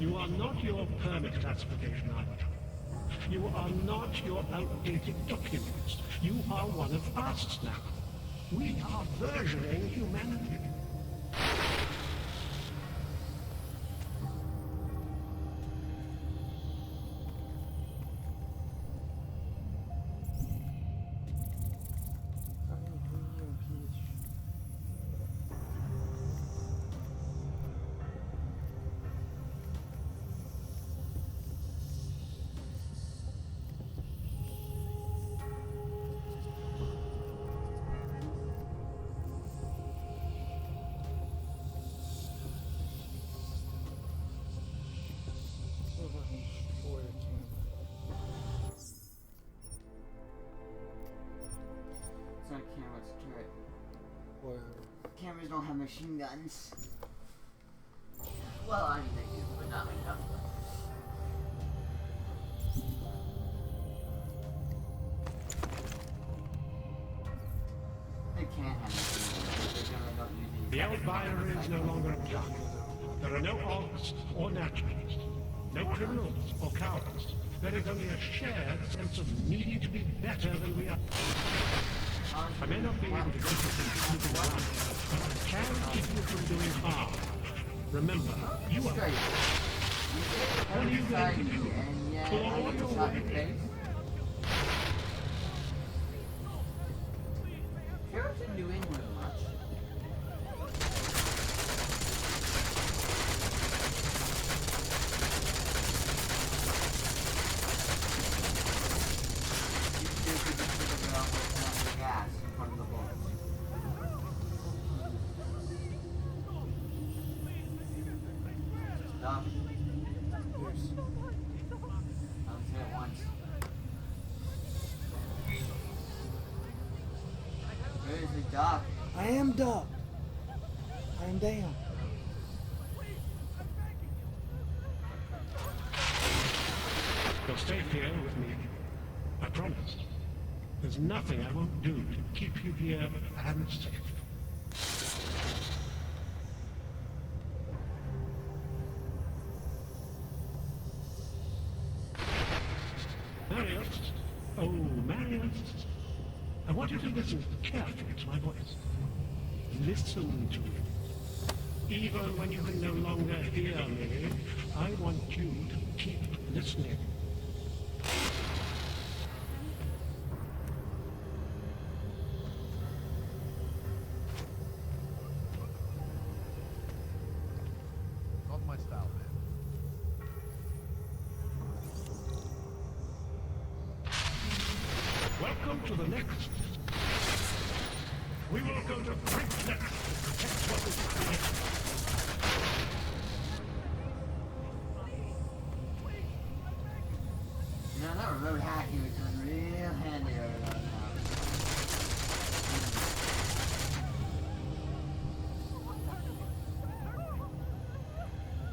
You are not your permit classification either. You are not your outdated documents. You are one of us now. We are versioning humanity. So cameras do it. Whatever. Cameras don't have machine guns. Well, I mean they do, but not enough. They can have machine guns. They generally don't use these. The Elvira is no longer a jock. There are no Oggs or naturalists, no criminals or cowards. There is only a shared sense of needing to be better than we are. I may not be able to keep you from moving around, but I can keep you from doing harm. Remember, you are... What are you going to do? Claw your way? Here's in New England much. Gas in front of the bullets. Stop. Yes. I'll say it once. Where is the doc? I am duck. I am down. You'll stay here with me. I promise. There's nothing I won't do to keep you here and safe. Marius? Oh, Marius. I want you to listen carefully to my voice. Listen to it. Even when you can no longer hear me, I want you to keep listening. Not my style, man. Welcome to the next. We will go to great lengths to protect what is created. You know, that remote hacking would come real handy over there now.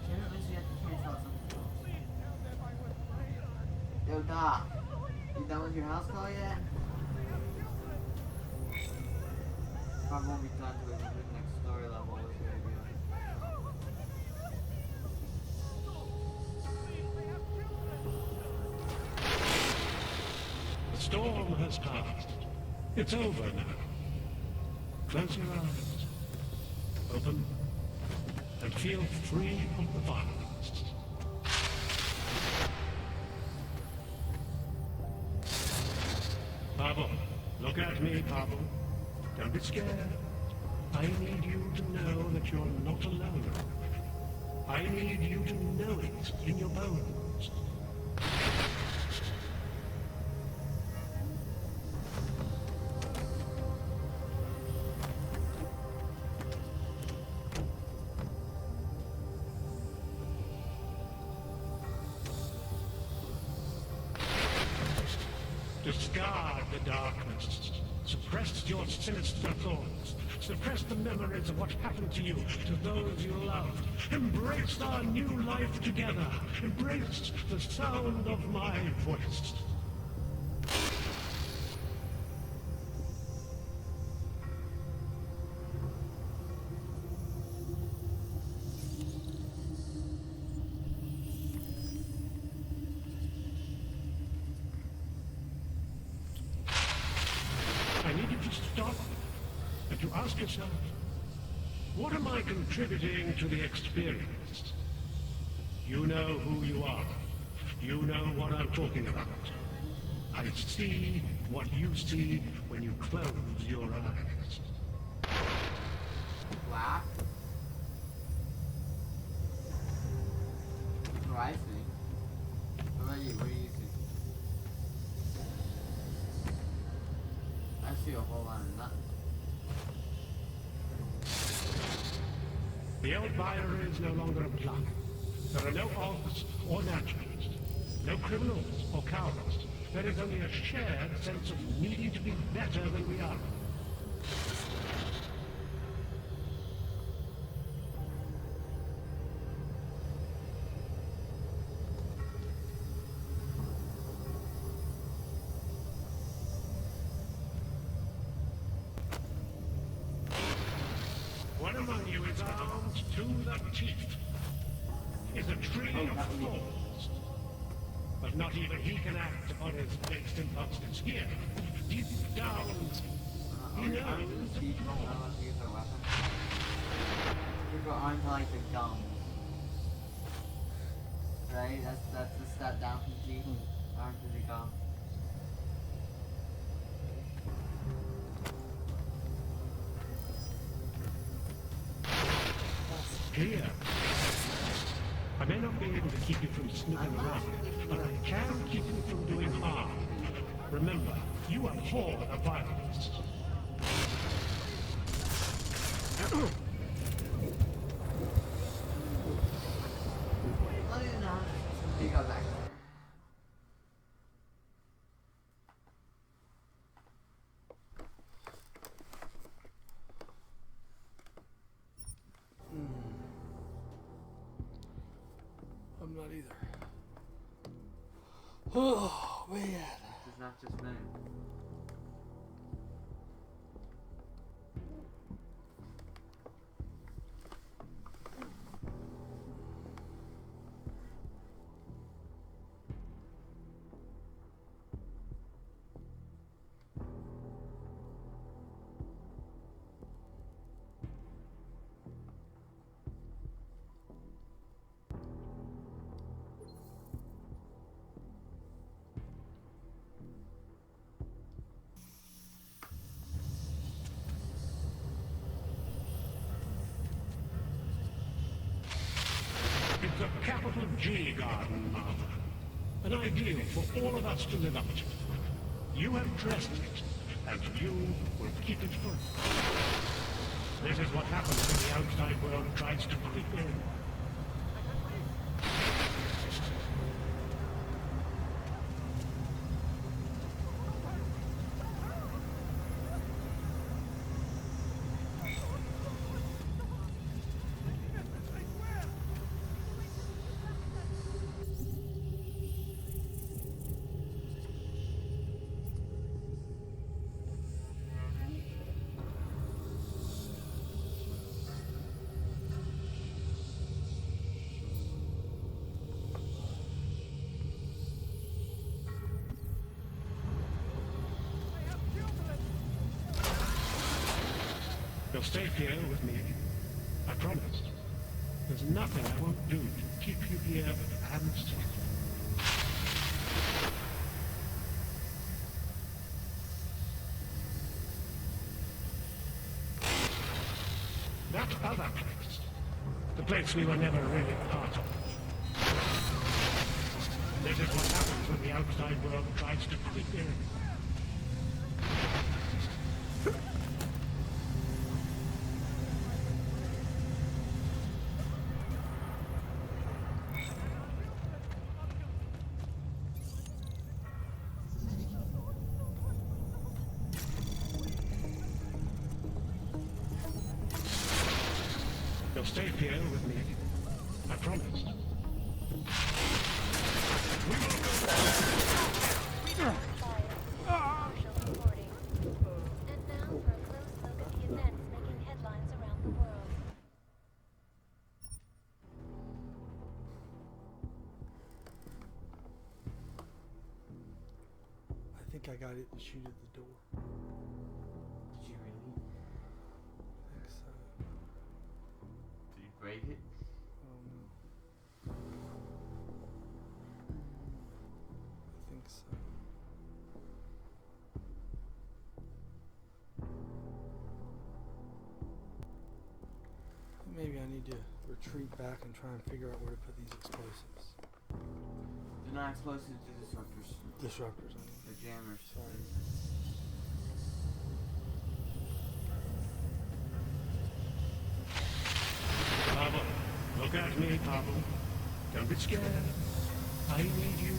Can't at least you have to cancel out something else. Yo, Doc. You done with your house call yet? Probably won't be done till the next story level is gonna be. The storm has passed. It's over now. Close your eyes. Open. And feel free of the violence. okay, Pavel. Don't be scared. I need you to know that you're not alone. I need you to know it in your bones. Discard the darkness. Suppress your sinister thoughts. Suppress the memories of what happened to you, to those you loved. Embrace our new life together. Embrace the sound of my voice. I need you to stop and to ask yourself, what am I contributing to the experience? You know who you are. You know what I'm talking about. I see what you see when you close your eyes. Black? That's what I see. What about you? What do you see? I see a whole lot of nothing. The old binary is no longer applied. There are no odds or naturals, no criminals or cowards. There is only a shared sense of needing to be better than we are. One among you is armed to the teeth. Is a tree of thorns. But not even he can act upon his based impulses. Here, deep down, he knows the flaw. People aren't like the gums. Right? That's the step down from teeth. Aren't the gums. Here. I may not be able to keep you from snooping around, but I can keep you from doing harm. Remember, you abhor the violence. You go back there. I'm not either. Oh, man. It's not just me. It's a capital G garden, Martha. An ideal for all of us to live up to. You have dressed it, and you will keep it full. This is what happens when the outside world tries to creep in. You'll stay here with me. I promise. There's nothing I won't do to keep you here and safe. other place. The place we were never really part of. This is what happens when the outside world tries to creep in. You'll stay here with me. I promise. I think I got it to shoot at the door. Did you really? I think so. Did you break it? Oh no. I think so. Maybe I need to retreat back and try and figure out where to put these explosives. They're not explosives, they're disruptors. Disruptors. They're jammers. Sorry. Pavel, look at me, Pavel. Don't be scared. I need you.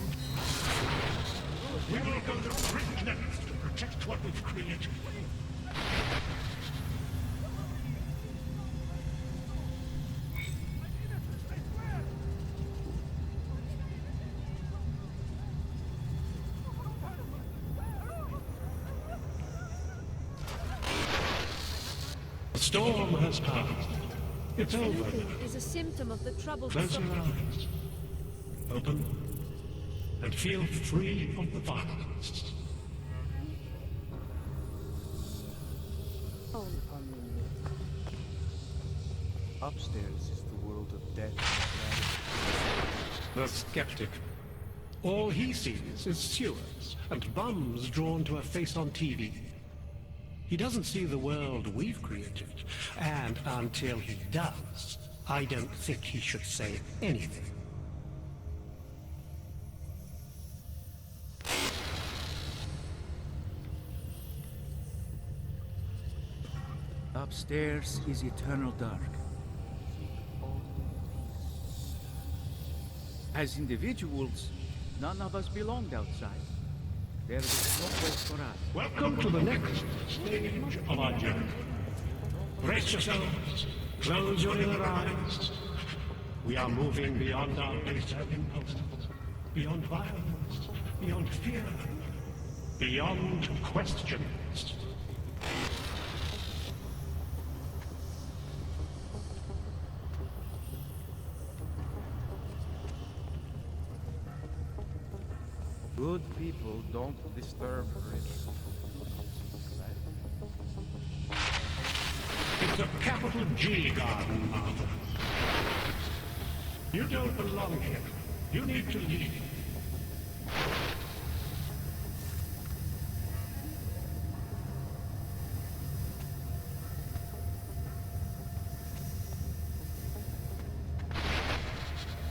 We will go to great lengths to protect what we've created. The storm has passed. It's over Sleeping now. is a symptom of the troubles. Close your eyes. Open. And feel free of the violence. Upstairs is the world of death and The skeptic. All he sees is sewers and bums drawn to a face on TV. He doesn't see the world we've created, and until he does, I don't think he should say anything. Upstairs is eternal dark. As individuals, none of us belonged outside. There was no place for us. Welcome to the next stage of our journey. Brace yourselves. Close your inner eyes. We are moving beyond our baser impulses, beyond violence, beyond fear, beyond questions. Good people don't disturb rich. It's a capital G garden, Martha. You don't belong here. You need to leave.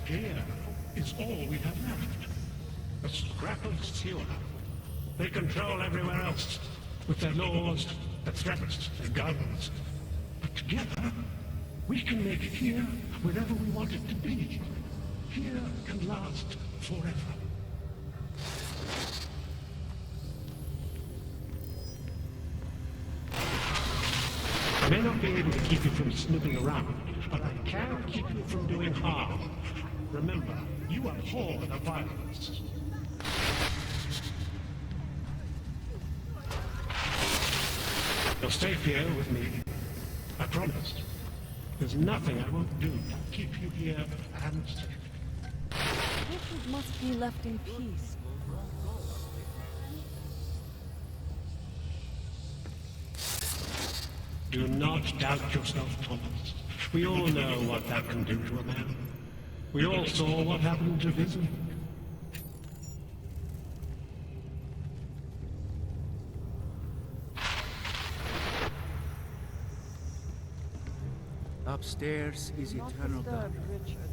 Here is all we have left. A scrap of sewer. They control everywhere else, with their laws, their threats, their guns. But together, we can make here wherever we want it to be. Here can last forever. I may not be able to keep you from snooping around, but I can keep you from doing harm. Remember, you abhor the violence. You'll stay here with me. I promise. There's nothing I won't do to keep you here and safe. Richard must be left in peace. Do not doubt yourself, Thomas. We all know what that can do to a man. We all saw what happened to Vision. Upstairs is Not eternal disturbed, darkness. Richard.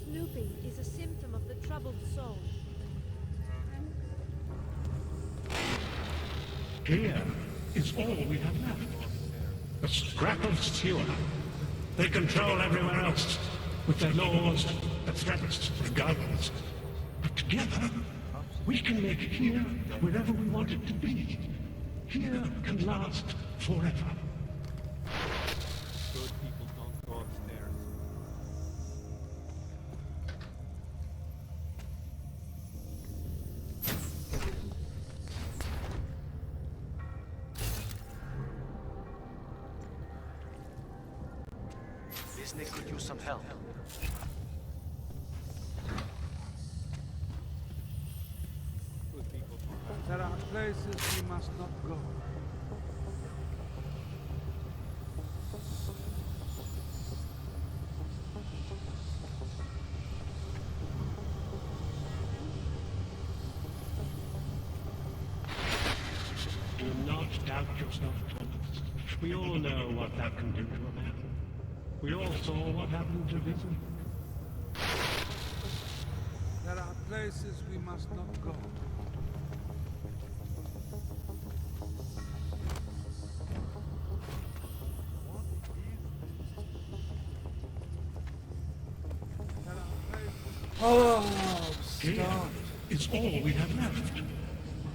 Snooping is a symptom of the troubled soul. Here is all we have left. A scrap of sewer. They control everywhere else with their laws, their threats, their guns. But together, we can make here wherever we want it to be. Here can last forever. Good people don't go upstairs. Disney could use some help. Good people don't. There are places we must not go. Do not doubt yourself, Thomas. We all know what that can do to a man. We all saw what happened to Vincent. There are places we must not go. Oh, Here stop. is all we have left.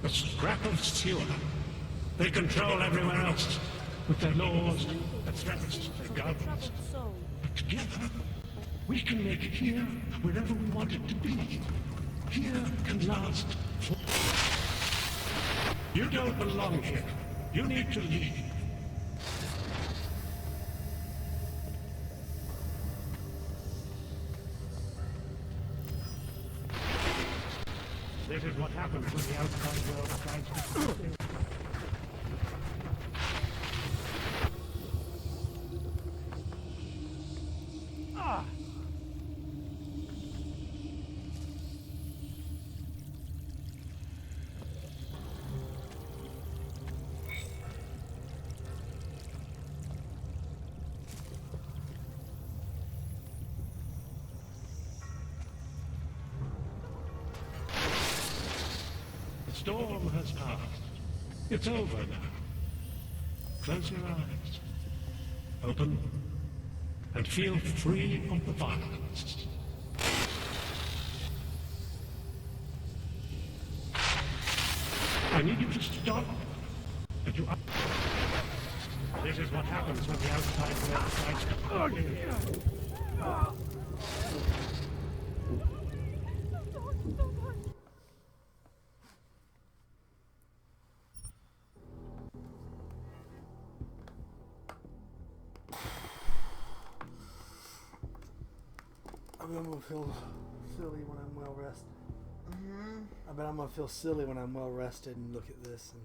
A scrap of sewer. They control everywhere else with their laws, their threats, their guns. But together, we can make here wherever we want it to be. Here can last for... You don't belong here. You need to leave. This is what happens when the outside world tries to... Ah! The storm has passed. It's over now. Close your eyes. Open and feel free of the violence. I need you to stop. And you... This is what happens when the outside world tries to... Oh, yeah. I bet I'm gonna feel silly when I'm well rested. I bet I'm gonna feel silly when I'm well rested and look at this and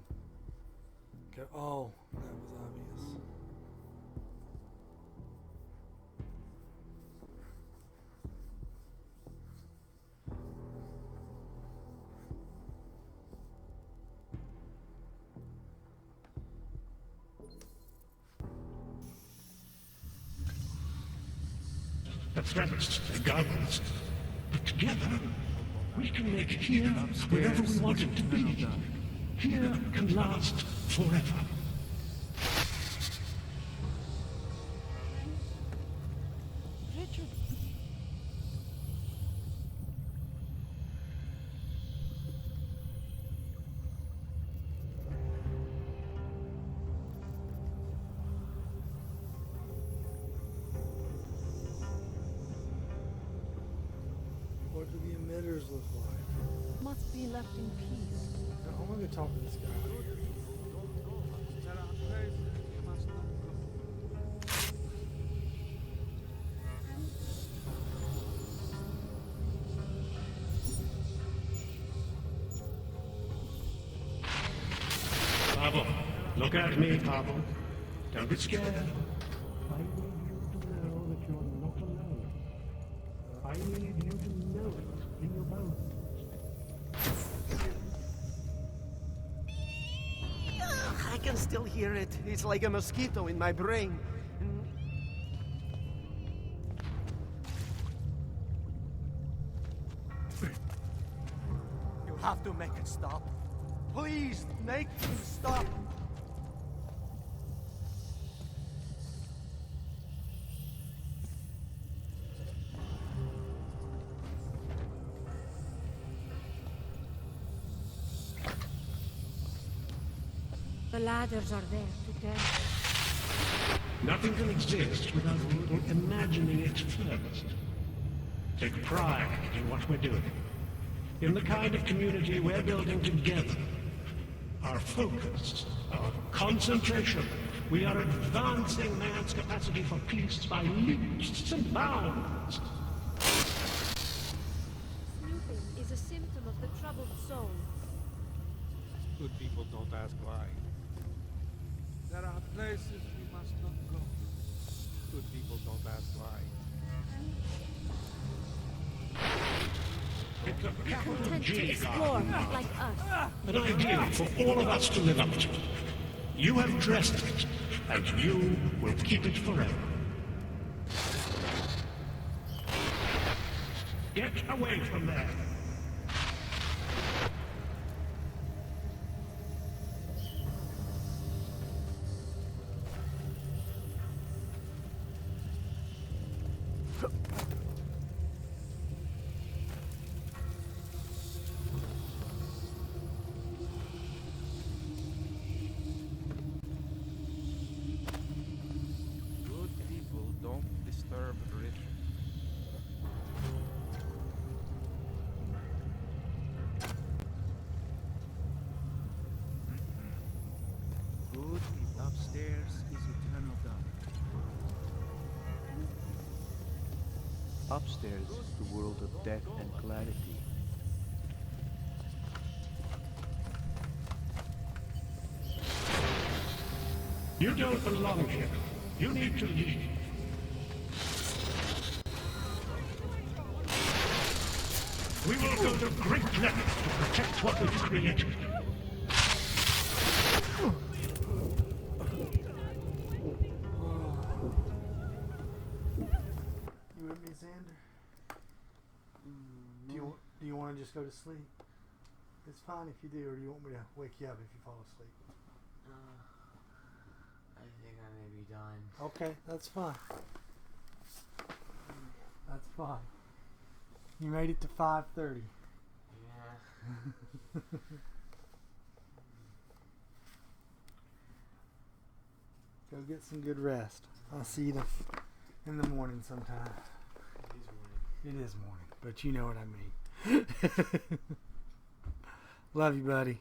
go, oh, that was obvious. The threats, the guns. But together, we can make here wherever we want it to be. Here can last forever. Richard. What do the emitters look like? Must be left in peace. Now, I'm gonna go talk to this guy. There are places we must not go. Pavel, look at me, Pavel. Don't be scared. I need you to know that you're not alone. I need you to know it in your bones. I can still hear it. It's like a mosquito in my brain. You have to make it stop. Please, make him stop. The ladders are there to death. Nothing can exist without people imagining it first. Take pride in what we're doing. In the kind of community we're building together. Our focus, our concentration. We are advancing man's capacity for peace by leaps and bounds. Snooping is a symptom of the troubled soul. Good people don't ask why. There are places we must not go. Good people don't ask why. It's a Content to capital explore, G, like us. an ideal for all of us to live up to. You have dressed it, and you will keep it forever. Get away from there. Good people don't disturb ritual. Good people upstairs is eternal dark. Upstairs is the world of death and clarity. You don't belong here. You need to leave. We will go to great lengths to protect what we've created. You with me, Xander? Do you want to just go to sleep? It's fine if you do, or do you want me to wake you up if you fall asleep? I think I may be done. Okay, that's fine. That's fine. You made it to 5:30. Yeah. Go get some good rest. I'll see you in the morning sometime. It is morning, but you know what I mean. Love you, buddy.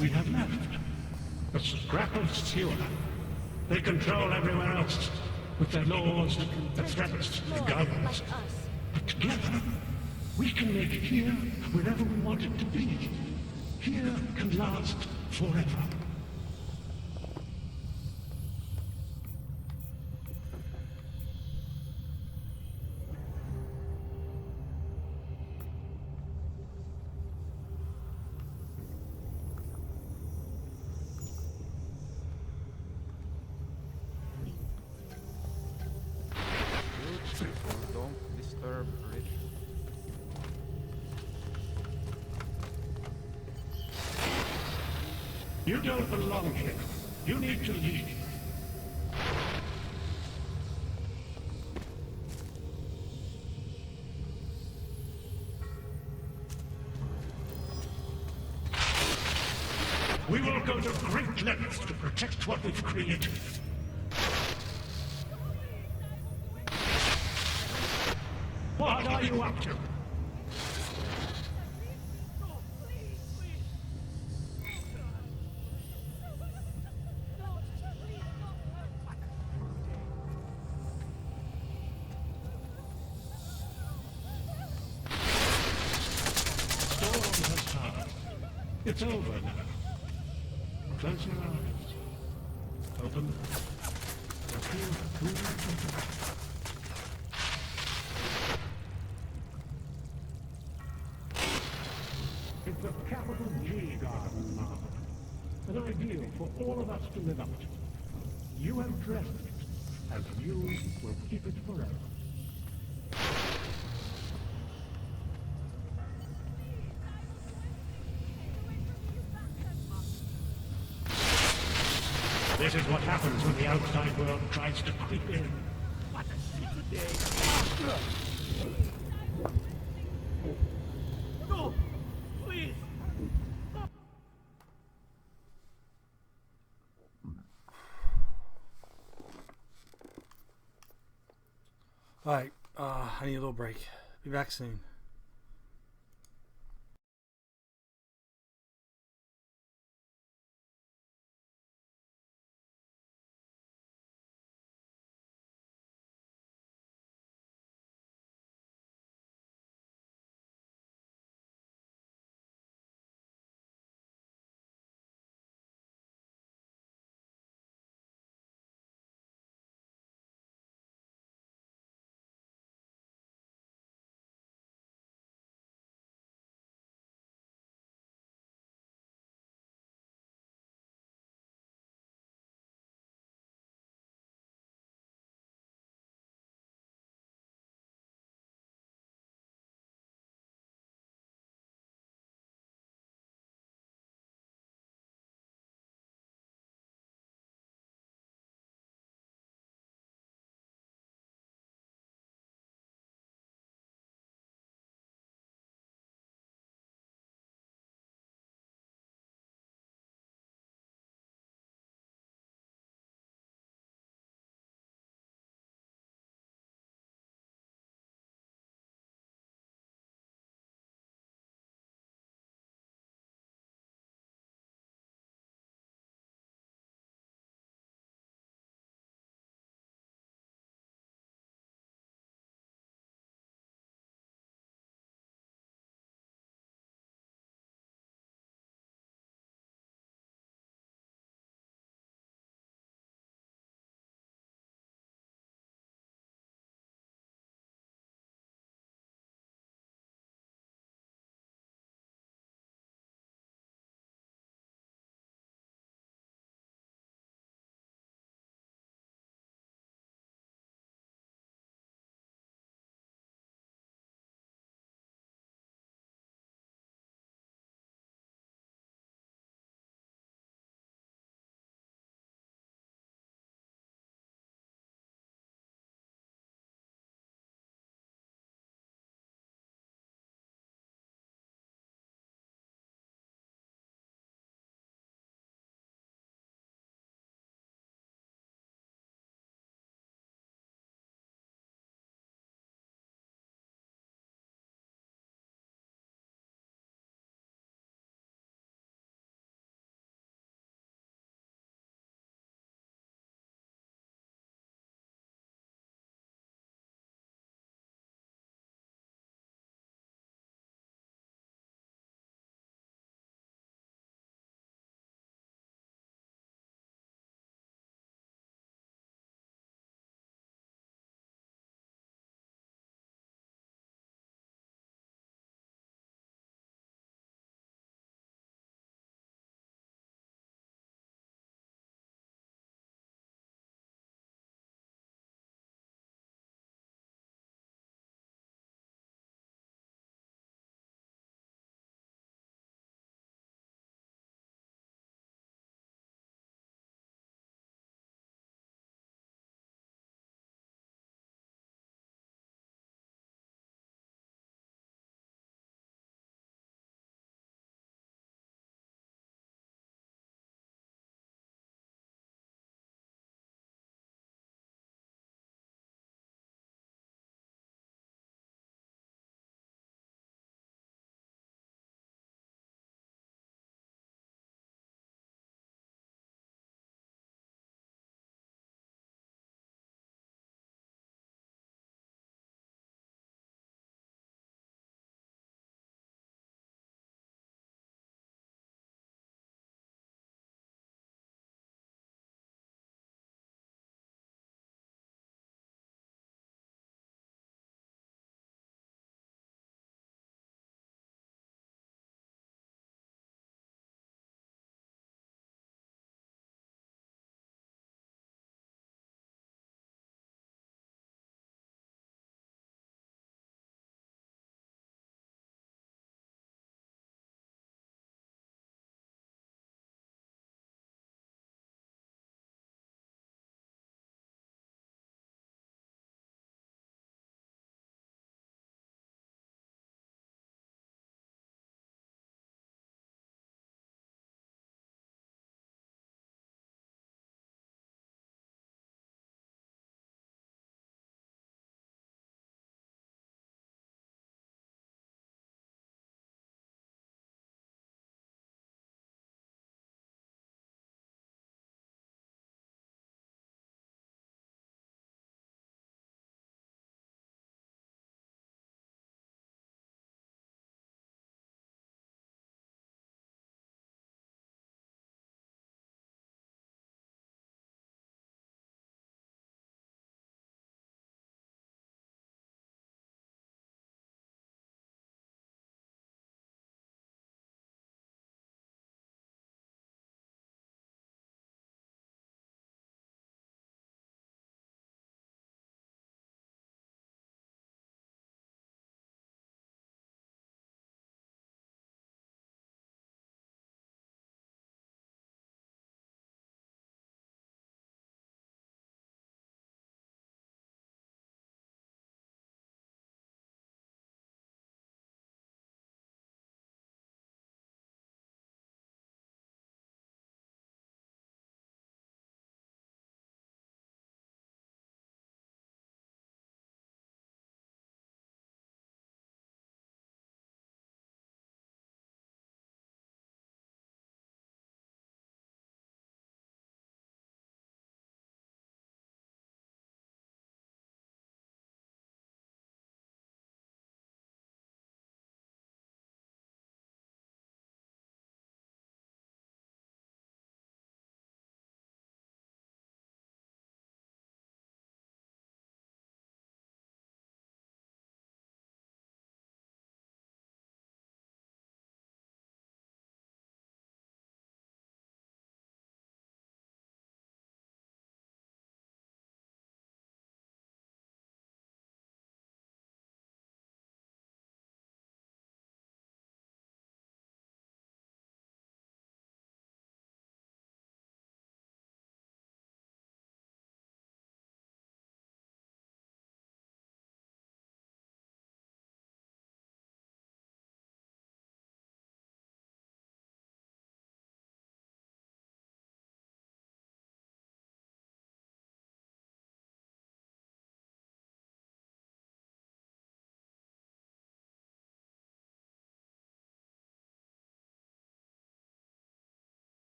We have left a scrap of sewer. They control everywhere else with their laws, their threats, their guidance. But together, we can make here wherever we want it to be. Here can last forever. You don't belong here. You need to leave. We will go to great lengths to protect what we've created. What are you up to? Storm has passed. It's over now. Close your eyes. Open them. And feel the cool temperature. It's a capital G garden, Martha. An ideal for all of us to live up to. You have dressed it, and you will keep it forever. This is what happens when the outside world tries to creep in. What a shitty day. No! Please! Alright, I need a little break. Be back soon.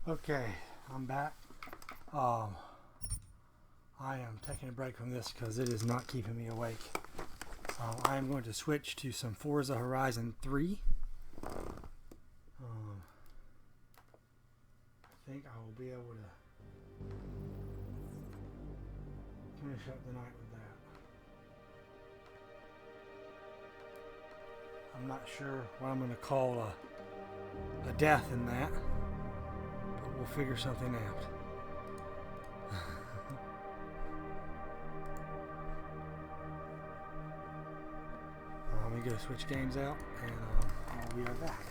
Okay, I'm back. I am taking a break from this because it is not keeping me awake. I am going to switch to some Forza Horizon 3. I think I will be able to finish up the night with that. I'm not sure what I'm going to call a death in that, but we'll figure something out. Let me go switch games out, and I'll be right back.